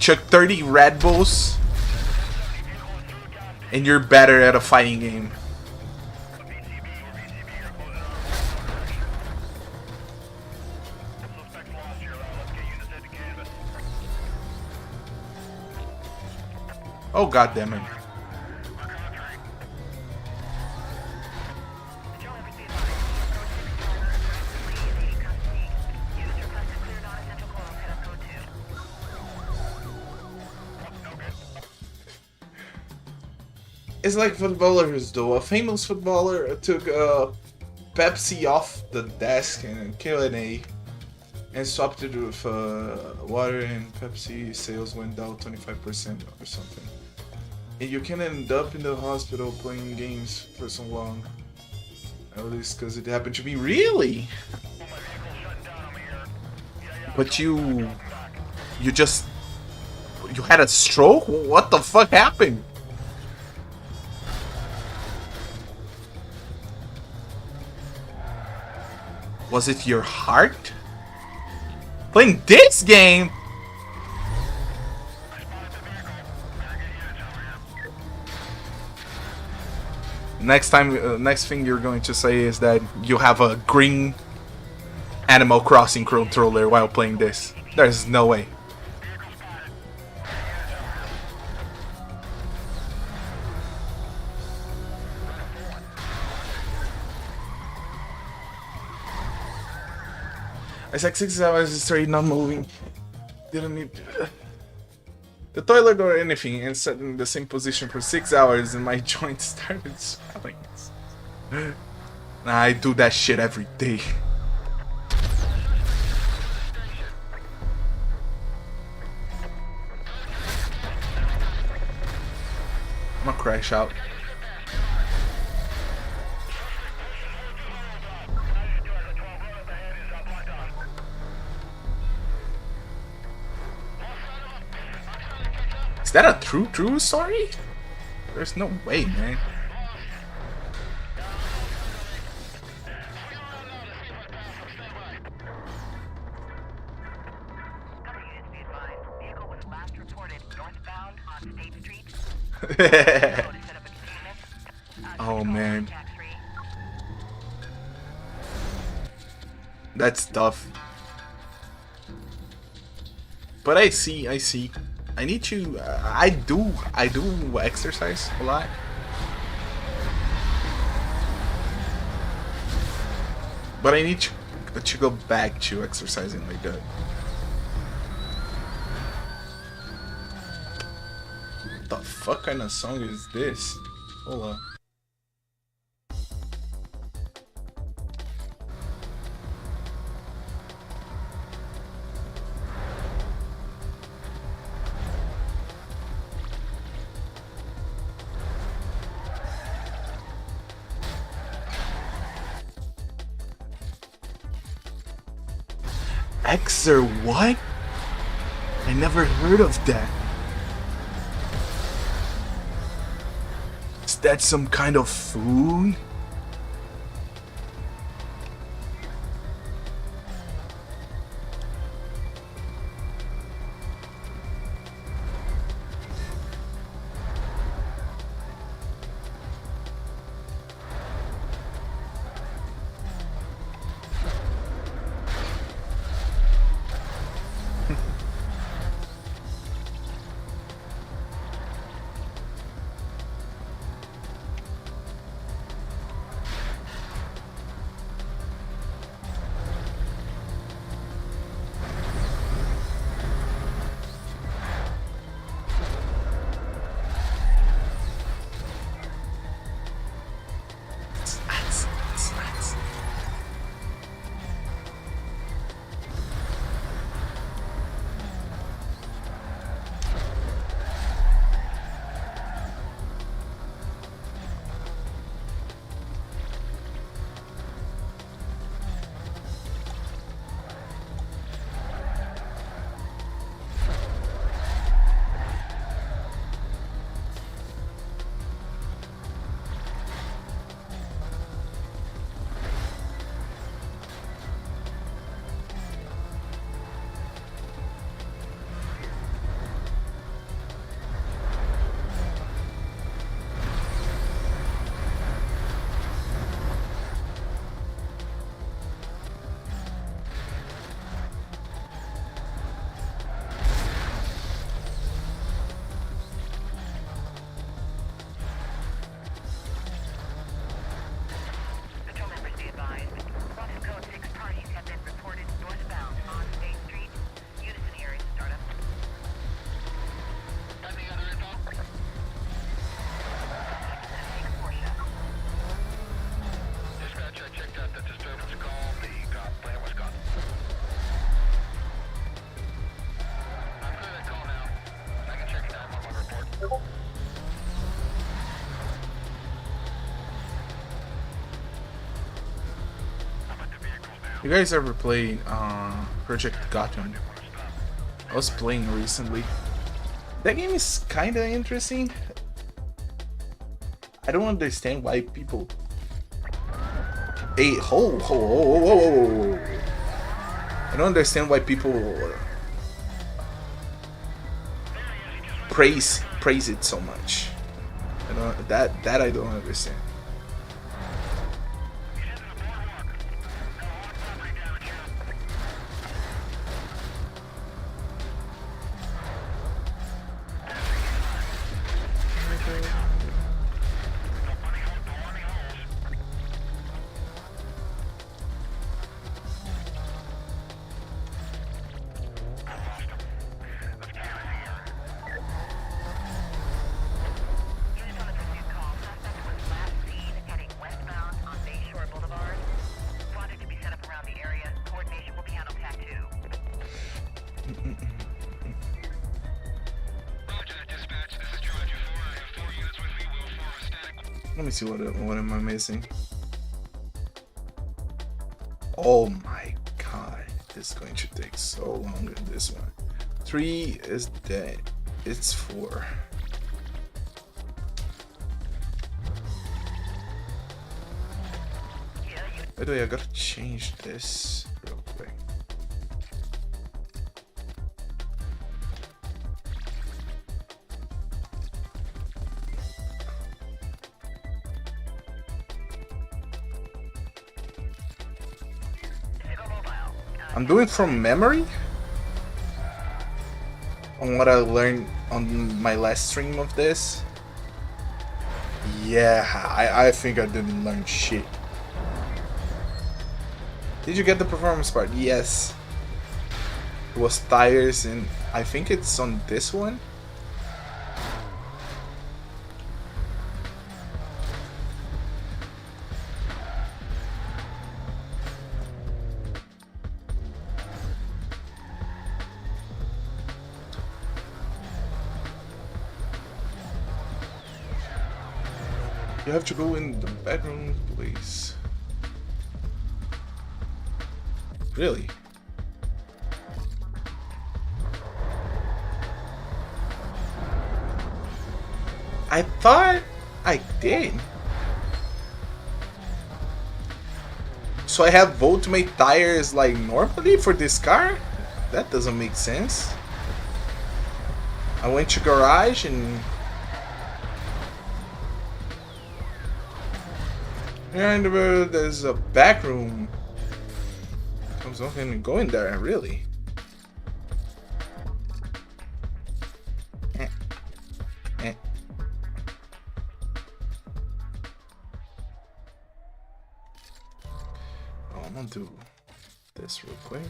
S1: chug 30 Red Bulls, and you're better at a fighting game. Oh, god damn it. It's like footballers though. A famous footballer took Pepsi off the desk in Q&A and swapped it with water, and Pepsi sales went down 25% or something. And you can end up in the hospital playing games for so long. At least because it happened to me. Really? But you had a stroke? What the fuck happened? Was it your heart? Playing this game? Next thing you're going to say is that you have a green Animal Crossing controller while playing this. There's no way. It's like 6 hours straight not moving. Didn't need the toilet or anything, and sat in the same position for 6 hours and my joints started swelling. Nah, I do that shit every day. I'm gonna crash out. Is that a true story? There's no way, man. Oh man, that's tough. But I see. I need to. I do exercise a lot. But I need to go back to exercising like that. What the fuck kind of song is this? Hold on. Exer what? I never heard of that. Is that some kind of food? You guys ever played Project Gotham? I was playing recently. That game is kind of interesting. I don't understand why people. Hey, ho, ho, ho, ho, ho, ho. I don't understand why people praise it so much. I don't that I don't understand. Let me see what am I missing. Oh my god, this is going to take so long in this one. 3 is dead. It's 4. By the way, I gotta change this real quick. I'm doing from memory on what I learned on my last stream of this. Yeah, I think I didn't learn shit. Did you get the performance part? Yes. It was tires, and I think it's on this one. You have to go in the bedroom, please. Really? I thought I did. So I have Voltmate tires like normally for this car? That doesn't make sense. I went to garage and and there's a back room. I was not even going there, really. Oh, I'm gonna do this real quick.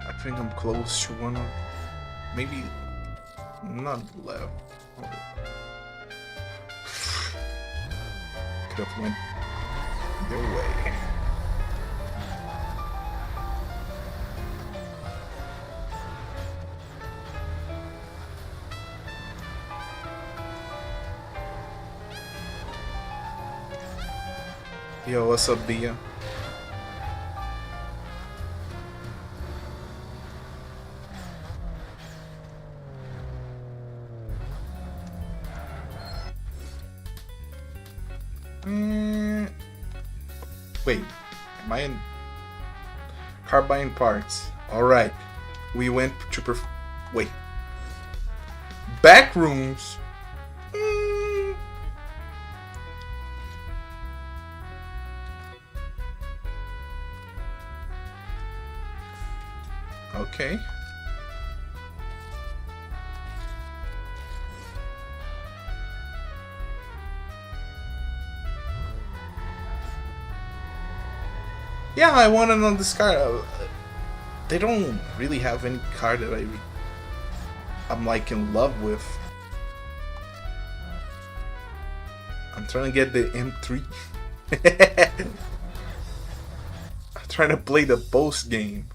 S1: I think I'm close to one of, maybe not left. Could have went their way. Yo, what's up, Bia? Wait, am I in carbine parts? Alright, we went to wait, back rooms. Okay. Yeah, I want it on this car. They don't really have any car that I'm like in love with. I'm trying to get the M3. I'm trying to play the boss game.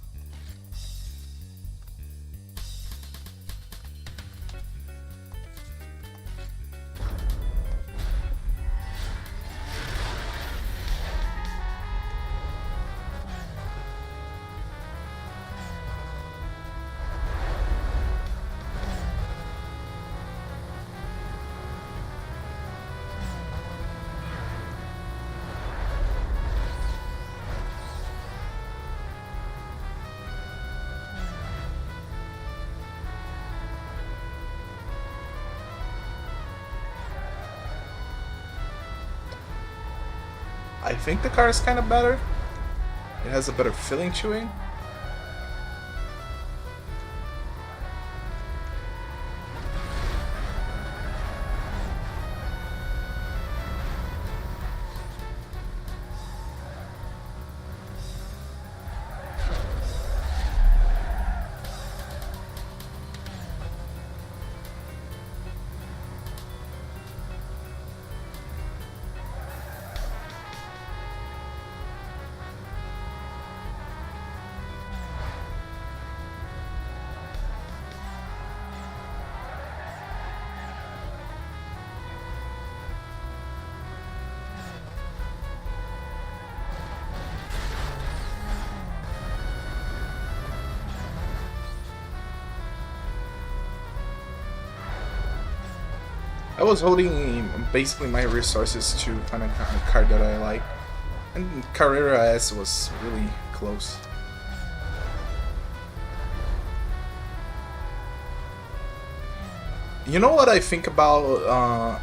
S1: I think the car is kind of better. It has a better feeling to it. I was holding basically my resources to find a car that I like, and Carrera S was really close. You know what I think about?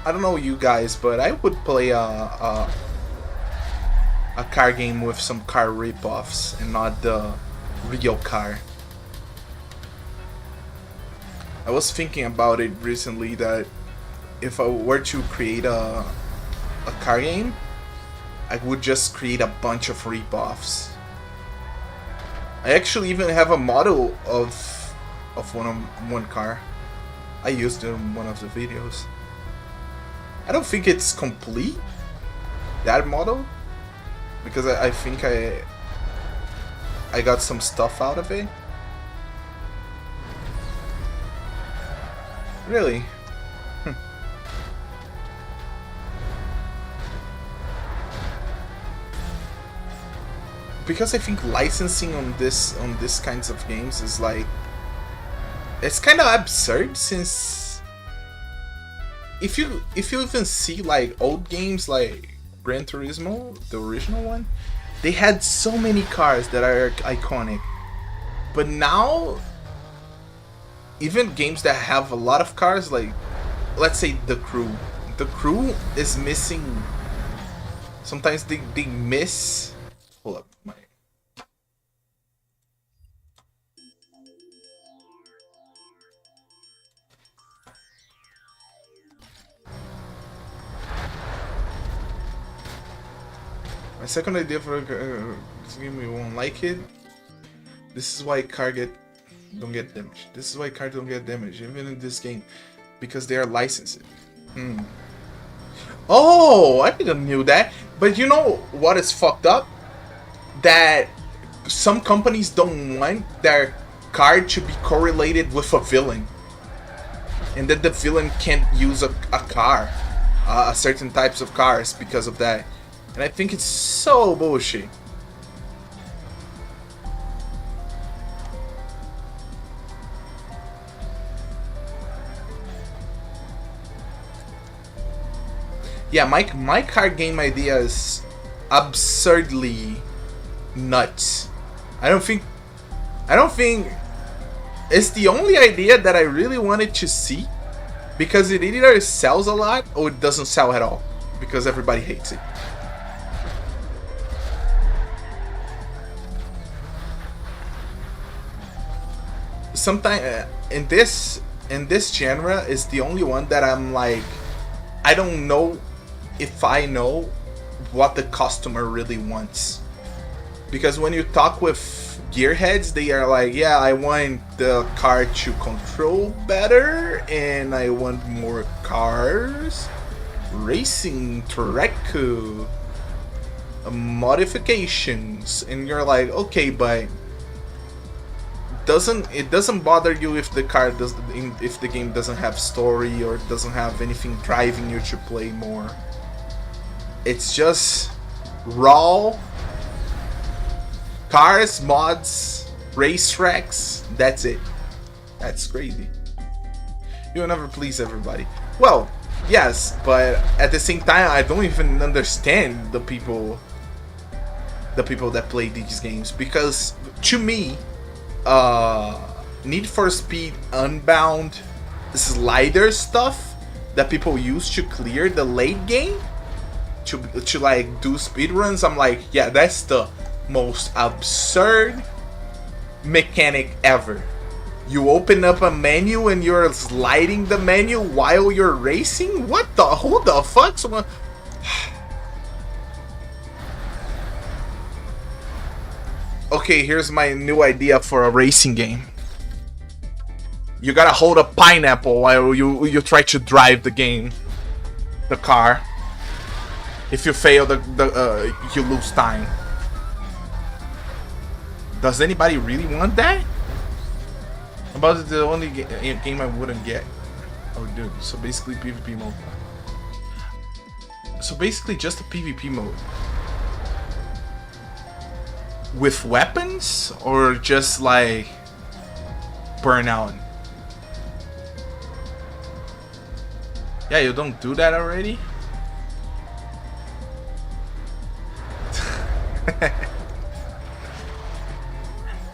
S1: I don't know you guys, but I would play a car game with some car ripoffs and not the real car. I was thinking about it recently that if I were to create a car game, I would just create a bunch of ripoffs. I actually even have a model of one car. I used it in one of the videos. I don't think it's complete, that model, because I think I got some stuff out of it. Really? Because I think licensing on this kinds of games is like, it's kind of absurd, since if you even see like old games like Gran Turismo, the original one, they had so many cars that are iconic, but now even games that have a lot of cars, like let's say the crew is missing. Sometimes they miss. Hold up, my second idea for this game, we won't like it. This is why don't get damaged. This is why cars don't get damaged, even in this game, because they are licensed. Oh, I didn't knew that. But you know what is fucked up? That some companies don't want their card to be correlated with a villain, and that the villain can't use a car, certain types of cars, because of that. And I think it's so bullshit. Yeah, my card game idea is absurdly nuts. I don't think it's the only idea that I really wanted to see, because it either sells a lot or it doesn't sell at all, because everybody hates it. Sometimes in this genre is the only one that I'm like, I don't know if I know what the customer really wants. Because when you talk with gearheads, they are like, yeah, I want the car to control better, and I want more cars, racing, track, modifications, and you're like, okay, but doesn't bother you if the car does if the game doesn't have story or doesn't have anything driving you to play more. It's just raw cars, mods, racetracks. That's it. That's crazy. You'll never please everybody. Well, yes, but at the same time, I don't even understand the people that play these games, because to me, Need for Speed Unbound slider stuff that people use to clear the late game, to like do speedruns, I'm like, yeah, that's the most absurd mechanic ever. You open up a menu and you're sliding the menu while you're racing? What the? Who the fuck? Someone... Okay, here's my new idea for a racing game. You gotta hold a pineapple while you try to drive the car. If you fail, you lose time. Does anybody really want that? About the only game I wouldn't get. Oh, dude. So basically, PvP mode. So basically, just a PvP mode. With weapons, or just like Burnout? Yeah, you don't do that already?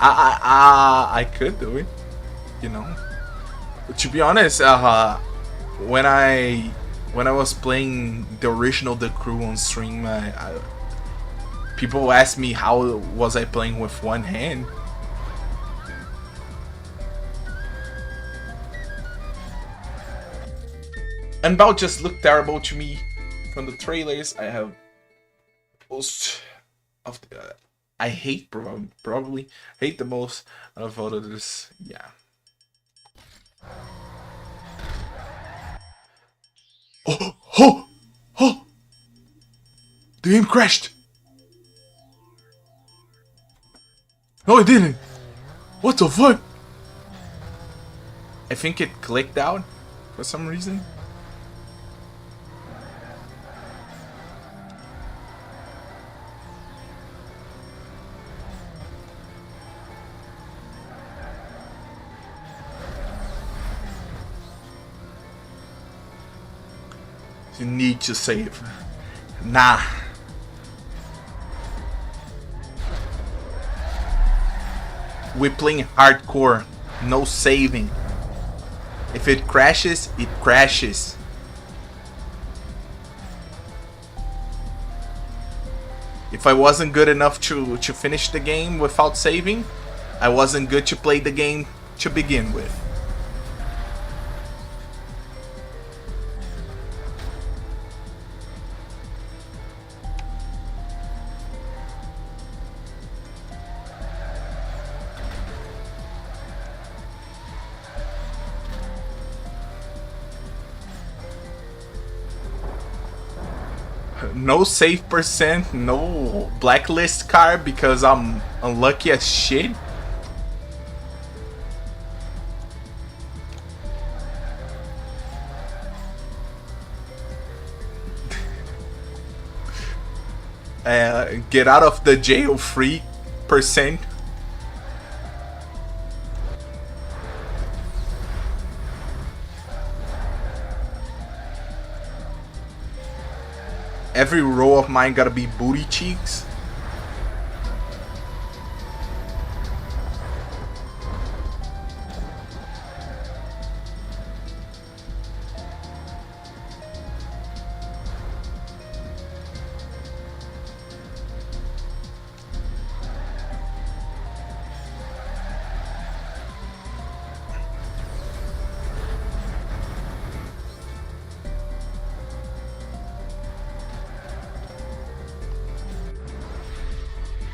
S1: I could do it, you know. To be honest, when I was playing the original The Crew on stream, people asked me how was I playing with one hand. Unbound just looked terrible to me from the trailers. I have most of the, I hate probably hate the most out of all of this. Yeah. Oh! The game crashed. No, it didn't. What the fuck? I think it clicked out for some reason. You need to save. Nah. We're playing hardcore. No saving. If it crashes, it crashes. If I wasn't good enough to finish the game without saving, I wasn't good to play the game to begin with. No save percent, no blacklist card because I'm unlucky as shit. Get out of the jail free percent. Every row of mine gotta be booty cheeks.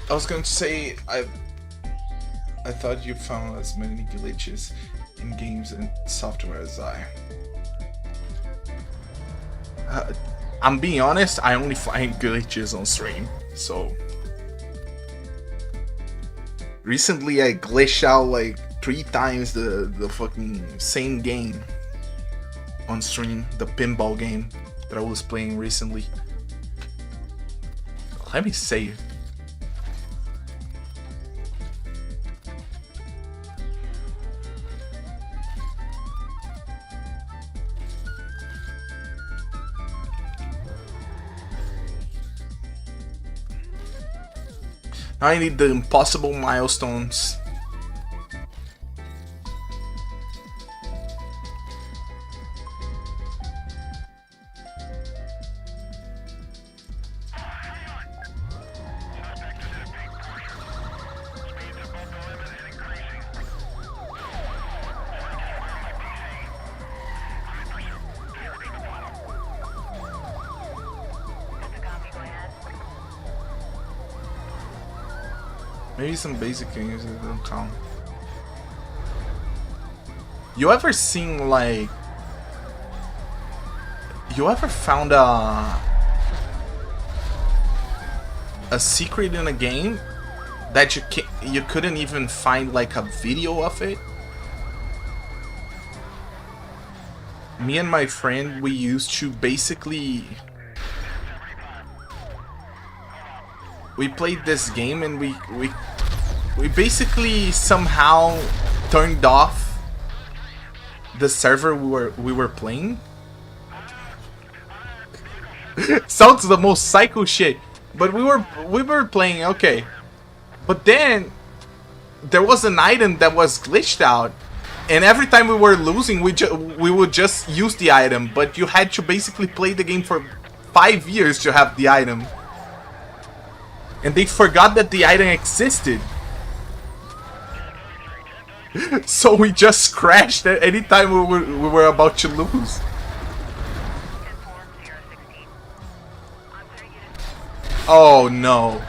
S1: I was going to say I thought you found as many glitches in games and software as I. I'm being honest, I only find glitches on stream, so... Recently I glitched out like 3 times the fucking same game on stream, the pinball game that I was playing recently. Let me save. Now I need the impossible milestones. Maybe some basic things that don't count. You ever seen like... You ever found a secret in a game that you couldn't even find like a video of it? Me and my friend, we used to basically... We played this game and we basically somehow turned off the server we were playing. Sounds the most psycho shit, but we were playing, okay. But then there was an item that was glitched out, and every time we were losing, we would just use the item, but you had to basically play the game for 5 years to have the item. And they forgot that the item existed. So we just crashed at any time we were about to lose. Oh no.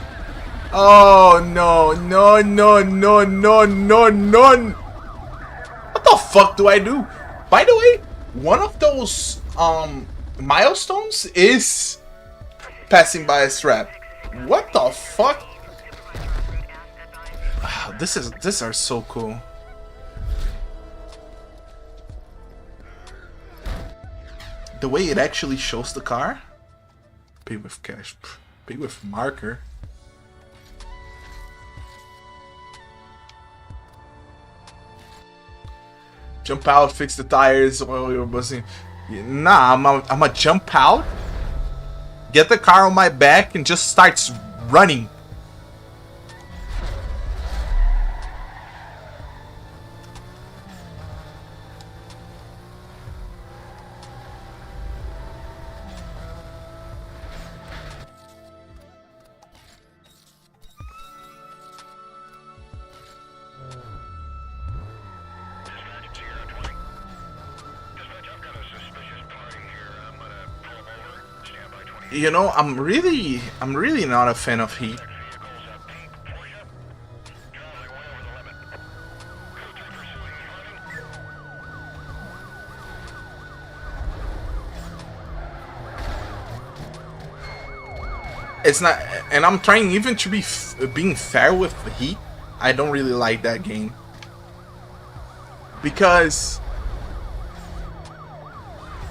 S1: Oh no, no, no, no, no, no, no. What the fuck do I do? By the way, one of those milestones is passing by a strap. What the fuck? These are so cool. The way it actually shows the car. Pay with cash. Pay with marker. Jump out, fix the tires while you're buzzing. Nah, I'm a jump out, get the car on my back, and just starts running. You know, I'm really not a fan of heat. It's not, and I'm trying even to be being fair with the heat. I don't really like that game because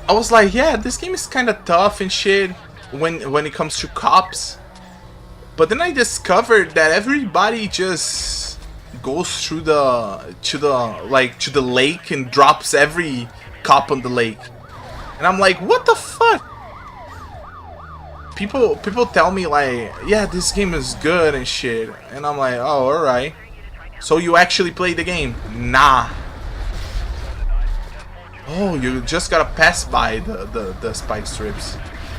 S1: I was like, yeah, this game is kind of tough and shit when it comes to cops, but then I discovered that everybody just goes through to the lake and drops every cop on the lake, and I'm like, what the fuck? People tell me like, yeah, this game is good and shit, and I'm like, oh, all right. So you actually play the game? Nah. Oh, you just gotta pass by the spike strips.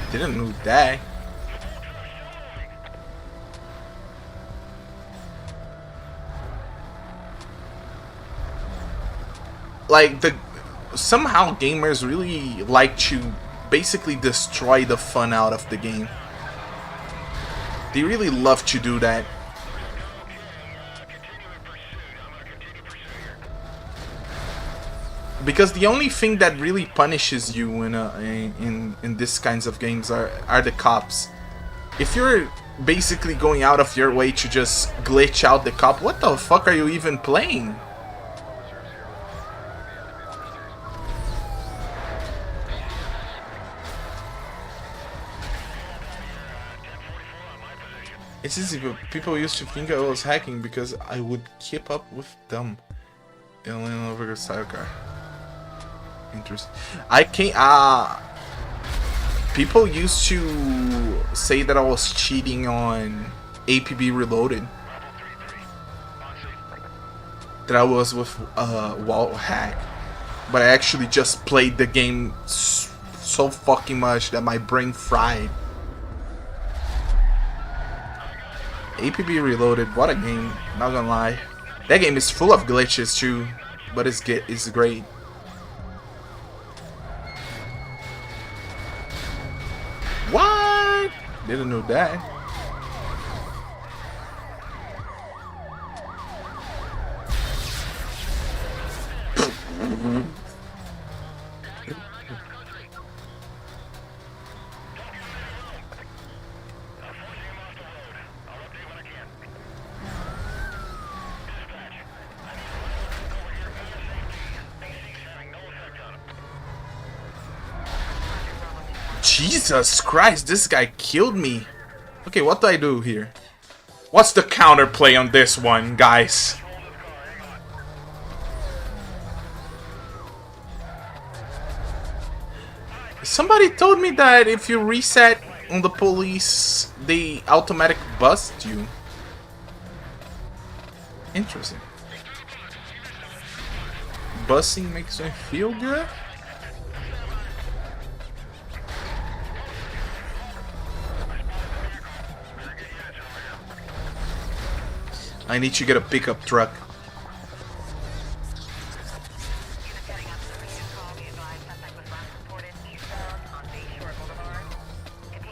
S1: Didn't know that. Like, somehow gamers really like to basically destroy the fun out of the game. They really love to do that. Because the only thing that really punishes you in these kinds of games are the cops. If you're basically going out of your way to just glitch out the cop, what the fuck are you even playing? It's easy, but people used to think I was hacking because I would keep up with them. Alien over a sidecar. Interesting. I can't. People used to say that I was cheating on APB Reloaded. That I was with wall hack, but I actually just played the game so fucking much that my brain fried. APB Reloaded, what a game! Not gonna lie, that game is full of glitches too, but it's great. What? Didn't know that. Jesus Christ, this guy killed me. Okay, what do I do here? What's the counterplay on this one, guys? Somebody told me that if you reset on the police, they automatically bust you. Interesting. Busting makes me feel good? I need to get a pickup truck.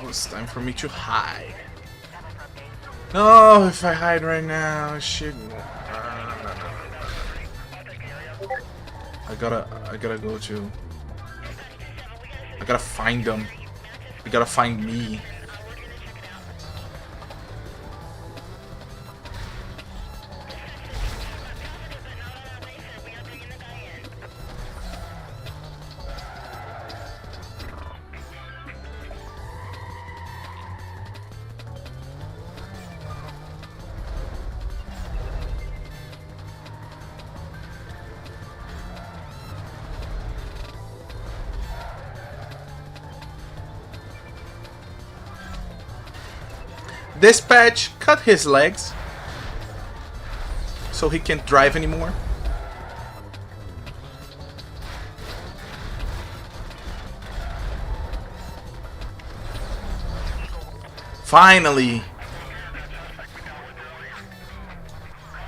S1: Oh, it's time for me to hide. No, if I hide right now, shit. I gotta go to. I gotta find them. They gotta find me. Dispatch, cut his legs so he can't drive anymore. Finally!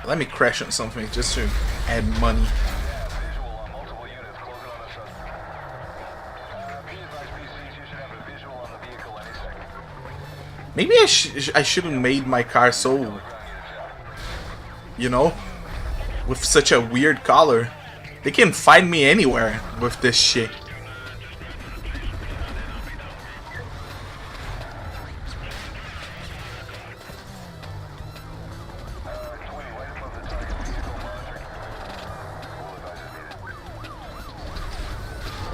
S1: Let me crash on something just to add money. Maybe I shouldn't have made my car so, you know, with such a weird color. They can find me anywhere with this shit.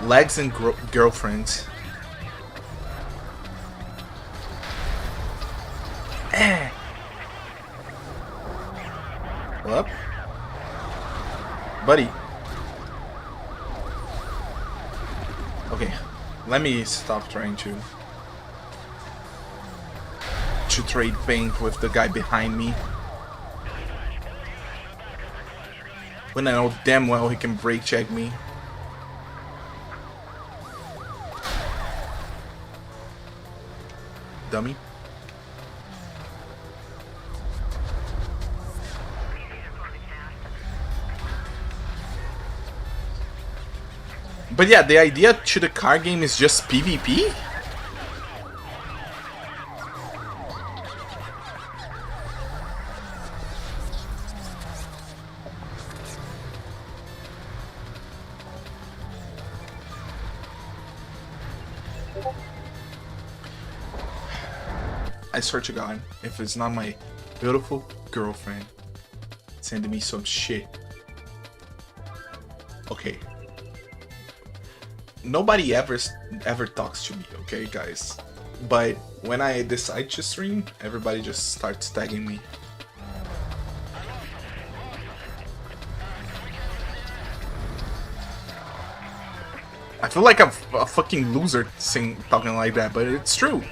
S1: Legs and girlfriends. What up? Buddy. Okay, let me stop trying to trade paint with the guy behind me. When I know damn well he can brake check me. Dummy. But yeah, the idea to the car game is just PvP? I swear to God, if it's not my beautiful girlfriend sending me some shit. Okay. Nobody ever talks to me, okay, guys? But when I decide to stream, everybody just starts tagging me. I feel like I'm a fucking loser talking like that, but it's true.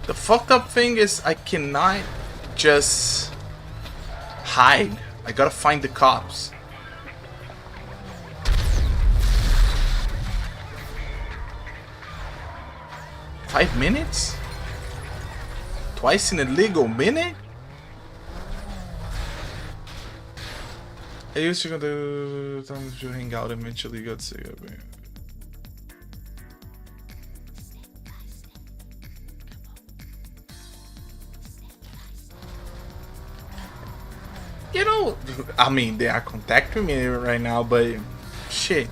S1: The fucked up thing is I cannot just hide. I gotta find the cops. Five minutes? Twice in a legal minute? I used to go to hang out and eventually got sick of it. You know, I mean, they are contacting me right now, but shit.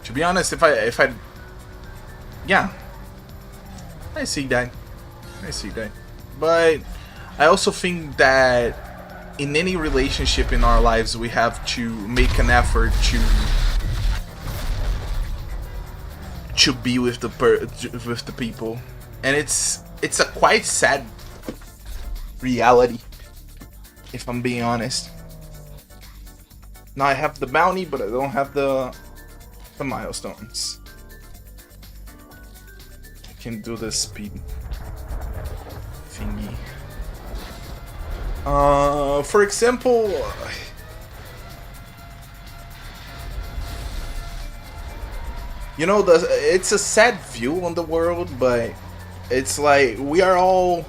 S1: To be honest, if I, yeah, I see that, but I also think that in any relationship in our lives, we have to make an effort to be with the people, and it's a quite sad reality. If I'm being honest. Now I have the bounty, but I don't have the milestones. I can do the speed thingy. For example, you know, it's a sad view on the world, but it's like we are all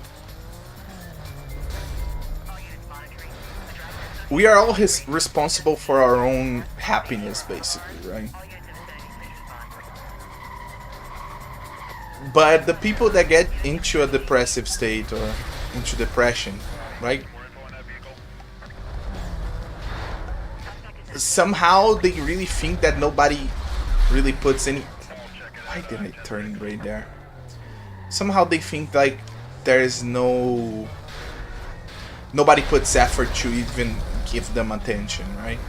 S1: responsible for our own happiness, basically, right? But the people that get into a depressive state or into depression, right? Somehow they really think that nobody really puts any... Why did I turn right there? Somehow they think like there is nobody puts effort to even give them attention, right?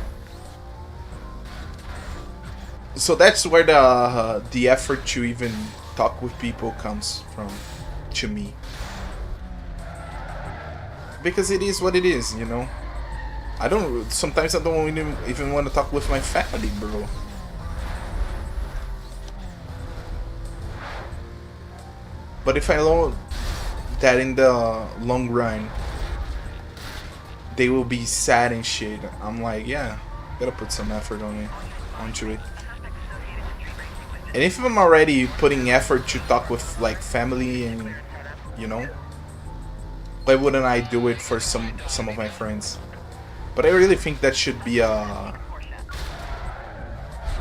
S1: So that's where the effort to even talk with people comes from, to me. Because it is what it is, you know? Sometimes I don't even want to talk with my family, bro. But if I know that in the long run they will be sad and shit, I'm like, yeah, gotta put some effort onto it. And if I'm already putting effort to talk with like family and, you know, why wouldn't I do it for some of my friends? But I really think that should be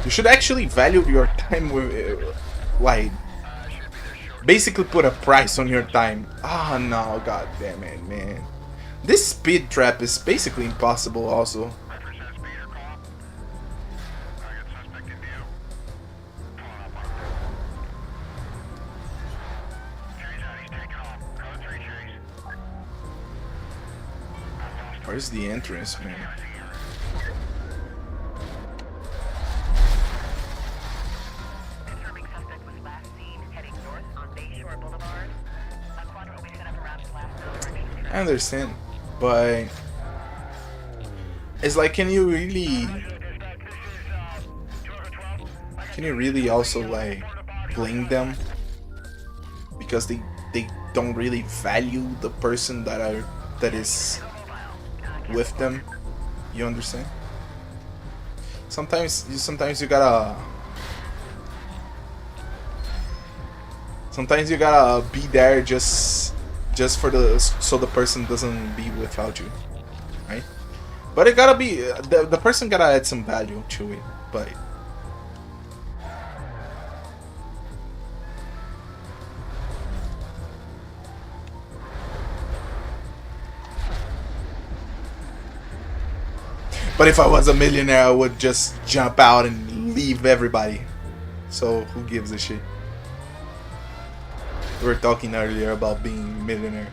S1: you should actually value your time with, like, basically put a price on your time. Ah, no, god damn it, man. This speed trap is basically impossible also. Where's the entrance, man? I understand, but it's like, can you really also like blame them because they don't really value the person that is with them? You understand? Sometimes you gotta be there just for so the person doesn't be without you, right? But it gotta be the person gotta add some value to it. But if I was a millionaire, I would just jump out and leave everybody. So who gives a shit? We were talking earlier about being a millionaire.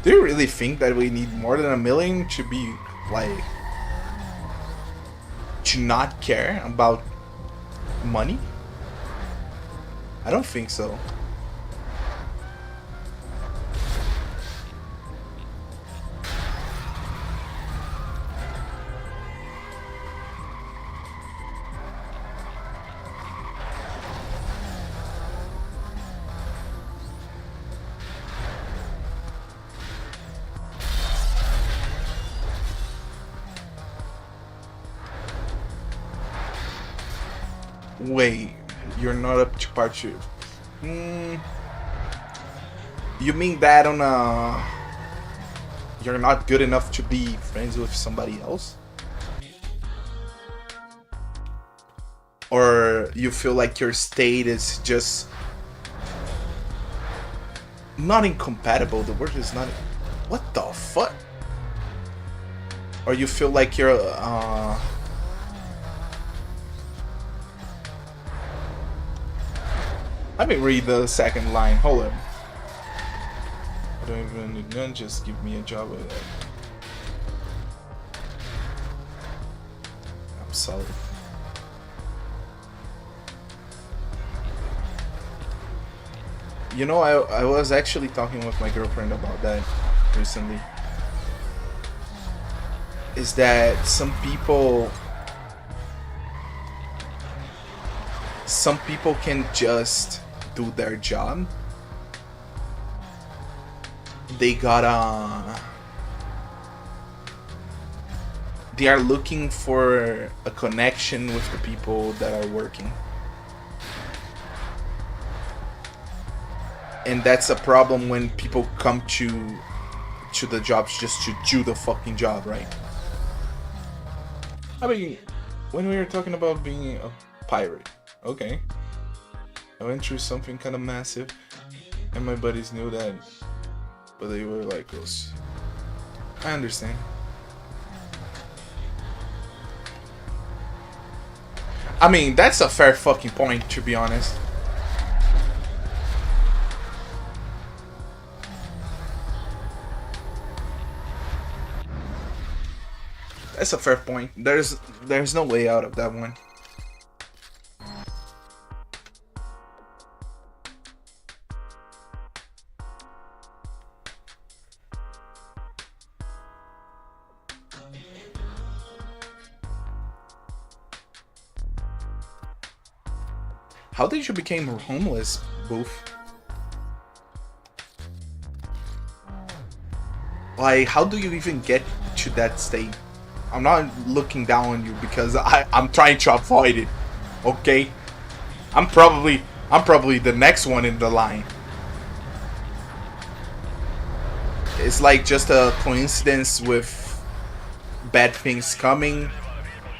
S1: Do you really think that we need more than $1 million to be like to not care about money? I don't think so. Wait, you're not up to part 2. You mean that on a... You're not good enough to be friends with somebody else? Or you feel like your state is just... not incompatible, the word is not... What the fuck? Or you feel like you're... Let me read the second line. Hold on. I don't even need a gun. Just give me a job with it. I'm sorry. You know, I was actually talking with my girlfriend about that recently. Is that some people can just do their job. They are looking for a connection with the people that are working. And that's a problem when people come to the jobs just to do the fucking job, right? I mean, when we were talking about being a pirate, okay, I went through something kind of massive, and my buddies knew that, but they were like, I understand. I mean, that's a fair fucking point, to be honest. That's a fair point. There's no way out of that one. How did you become homeless, Boof? Like, how do you even get to that state? I'm not looking down on you because I'm trying to avoid it. Okay? I'm probably the next one in the line. It's like just a coincidence with bad things coming.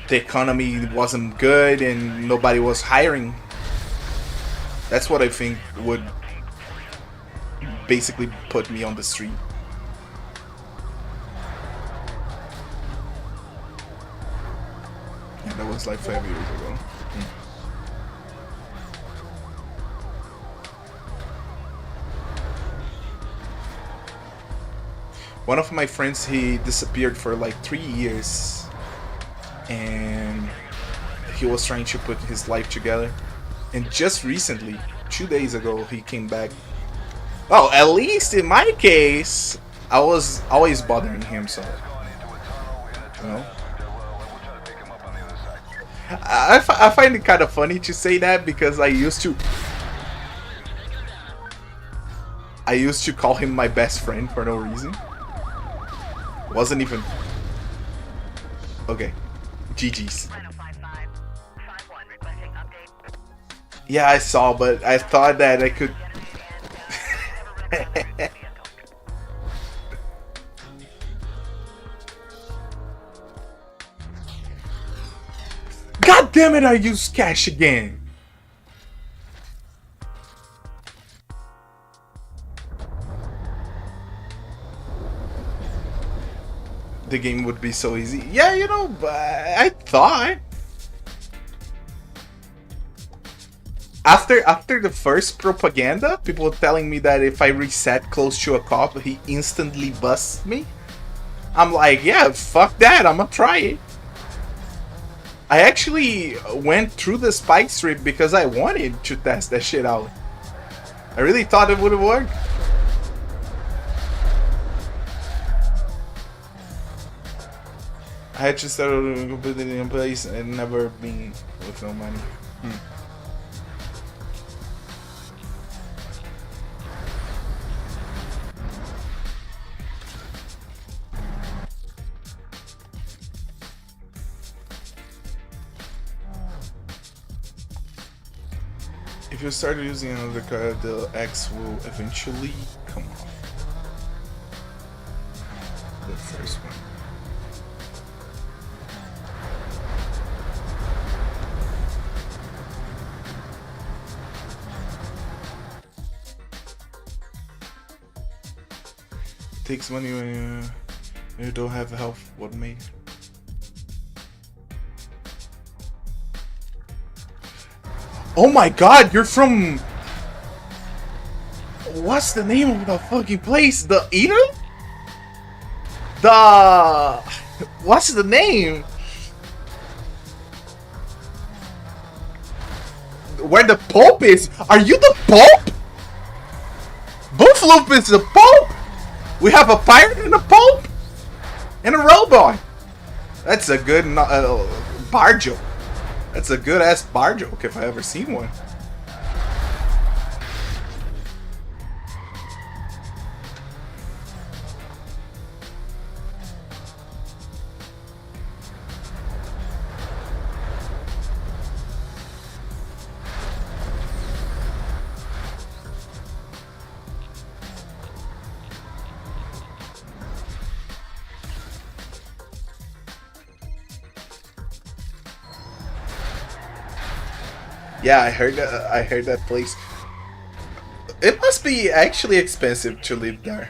S1: The economy wasn't good and nobody was hiring. That's what I think would basically put me on the street. Yeah, that was like 5 years ago. One of my friends, he disappeared for like 3 years. And he was trying to put his life together. And just recently, 2 days ago, he came back. Well, at least in my case, I was always bothering him, so, you know. I find it kind of funny to say that because I used to call him my best friend for no reason. Wasn't even... Okay. GG's. Yeah, I saw, but I thought that I could... God damn it, I used cash again. The game would be so easy. Yeah, you know, I thought. After the first propaganda, people telling me that if I reset close to a cop, he instantly busts me. I'm like, yeah, fuck that, I'm gonna try it. I actually went through the spike strip because I wanted to test that shit out. I really thought it would have worked. I had just started completely in place and never been with no money. If you start using another card, the X will eventually come off. The first one. It takes money when you don't have health. What made? Oh my god, you're from... What's the name of the fucking place? The Eater? The... What's the name? Where the Pope is? Are you the Pope? Buffalo is the Pope? We have a pirate and a Pope? And a robot. That's a good bar joke. That's a good ass bar joke if I ever seen one. Yeah, I heard that place. It must be actually expensive to live there.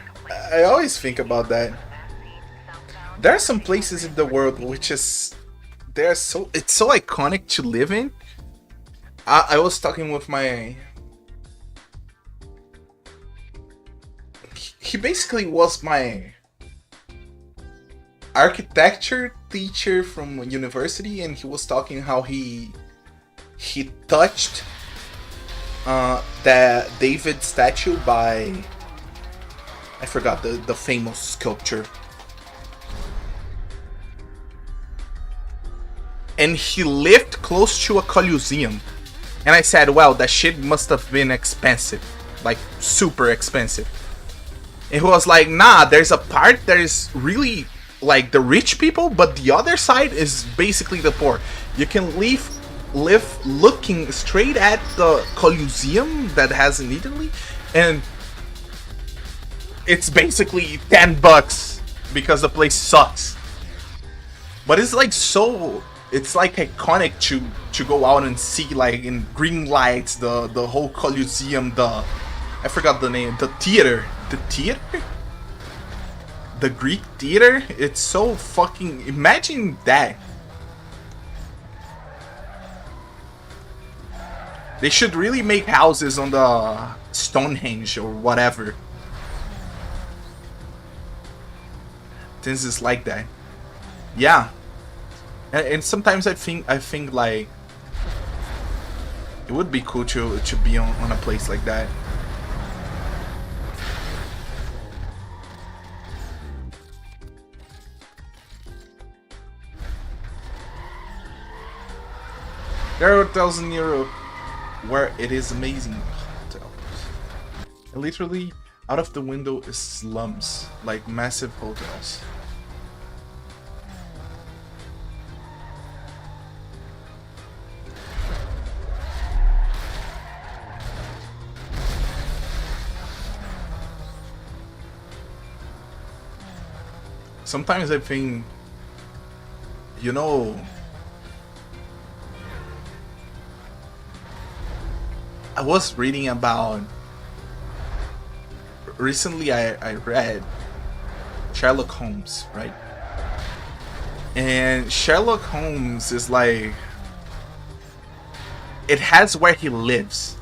S1: I always think about that. There are some places in the world which is it's so iconic to live in. I was talking with my... He basically was my architecture teacher from university, and he was talking how he touched the David statue by... I forgot the famous sculpture. And he lived close to a Colosseum. And I said, well, that shit must have been expensive. Like, super expensive. And he was like, nah, there's a part that is really, like, the rich people, but the other side is basically the poor. You can live looking straight at the Colosseum that has in Italy, and it's basically $10 because the place sucks. But it's like so... It's like iconic to go out and see, like, in green lights, the whole Colosseum, I forgot the name, the theater. The theater? The Greek theater? It's so fucking... Imagine that. They should really make houses on the Stonehenge or whatever. Things is like that. Yeah. And sometimes I think like it would be cool to be on a place like that. There are hotels in Europe where it is amazing. Hotels. Literally, out of the window is slums, like massive hotels. Sometimes I think, you know, I was reading about recently. I read Sherlock Holmes, right? And Sherlock Holmes is like, it has where he lives,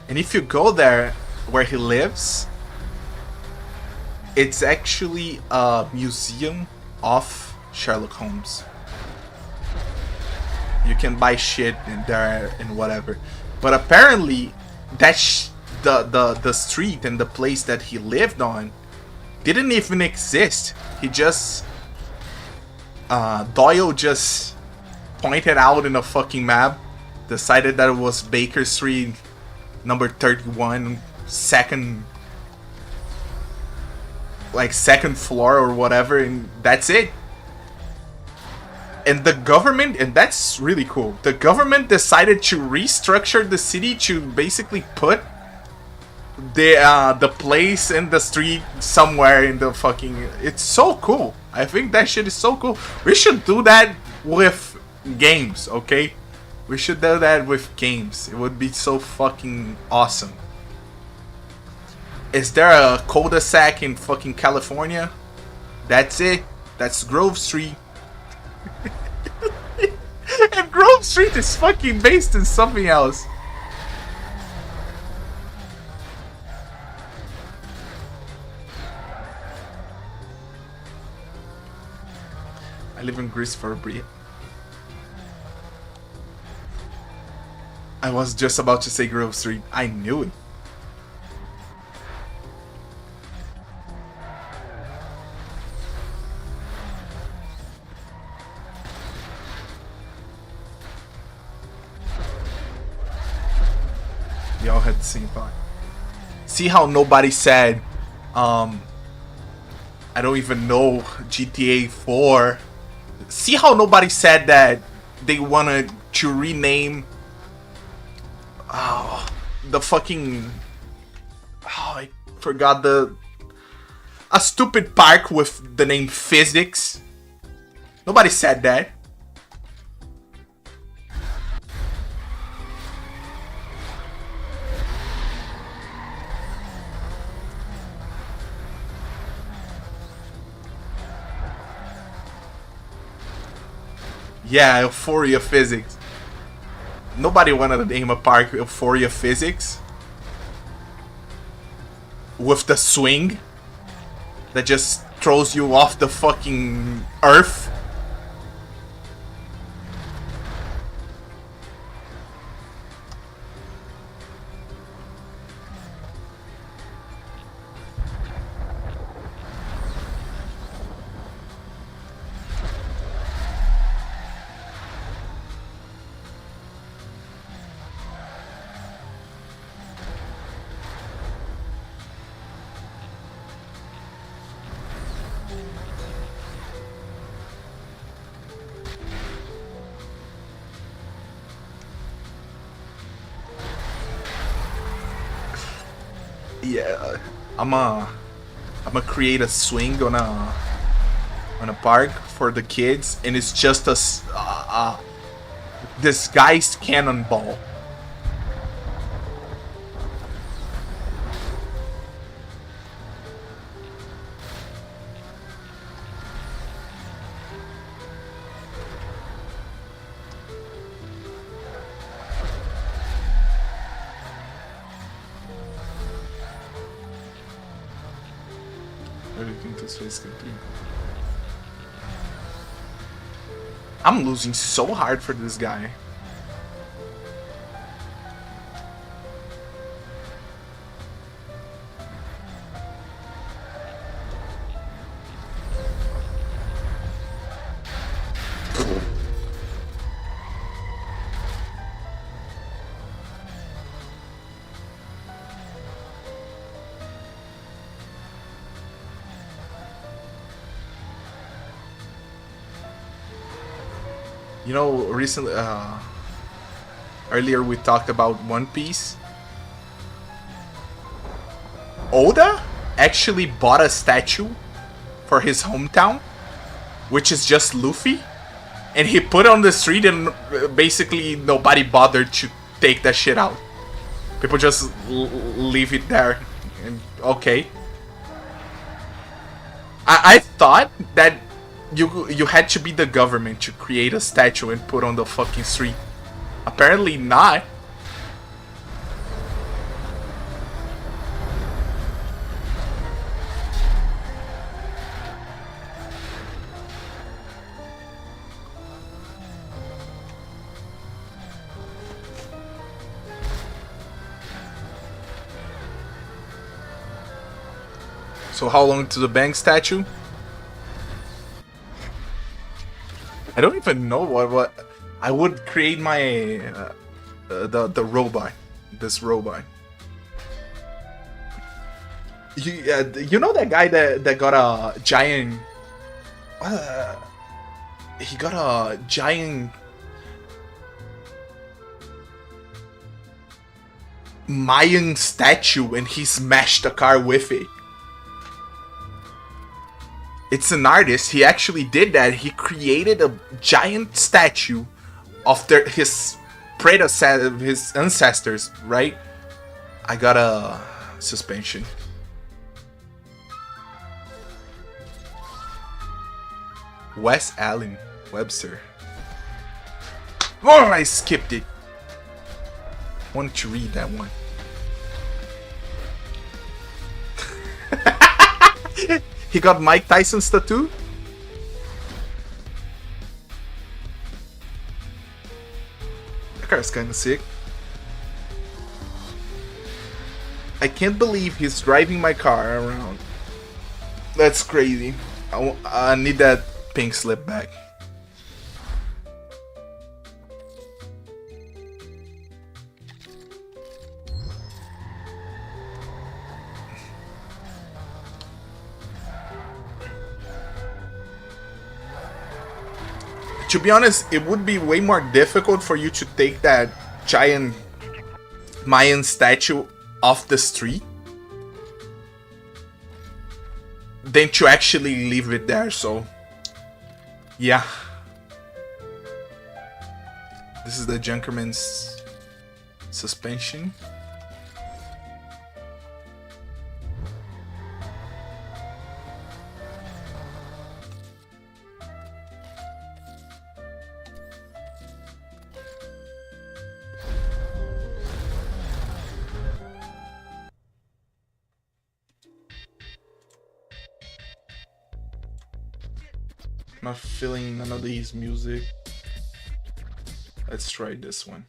S1: and if you go there where he lives, it's actually a museum of Sherlock Holmes. You can buy shit in there and whatever, but apparently that the street and the place that he lived on didn't even exist. He just Doyle just pointed out in a fucking map, decided that it was Baker Street, number 31, second floor or whatever, and that's it. And the government, and that's really cool, the government decided to restructure the city to basically put the place and the street somewhere in the fucking... It's so cool. I think that shit is so cool. We should do that with games, okay? We should do that with games. It would be so fucking awesome. Is there a cul-de-sac in fucking California? That's it. That's Grove Street. And Grove Street is fucking based in something else. I live in Greece for a brief. I was just about to say Grove Street. I knew it. We all had the same thought. See how nobody said, I don't even know, GTA 4. See how nobody said that they wanted to rename the fucking... I forgot a stupid park with the name Physics. Nobody said that. Yeah, Euphoria Physics. Nobody wanted to name a park Euphoria Physics. With the swing that just throws you off the fucking earth. Yeah, I'm gonna create a swing on a park for the kids, and it's just a disguised cannonball. Everything this way is complete. I'm losing so hard for this guy. You know, recently, earlier we talked about One Piece. Oda actually bought a statue for his hometown, which is just Luffy, and he put it on the street, and basically nobody bothered to take that shit out. People just leave it there. And, okay. I thought that you had to be the government to create a statue and put on the fucking street. Apparently not. So how long to the Bang statue? I don't even know what I would create my the robot, this robot. You know that guy that got a giant. He got a giant Mayan statue and he smashed a car with it. It's an artist. He actually did that. He created a giant statue of his predecessor, his ancestors, right? I got a suspension. Wes Allen Webster. Oh, I skipped it. Wanted to read that one. He got Mike Tyson's tattoo? That car's kinda sick. I can't believe he's driving my car around. That's crazy. I need that pink slip back. To be honest, it would be way more difficult for you to take that giant Mayan statue off the street than to actually leave it there, so yeah. This is the Junkerman's suspension. Not feeling none of these music. Let's try this one.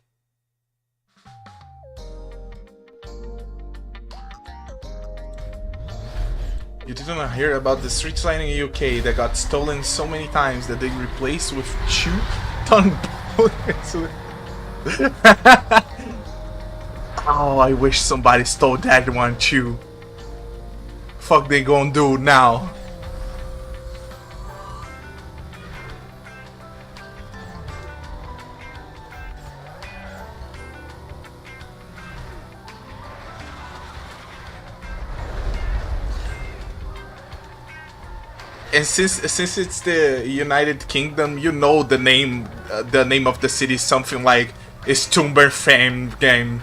S1: You didn't hear about the street sign in the UK that got stolen so many times that they replaced with 2-ton bullets. Oh, I wish somebody stole that one too. Fuck they gonna do now? And since it's the United Kingdom, you know the name of the city is something like Stumberfam game.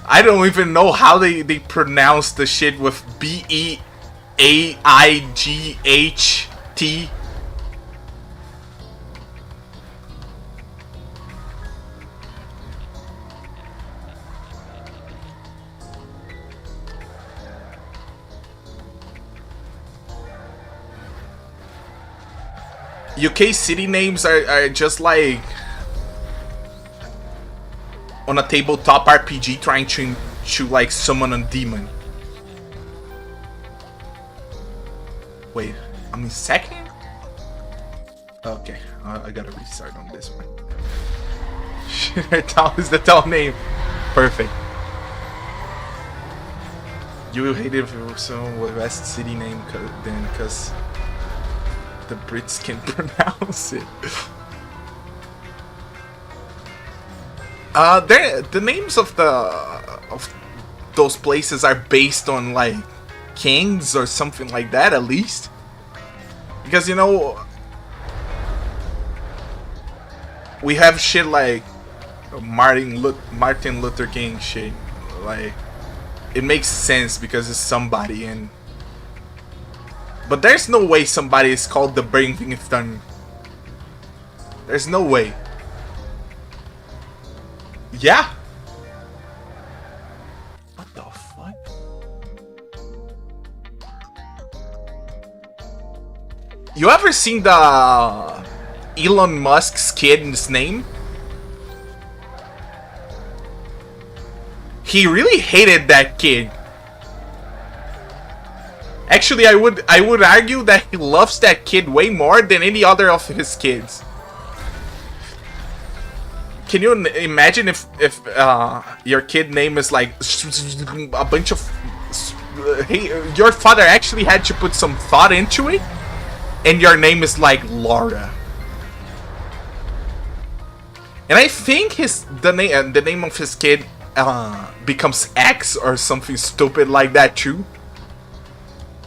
S1: I don't even know how they pronounce the shit with Beaight. UK city names are just like on a tabletop RPG trying to like summon a demon. Wait, I'm in second? Okay, I gotta restart on this one. Town is the town name. Perfect. You will hate it if it was some West city name then, because the Brits can pronounce it. The names of those places are based on like kings or something like that, at least, because you know we have shit like Martin Luther King shit, like it makes sense because it's somebody, and but there's no way somebody is called the Bringington. There's no way. Yeah. What the fuck? You ever seen the Elon Musk's kid's name? He really hated that kid. Actually, I would argue that he loves that kid way more than any other of his kids. Can you imagine if your kid name is like a bunch of hey, your father actually had to put some thought into it, and your name is like Laura. And I think the name of his kid becomes X or something stupid like that too.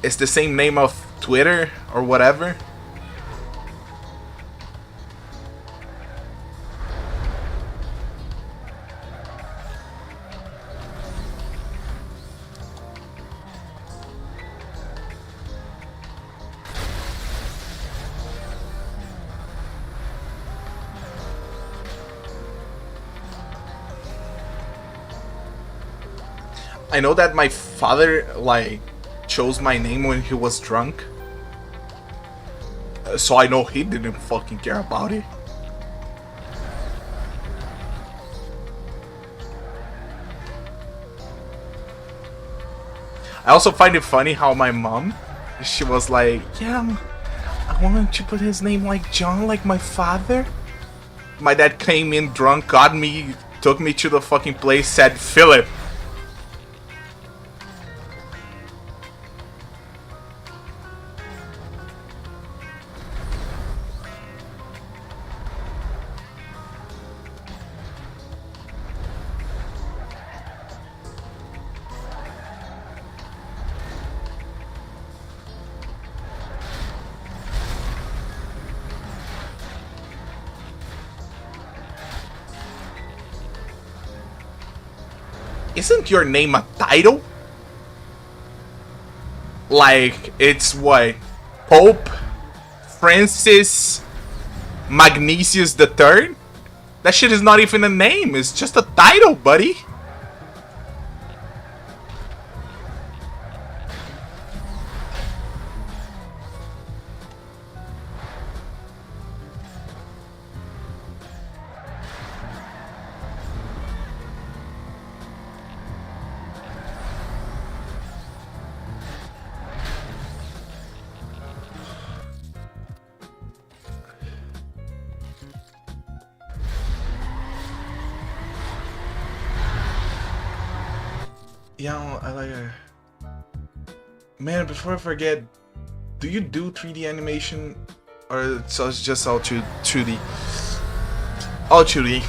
S1: It's the same name of Twitter or whatever. I know that my father, like, chose my name when he was drunk. So I know he didn't fucking care about it. I also find it funny how my mom, she was like, yeah, I wanted to put his name like John, like my father. My dad came in drunk, got me, took me to the fucking place, said, Philip. Isn't your name a title? Like, it's what? Pope Francis Magnesius III? That shit is not even a name, it's just a title, buddy. Yeah, I like her. Man, before I forget, do you do 3D animation? Or so it's just all 2D? All 2D.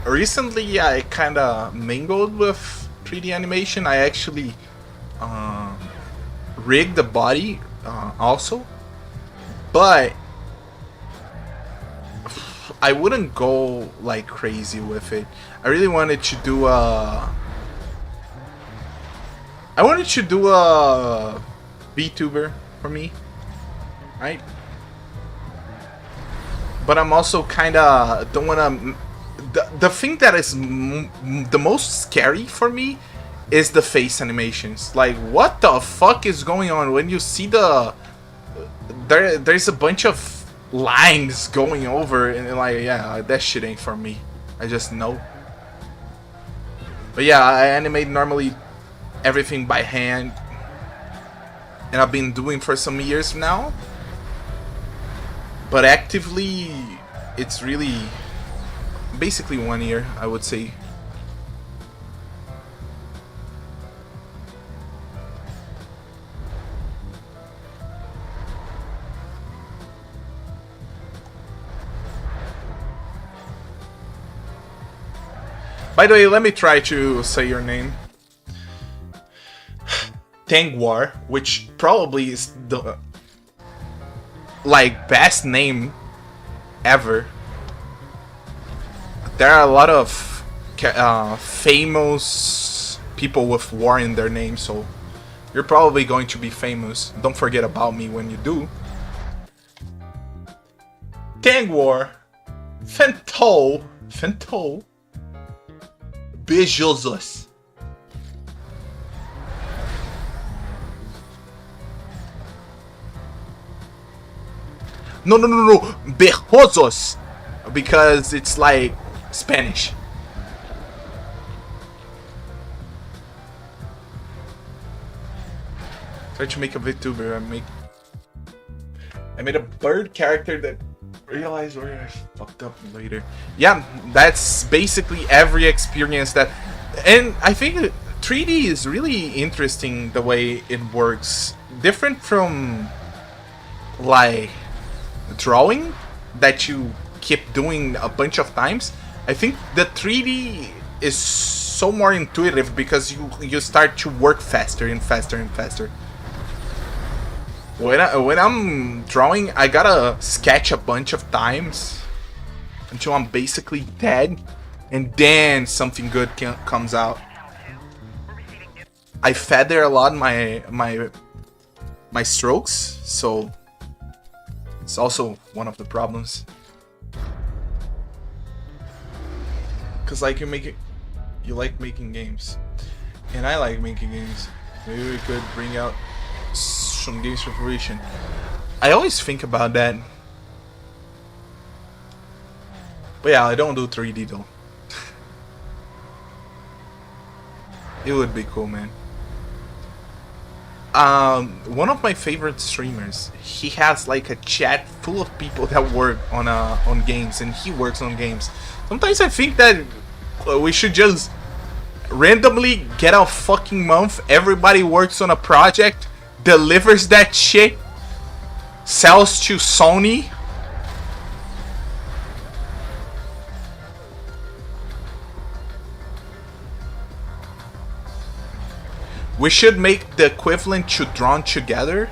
S1: Recently I kinda mingled with 3D animation. I actually rigged the body also. But I wouldn't go like crazy with it. I really wanted to do a VTuber for me, right? But I'm also kinda don't wanna. The thing that is the most scary for me is the face animations. Like, what the fuck is going on when you see there's a bunch of lines going over, and like, yeah, that shit ain't for me. I just know. But yeah, I animate normally everything by hand, and I've been doing for some years now. But actively, it's really basically 1 year, I would say. By the way, let me try to say your name. Tangwar, which probably is the like best name ever. There are a lot of famous people with war in their name, so you're probably going to be famous. Don't forget about me when you do. Tangwar, Fentol, Bejosos. No, Bejosos, because it's like Spanish. Try to make a VTuber. I made a bird character that realized where I fucked up later. Yeah, that's basically every experience that, and I think 3D is really interesting the way it works. Different from like drawing that you keep doing a bunch of times. I think the 3D is so more intuitive because you start to work faster and faster and faster. When I'm drawing, I gotta sketch a bunch of times until I'm basically dead, and then something good comes out. I feather a lot my strokes, so it's also one of the problems. Cause like you like making games, and I like making games. Maybe we could bring out some games for fruition. I always think about that. But yeah, I don't do 3D though. It would be cool, man. One of my favorite streamers, he has like a chat full of people that work on games, and he works on games. Sometimes I think that we should just randomly get a fucking month, everybody works on a project, delivers that shit, sells to Sony. We should make the equivalent to Drawn Together,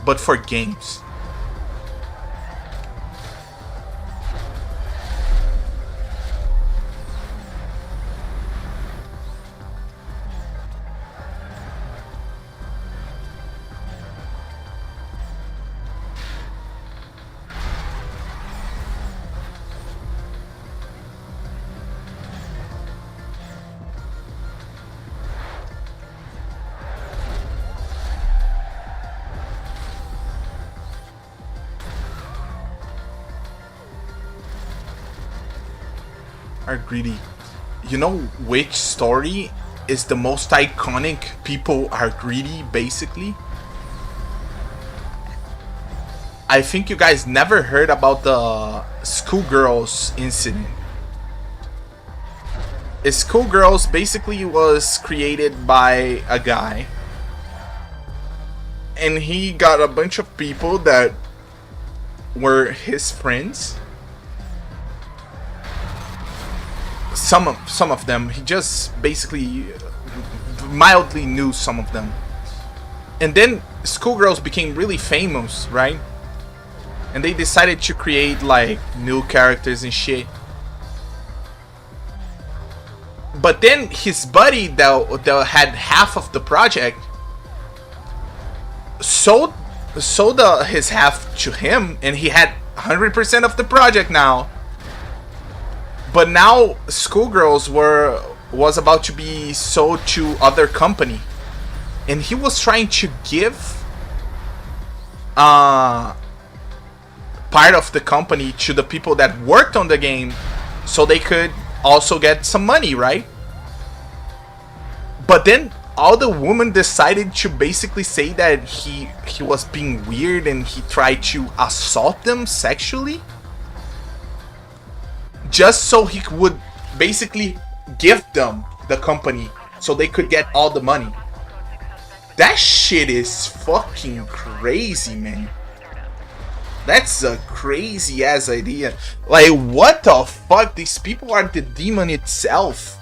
S1: but for games. Are greedy. You know which story is the most iconic? People are greedy, basically. I think you guys never heard about the Schoolgirls incident. Schoolgirls basically was created by a guy, and he got a bunch of people that were his friends. Some of them, he just basically mildly knew some of them. And then Schoolgirls became really famous, right? And they decided to create like new characters and shit. But then his buddy that had half of the project sold his half to him, and he had 100% of the project now. But now Schoolgirls was about to be sold to other company, and he was trying to give part of the company to the people that worked on the game, so they could also get some money, right? But then all the women decided to basically say that he was being weird and he tried to assault them sexually, just so he would basically give them the company so they could get all the money. That shit is fucking crazy, man. That's a crazy ass idea. Like, what the fuck? These people are the demon itself.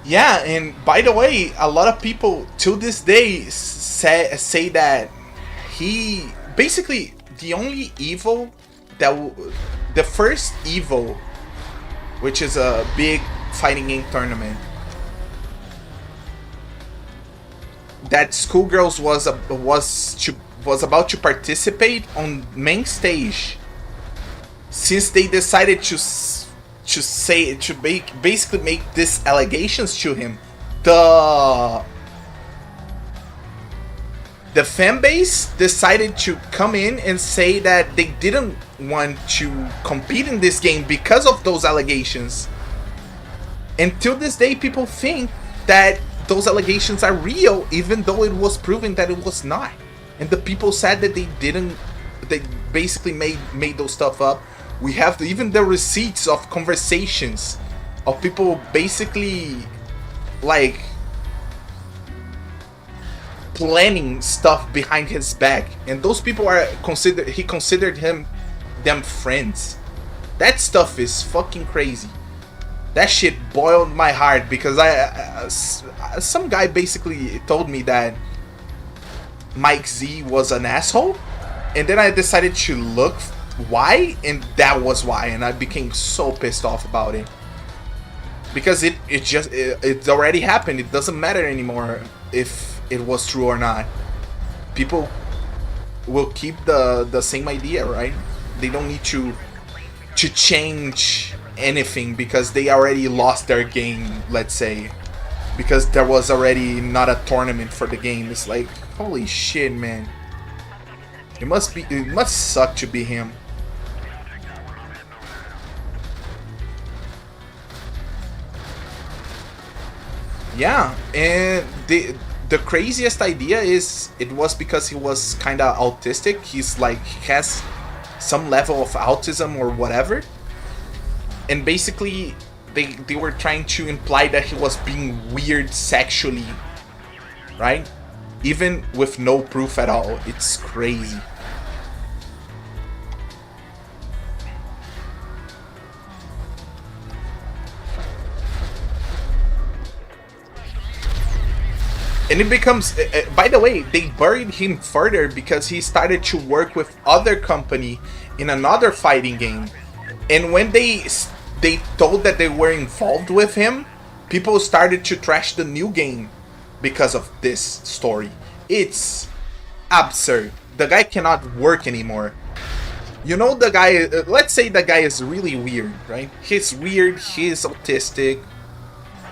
S1: Yeah, and by the way, a lot of people to this day say that he basically the only evil the first evil, which is a big fighting game tournament that Schoolgirls was about to participate on main stage. Since they decided to basically make these allegations to him, the fan base decided to come in and say that they didn't want to compete in this game because of those allegations. Until this day, people think that those allegations are real, even though it was proven that it was not. And the people said that they basically made those stuff up. We have even the receipts of conversations of people basically like planning stuff behind his back, and those people he considered them friends. That stuff is fucking crazy. That shit boiled my heart because some guy basically told me that Mike Z was an asshole, and then I decided to look why, and that was why, and I became so pissed off about it because it's already happened. It doesn't matter anymore if it was true or not. People will keep the same idea, right? They don't need to change anything because they already lost their game, let's say, because there was already not a tournament for the game. It's like, holy shit, man. It must suck to be him. Yeah, and the craziest idea is it was because he was kind of autistic. He has some level of autism or whatever, and basically they were trying to imply that he was being weird sexually, right? Even with no proof at all. It's crazy. And it becomes, by the way, they buried him further because he started to work with other company in another fighting game. And when they told that they were involved with him, people started to trash the new game because of this story. It's absurd. The guy cannot work anymore. You know, the guy, let's say the guy is really weird, right? He's weird, he's autistic,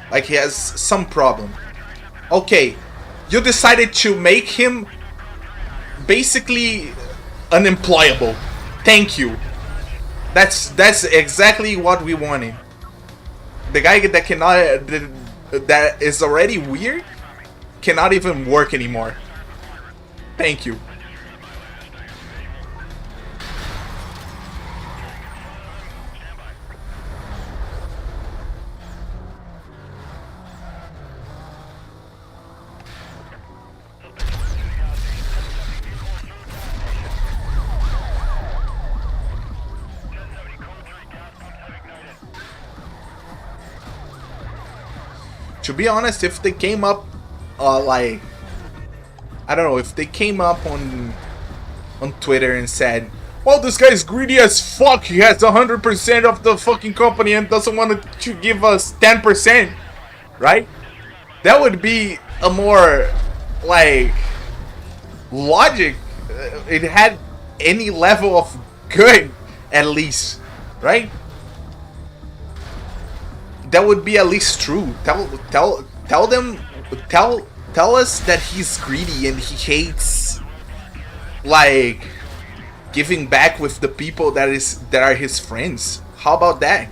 S1: like he has some problem. Okay, you decided to make him basically unemployable. Thank you. That's exactly what we wanted. The guy that cannot, that is already weird, cannot even work anymore. Thank you. To be honest, if they came up, like, I don't know, if they came up on Twitter and said, well, this guy's greedy as fuck, he has 100% of the fucking company and doesn't want to give us 10%, right? That would be a more, like, logic. It had any level of good, at least, right? That would be at least true. Tell us that he's greedy and he hates, like, giving back with the people that are his friends. How about that?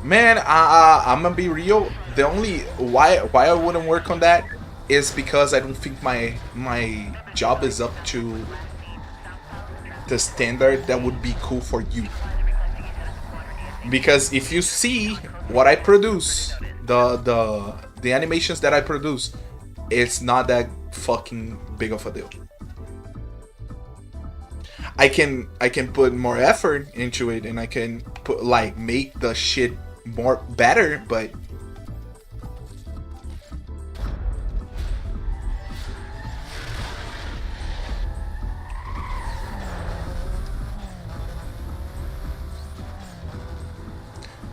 S1: Man, I'm gonna be real. The only why I wouldn't work on that is because I don't think my job is up to the standard that would be cool for you. Because if you see what I produce, the animations that I produce, it's not that fucking big of a deal. I can put more effort into it, and I can put like make the shit more better, but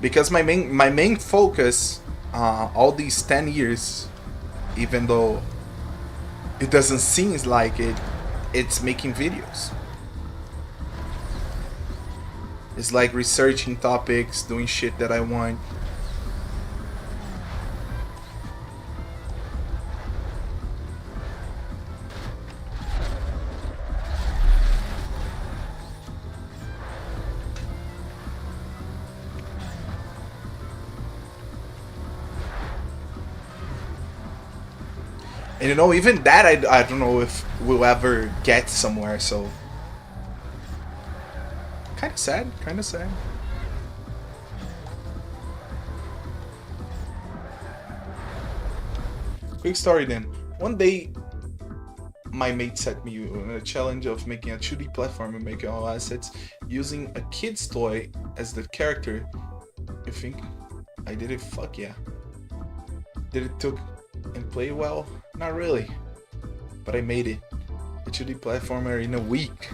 S1: because my main focus all these 10 years, even though it doesn't seem like it, it's making videos. It's like researching topics, doing shit that I want. And even that, I don't know if we'll ever get somewhere, so. Kinda sad, kinda sad. Quick story then. One day, my mate set me a challenge of making a 2D platform and making all assets using a kid's toy as the character. You think I did it? Fuck yeah. Did it took and play well? Not really. But I made it. A 2D platformer in a week.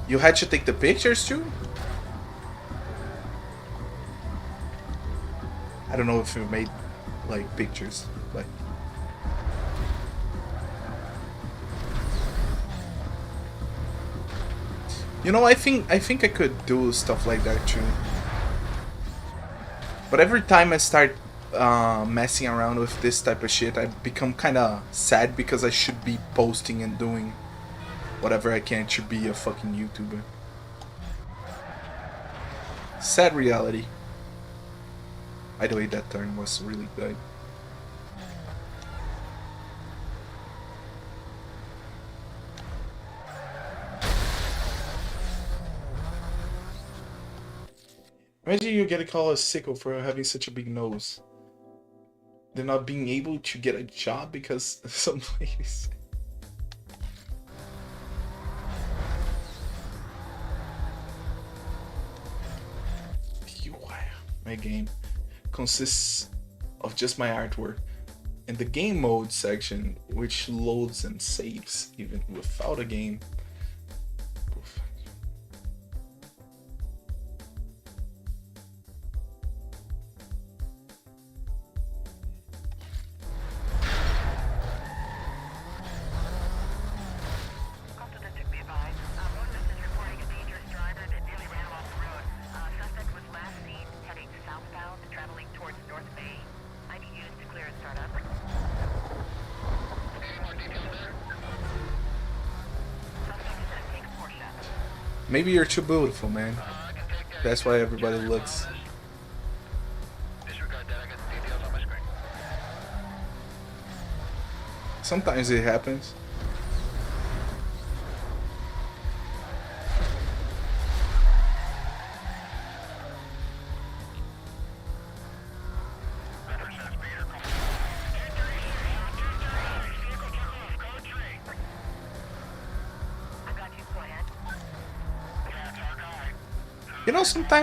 S1: You had to take the pictures too? I don't know if you made like pictures, but I think I could do stuff like that too. But every time I start messing around with this type of shit, I become kind of sad because I should be posting and doing whatever I can to be a fucking YouTuber. Sad reality. By the way, that turn was really good. Imagine you get a call a sicko for having such a big nose. They're not being able to get a job because some ladies. My game consists of just my artwork and the game mode section, which loads and saves even without a game. Maybe you're too beautiful, man. That's why everybody looks. Sometimes it happens.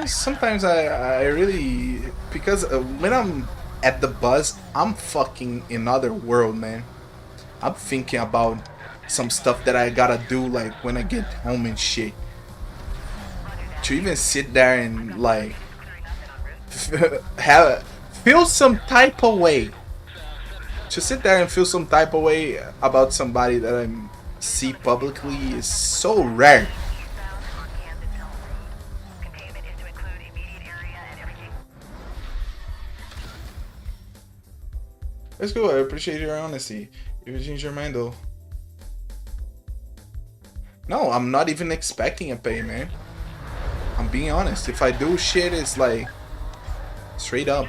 S1: Sometimes I really, because when I'm at the bus, I'm fucking in another world, man. I'm thinking about some stuff that I gotta do, like when I get home and shit. To even sit there and like feel some type of way. To sit there and feel some type of way about somebody that I see publicly is so rare. That's cool. I appreciate your honesty. You change your mind though. No, I'm not even expecting a pay, man. I'm being honest. If I do shit, it's like straight up.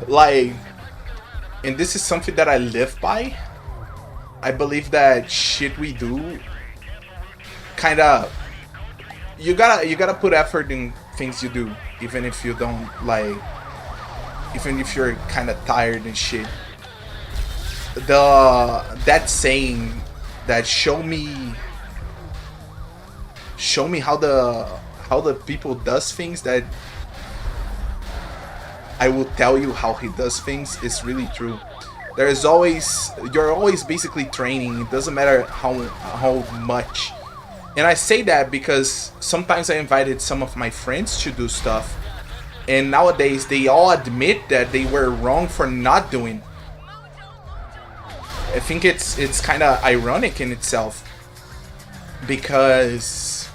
S1: Like, and this is something that I live by. I believe that shit we do kind of, you gotta put effort in things you do, even if you don't like, even if you're kind of tired and shit. That saying that show me how the people does things, that I will tell you how he does things, is really true. You're always basically training. It doesn't matter how much. And I say that because sometimes I invited some of my friends to do stuff, and nowadays they all admit that they were wrong for not doing. I think it's kind of ironic in itself, because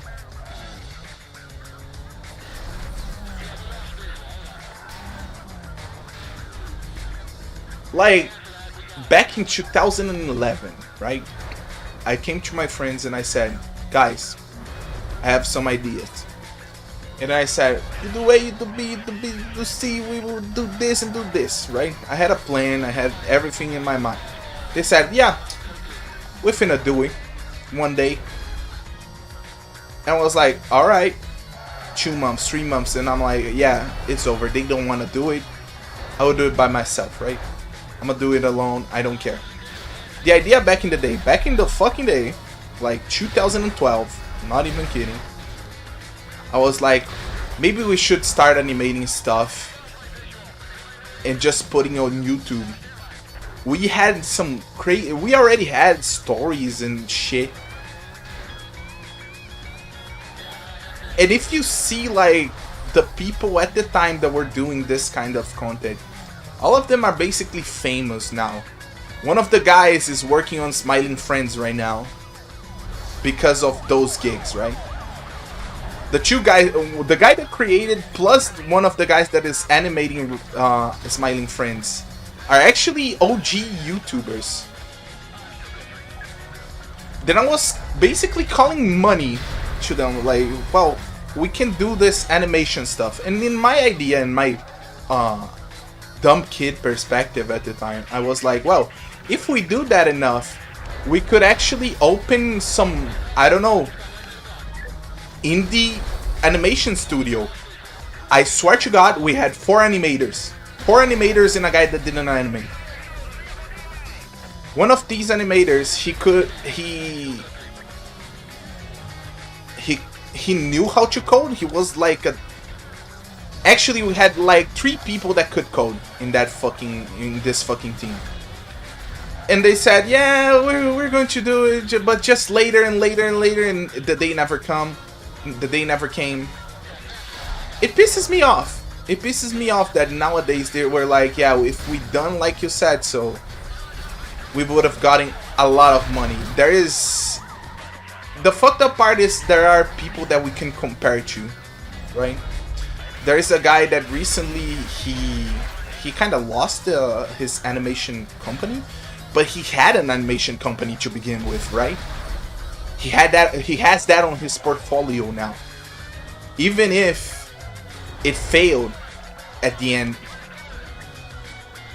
S1: like back in 2011, right? I came to my friends and I said, guys, I have some ideas. And I said, the way to be, to see, we will do this and do this, right? I had a plan, I had everything in my mind. They said, yeah, we're finna do it one day. And I was like, alright, 2 months, 3 months, and I'm like, yeah, it's over. They don't want to do it. I will do it by myself, right? I'm gonna do it alone. I don't care. The idea back in the fucking day, like 2012, not even kidding, I was like, maybe we should start animating stuff and just putting on YouTube. We had some crazy, we already had stories and shit. And if you see like the people at the time that were doing this kind of content, all of them are basically famous now. One of the guys is working on Smiling Friends right now because of those gigs, right? The two guys, the guy that created plus one of the guys that is animating Smiling Friends, are actually OG YouTubers. Then I was basically calling money to them, like, well, we can do this animation stuff. And in my idea, in my dumb kid perspective at the time, I was like, well, if we do that enough, we could actually open some, I don't know, indie animation studio. I swear to God, we had 4 animators. 4 animators and a guy that didn't animate. One of these animators, he knew how to code. He was like a... Actually, we had like 3 people that could code in this fucking team. And they said, yeah, we're going to do it, but just later and later and later, and the day never came. It pisses me off. It pisses me off that nowadays they were like, yeah, if we done like you said so, we would have gotten a lot of money. There is... The fucked up part is there are people that we can compare to, right? There is a guy that recently, he kind of lost his animation company, but he had an animation company to begin with, right? He has that on his portfolio now. Even if it failed at the end,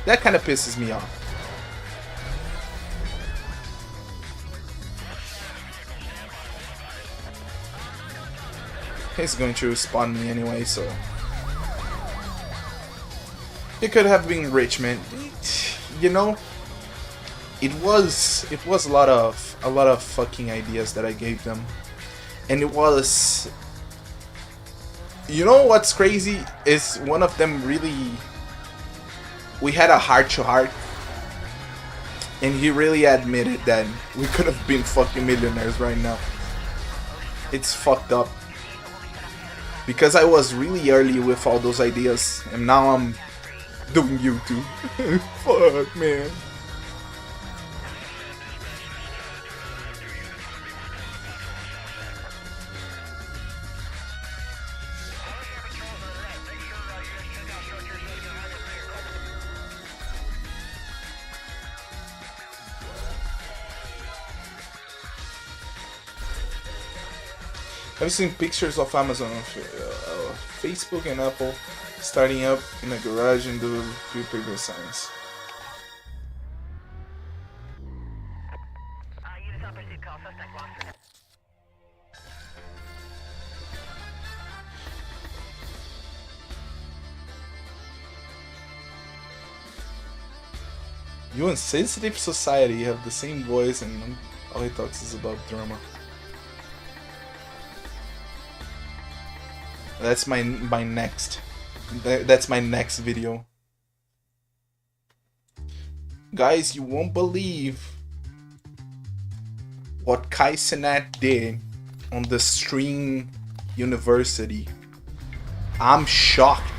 S1: that kind of pisses me off. He's going to spawn me anyway, so it could have been rich, man. You know, it was a lot of fucking ideas that I gave them, and it was. You know what's crazy is one of them really. We had a heart-to-heart, and he really admitted that we could have been fucking millionaires right now. It's fucked up. Because I was really early with all those ideas, and now I'm doing YouTube. Fuck, man. I've seen pictures of Amazon, Facebook, and Apple starting up in a garage and do paper signs. You and Sensitive Society have the same voice, and all he talks is about drama. That's my next. That's my next video. Guys, you won't believe what Kai Cenat did on the Stream University. I'm shocked.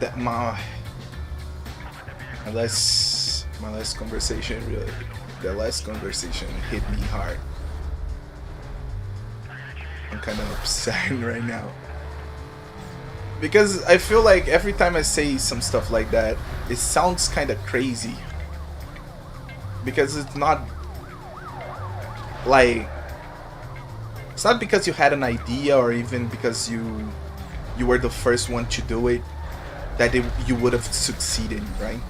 S1: That my last conversation really, the last conversation hit me hard. I'm kind of upset right now because I feel like every time I say some stuff like that, it sounds kind of crazy because it's not like, it's not because you had an idea or even because you were the first one to do it that you would have succeeded, right?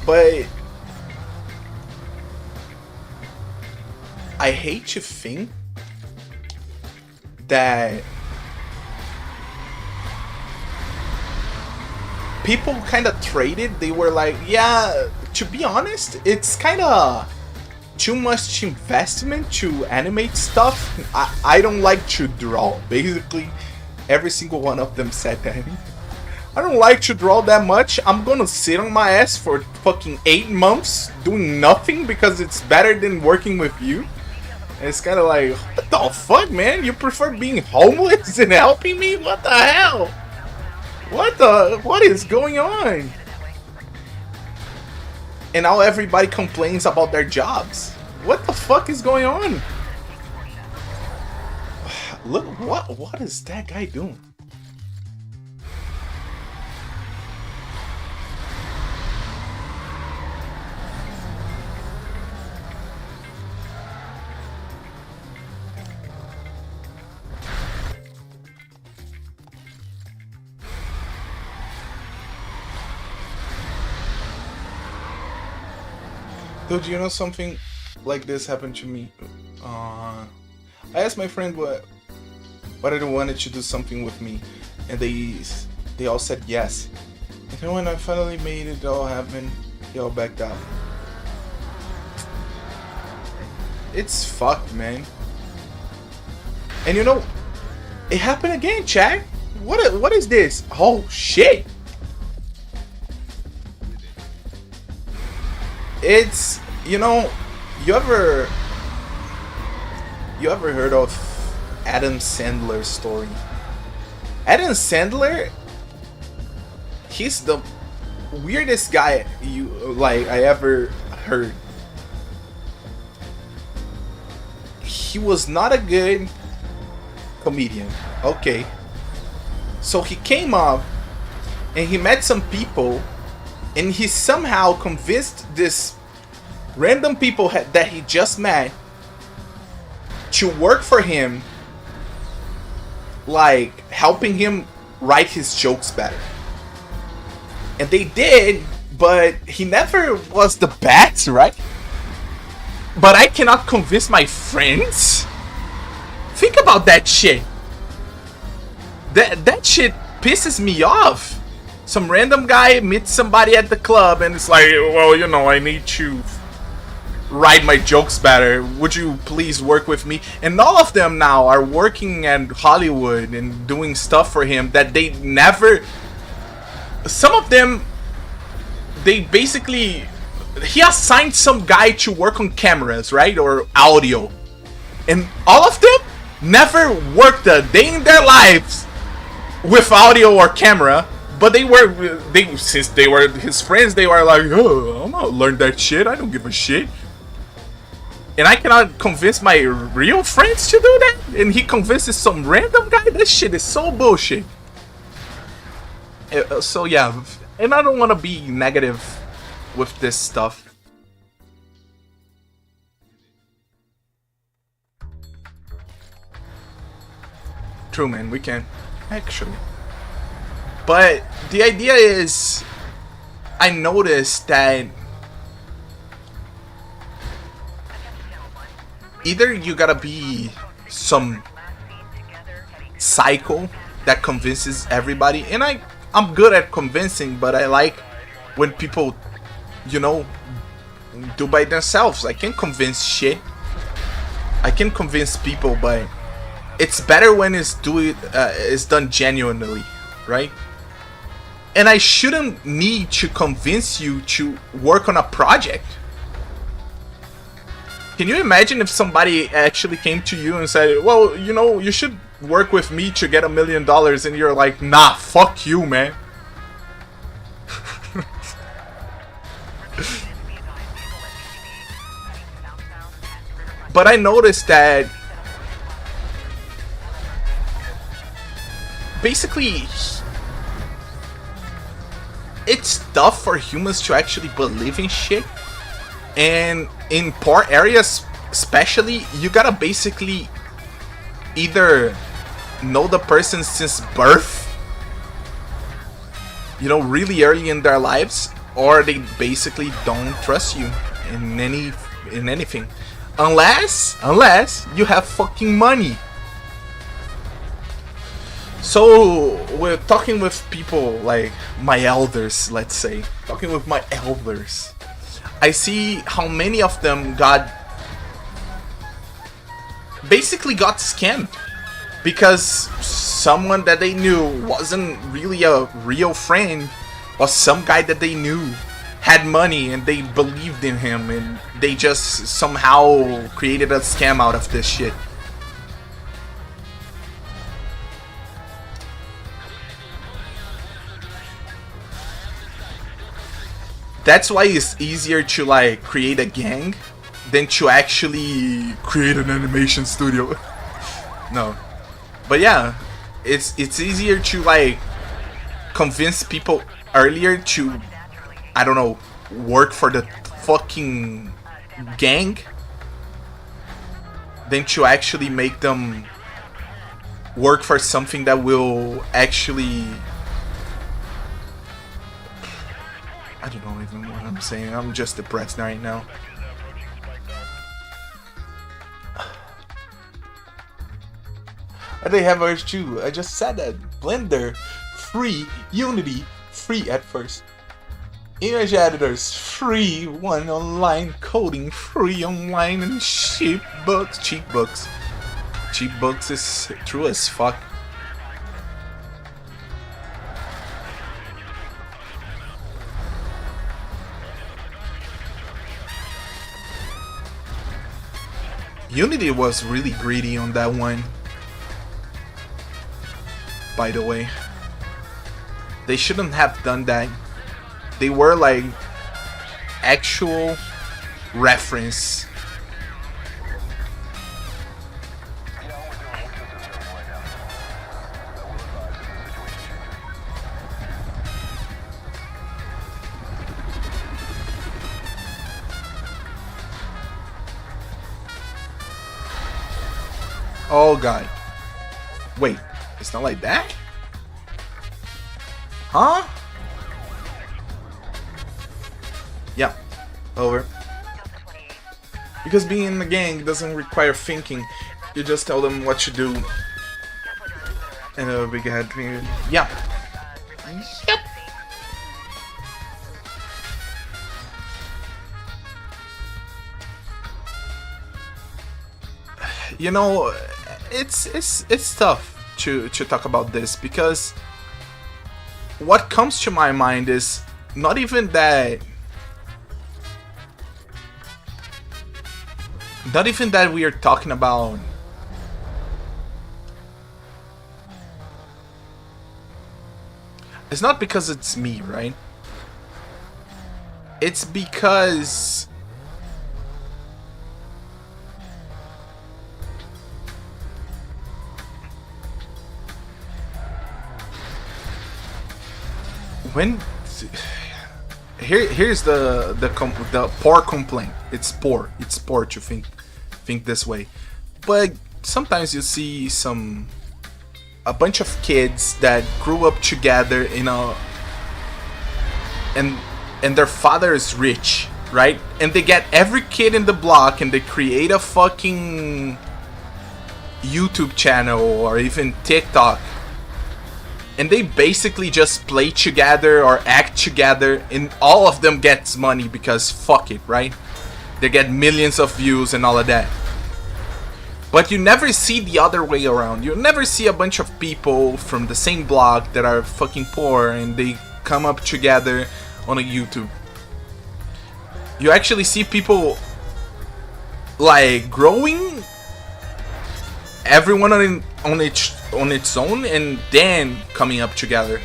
S1: But I hate to think that people kind of traded. They were like, yeah, to be honest, it's kind of too much investment to animate stuff. I don't like to draw. Basically, every single one of them said that. I don't like to draw that much. I'm gonna sit on my ass for fucking 8 months doing nothing because it's better than working with you. And it's kind of like, what the fuck, man? You prefer being homeless than helping me? What the hell? What is going on? And now everybody complains about their jobs. What the fuck is going on? Look, what is that guy doing? Dude, you know something like this happened to me? I asked my friend what I wanted to do something with me, and they all said yes. And then when I finally made it all happen, they all backed out. It's fucked, man. And you know, it happened again, chat. What is this? Oh shit! It's, you know, you ever heard of Adam Sandler's story? Adam Sandler, he's the weirdest guy I ever heard. He was not a good comedian. Okay. So he came up and he met some people and he somehow convinced this random people that he just met to work for him, like helping him write his jokes better. And they did, but he never was the best, right? But I cannot convince my friends? Think about that shit. That shit pisses me off. Some random guy meets somebody at the club and it's like, well, you know, I need to write my jokes better. Would you please work with me? And all of them now are working at Hollywood and doing stuff for him that they never... Some of them, they basically... He assigned some guy to work on cameras, right? Or audio. And all of them never worked a day in their lives with audio or camera. But since they were his friends, they were like, oh, I'm not learn that shit. I don't give a shit. And I cannot convince my real friends to do that. And he convinces some random guy. That shit is so bullshit. So yeah, and I don't want to be negative with this stuff. True, man, we can actually. But the idea is, I noticed that either you gotta be some psycho that convinces everybody, and I'm good at convincing, but I like when people, you know, do by themselves. I can convince shit. I can convince people, but it's better when it's done genuinely, right? And I shouldn't need to convince you to work on a project. Can you imagine if somebody actually came to you and said, well, you know, you should work with me to get $1 million, and you're like, nah, fuck you, man. But I noticed that basically it's tough for humans to actually believe in shit. And in poor areas especially, you gotta basically either know the person since birth, you know, really early in their lives, or they basically don't trust you in anything. Unless you have fucking money. So we're talking with people like my elders, let's say. Talking with my elders. I see how many of them basically got scammed. Because someone that they knew wasn't really a real friend, or some guy that they knew had money and they believed in him, and they just somehow created a scam out of this shit. That's why it's easier to like create a gang than to actually create an animation studio. No. But yeah, it's easier to like convince people earlier to, I don't know, work for the fucking gang than to actually make them work for something that will actually... I don't know even what I'm saying. I'm just depressed right now. They have ours too. I just said that. Blender, free. Unity, free at first. Image editors, free. One online. Coding, free online. And cheap books. Cheap books. Cheap books is true as fuck. Unity was really greedy on that one. By the way, they shouldn't have done that. They were like actual reference. Oh god. Wait, it's not like that? Huh? Yeah, over. Because being in the gang doesn't require thinking. You just tell them what to do. And a big head. Yeah. Yep. You know, it's tough to talk about this because what comes to my mind is not even that we are talking about it's not because it's me, right? It's because when here's the poor complaint. It's poor to think this way, but sometimes you see a bunch of kids that grew up together in a and their father is rich, right? And they get every kid in the block and they create a fucking YouTube channel or even TikTok. And they basically just play together or act together, and all of them gets money because fuck it, right? They get millions of views and all of that. But you never see the other way around. You never see a bunch of people from the same block that are fucking poor and they come up together on a YouTube. You actually see people like growing, everyone on its own, and then coming up together.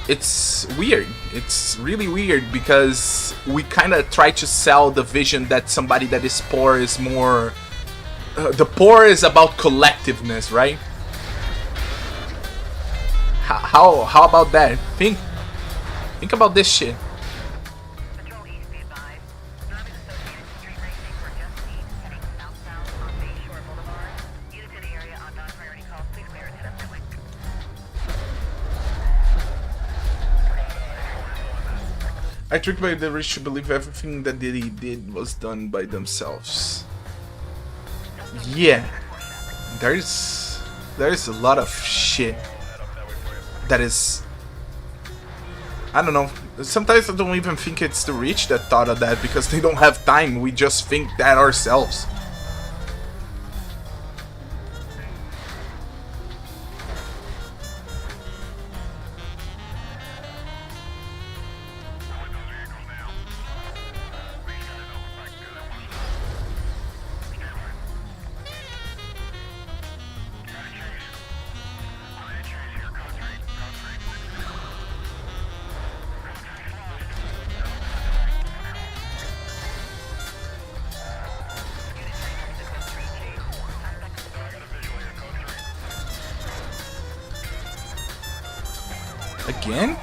S1: It's weird. It's really weird because we kind of try to sell the vision that somebody that is poor is more. The poor is about collectiveness, right? How about that? Think about this shit. I tricked by the rich to believe everything that they did was done by themselves. Yeah, there's a lot of shit that is, I don't know. Sometimes I don't even think it's the rich that thought of that because they don't have time. We just think that ourselves. Again?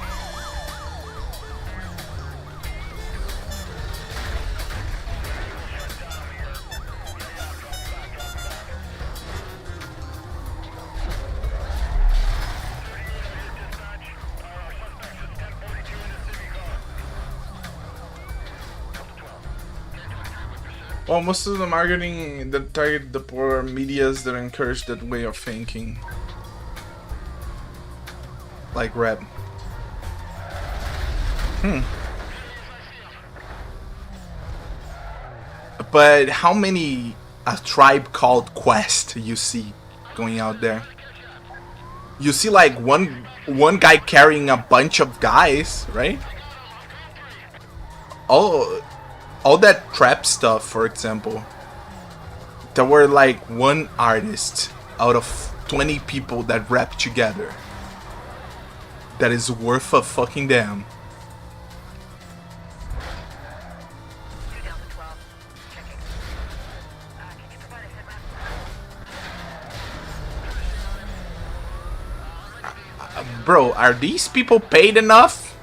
S1: Well, most of the marketing that target the poor medias that encourage that way of thinking. Like rap. But how many A Tribe Called Quest you see going out there? You see like one guy carrying a bunch of guys, right? All that trap stuff, for example. There were like one artist out of 20 people that rap together. That is worth a fucking damn. Bro, are these people paid enough?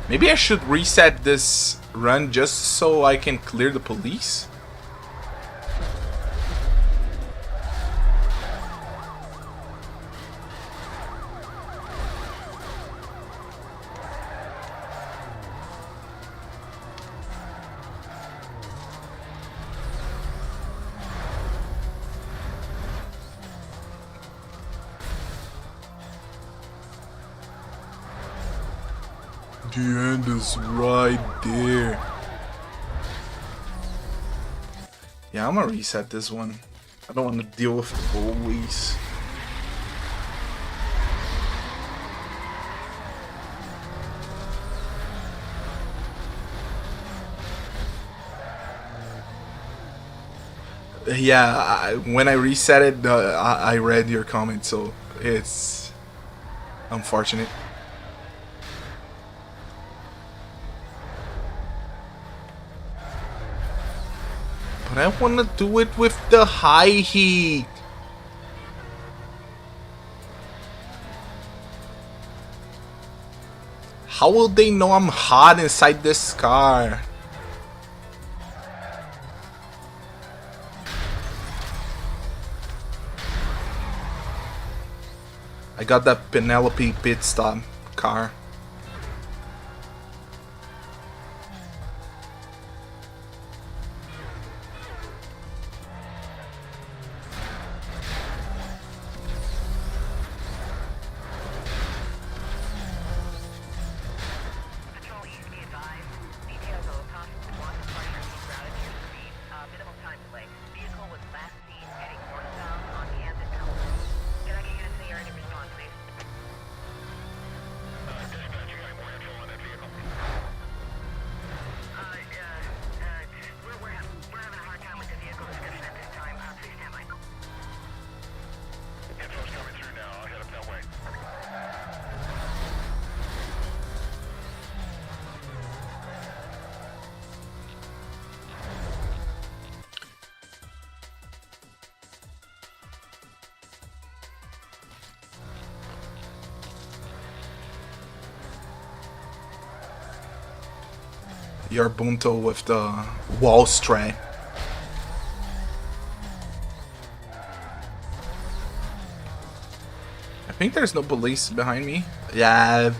S1: Maybe I should reset this run just so I can clear the police? The end is right there. Yeah, I'm gonna reset this one. I don't want to deal with it always. Yeah, when I reset it, I read your comment, so it's unfortunate. But I want to do it with the high heat. How will they know I'm hot inside this car? I got that Penelope pit stop car. Your Bunto with the wall strap. I think there's no police behind me. Yeah,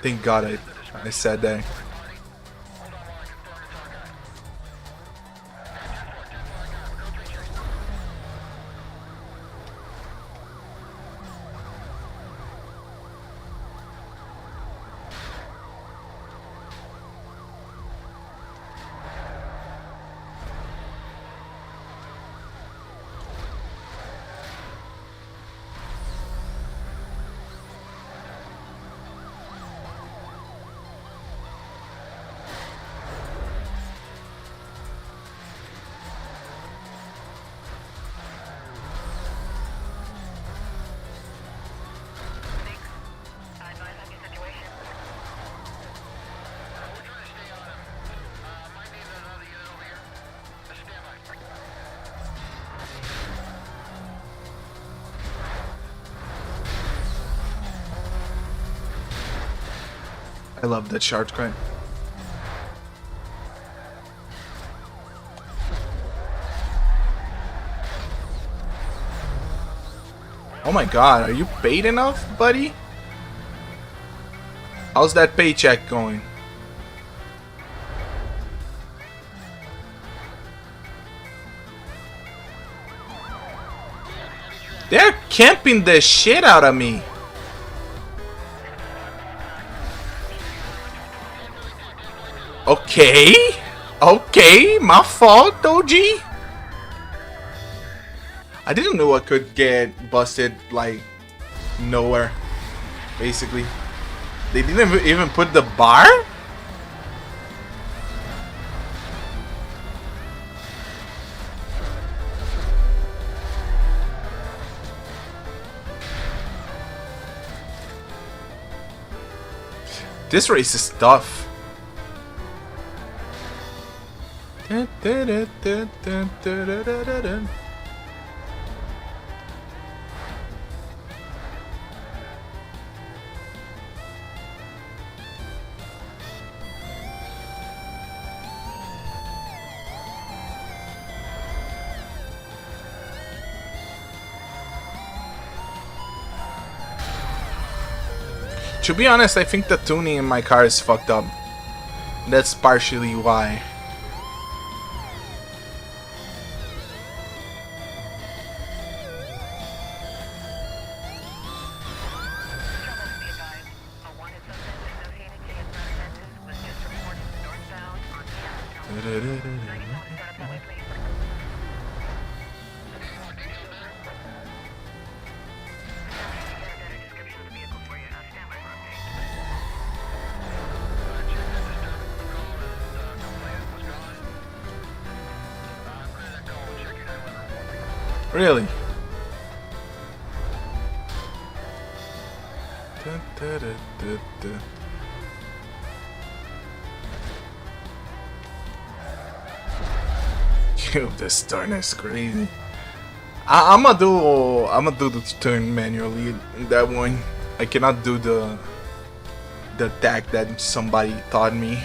S1: thank God I said that. I love that charge cry. Oh my God, are you paid enough, buddy? How's that paycheck going? They're camping the shit out of me. Okay. Okay, my fault, OG. I didn't know I could get busted, like, nowhere. Basically. They didn't even put the bar? This race is tough. To be honest, I think the tuning in my car is fucked up. That's partially why. Really? Yo, this turn is crazy. I'ma do the turn manually in that one. I cannot do the attack that somebody taught me.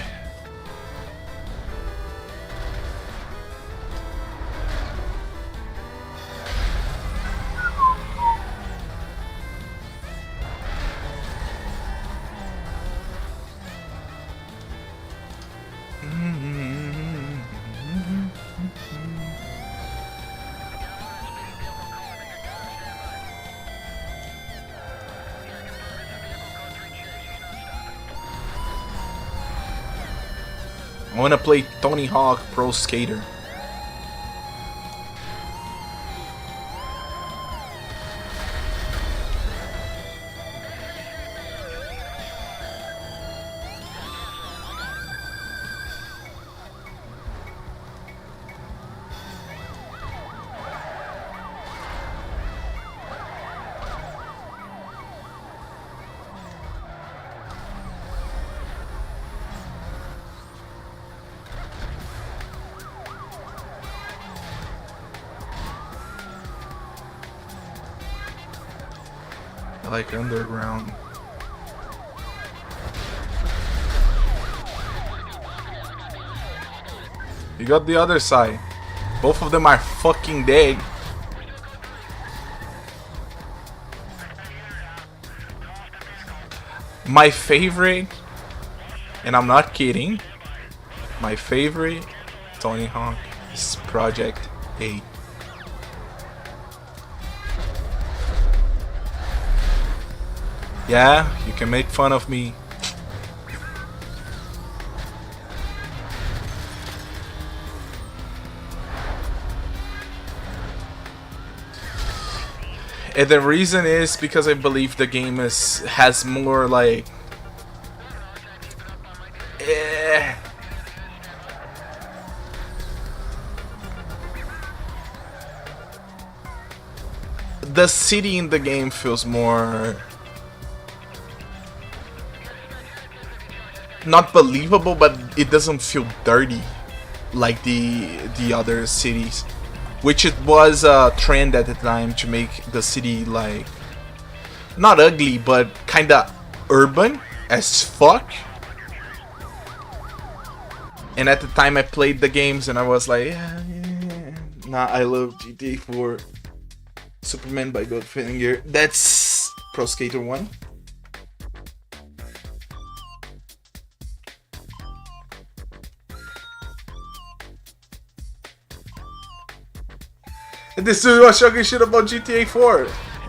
S1: I wanna play Tony Hawk Pro Skater. I like underground. You got the other side. Both of them are fucking dead. My favorite, and I'm not kidding, my favorite Tony Hawk is Project 8. Yeah, you can make fun of me. And the reason is because I believe the game has more like the city in the game feels more not believable, but it doesn't feel dirty like the other cities, which it was a trend at the time to make the city like not ugly but kinda urban as fuck. And at the time I played the games and I was like, nah, I love GTA 4. Superman by Goldfinger. That's Pro Skater 1. And this dude was talking shit about GTA 4.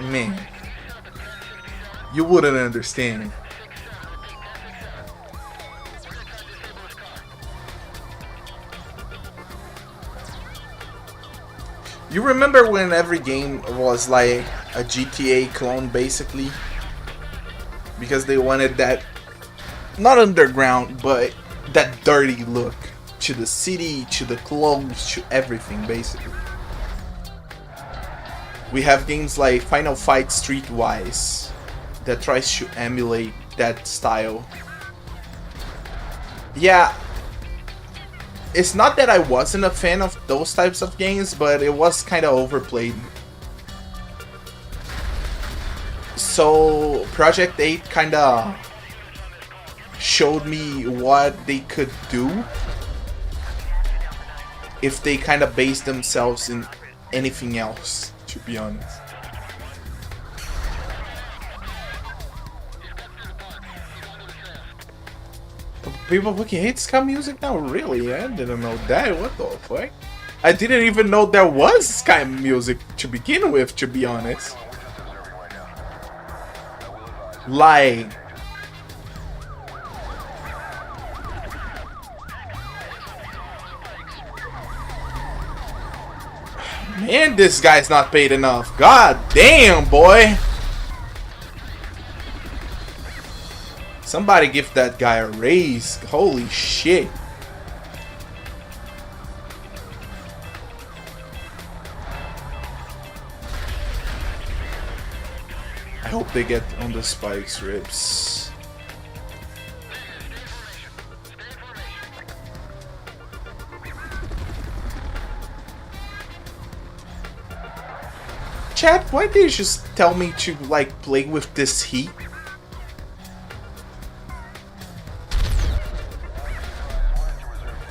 S1: Man, you wouldn't understand. You remember when every game was like a GTA clone, basically? Because they wanted that, not underground, but that dirty look to the city, to the clothes, to everything, basically. We have games like Final Fight Streetwise that tries to emulate that style. Yeah. It's not that I wasn't a fan of those types of games, but it was kind of overplayed. So Project 8 kind of showed me what they could do if they kind of based themselves in anything else, to be honest. People fucking hate ska music now? Really? I didn't know that. What the fuck? I didn't even know there was ska music to begin with, to be honest. Like, And this guy's not paid enough. God damn, boy. Somebody give that guy a raise. Holy shit. I hope they get on the spikes, ribs. Chat, why did you just tell me to like play with this heat?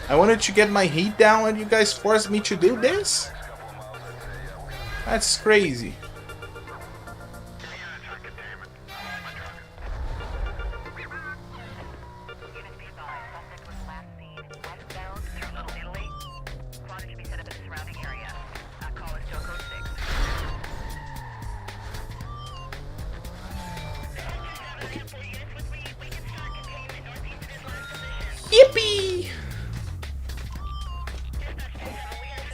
S1: I wanted to get my heat down and you guys forced me to do this? That's crazy. Yippee!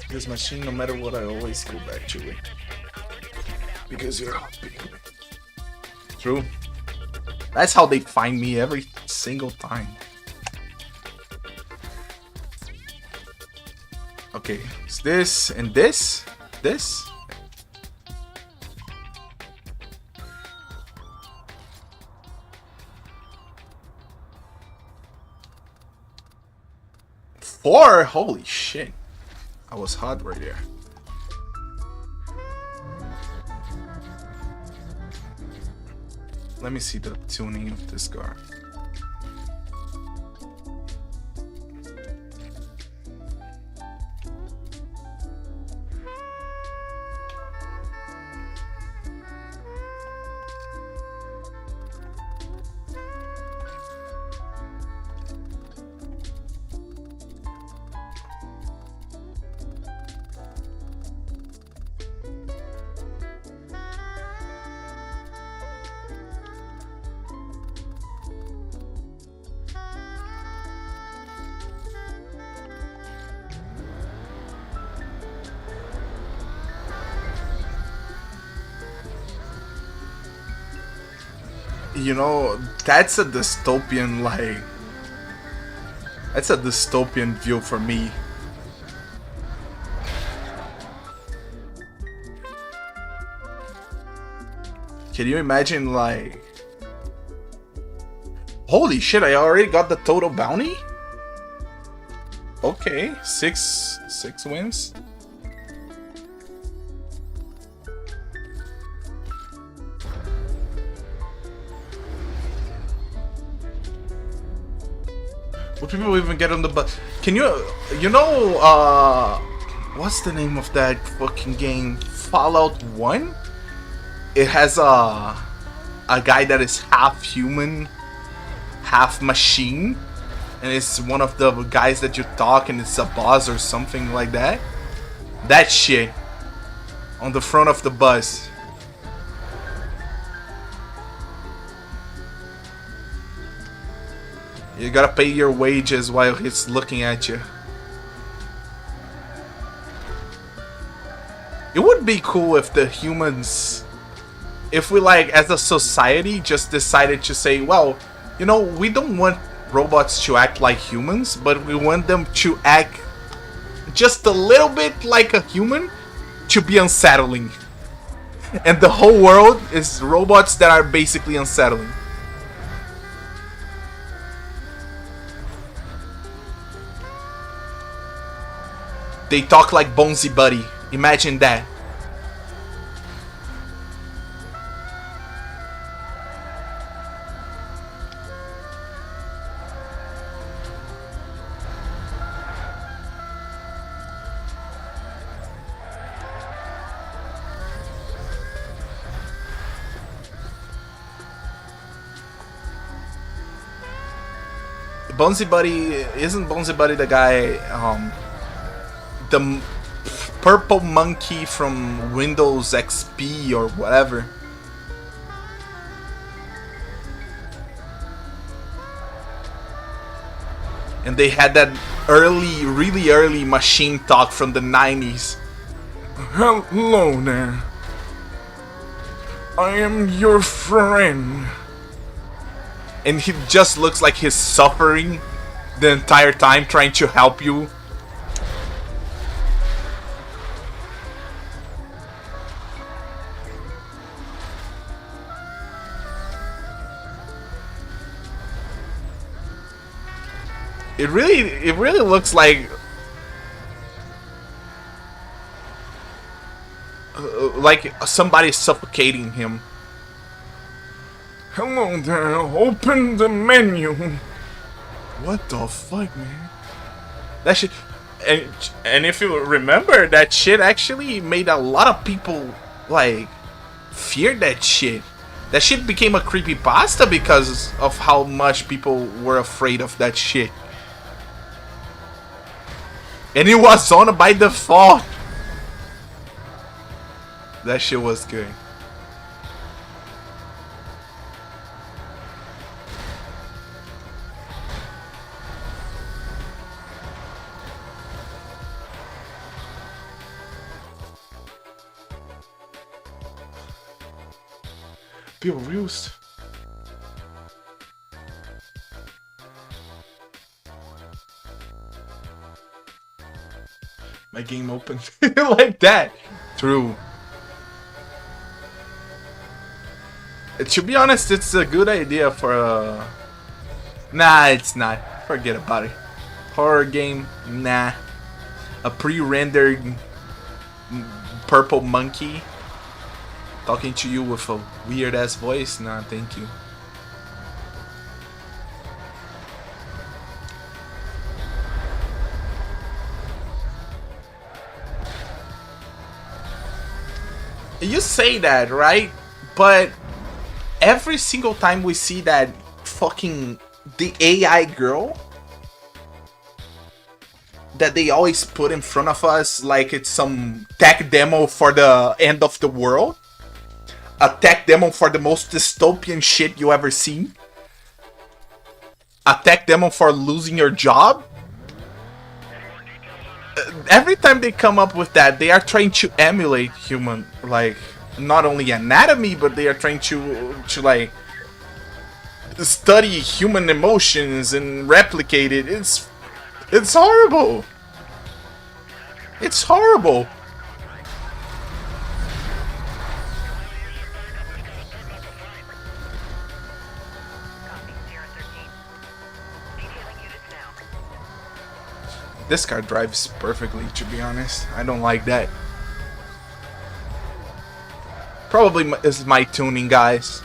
S1: This machine, no matter what, I always go back to it. Because you're happy. True. That's how they find me every single time. Okay, it's this and this. This. Four? Holy shit. I was hot right there. Let me see the tuning of this car. You know, that's a dystopian, like... That's a dystopian view for me. Can you imagine, like... Holy shit, I already got the total bounty? Okay, six wins. Would people even get on the bus? Can you know, what's the name of that fucking game? Fallout 1? It has a guy that is half human, half machine, and it's one of the guys that you talk and it's a boss or something like that. That shit on the front of the bus. You gotta pay your wages while he's looking at you. It would be cool if the humans, if we like as a society just decided to say, well, you know, we don't want robots to act like humans, but we want them to act just a little bit like a human to be unsettling. And the whole world is robots that are basically unsettling. They talk like Bonesy Buddy. Imagine that. Isn't Bonesy Buddy the guy, the purple monkey from Windows XP or whatever? And they had that really early machine talk from the 90s. Hello there. I am your friend. And he just looks like he's suffering the entire time trying to help you. It really looks like somebody suffocating him. Hello there, open the menu. What the fuck, man? That shit, and if you remember, that shit actually made a lot of people like fear that shit. That shit became a creepypasta because of how much people were afraid of that shit. And it was on by default. That shit was good. Be reused. My game opened like that. True. To be honest, it's a good idea for a... Nah, it's not. Forget about it. Horror game? Nah. A pre-rendered purple monkey talking to you with a weird-ass voice? Nah, thank you. You say that, right? But every single time we see that fucking the AI girl that they always put in front of us like it's some tech demo for the end of the world, a tech demo for the most dystopian shit you ever seen, a tech demo for losing your job. Every time they come up with that, they are trying to emulate human, like, not only anatomy, but they are trying to like study human emotions and replicate it. It's horrible. It's horrible. This car drives perfectly, to be honest. I don't like that. Probably is my tuning, guys.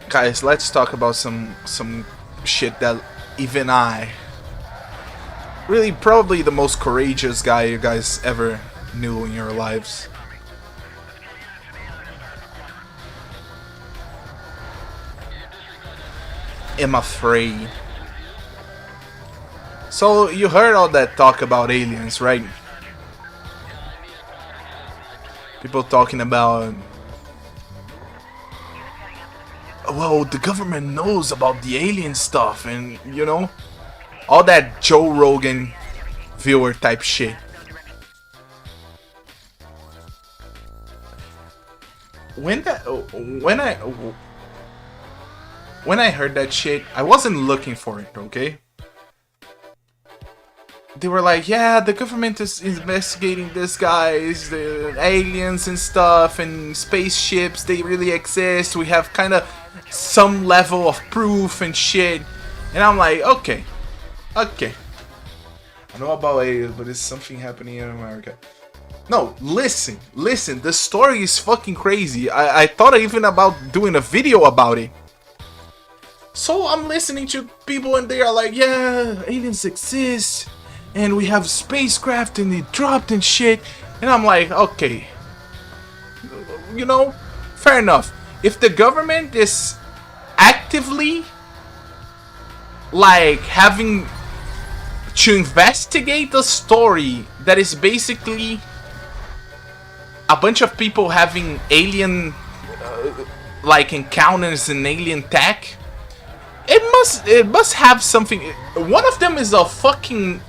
S1: Guys, let's talk about some shit that even I, really probably the most courageous guy you guys ever knew in your lives, am afraid. So you heard all that talk about aliens, right? People talking about, well, the government knows about the alien stuff, and you know, all that Joe Rogan viewer type shit. When I heard that shit, I wasn't looking for it, okay? They were like, yeah, the government is investigating these guys, the aliens and stuff, and spaceships, they really exist. We have kind of some level of proof and shit. And I'm like, okay. I know about aliens, but it's something happening in America. No, listen, the story is fucking crazy. I thought even about doing a video about it. So I'm listening to people and they are like, yeah, aliens exist, and we have spacecraft and they dropped and shit. And I'm like, okay, you know, fair enough. If the government is actively like having to investigate a story that is basically a bunch of people having alien like encounters in alien tech. It must have something. One of them is a fucking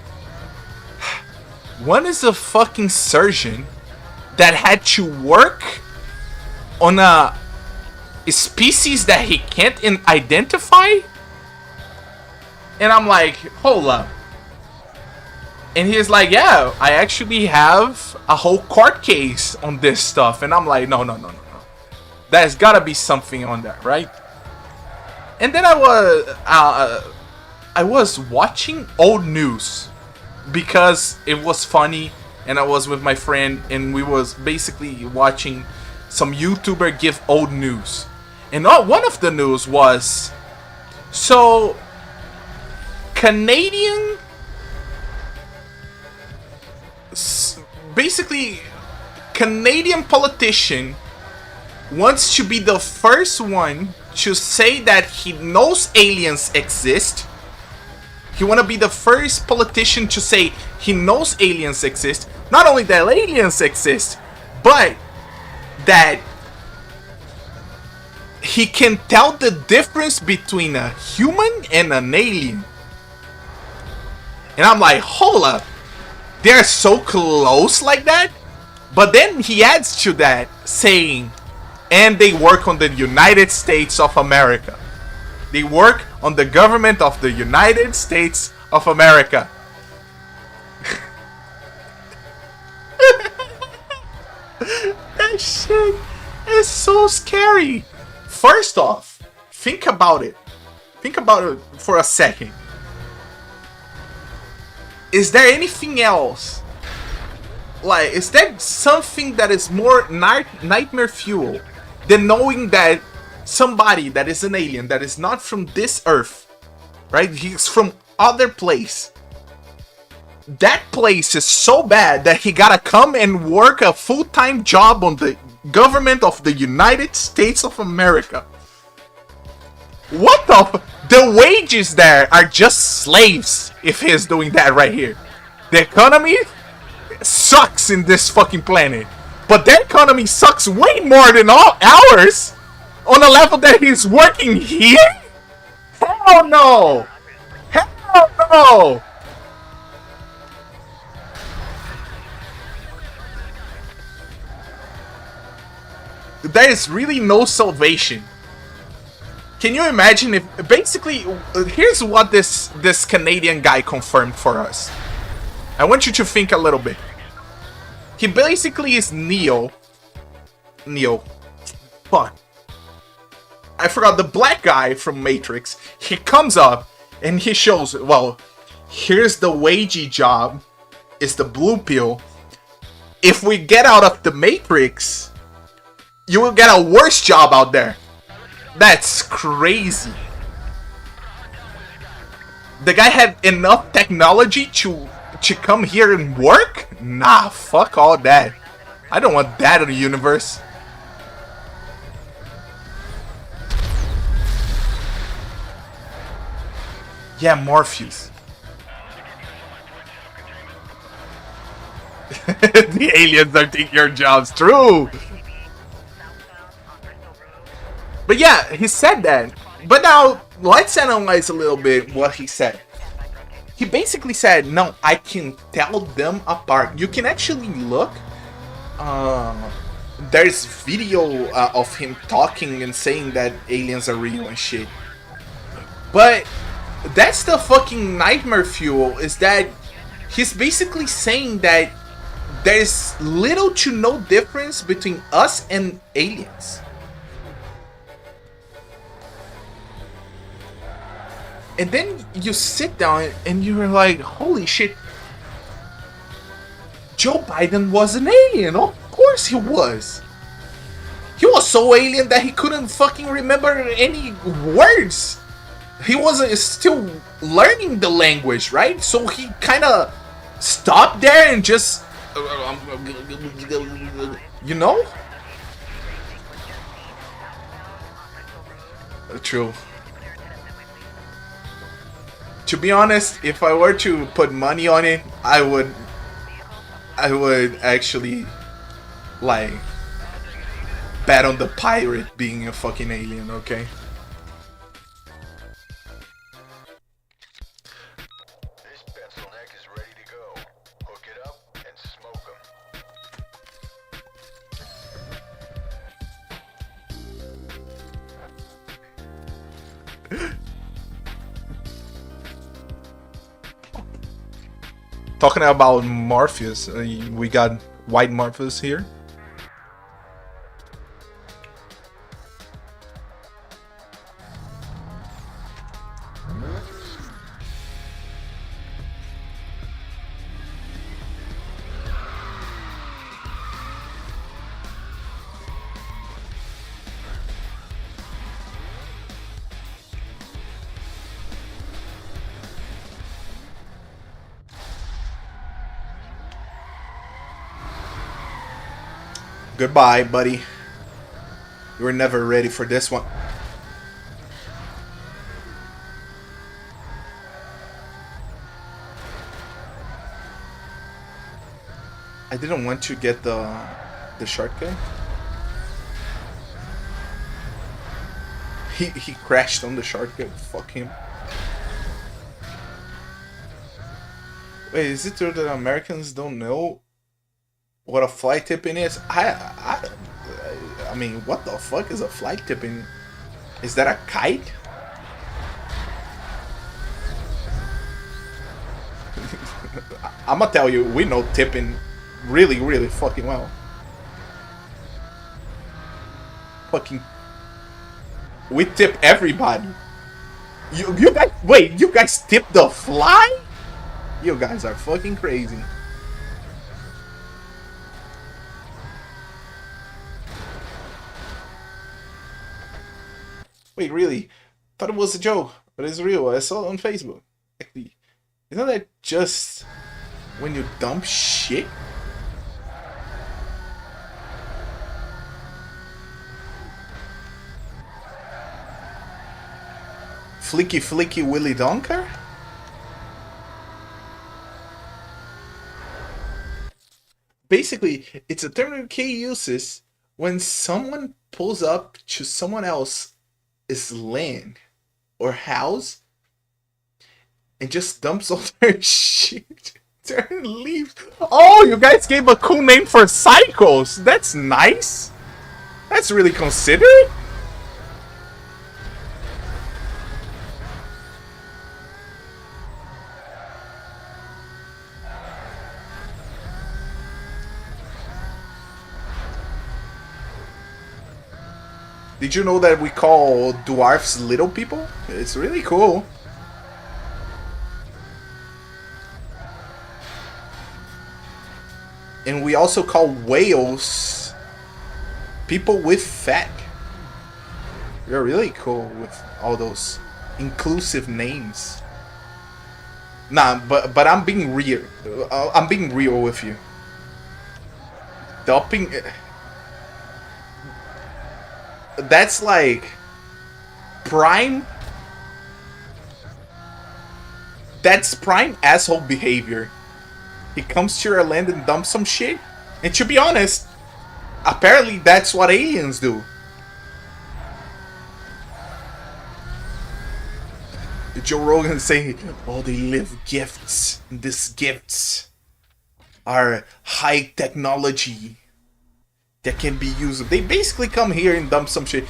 S1: surgeon that had to work on a species that he can't identify. And I'm like, hold up. And he's like, yeah, I actually have a whole court case on this stuff. And I'm like, no. There's gotta be something on that, right? And then I was watching old news because it was funny, and I was with my friend, and we was basically watching some YouTuber give old news. And one of the news was, so Canadian, basically Canadian politician wants to be the first one to say that he knows aliens exist. He want to be the first politician to say he knows aliens exist. Not only that aliens exist, but that he can tell the difference between a human and an alien. And I'm like, hold up. They're so close like that? But then he adds to that saying, and they work on the United States of America. They work on the government of the United States of America. That shit is so scary. First off, think about it. Think about it for a second. Is there anything else? Like, is there something that is more nightmare fuel than knowing that somebody that is an alien, that is not from this earth, right? He's from other place. That place is so bad that he gotta come and work a full-time job on the government of the United States of America. What the wages there are just slaves if he's doing that right here. The economy sucks in this fucking planet. But their economy sucks way more than all ours on a level that he's working here? Hell no! Hell no! There is really no salvation. Can you imagine if, basically, here's what this Canadian guy confirmed for us. I want you to think a little bit. He basically is Neo. Fuck. I forgot, the black guy from Matrix. He comes up and he shows, well, here's the Weiji job. It's the blue pill. If we get out of the Matrix, you will get a worse job out there. That's crazy. The guy had enough technology to come here and work? Nah, fuck all that. I don't want that in the universe. Yeah, Morpheus. The aliens are taking your jobs, true. But yeah, he said that. But now, let's analyze a little bit what he said. He basically said, no, I can tell them apart. You can actually look. There's video of him talking and saying that aliens are real and shit. But that's the fucking nightmare fuel, is that he's basically saying that there's little to no difference between us and aliens. And then you sit down and you're like, holy shit. Joe Biden was an alien. Of course he was. He was so alien that he couldn't fucking remember any words. He was still learning the language, right? So he kind of stopped there and just, you know? True. To be honest, if I were to put money on it, I would actually like bet on the pirate being a fucking alien, okay?
S2: This pencil neck is ready to go. Hook it up and smoke 'em.
S1: Talking about Morpheus, we got White Morpheus here. Goodbye, buddy. You were never ready for this one. I didn't want to get the shortcut. He crashed on the shortcut. Fuck him. Wait, is it true that Americans don't know what a flight tipping is? I mean, what the fuck is a flight tipping? Is that a kite? I'ma tell you, we know tipping really, really fucking well. Fucking, we tip everybody. You guys, wait, you guys tip the fly? You guys are fucking crazy. Wait, really? Thought it was a joke, but it's real. I saw it on Facebook. Actually, isn't that just when you dump shit? Flicky Flicky Willy Donker? Basically, it's a term K uses when someone pulls up to someone else's land or house and just dumps all their shit. Turn leaves. Oh, you guys gave a cool name for cycles. That's nice. That's really considerate. Did you know that we call dwarfs little people? It's really cool. And we also call whales people with fat. We're really cool with all those inclusive names. Nah, but I'm being real. I'm being real with you. Dumping. That's like prime. That's prime asshole behavior. He comes to your land and dumps some shit. And to be honest, apparently that's what aliens do. Joe Rogan saying, "Oh, they live gifts. And these gifts are high technology that can be used." They basically come here and dump some shit.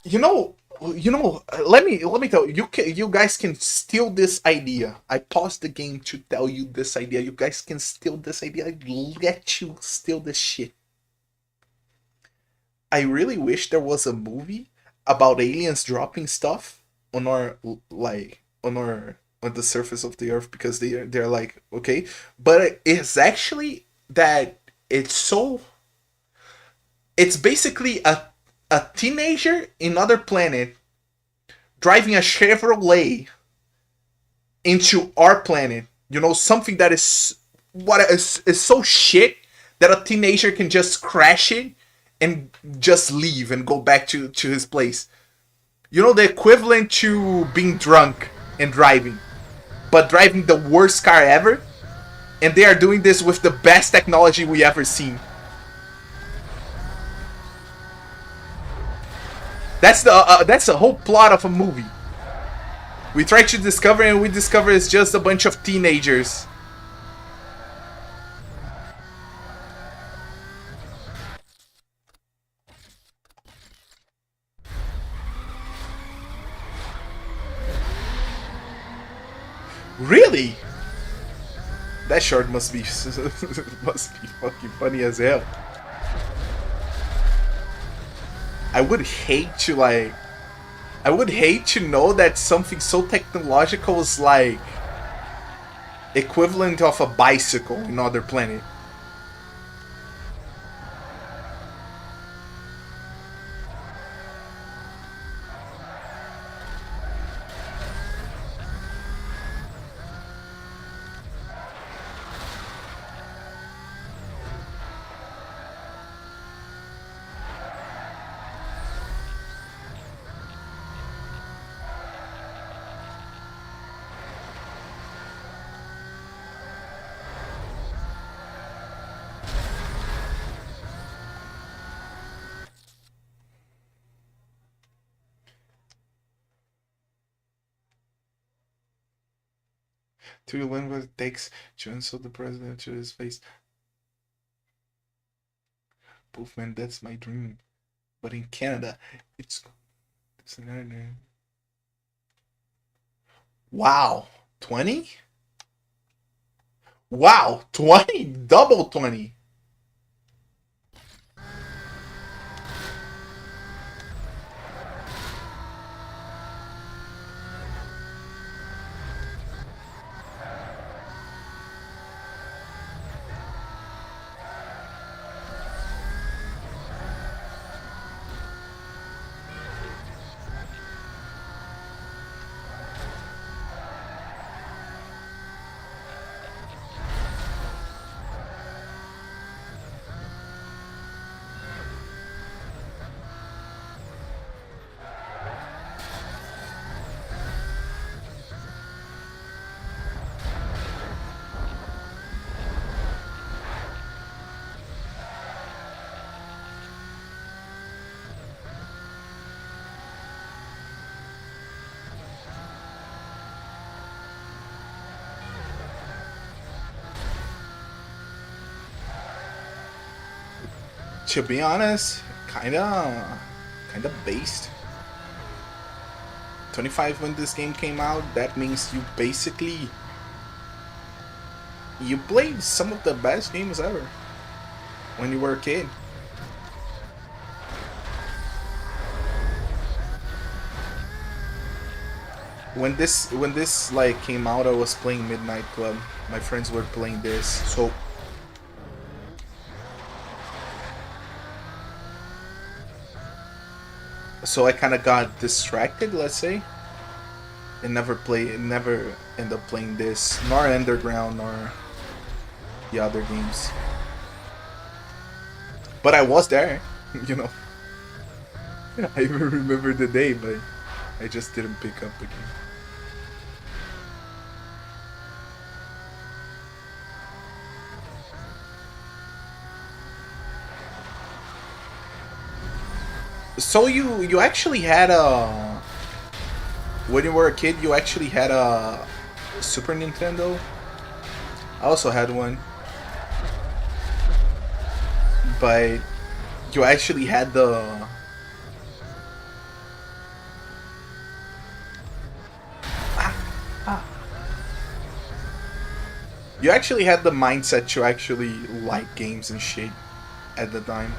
S1: You know. Let me tell you. You guys can steal this idea. I paused the game to tell you this idea. You guys can steal this idea. I let you steal this shit. I really wish there was a movie about aliens dropping stuff on our on the surface of the earth, because they're like, okay, but it's actually that it's basically a teenager in another planet driving a Chevrolet into our planet. You know, something that is so shit that a teenager can just crash it and just leave and go back to his place. You know, the equivalent to being drunk and driving, but driving the worst car ever. And they are doing this with the best technology we ever seen. That's the whole plot of a movie. We try to discover, and we discover it's just a bunch of teenagers. Really? That short must be must be fucking funny as hell. I would hate to like I would hate to know that something so technological is like equivalent of a bicycle in other planet. To you learn what it takes to insult the president to his face. Poof, man, that's my dream. But in Canada, it's another. Wow, 20? Wow, 20, double 20. To be honest, kinda based. 25 when this game came out, that means you played some of the best games ever when you were a kid. When this like came out, I was playing Midnight Club. My friends were playing this, so I kind of got distracted, let's say, and never end up playing this, nor Underground, nor the other games. But I was there, you know. I even remember the day, but I just didn't pick up the game. So you actually had a when you were a kid, you actually had a Super Nintendo? I also had one, but you actually had the you actually had the mindset to actually like games and shit at the time.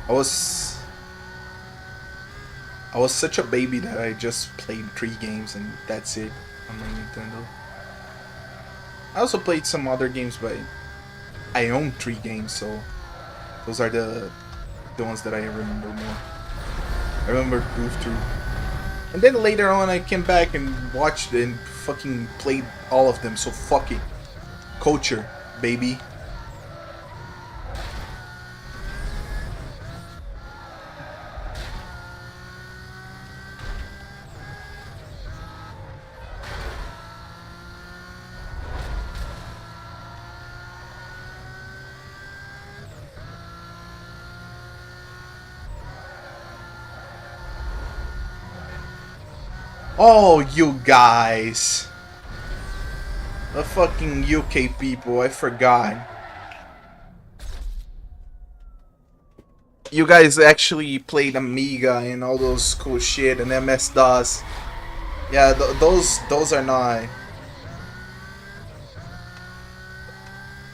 S1: I was I was such a baby that I just played 3 games and that's it on my Nintendo. I also played some other games, but I own 3 games, so those are the ones that I remember more. I remember Goof 2. And then later on I came back and watched and fucking played all of them, so fuck it. Culture, baby. Oh, you guys. The fucking UK people, I forgot. You guys actually played Amiga and all those cool shit and MS-DOS. Yeah, those are not...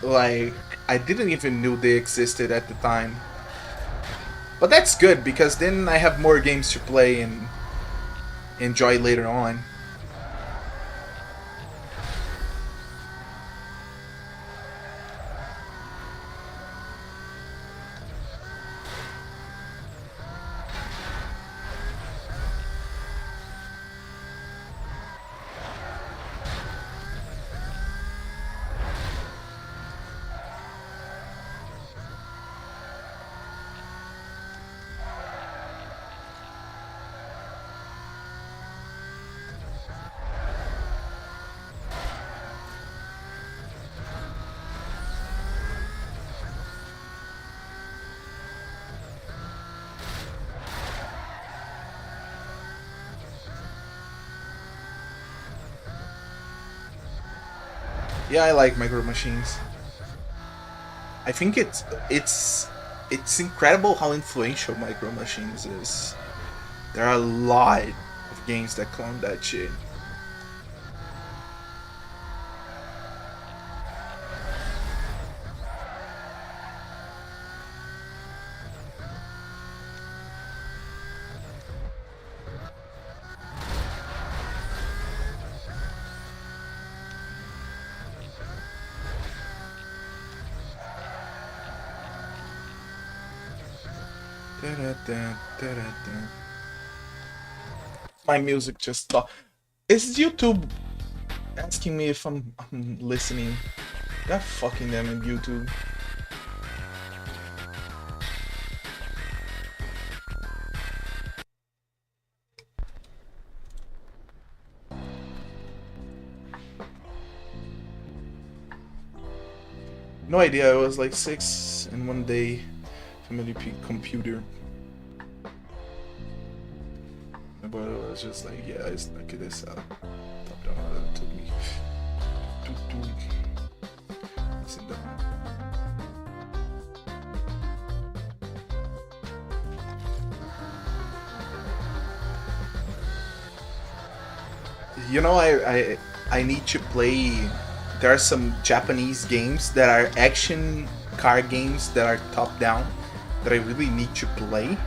S1: Like, I didn't even know they existed at the time. But that's good, because then I have more games to play and enjoy later on. Yeah, I like Micro Machines. I think it's incredible how influential Micro Machines is. There are a lot of games that clone that shit. My music just stopped. Is YouTube asking me if I'm listening? God fucking damn it, YouTube. No idea, I was like 6 in one day. Family computer. But it was just like, yeah, let's knock this out. Top down, it took me. Sit down. You know, I need to play. There are some Japanese games that are action car games that are top down that I really need to play.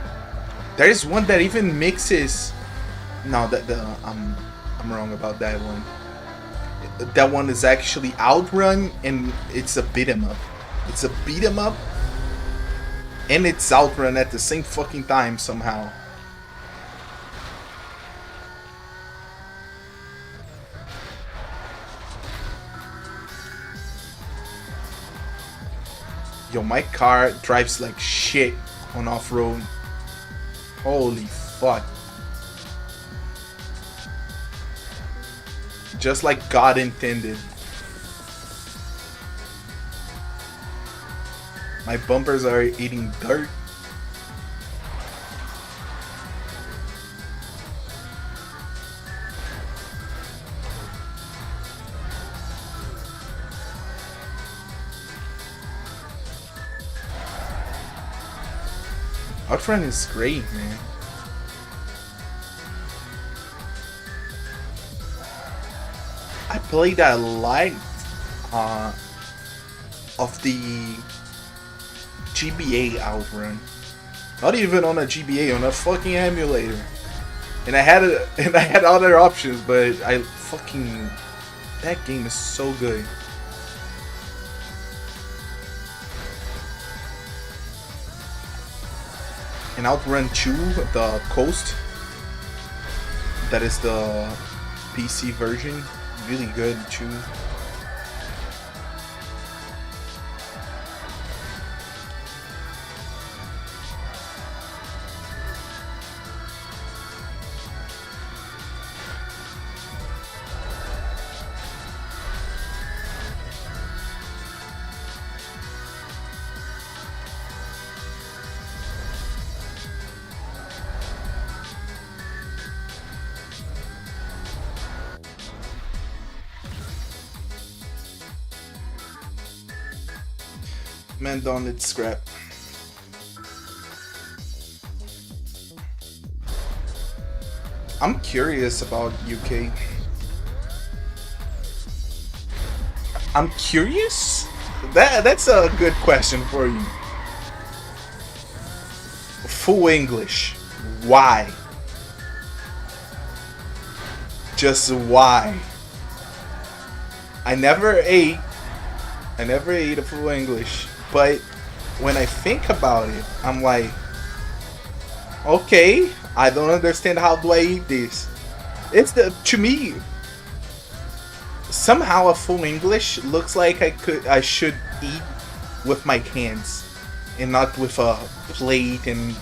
S1: There is one that even mixes. No, I'm wrong about that one. That one is actually Outrun and it's a beat 'em up. It's a beat 'em up and it's Outrun at the same fucking time somehow. Yo, my car drives like shit on off-road. Holy fuck. Just like God intended. My bumpers are eating dirt. Outrun is great, man. I played that a lot of the GBA Outrun. Not even on a GBA, on a fucking emulator. And I had other options, but I fucking, that game is so good. And Outrun 2, the Coast, that is the PC version, really good too. Man, don't need scrap. I'm curious about UK. I'm curious? That's a good question for you. Full English. Why? Just why? I never ate. I never ate a full English, but when I think about it, I'm like, okay, I don't understand how do I eat this. It's the to me somehow a full English looks like I should eat with my hands and not with a plate and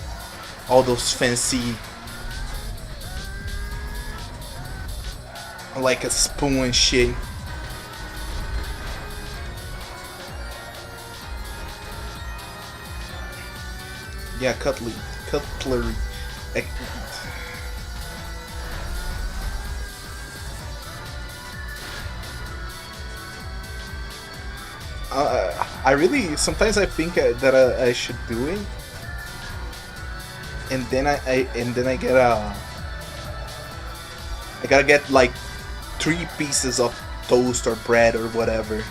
S1: all those fancy like a spoon and shit. Yeah, cutlery. I really sometimes I think that I should do it, and then I get I gotta get like 3 pieces of toast or bread or whatever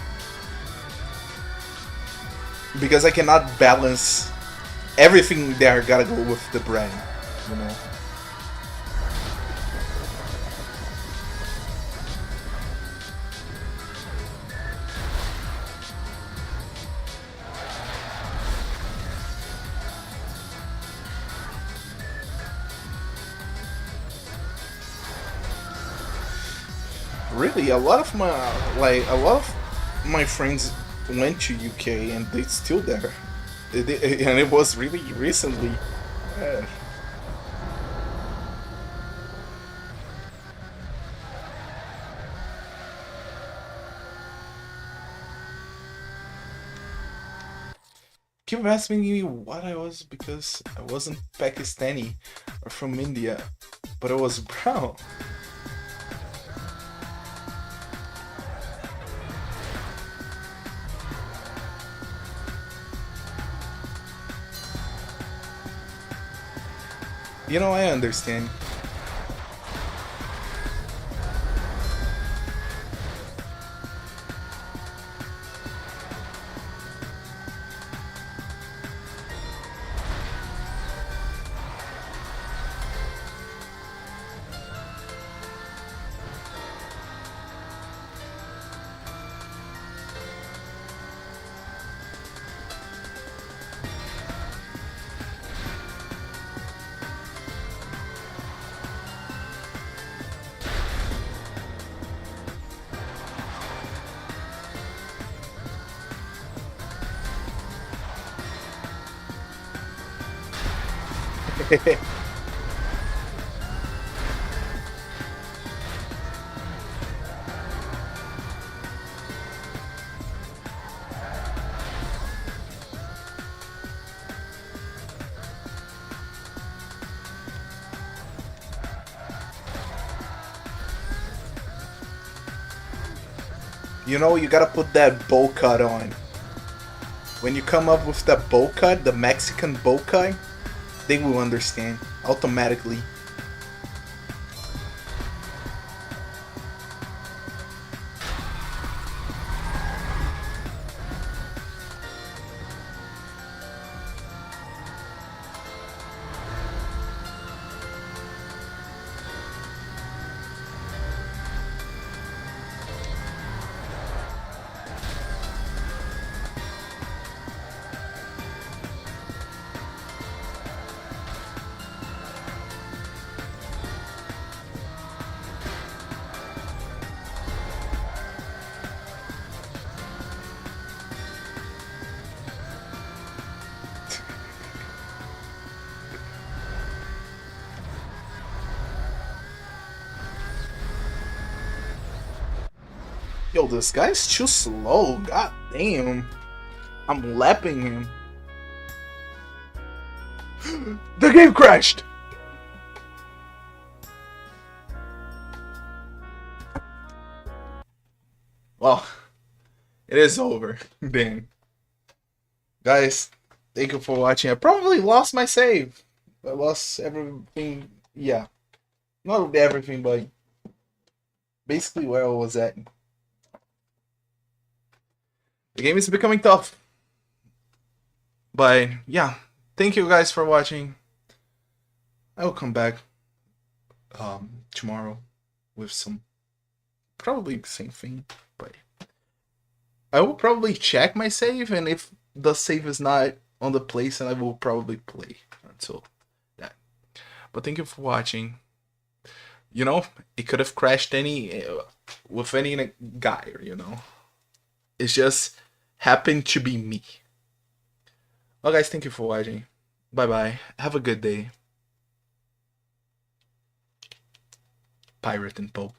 S1: because I cannot balance everything there. Gotta go with the bread, you know. Really, a lot of my friends went to UK and they still there, and it was really recently. Uh, Keep asking me what I was because I wasn't Pakistani or from India, but I was brown. You know, I understand. You know, you gotta put that bowl cut on. When you come up with that bowl cut, the Mexican bowl cut, they will understand automatically. Yo, this guy's too slow. God damn. I'm lapping him. The game crashed! Well, it is over. Then. Guys, thank you for watching. I probably lost my save. I lost everything. Yeah, not everything, but basically where I was at. The game is becoming tough. But yeah, thank you guys for watching. I will come back tomorrow with some probably the same thing, but I will probably check my save, and if the save is not on the place, then I will probably play until that. But thank you for watching. You know, it could have crashed any with any guy, you know. It's just happened to be me. Well, guys, thank you for watching. Bye bye. Have a good day. Pirate and Pope.